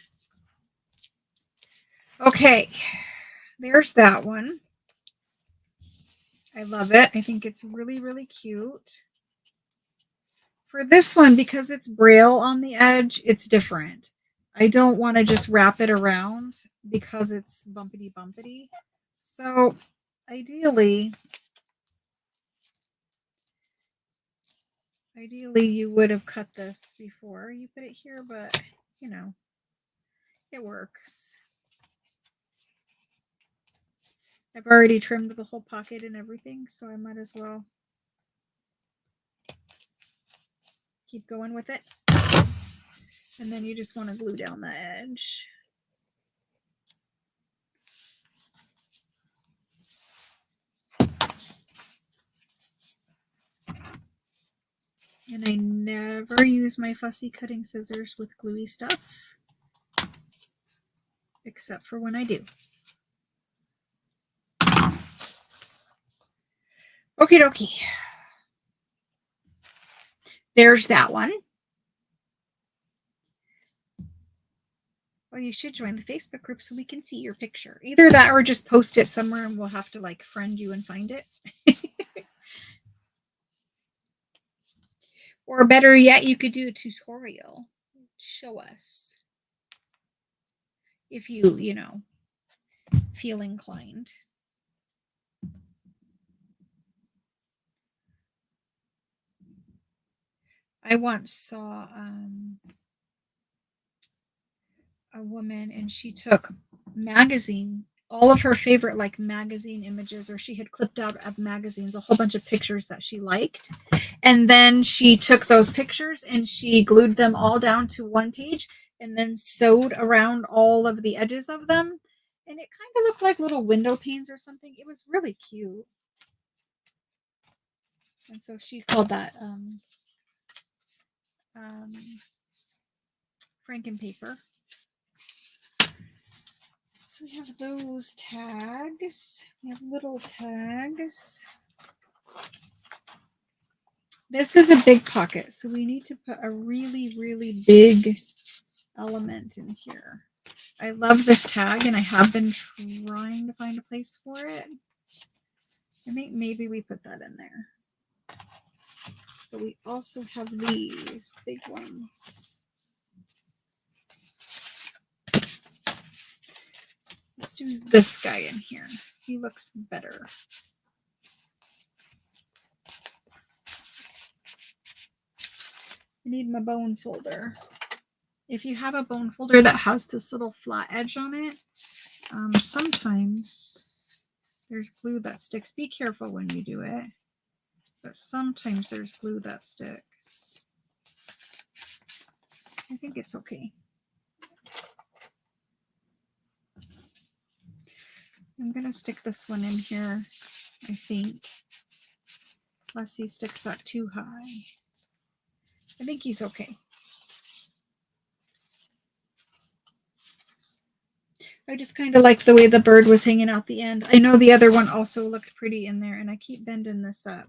Okay, there's that one. I love it. I think it's really, really cute. For this one, because it's braille on the edge, it's different. I don't want to just wrap it around because it's bumpity bumpity. So ideally you would have cut this before you put it here, but you know, it works. I've already trimmed the whole pocket and everything, so I might as well keep going with it. And then you just want to glue down the edge. And I never use my fussy cutting scissors with gluey stuff, except for when I do. Okie dokie. There's that one. Well, you should join the Facebook group so we can see your picture. Either that or just post it somewhere and we'll have to like friend you and find it. Or better yet, you could do a tutorial. Show us. If you know, feel inclined. I once saw a woman and she took all of her favorite like magazine images, or she had clipped out of magazines a whole bunch of pictures that she liked, and then she took those pictures and she glued them all down to one page and then sewed around all of the edges of them, and it kind of looked like little window panes or something. It was really cute. And so she called that Frankenpaper. So we have those tags. We have little tags. This is a big pocket, so we need to put a really, really big element in here. I love this tag, and I have been trying to find a place for it. I think maybe we put that in there. But we also have these big ones. Let's do this guy in here. He looks better. I need my bone folder. If you have a bone folder that has this little flat edge on it, sometimes there's glue that sticks. Be careful when you do it. But sometimes there's glue that sticks. I think it's okay. I'm going to stick this one in here, I think. Unless he sticks up too high. I think he's okay. I just kind of like the way the bird was hanging out the end. I know the other one also looked pretty in there, and I keep bending this up.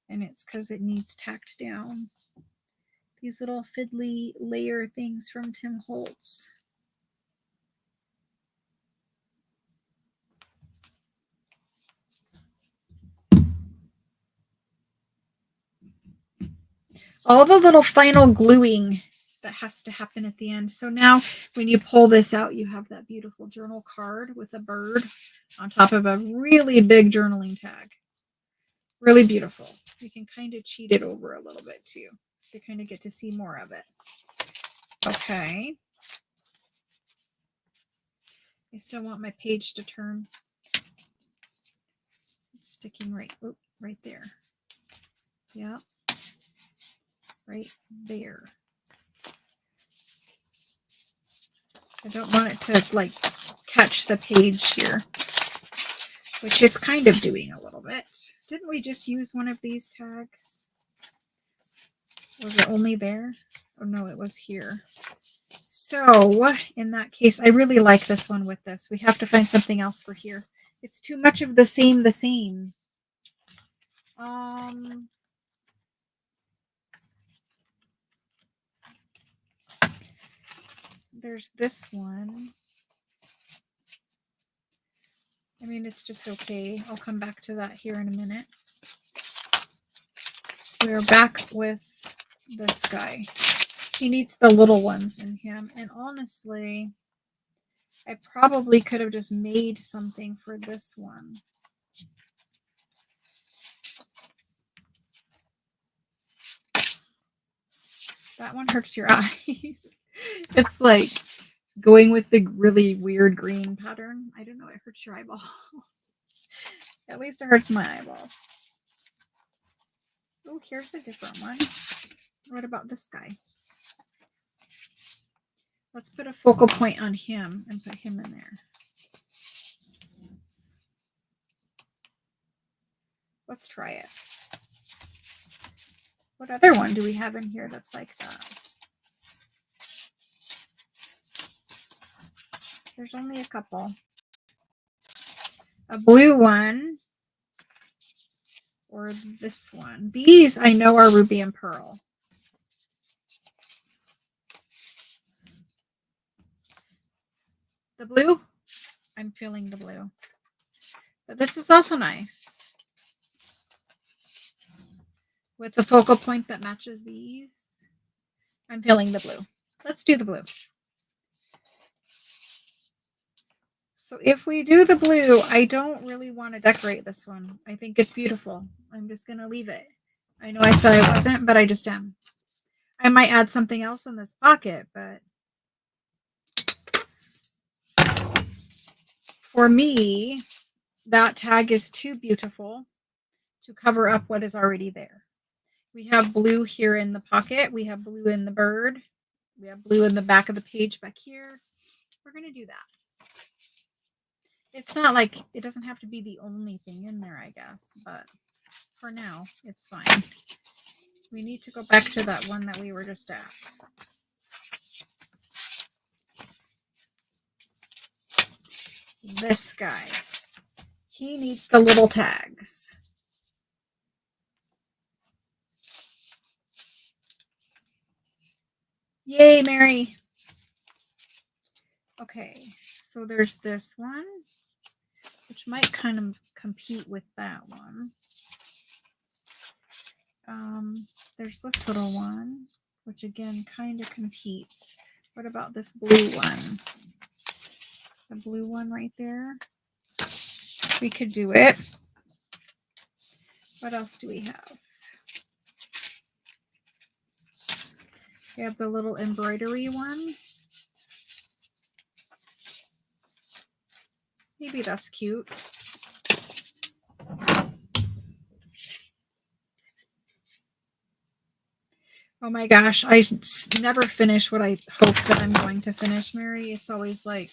And it's because it needs tacked down. These little fiddly layer things from Tim Holtz. All the little final gluing that has to happen at the end. So now when you pull this out, you have that beautiful journal card with a bird on top of a really big journaling tag. Really beautiful. You can kind of cheat it over a little bit too, so you kind of get to see more of it. Okay. I still want my page to turn. It's sticking right there. Yeah. Right there. I don't want it to like catch the page here, which it's kind of doing a little bit. Didn't we just use one of these tags? Was it only there? Oh no, it was here. So in that case, I really like this one with this. We have to find something else for here. It's too much of the same. There's this one. I mean, it's just okay. I'll come back to that here in a minute. We're back with this guy. He needs the little ones in him. And honestly, I probably could have just made something for this one. That one hurts your eyes. It's like going with the really weird green pattern. I don't know, it hurts your eyeballs. At least it hurts my eyeballs. Oh, here's a different one. What about this guy? Let's put a focal point on him and put him in there. Let's try it. What other one do we have in here that's like that? There's only a couple. A blue one or this one. These I know are ruby and pearl. The blue, I'm feeling the blue. But this is also nice. With the focal point that matches these. I'm feeling the blue. Let's do the blue. So if we do the blue, I don't really want to decorate this one. I think it's beautiful. I'm just going to leave it. I know I said I wasn't, but I just am. I might add something else in this pocket, but for me, that tag is too beautiful to cover up what is already there. We have blue here in the pocket. We have blue in the bird. We have blue in the back of the page back here. We're going to do that. It's not like it doesn't have to be the only thing in there, I guess, but for now, it's fine. We need to go back to that one that we were just at. This guy. He needs the little tags. Yay, Mary. Okay, so there's this one, which might kind of compete with that one. There's this little one, which again kind of competes. What about this blue one? The blue one right there. We could do it. What else do we have? We have the little embroidery one. Maybe that's cute. Oh my gosh, I never finish what I hope that I'm going to finish, Mary. It's always like,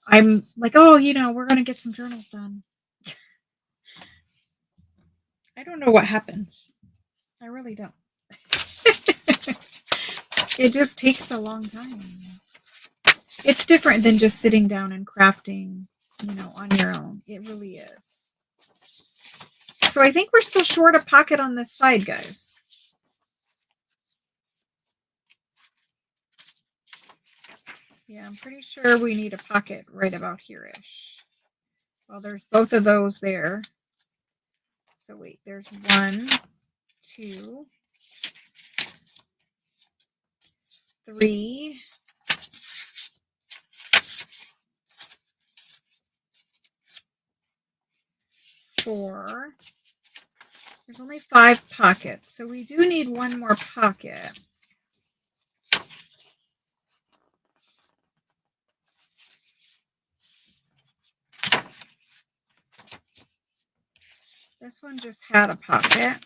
I'm like, oh, you know, we're going to get some journals done. I don't know what happens. I really don't. It just takes a long time. It's different than just sitting down and crafting, you know, on your own. It really is. So I think we're still short a pocket on this side, guys. Yeah, I'm pretty sure we need a pocket right about here-ish. Well, there's both of those there. So wait, there's 1, 2, 3, 4. There's only 5 pockets, so we do need one more pocket. This one just had a pocket.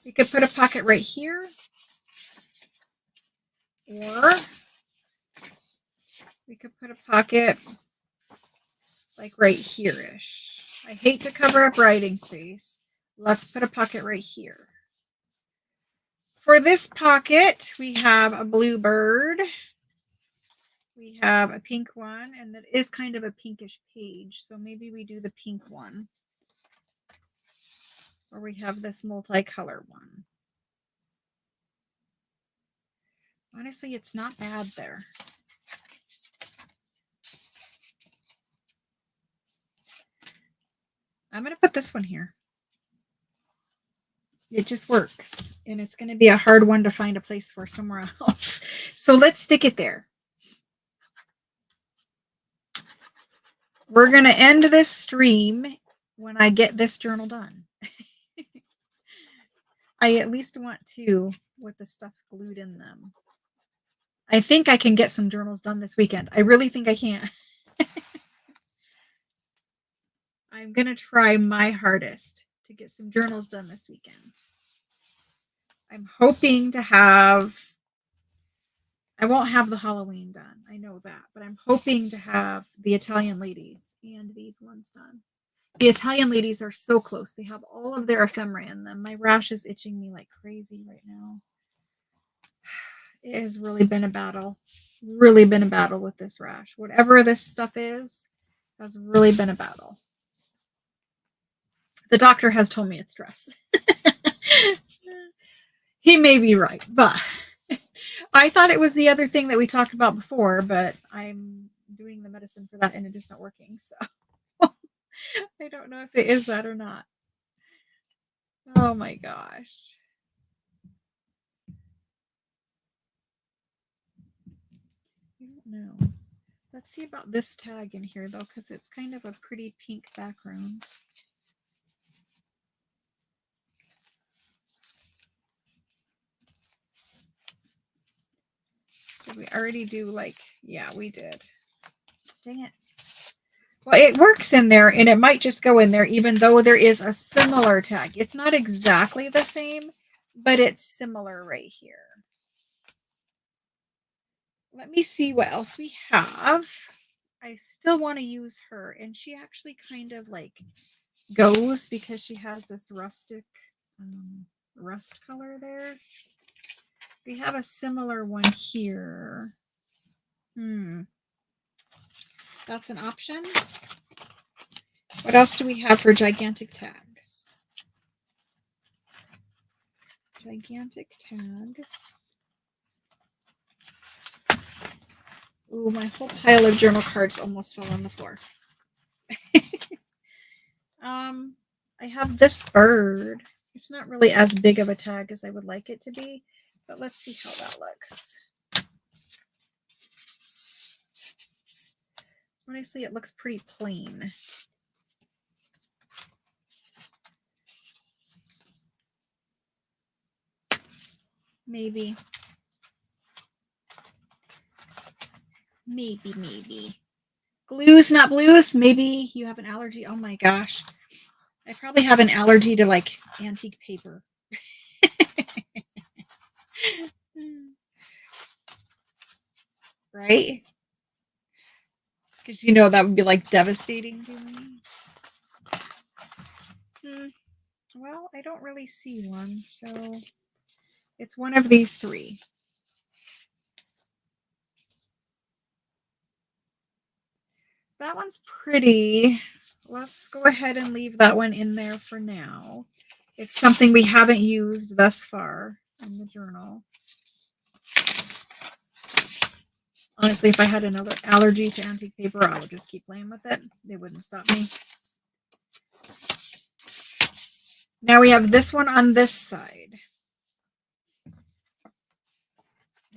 You could put a pocket right here, or we could put a pocket like right here-ish. I hate to cover up writing space. Let's put a pocket right here. For this pocket, we have a blue bird. We have a pink one, and that is kind of a pinkish page. So maybe we do the pink one. Or we have this multicolor one. Honestly, it's not bad there. I'm going to put this one here. It just works. And it's going to be a hard one to find a place for somewhere else. So let's stick it there. We're going to end this stream when I get this journal done. I at least want two with the stuff glued in them. I think I can get some journals done this weekend. I really think I can. I'm going to try my hardest to get some journals done this weekend. I'm hoping to have, I won't have the Halloween done. I know that, but I'm hoping to have the Italian ladies and these ones done. The Italian ladies are so close. They have all of their ephemera in them. My rash is itching me like crazy right now. It has really been a battle. Really been a battle with this rash. Whatever this stuff is, has really been a battle. The doctor has told me it's stress. He may be right, but I thought it was the other thing that we talked about before, but I'm doing the medicine for that and it is not working. So I don't know if it is that or not. Oh my gosh. I don't know. Let's see about this tag in here though, because it's kind of a pretty pink background. Did we already do like, yeah, we did. Dang it. Well, it works in there and it might just go in there even though there is a similar tag. It's not exactly the same, but it's similar right here. Let me see what else we have. I still want to use her, and she actually kind of like goes because she has this rustic rust color there. We have a similar one here. That's an option. What else do we have for gigantic tags? Gigantic tags. Ooh, my whole pile of journal cards almost fell on the floor. I have this bird. It's not really as big of a tag as I would like it to be, but let's see how that looks. Honestly, it looks pretty plain. Maybe. Glues, not blues. Maybe you have an allergy. Oh my gosh. I probably have an allergy to like antique paper. Right? Because you know that would be like devastating to me. Well, I don't really see one, so it's one of these three. That one's pretty. Let's go ahead and leave that one in there for now. It's something we haven't used thus far in the journal. Honestly, if I had another allergy to antique paper, I would just keep playing with it. They wouldn't stop me. Now we have this one on this side.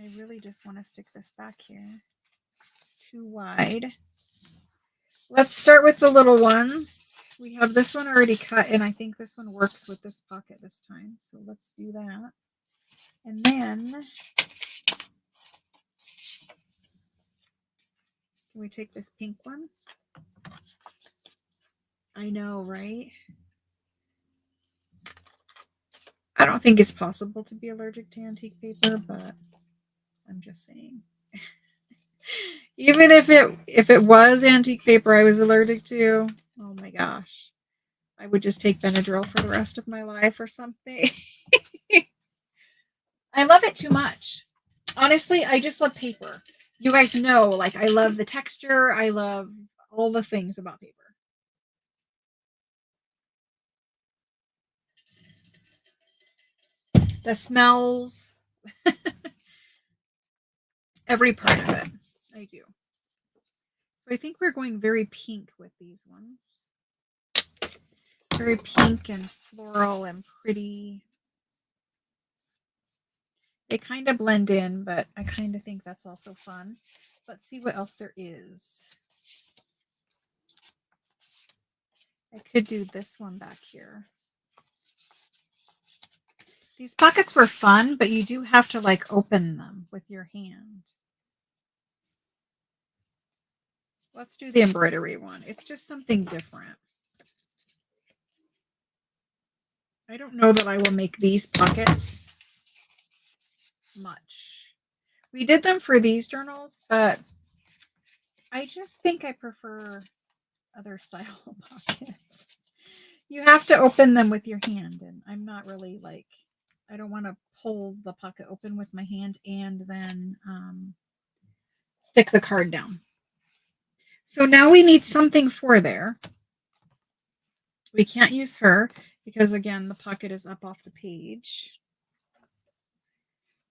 I really just want to stick this back here. It's too wide. Let's start with the little ones. We have this one already cut, and I think this one works with this pocket this time. So let's do that. And then can we take this pink one? I know, right? I don't think it's possible to be allergic to antique paper, but I'm just saying. Even if it was antique paper I was allergic to, oh my gosh. I would just take Benadryl for the rest of my life or something. I love it too much. Honestly, I just love paper. You guys know, like, I love the texture. I love all the things about paper. The smells, every part of it. I do. So I think we're going very pink with these ones. Very pink and floral and pretty. They kind of blend in, but I kind of think that's also fun. Let's see what else there is. I could do this one back here. These pockets were fun, but you do have to like open them with your hand. Let's do the embroidery one. It's just something different. I don't know that I will make these pockets much. We did them for these journals, but I just think I prefer other style pockets. You have to open them with your hand, and I'm not really like, I don't want to pull the pocket open with my hand and then stick the card down. So now we need something for there. We can't use her because, again, the pocket is up off the page.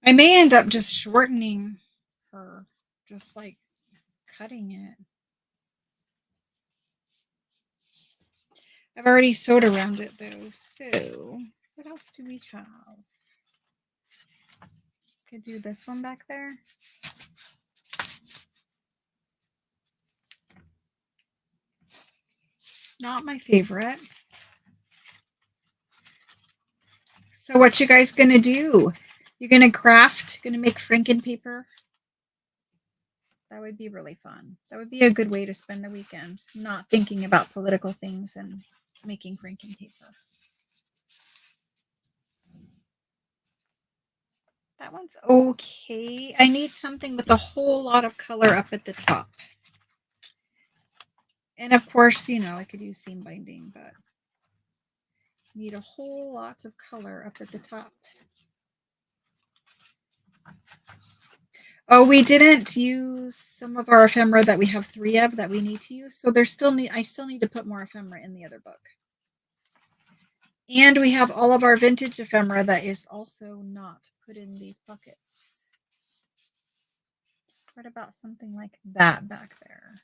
I may end up just shortening her, just like cutting it. I've already sewed around it though, so what else do we have? Could do this one back there. Not my favorite. So what you guys gonna do? You're gonna craft, gonna make Franken paper? That would be really fun. That would be a good way to spend the weekend, not thinking about political things and making Franken paper. That one's okay. I need something with a whole lot of color up at the top. And of course, you know, I could use seam binding, but need a whole lot of color up at the top. Oh, we didn't use some of our ephemera that we have 3 of that we need to use. So there's still I still need to put more ephemera in the other book. And we have all of our vintage ephemera that is also not put in these buckets. What about something like that back there?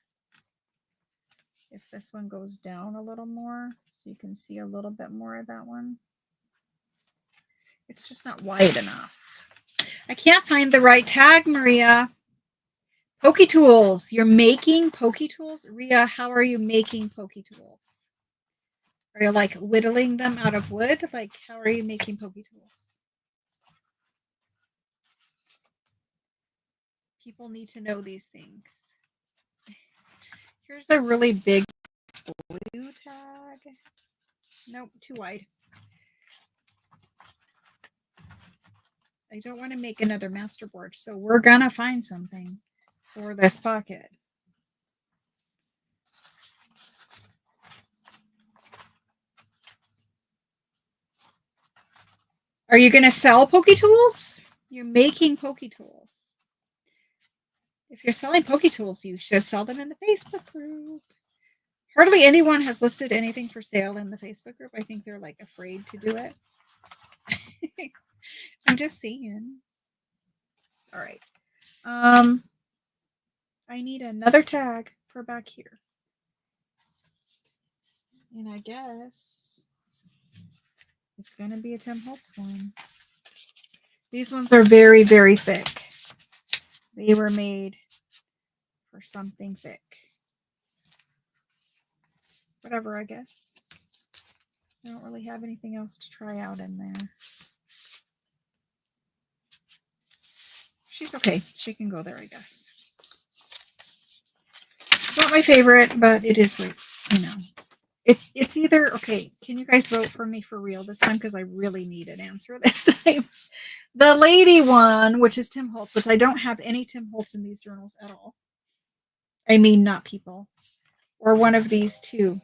If this one goes down a little more, so you can see a little bit more of that one. It's just not wide enough. I can't find the right tag, Maria. Pokey tools. You're making pokey tools? Ria, how are you making pokey tools? Are you like whittling them out of wood? Like, how are you making pokey tools? People need to know these things. Here's a really big blue tag. Nope, too wide. I don't want to make another masterboard, so we're gonna find something for this pocket. Are you gonna sell pokey tools? You're making pokey tools. If you're selling pokey tools, you should sell them in the Facebook group. Hardly anyone has listed anything for sale in the Facebook group. I think they're like afraid to do it. I'm just saying. All right. I need another tag for back here. And I guess it's going to be a Tim Holtz one. These ones are very, very thick. They were made for something thick. Whatever, I guess. I don't really have anything else to try out in there. She's okay. She can go there, I guess. It's not my favorite, but it is, you know. It's either, okay, can you guys vote for me for real this time? Because I really need an answer this time. The lady one, which is Tim Holtz, which I don't have any Tim Holtz in these journals at all. I mean, not people. Or one of these two.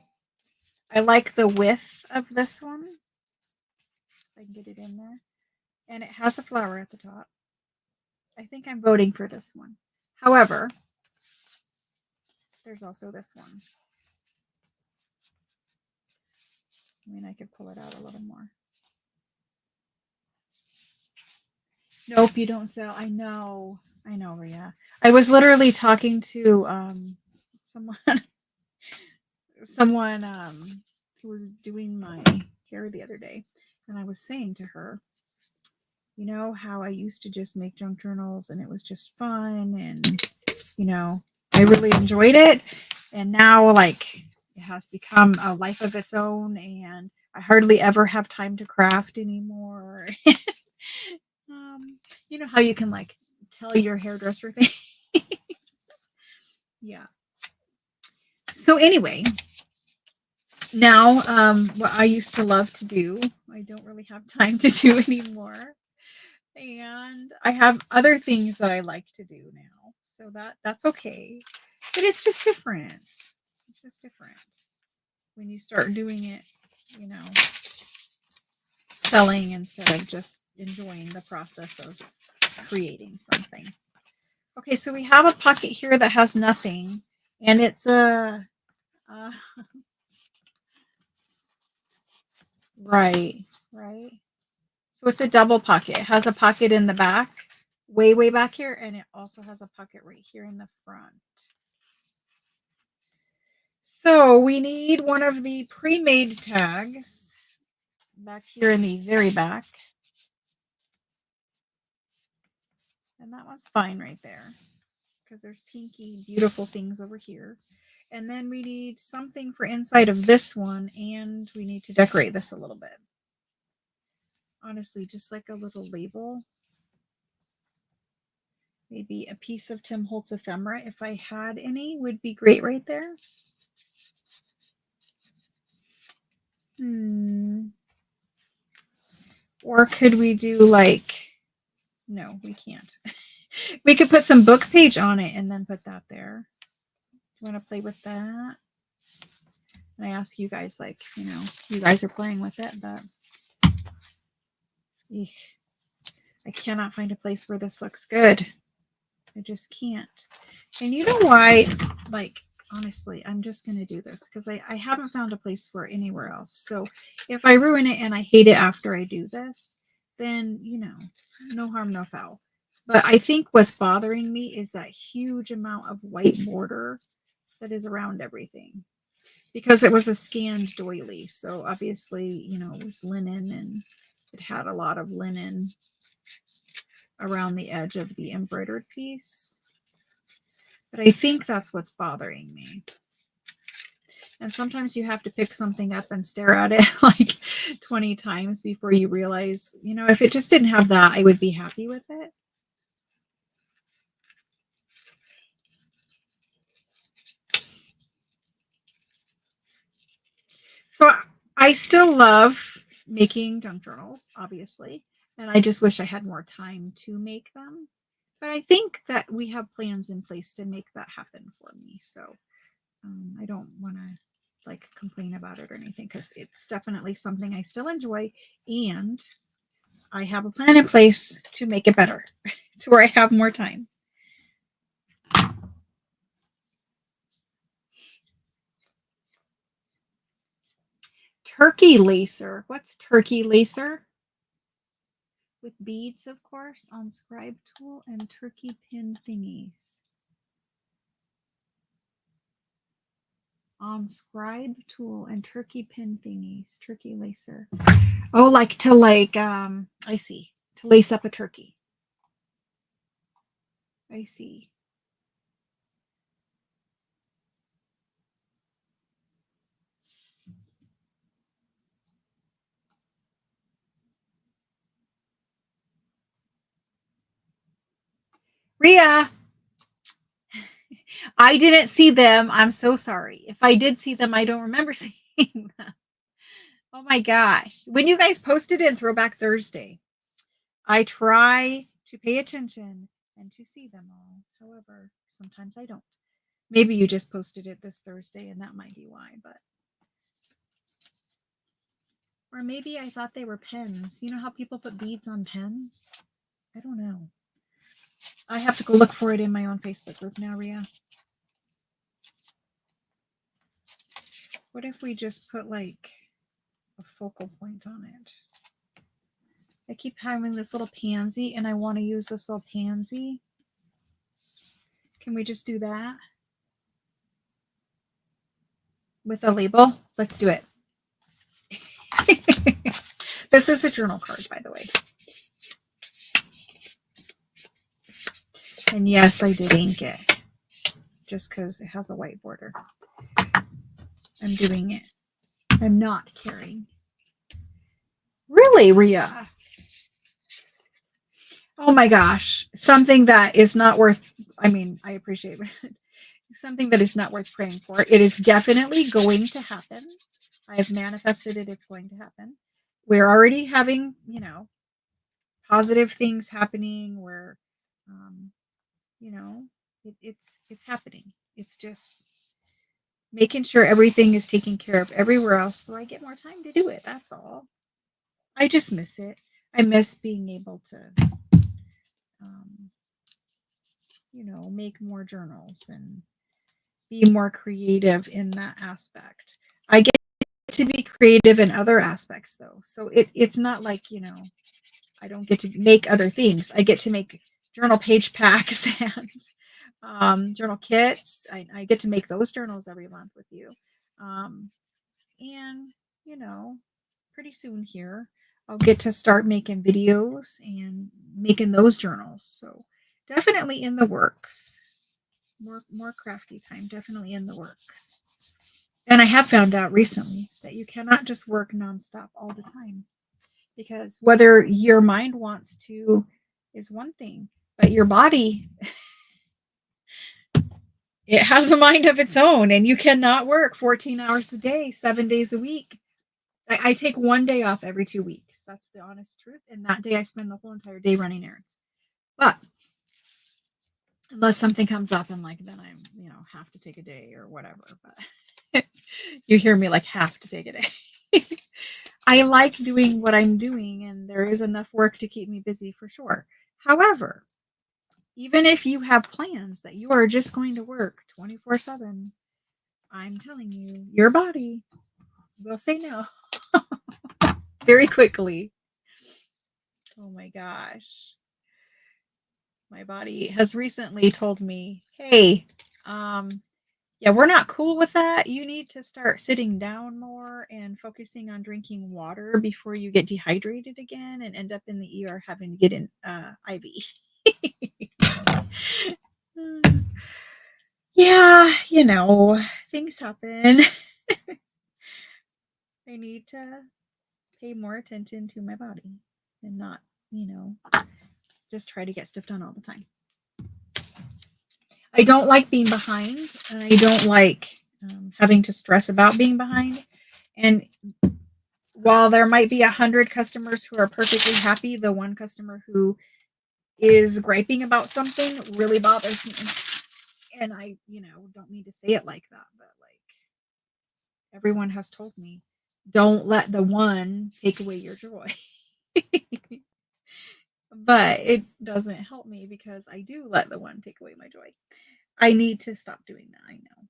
I like the width of this one. If I can get it in there. And it has a flower at the top. I think I'm voting for this one. However, there's also this one. I mean, I could pull it out a little more. Nope, you don't sell. I know, Rhea. I was literally talking to someone who was doing my hair the other day, and I was saying to her, you know how I used to just make junk journals and it was just fun, and you know, I really enjoyed it, and now like it has become a life of its own, and I hardly ever have time to craft anymore. You know how you can like tell your hairdresser thing. Yeah. So anyway, now what I used to love to do, I don't really have time to do anymore. And I have other things that I like to do now. So that's okay. But it's just different. It's just different when you start doing it, you know, selling instead of just enjoying the process of creating something. Okay, so we have a pocket here that has nothing, and it's a right, right. So it's a double pocket. It has a pocket in the back, way back here, and it also has a pocket right here in the front. So we need one of the pre-made tags back here in the very back. And that one's fine right there because there's pinky, beautiful things over here. And then we need something for inside of this one, and we need to decorate this a little bit. Honestly, just like a little label. Maybe a piece of Tim Holtz ephemera, if I had any, would be great right there. Or could we do like, no, we can't. We could put some book page on it and then put that there. Do you want to play with that? And I ask you guys, like, you know, you guys are playing with it, but I cannot find a place where this looks good. I just can't. And you know why? Like, honestly, I'm just going to do this because I haven't found a place for it anywhere else. So if I ruin it and I hate it after I do this, then, you know, no harm, no foul. But I think what's bothering me is that huge amount of white border that is around everything. Because it was a scanned doily. So obviously, you know, it was linen and it had a lot of linen around the edge of the embroidered piece. But I think that's what's bothering me. And sometimes you have to pick something up and stare at it like 20 times before you realize, you know, if it just didn't have that, I would be happy with it. So I still love making junk journals, obviously. And I just wish I had more time to make them. But I think that we have plans in place to make that happen for me. So I don't want to like complain about it or anything because it's definitely something I still enjoy, and I have a plan in place to make it better to where I have more time. Turkey lacer. What's turkey lacer? With beads, of course, on scribe tool and turkey pin thingies. On scribe tool and turkey pin thingies. Turkey lacer. Oh, like to like, I see. To lace up a turkey. I see. Rhea, I didn't see them. I'm so sorry. If I did see them, I don't remember seeing Oh my gosh. When you guys posted it in Throwback Thursday, I try to pay attention and to see them all. However, sometimes I don't. Maybe you just posted it this Thursday and that might be why, but. Or maybe I thought they were pens. You know how people put beads on pens? I don't know. I have to go look for it in my own Facebook group now, Rhea. What if we just put like a focal point on it? I keep having this little pansy and I want to use this little pansy. Can we just do that? With a label? Let's do it. This is a journal card, by the way. And yes, I did ink it. Just because it has a white border. I'm doing it. I'm not caring. Really, Rhea? Oh my gosh. Something that is not worth, I mean, I appreciate it. Something that is not worth praying for. It is definitely going to happen. I have manifested it. It's going to happen. We're already having, you know, positive things happening where, you know, it's happening. It's just making sure everything is taken care of everywhere else so I get more time to do it. That's all. I just miss it. I miss being able to, you know, make more journals and be more creative in that aspect. I get to be creative in other aspects though. So it's not like, you know, I don't get to make other things. I get to make journal page packs and journal kits. I get to make those journals every month with you. And, you know, pretty soon here, I'll get to start making videos and making those journals. So definitely in the works. More crafty time, definitely in the works. And I have found out recently that you cannot just work nonstop all the time. Because whether your mind wants to is one thing, but your body, it has a mind of its own, and you cannot work 14 hours a day, 7 days a week. I take one day off every 2 weeks. That's the honest truth. And that day I spend the whole entire day running errands. But unless something comes up and like, then I'm, you know, have to take a day or whatever. But you hear me like have to take a day. I like doing what I'm doing, and there is enough work to keep me busy for sure. However, even if you have plans that you are just going to work 24/7, I'm telling you, your body will say no very quickly. Oh my gosh. My body has recently told me, hey, yeah, we're not cool with that. You need to start sitting down more and focusing on drinking water before you get dehydrated again and end up in the ER having to get an IV. Yeah, you know, things happen. I need to pay more attention to my body and not, you know, just try to get stuff done all the time. I don't like being behind, and I don't like having to stress about being behind. And while there might be 100 customers who are perfectly happy, the one customer who is griping about something really bothers me. And I, you know, don't mean to say it like that, but like everyone has told me, don't let the one take away your joy. But it doesn't help me because I do let the one take away my joy. I need to stop doing that. I know.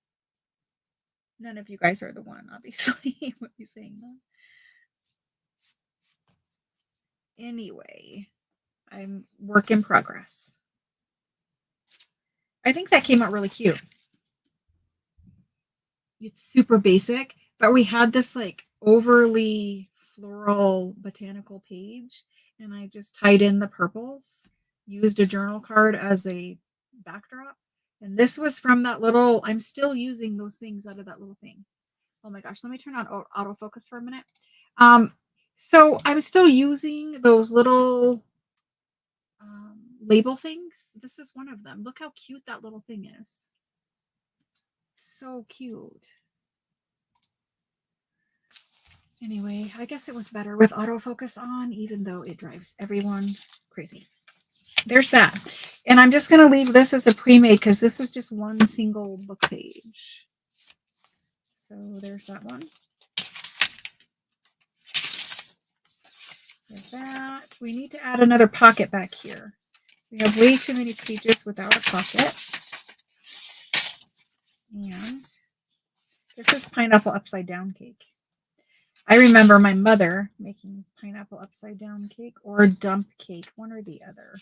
None of you guys are the one, obviously. What you saying that? Anyway, I'm work in progress. I think that came out really cute. It's super basic, but we had this like overly floral botanical page, and I just tied in the purples, used a journal card as a backdrop. And this was from that little, I'm still using those things out of that little thing. Oh my gosh, let me turn on autofocus for a minute. So I'm still using those little label things. This is one of them. Look how cute that little thing is. So cute. Anyway, I guess it was better with autofocus on, even though it drives everyone crazy. There's that. And I'm just going to leave this as a pre-made because this is just one single book page. So there's that one. There's that. We need to add another pocket back here. We have way too many pages without a pocket. And this is pineapple upside down cake. I remember my mother making pineapple upside down cake or dump cake, one or the other.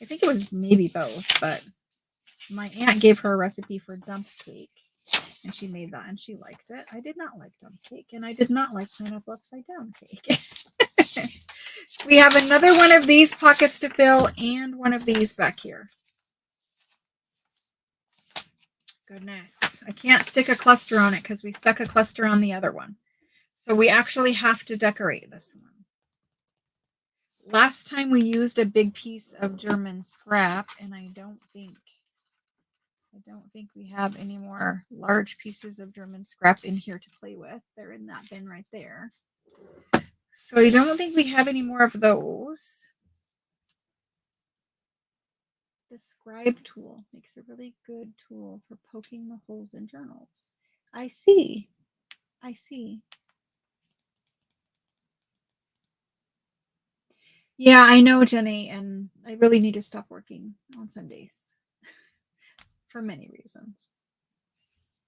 I think it was maybe both, but my aunt gave her a recipe for dump cake and she made that and she liked it. I did not like dump cake and I did not like pineapple upside down cake. We have another one of these pockets to fill and one of these back here. Goodness, I can't stick a cluster on it because we stuck a cluster on the other one. So we actually have to decorate this one. Last time we used a big piece of German scrap, and I don't think we have any more large pieces of German scrap in here to play with. They're in that bin right there. So I don't think we have any more of those. The scribe tool makes a really good tool for poking the holes in journals. I see. Yeah, I know, Jenny, and I really need to stop working on Sundays for many reasons.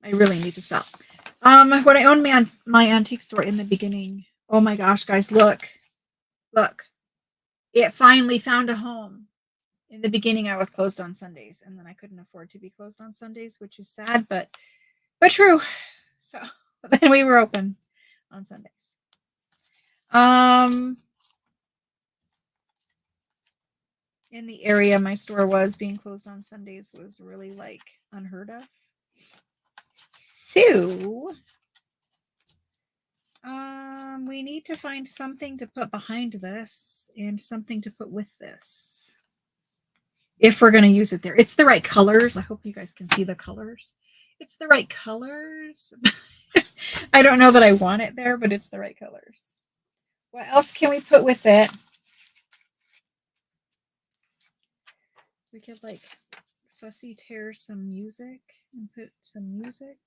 I really need to stop. When I owned my antique store in the beginning, oh my gosh, guys, look. It finally found a home. In the beginning, I was closed on Sundays, and then I couldn't afford to be closed on Sundays, which is sad, but true. So then we were open on Sundays. In the area my store was, being closed on Sundays was really like unheard of. So we need to find something to put behind this and something to put with this if we're going to use it there. It's the right colors. I hope you guys can see the colors. It's the right colors. I don't know that I want it there, but it's the right colors. What else can we put with it? We could like fussy tear some music and put some music.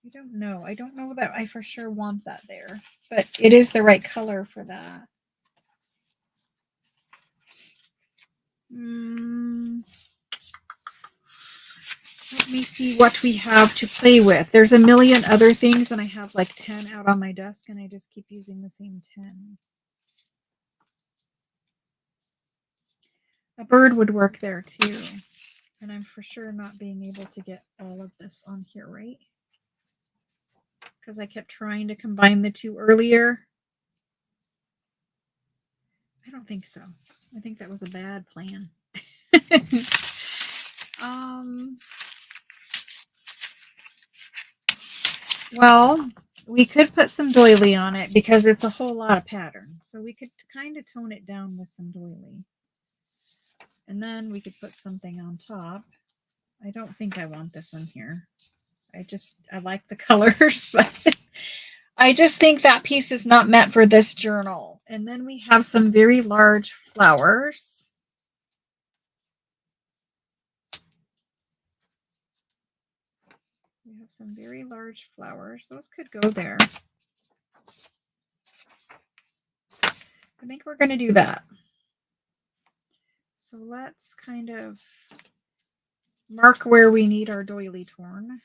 I don't know. I don't know that I for sure want that there, but it is the right color for that. Let me see what we have to play with. There's a million other things, and I have like 10 out on my desk, and I just keep using the same 10. A bird would work there too. And I'm for sure not being able to get all of this on here, right? Because I kept trying to combine the two earlier. I don't think so. I think that was a bad plan. Well, we could put some doily on it because it's a whole lot of pattern. So we could kind of tone it down with some doily. And then we could put something on top. I don't think I want this in here. I like the colors, but I just think that piece is not meant for this journal. And then we have some very large flowers. We have some very large flowers. Those could go there. I think we're going to do that. So let's kind of mark where we need our doily torn.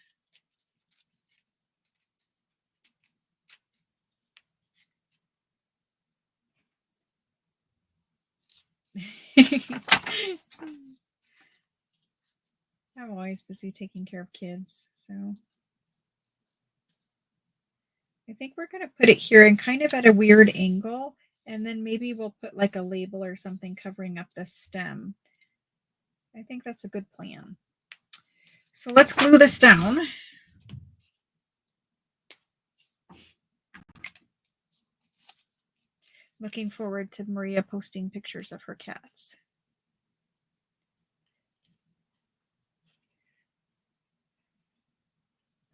I'm always busy taking care of kids, so I think we're going to put it here and kind of at a weird angle, and then maybe we'll put like a label or something covering up the stem. I think that's a good plan. So let's glue this down. Looking forward to Maria posting pictures of her cats.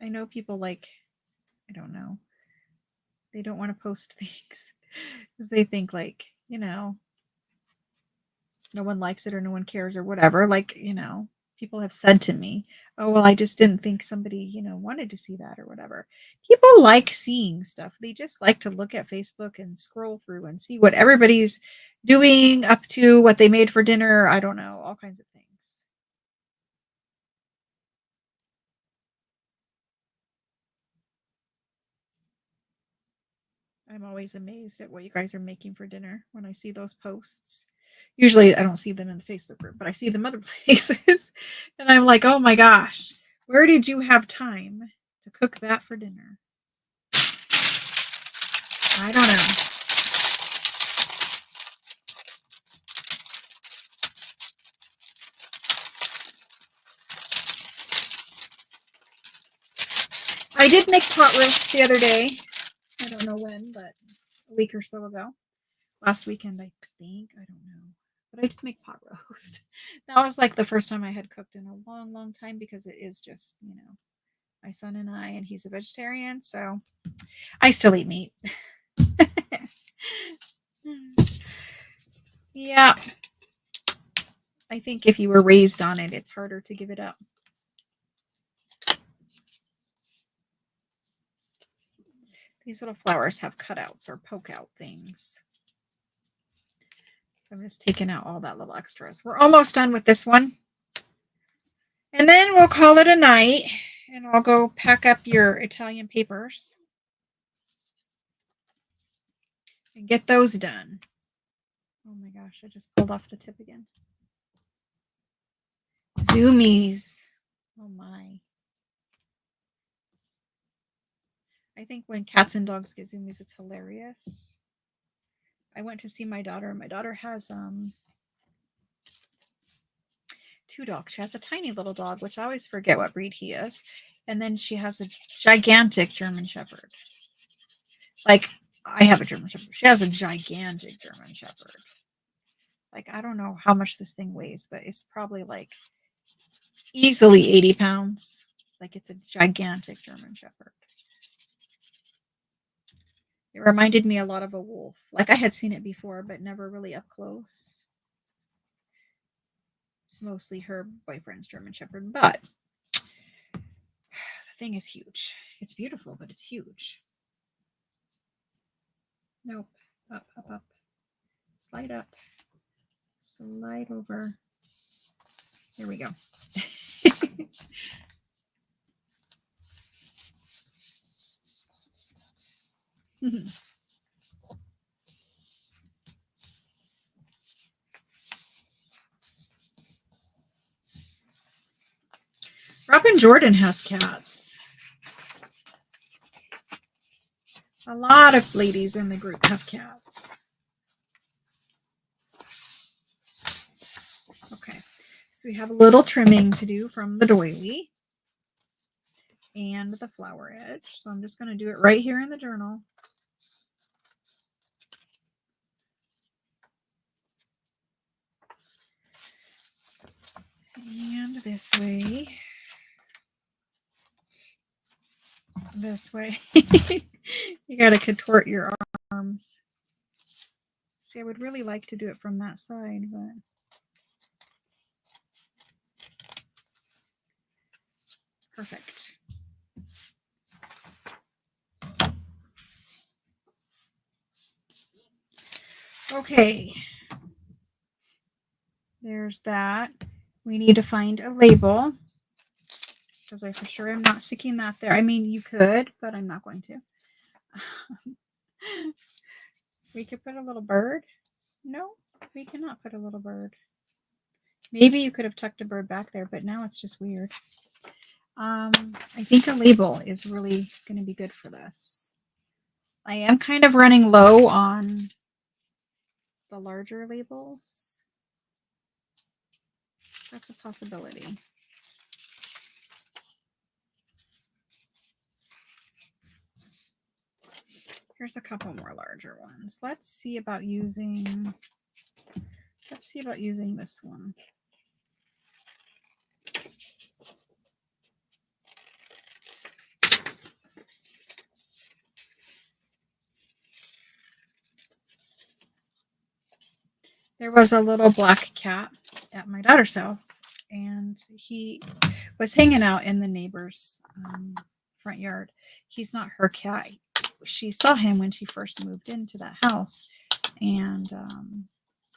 I know people like, I don't know, They don't want to post things because they think like, no one likes it or no one cares or whatever. Like, people have said to me, oh, well, I just didn't think somebody, wanted to see that or whatever. People like seeing stuff. They just like to look at Facebook and scroll through and see what everybody's doing, up to, what they made for dinner. I don't know, all kinds of things. I'm always amazed at what you guys are making for dinner when I see those posts. Usually I don't see them in the Facebook group, but I see them other places. And I'm like, oh my gosh, where did you have time to cook that for dinner? I don't know. I did make pot roast the other day. I don't know when, but a week or so ago. Last weekend, I think. I don't know. But I did make pot roast. That was like the first time I had cooked in a long, long time because it is just, my son and I, and he's a vegetarian. So I still eat meat. Yeah. I think if you were raised on it, it's harder to give it up. These little flowers have cutouts or poke out things. So I'm just taking out all that little extras. We're almost done with this one. And then we'll call it a night. And I'll go pack up your Italian papers and get those done. Oh my gosh, I just pulled off the tip again. Zoomies. Oh my. I think when cats and dogs get zoomies, it's hilarious. I went to see my daughter. My daughter has 2 dogs. She has a tiny little dog, which I always forget what breed he is. And then she has a gigantic German Shepherd. Like, I have a German Shepherd. She has a gigantic German Shepherd. Like, I don't know how much this thing weighs, but it's probably like easily 80 pounds. Like, it's a gigantic German Shepherd. It reminded me a lot of a wolf. Like, I had seen it before, but never really up close. It's mostly her boyfriend's German Shepherd, but the thing is huge. It's beautiful, but it's huge. Nope. Up, up, up. Slide up. Slide over. There we go. Robin Jordan has cats. A lot of ladies in the group have cats. Okay, so we have a little trimming to do from the doily and the flower edge. So I'm just going to do it right here in the journal. And this way. This way. You got to contort your arms. See, I would really like to do it from that side, but perfect. Okay. There's that. We need to find a label because I for sure am not sticking that there. I mean, you could, but I'm not going to. We could put a little bird. No, we cannot put a little bird. Maybe you could have tucked a bird back there, but now it's just weird. I think a label is really going to be good for this. I am kind of running low on the larger labels. That's a possibility. Here's a couple more larger ones. Let's see about using this one. There was a little black cat at my daughter's house, and he was hanging out in the neighbor's front yard. He's not her cat. She saw him when she first moved into that house, and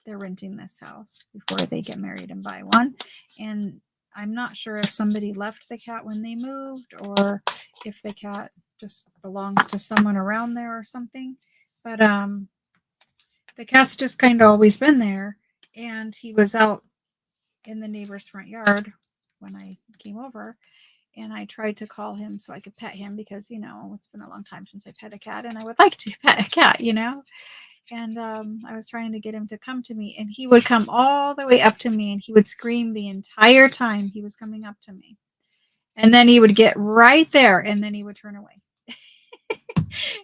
they're renting this house before they get married and buy one. And I'm not sure if somebody left the cat when they moved or if the cat just belongs to someone around there or something. But the cat's just kind of always been there. And he was out in the neighbor's front yard when I came over. And I tried to call him so I could pet him because, it's been a long time since I pet a cat and I would like to pet a cat, And I was trying to get him to come to me, and he would come all the way up to me, and he would scream the entire time he was coming up to me. And then he would get right there, and then he would turn away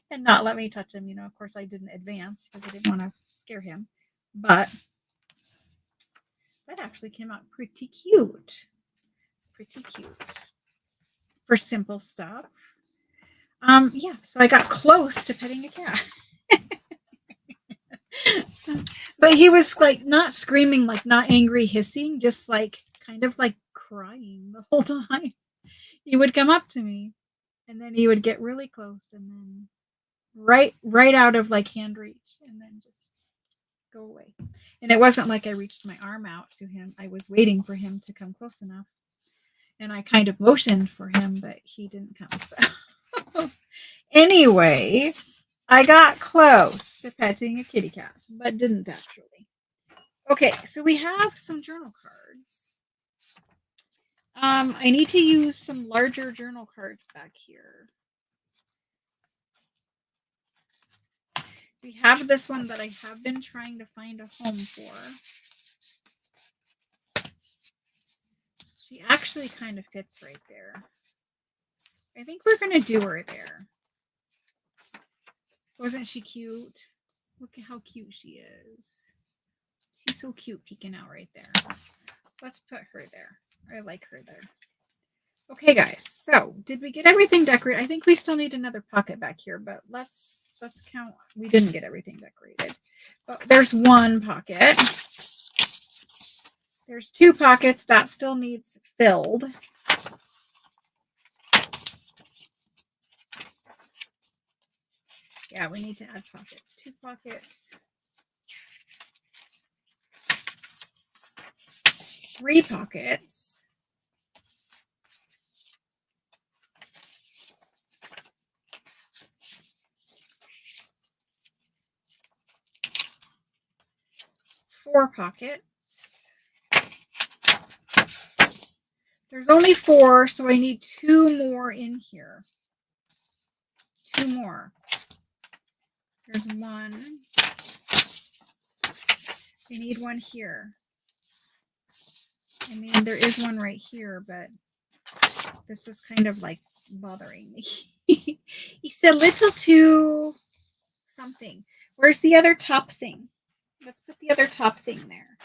and not let me touch him. Of course, I didn't advance because I didn't want to scare him. But that actually came out pretty cute. Pretty cute. For simple stuff. Yeah, so I got close to petting a cat. But he was like not screaming, like not angry, hissing, just like kind of like crying the whole time. He would come up to me and then he would get really close and then right out of like hand reach and then just go away. And it wasn't like I reached my arm out to him. I was waiting for him to come close enough. And I kind of motioned for him, but he didn't come. So anyway, I got close to petting a kitty cat, but didn't actually. Okay, so we have some journal cards. I need to use some larger journal cards back here. We have this one that I have been trying to find a home for. She actually kind of fits right there. I think we're going to do her there. Wasn't she cute? Look at how cute she is. She's so cute peeking out right there. Let's put her there. I like her there. Okay, guys. So, did we get everything decorated? I think we still need another pocket back here, but let's count. We didn't get everything decorated. But there's one pocket. There's two pockets that still needs filled. Yeah, we need to add pockets. Two pockets. 3 pockets. 4 pockets. There's only 4, so I need 2 more in here. 2 more. There's 1. We need 1 here. I mean, there is 1 right here, but this is kind of like bothering me. It's a little too something. Where's the other top thing? Let's put the other top thing there.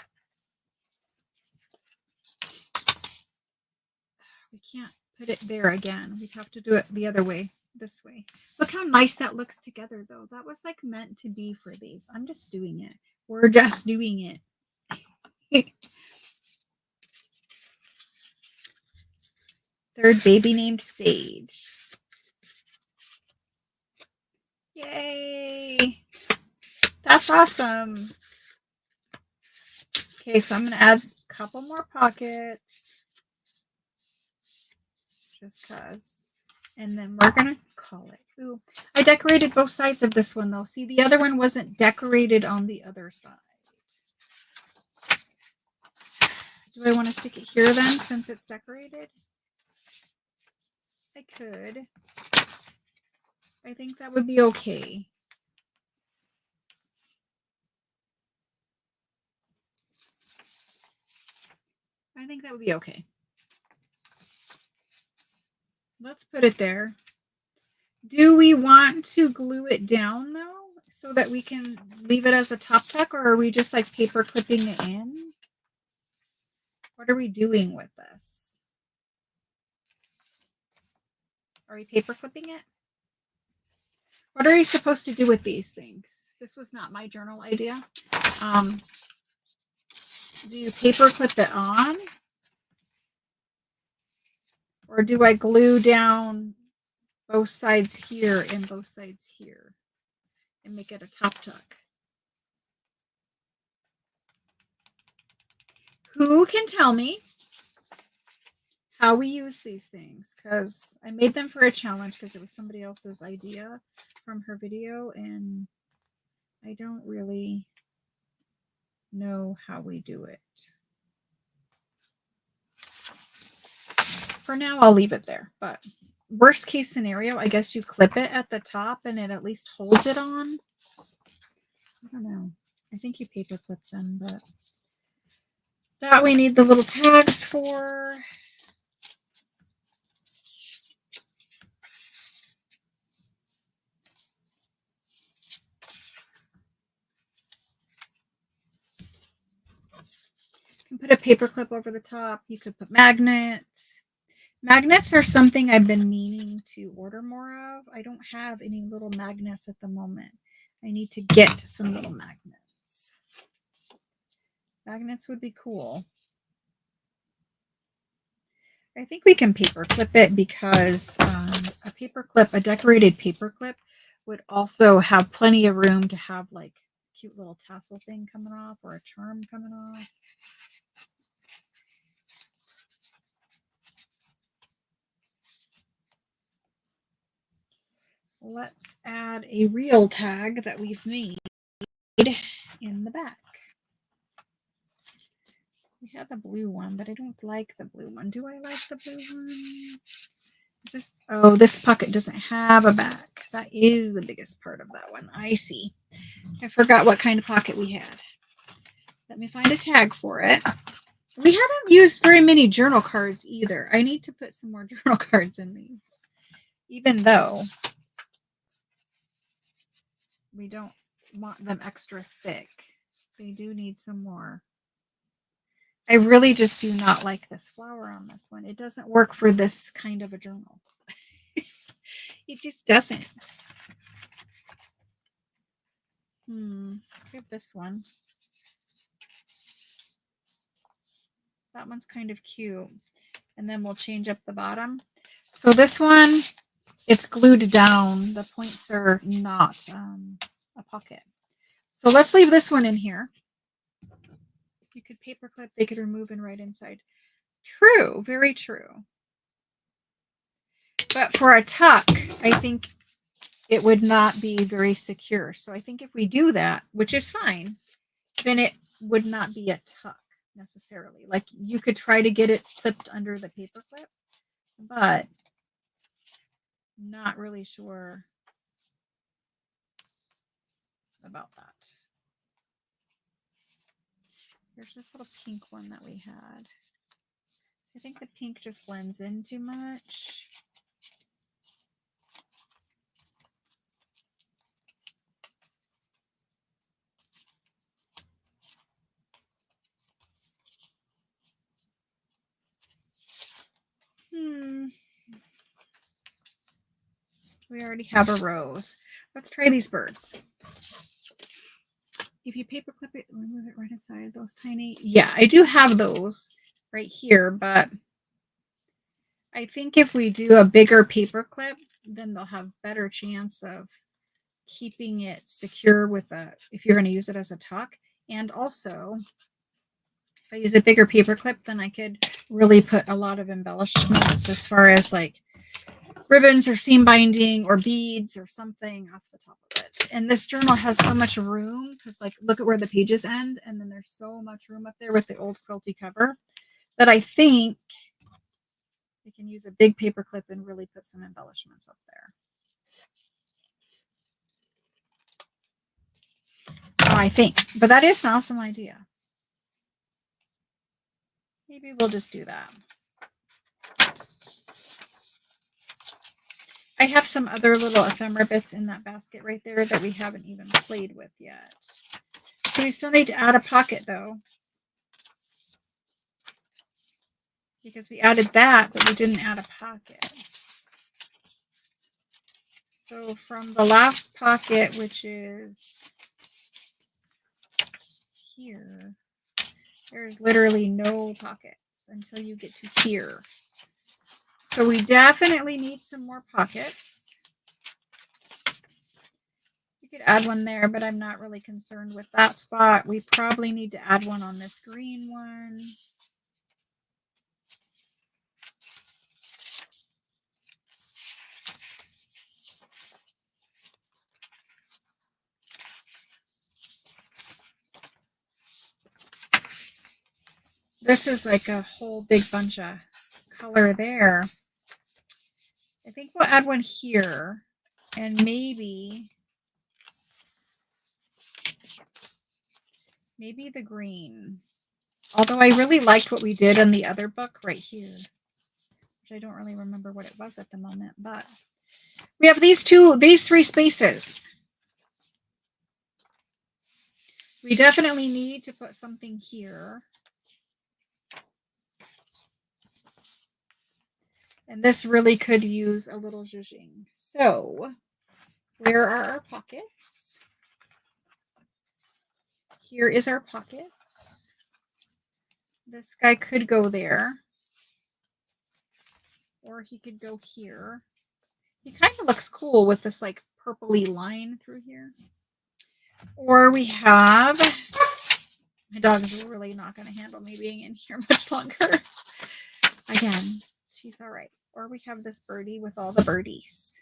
We can't put it there again. We have to do it the other way, this way. Look how nice that looks together, though. That was like meant to be for these. I'm just doing it. We're just doing it. Third baby named Sage. Yay! That's awesome. Okay, so I'm going to add a couple more pockets. Just because. And then we're going to call it. Ooh, I decorated both sides of this one, though. See, the other one wasn't decorated on the other side. Do I want to stick it here then, since it's decorated? I could. I think that would be okay. I think that would be okay. Let's put it there. Do we want to glue it down, though, so that we can leave it as a top tuck, or are we just like paper clipping it in? What are we doing with this? Are we paper clipping it? What are you supposed to do with these things? This was not my journal idea. Do you paper clip it on? Or do I glue down both sides here and both sides here and make it a top tuck? Who can tell me how we use these things? Because I made them for a challenge because it was somebody else's idea from her video, and I don't really know how we do it. For now, I'll leave it there, but worst case scenario, I guess you clip it at the top and it at least holds it on. I don't know. I think you paper clip them, but that we need the little tags for. You can put a paper clip over the top. You could put magnets. Magnets are something I've been meaning to order more of. I don't have any little magnets at the moment. I need to get some little magnets. Magnets would be cool. I think we can paper clip it because a decorated paper clip would also have plenty of room to have like a cute little tassel thing coming off or a charm coming off. Let's add a real tag that we've made in the back. We had the blue one, but I don't like the blue one. Do I like the blue one? Is this? Oh, this pocket doesn't have a back. That is the biggest part of that one. I see. I forgot what kind of pocket we had. Let me find a tag for it. We haven't used very many journal cards either. I need to put some more journal cards in these, even though we don't want them extra thick. They do need some more. I really just do not like this flower on this one. It doesn't work for this kind of a journal. It just doesn't. I have this one. That one's kind of cute. And then we'll change up the bottom. So this one, it's glued down. The points are not a pocket. So let's leave this one in here. You could paper clip, they could remove and right inside. True, very true. But for a tuck, I think it would not be very secure. So I think if we do that, which is fine, then it would not be a tuck necessarily. Like you could try to get it clipped under the paper clip, but not really sure about that. Here's this little pink one that we had. I think the pink just blends in too much. We already have a rose. Let's try these birds. If you paper clip it, remove it right inside those tiny. Yeah, I do have those right here, but I think if we do a bigger paper clip, then they'll have better chance of keeping it secure with if you're going to use it as a tuck. And also, if I use a bigger paper clip, then I could really put a lot of embellishments as far as like ribbons or seam binding or beads or something off the top of it. And this journal has so much room because like look at where the pages end, and then there's so much room up there with the old quilty cover that I think we can use a big paper clip and really put some embellishments up there. I think, but that is an awesome idea. Maybe we'll just do that. I have some other little ephemera bits in that basket right there that we haven't even played with yet. So we still need to add a pocket though, because we added that, but we didn't add a pocket. So from the last pocket, which is here, There's literally no pockets until you get to here. So we definitely need some more pockets. You could add one there, but I'm not really concerned with that spot. We probably need to add one on this green one. This is like a whole big bunch of color there. I think we'll add one here and maybe the green. Although I really liked what we did in the other book right here, which I don't really remember what it was at the moment, but we have these three spaces. We definitely need to put something here. And this really could use a little zhuzhing. So where are our pockets? Here is our pockets. This guy could go there. Or he could go here. He kind of looks cool with this like purpley line through here. Or we have, my dog is really not going to handle me being in here much longer. Again, she's all right. Or we have this birdie with all the birdies.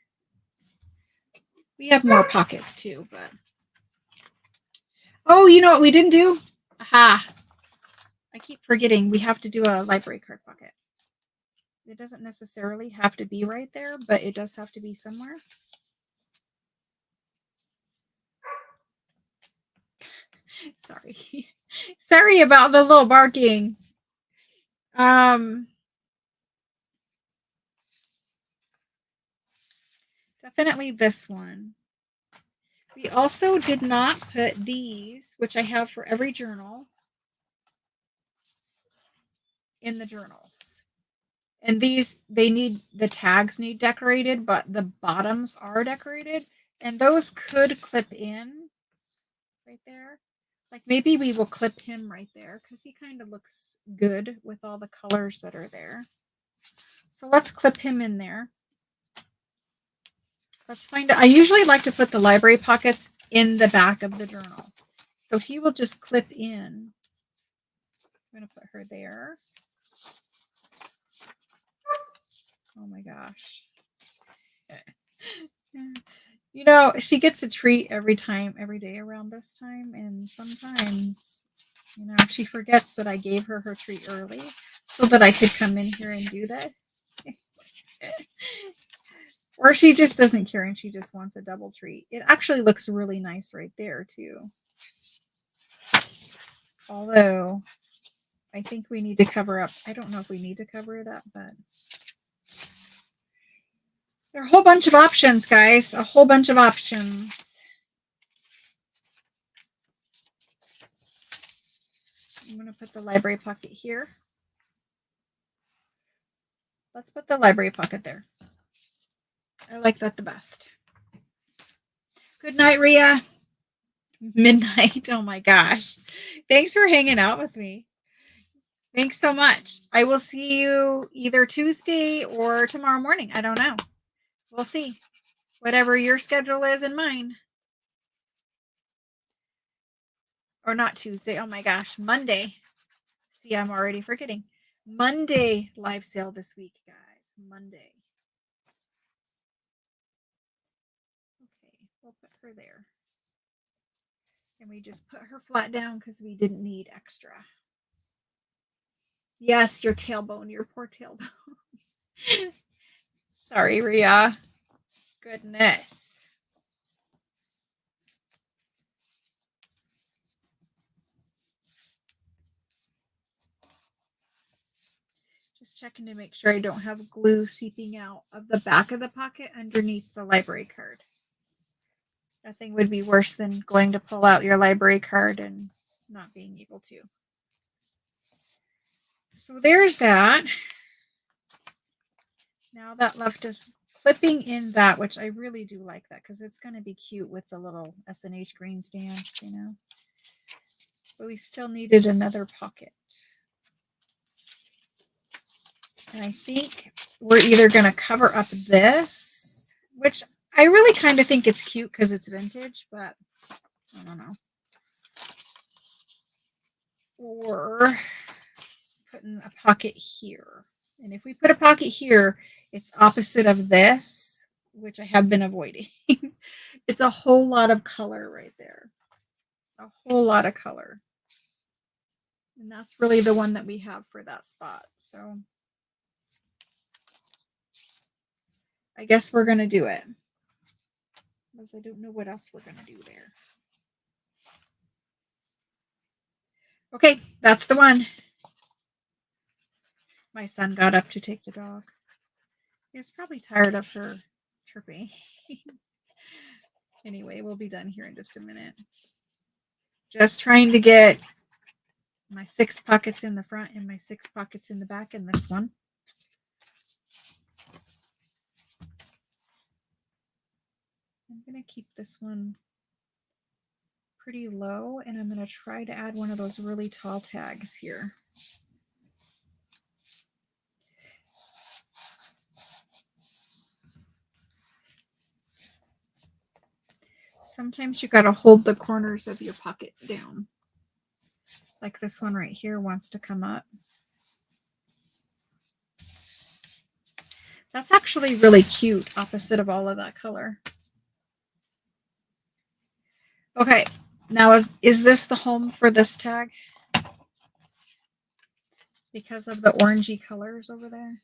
We have more pockets too, but. Oh, you know what we didn't do? Aha. I keep forgetting we have to do a library card pocket. It doesn't necessarily have to be right there, but it does have to be somewhere. Sorry. Sorry about the little barking. Definitely this one. We also did not put these, which I have for every journal, in the journals. And these, the tags need decorated, but the bottoms are decorated. And those could clip in right there. Like maybe we will clip him right there because he kind of looks good with all the colors that are there. So let's clip him in there. Let's find out. I usually like to put the library pockets in the back of the journal. So he will just clip in. I'm going to put her there. Oh my gosh. You know, she gets a treat every day around this time. And sometimes, you know, she forgets that I gave her treat early so that I could come in here and do that. Or she just doesn't care and she just wants a double treat. It actually looks really nice right there too. Although I think we need to cover up. I don't know if we need to cover it up, but there are a whole bunch of options, guys. A whole bunch of options. I'm going to put the library pocket here. Let's put the library pocket there. I like that the best. Good night, Rhea. Midnight. Oh my gosh. Thanks for hanging out with me. Thanks so much. I will see you either Tuesday or tomorrow morning. I don't know. We'll see. Whatever your schedule is and mine. Or not Tuesday. Oh my gosh. Monday. See, I'm already forgetting. Monday live sale this week, guys. Monday. Okay, we'll put her there. And we just put her flat down because we didn't need extra. Yes, your tailbone, your poor tailbone. Sorry, Rhea. Goodness. Just checking to make sure I don't have glue seeping out of the back of the pocket underneath the library card. Nothing would be worse than going to pull out your library card and not being able to. So there's that. Now that left us clipping in that, which I really do like that because it's going to be cute with the little S&H green stamps, you know. but we still needed another pocket. And I think we're either going to cover up this, which I really kind of think it's cute because it's vintage, but I don't know. Or putting a pocket here. And if we put a pocket here, it's opposite of this, which I have been avoiding. It's a whole lot of color right there. A whole lot of color. And that's really the one that we have for that spot. So I guess we're going to do it. Because I don't know what else we're going to do there. Okay, that's the one. My son got up to take the dog. He's probably tired of her chirping. Anyway, we'll be done here in just a minute. Just trying to get my 6 pockets in the front and my 6 pockets in the back in this one. I'm going to keep this one pretty low, and I'm going to try to add one of those really tall tags here. Sometimes you got to hold the corners of your pocket down. Like this one right here wants to come up. That's actually really cute, opposite of all of that color. Okay, now is this the home for this tag? Because of the orangey colors over there?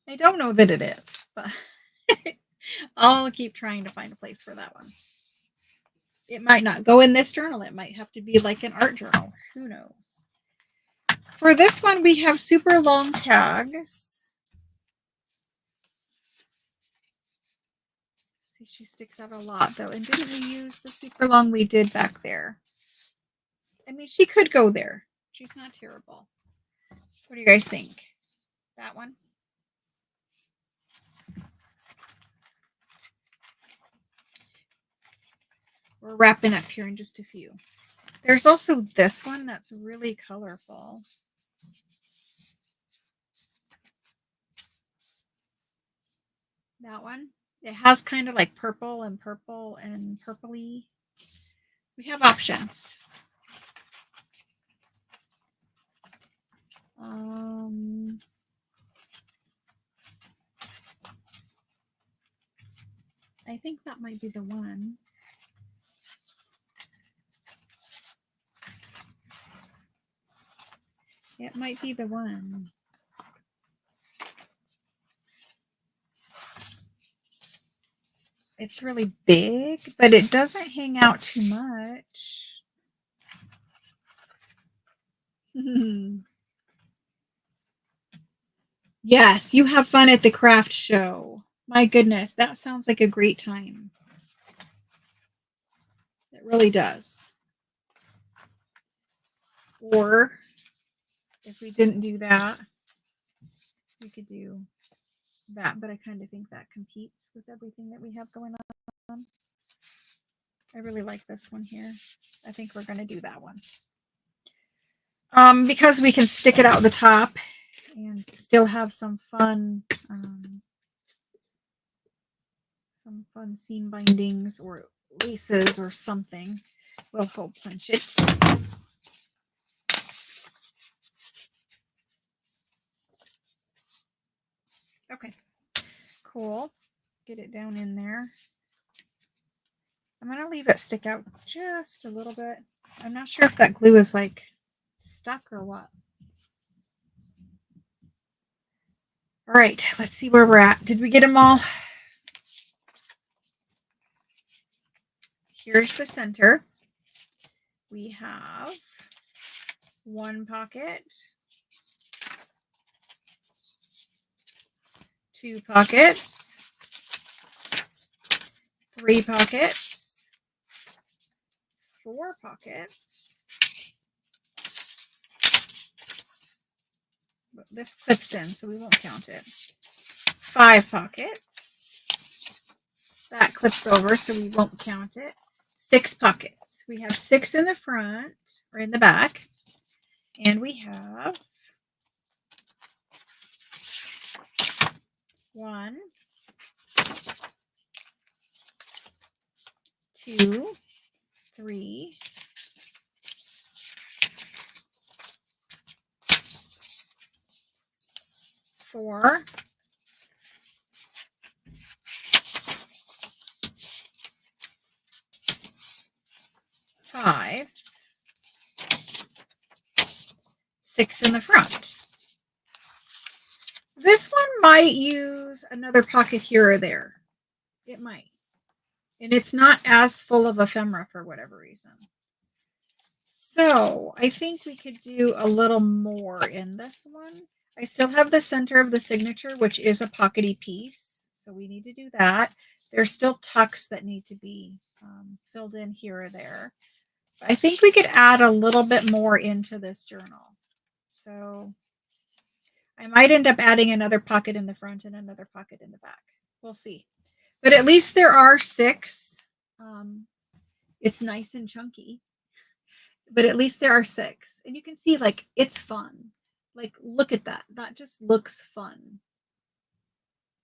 I don't know that it is, but I'll keep trying to find a place for that one. It might not go in this journal. It might have to be like an art journal. Who knows? For this one, we have super long tags. See, she sticks out a lot, though. And didn't we use the super long we did back there? I mean, she could go there. She's not terrible. What do you guys think? That one? We're wrapping up here in just a few. There's also this one that's really colorful. That one. It has kind of like purple and purpley. We have options. I think that might be the one. It might be the one. It's really big, but it doesn't hang out too much. Yes, you have fun at the craft show. My goodness, that sounds like a great time. It really does. Or if we didn't do that, we could do that, but I kind of think that competes with everything that we have going on. I really like this one here. I think we're going to do that one. Because we can stick it out the top and still have some fun seam bindings or laces or something. We'll hole punch it. Okay, cool. Get it down in there. I'm going to leave it stick out just a little bit. I'm not sure if that glue is like stuck or what. All right, let's see where we're at. Did we get them all? Here's the center. We have 1 pocket, 2 pockets, 3 pockets, 4 pockets. But this clips in, so we won't count it. 5 pockets. That clips over, so we won't count it. 6 pockets. We have 6 in the front or in the back. And we have 1, 2, 3, 4, 5, 6 in the front. This one might use another pocket here or there. It might. And it's not as full of ephemera for whatever reason. So I think we could do a little more in this one. I still have the center of the signature, which is a pockety piece. So we need to do that. There's still tucks that need to be filled in here or there. I think we could add a little bit more into this journal. So I might end up adding another pocket in the front and another pocket in the back. We'll see. But at least there are 6. It's nice and chunky. But at least there are 6. And you can see, like, it's fun. Like, look at that. That just looks fun.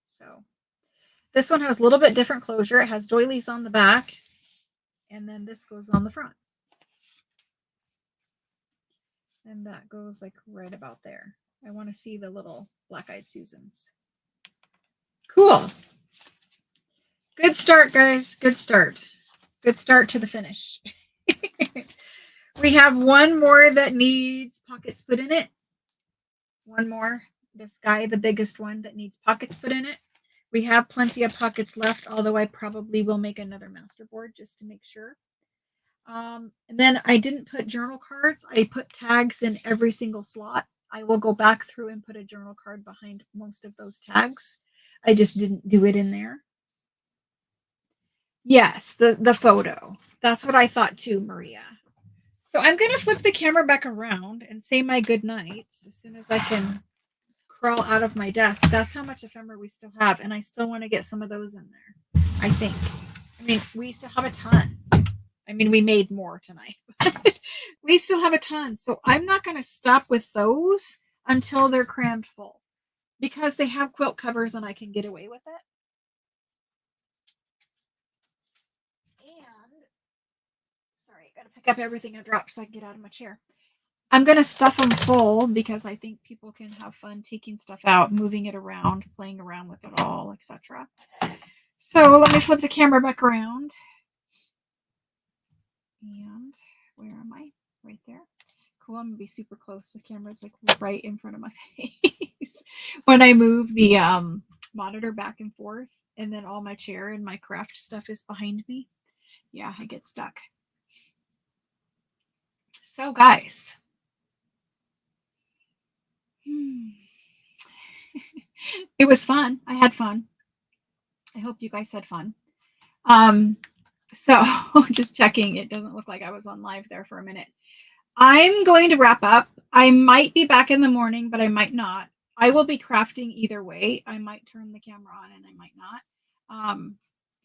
So this one has a little bit different closure. It has doilies on the back. And then this goes on the front. And that goes like right about there. I want to see the little black-eyed Susans. Cool. Good start, guys. Good start. Good start to the finish. We have one more that needs pockets put in it. One more. This guy, the biggest one that needs pockets put in it. We have plenty of pockets left, although I probably will make another masterboard just to make sure. And then I didn't put journal cards. I put tags in every single slot. I will go back through and put a journal card behind most of those tags. I just didn't do it in there. Yes, the photo. That's what I thought too, Maria. So I'm going to flip the camera back around and say my good nights as soon as I can crawl out of my desk. That's how much ephemera we still have. And I still want to get some of those in there, I think. I mean, we still have a ton. I mean, we made more tonight. We still have a ton. So I'm not going to stop with those until they're crammed full because they have quilt covers and I can get away with it. And sorry, I got to pick up everything I dropped so I can get out of my chair. I'm going to stuff them full because I think people can have fun taking stuff out, moving it around, playing around with it all, etc. So let me flip the camera back around. And where am I? Right there. Cool. I'm going to be super close. The camera's like right in front of my face. When I move the monitor back and forth, and then all my chair and my craft stuff is behind me. Yeah, I get stuck. So, guys. It was fun. I had fun. I hope you guys had fun. So just checking. It doesn't look like I was on live there for a minute. I'm going to wrap up. I might be back in the morning, but I might not. I will be crafting either way. I might turn the camera on and I might not.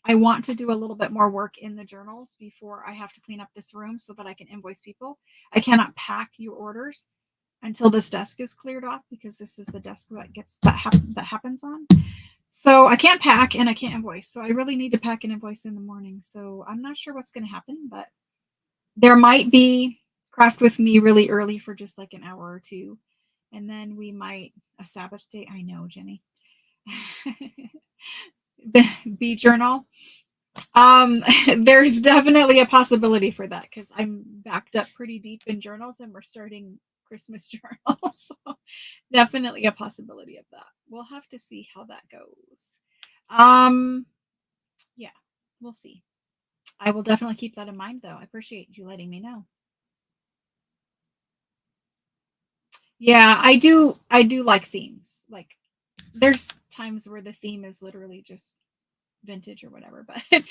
I want to do a little bit more work in the journals before I have to clean up this room so that I can invoice people. I cannot pack your orders until this desk is cleared off because this is the desk that happens on. So I can't pack and I can't invoice. So I really need to pack and invoice in the morning. So I'm not sure what's going to happen, but there might be craft with me really early for just like an hour or two. And then we might a Sabbath day. I know, Jenny. Bee journal. There's definitely a possibility for that because I'm backed up pretty deep in journals and we're starting Christmas journals. So definitely a possibility of that. We'll have to see how that goes. Yeah, we'll see. I will definitely keep that in mind though. I appreciate you letting me know. Yeah, I do like themes. Like there's times where the theme is literally just vintage or whatever, but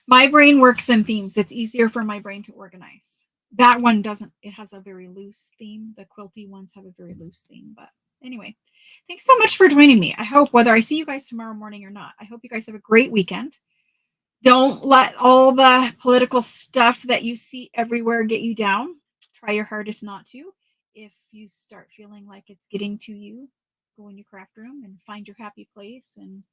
my brain works in themes. It's easier for my brain to organize. That one doesn't. It has a very loose theme. The quilty ones have a very loose theme. But anyway, thanks so much for joining me. I hope whether I see you guys tomorrow morning or not, I hope you guys have a great weekend. Don't let all the political stuff that you see everywhere get you down. Try your hardest not to. If you start feeling like it's getting to you, go in your craft room and find your happy place and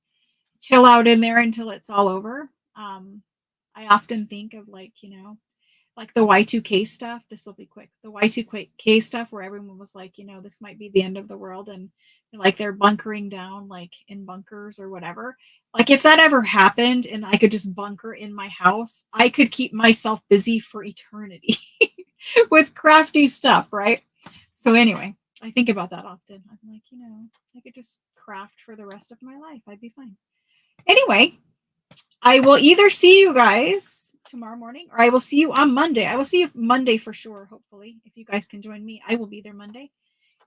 chill out in there until it's all over. I often think of like, like the Y2K stuff. This will be quick. The Y2K stuff where everyone was like, this might be the end of the world, and like they're bunkering down like in bunkers or whatever. Like if that ever happened and I could just bunker in my house, I could keep myself busy for eternity with crafty stuff, right? So anyway, I think about that often. I'm like, I could just craft for the rest of my life. I'd be fine. Anyway, I will either see you guys tomorrow morning or I will see you on Monday. I will see you Monday for sure, hopefully. If you guys can join me, I will be there Monday.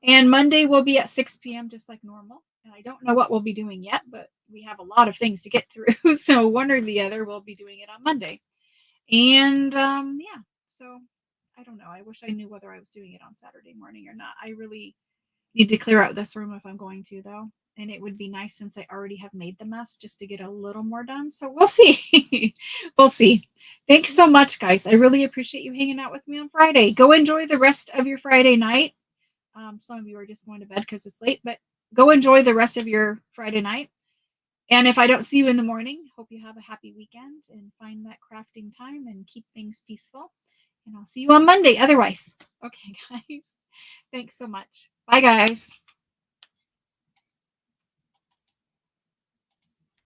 And Monday will be at 6 p.m. just like normal. And I don't know what we'll be doing yet, but we have a lot of things to get through. So one or the other, we'll be doing it on Monday. And yeah, so I don't know. I wish I knew whether I was doing it on Saturday morning or not. I really need to clear out this room if I'm going to, though. And it would be nice since I already have made the mess just to get a little more done. So we'll see. We'll see. Thanks so much, guys. I really appreciate you hanging out with me on Friday. Go enjoy the rest of your Friday night. Some of you are just going to bed because it's late, but go enjoy the rest of your Friday night. And if I don't see you in the morning, hope you have a happy weekend and find that crafting time and keep things peaceful. And I'll see you on Monday otherwise. Okay, guys. Thanks so much. Bye, guys.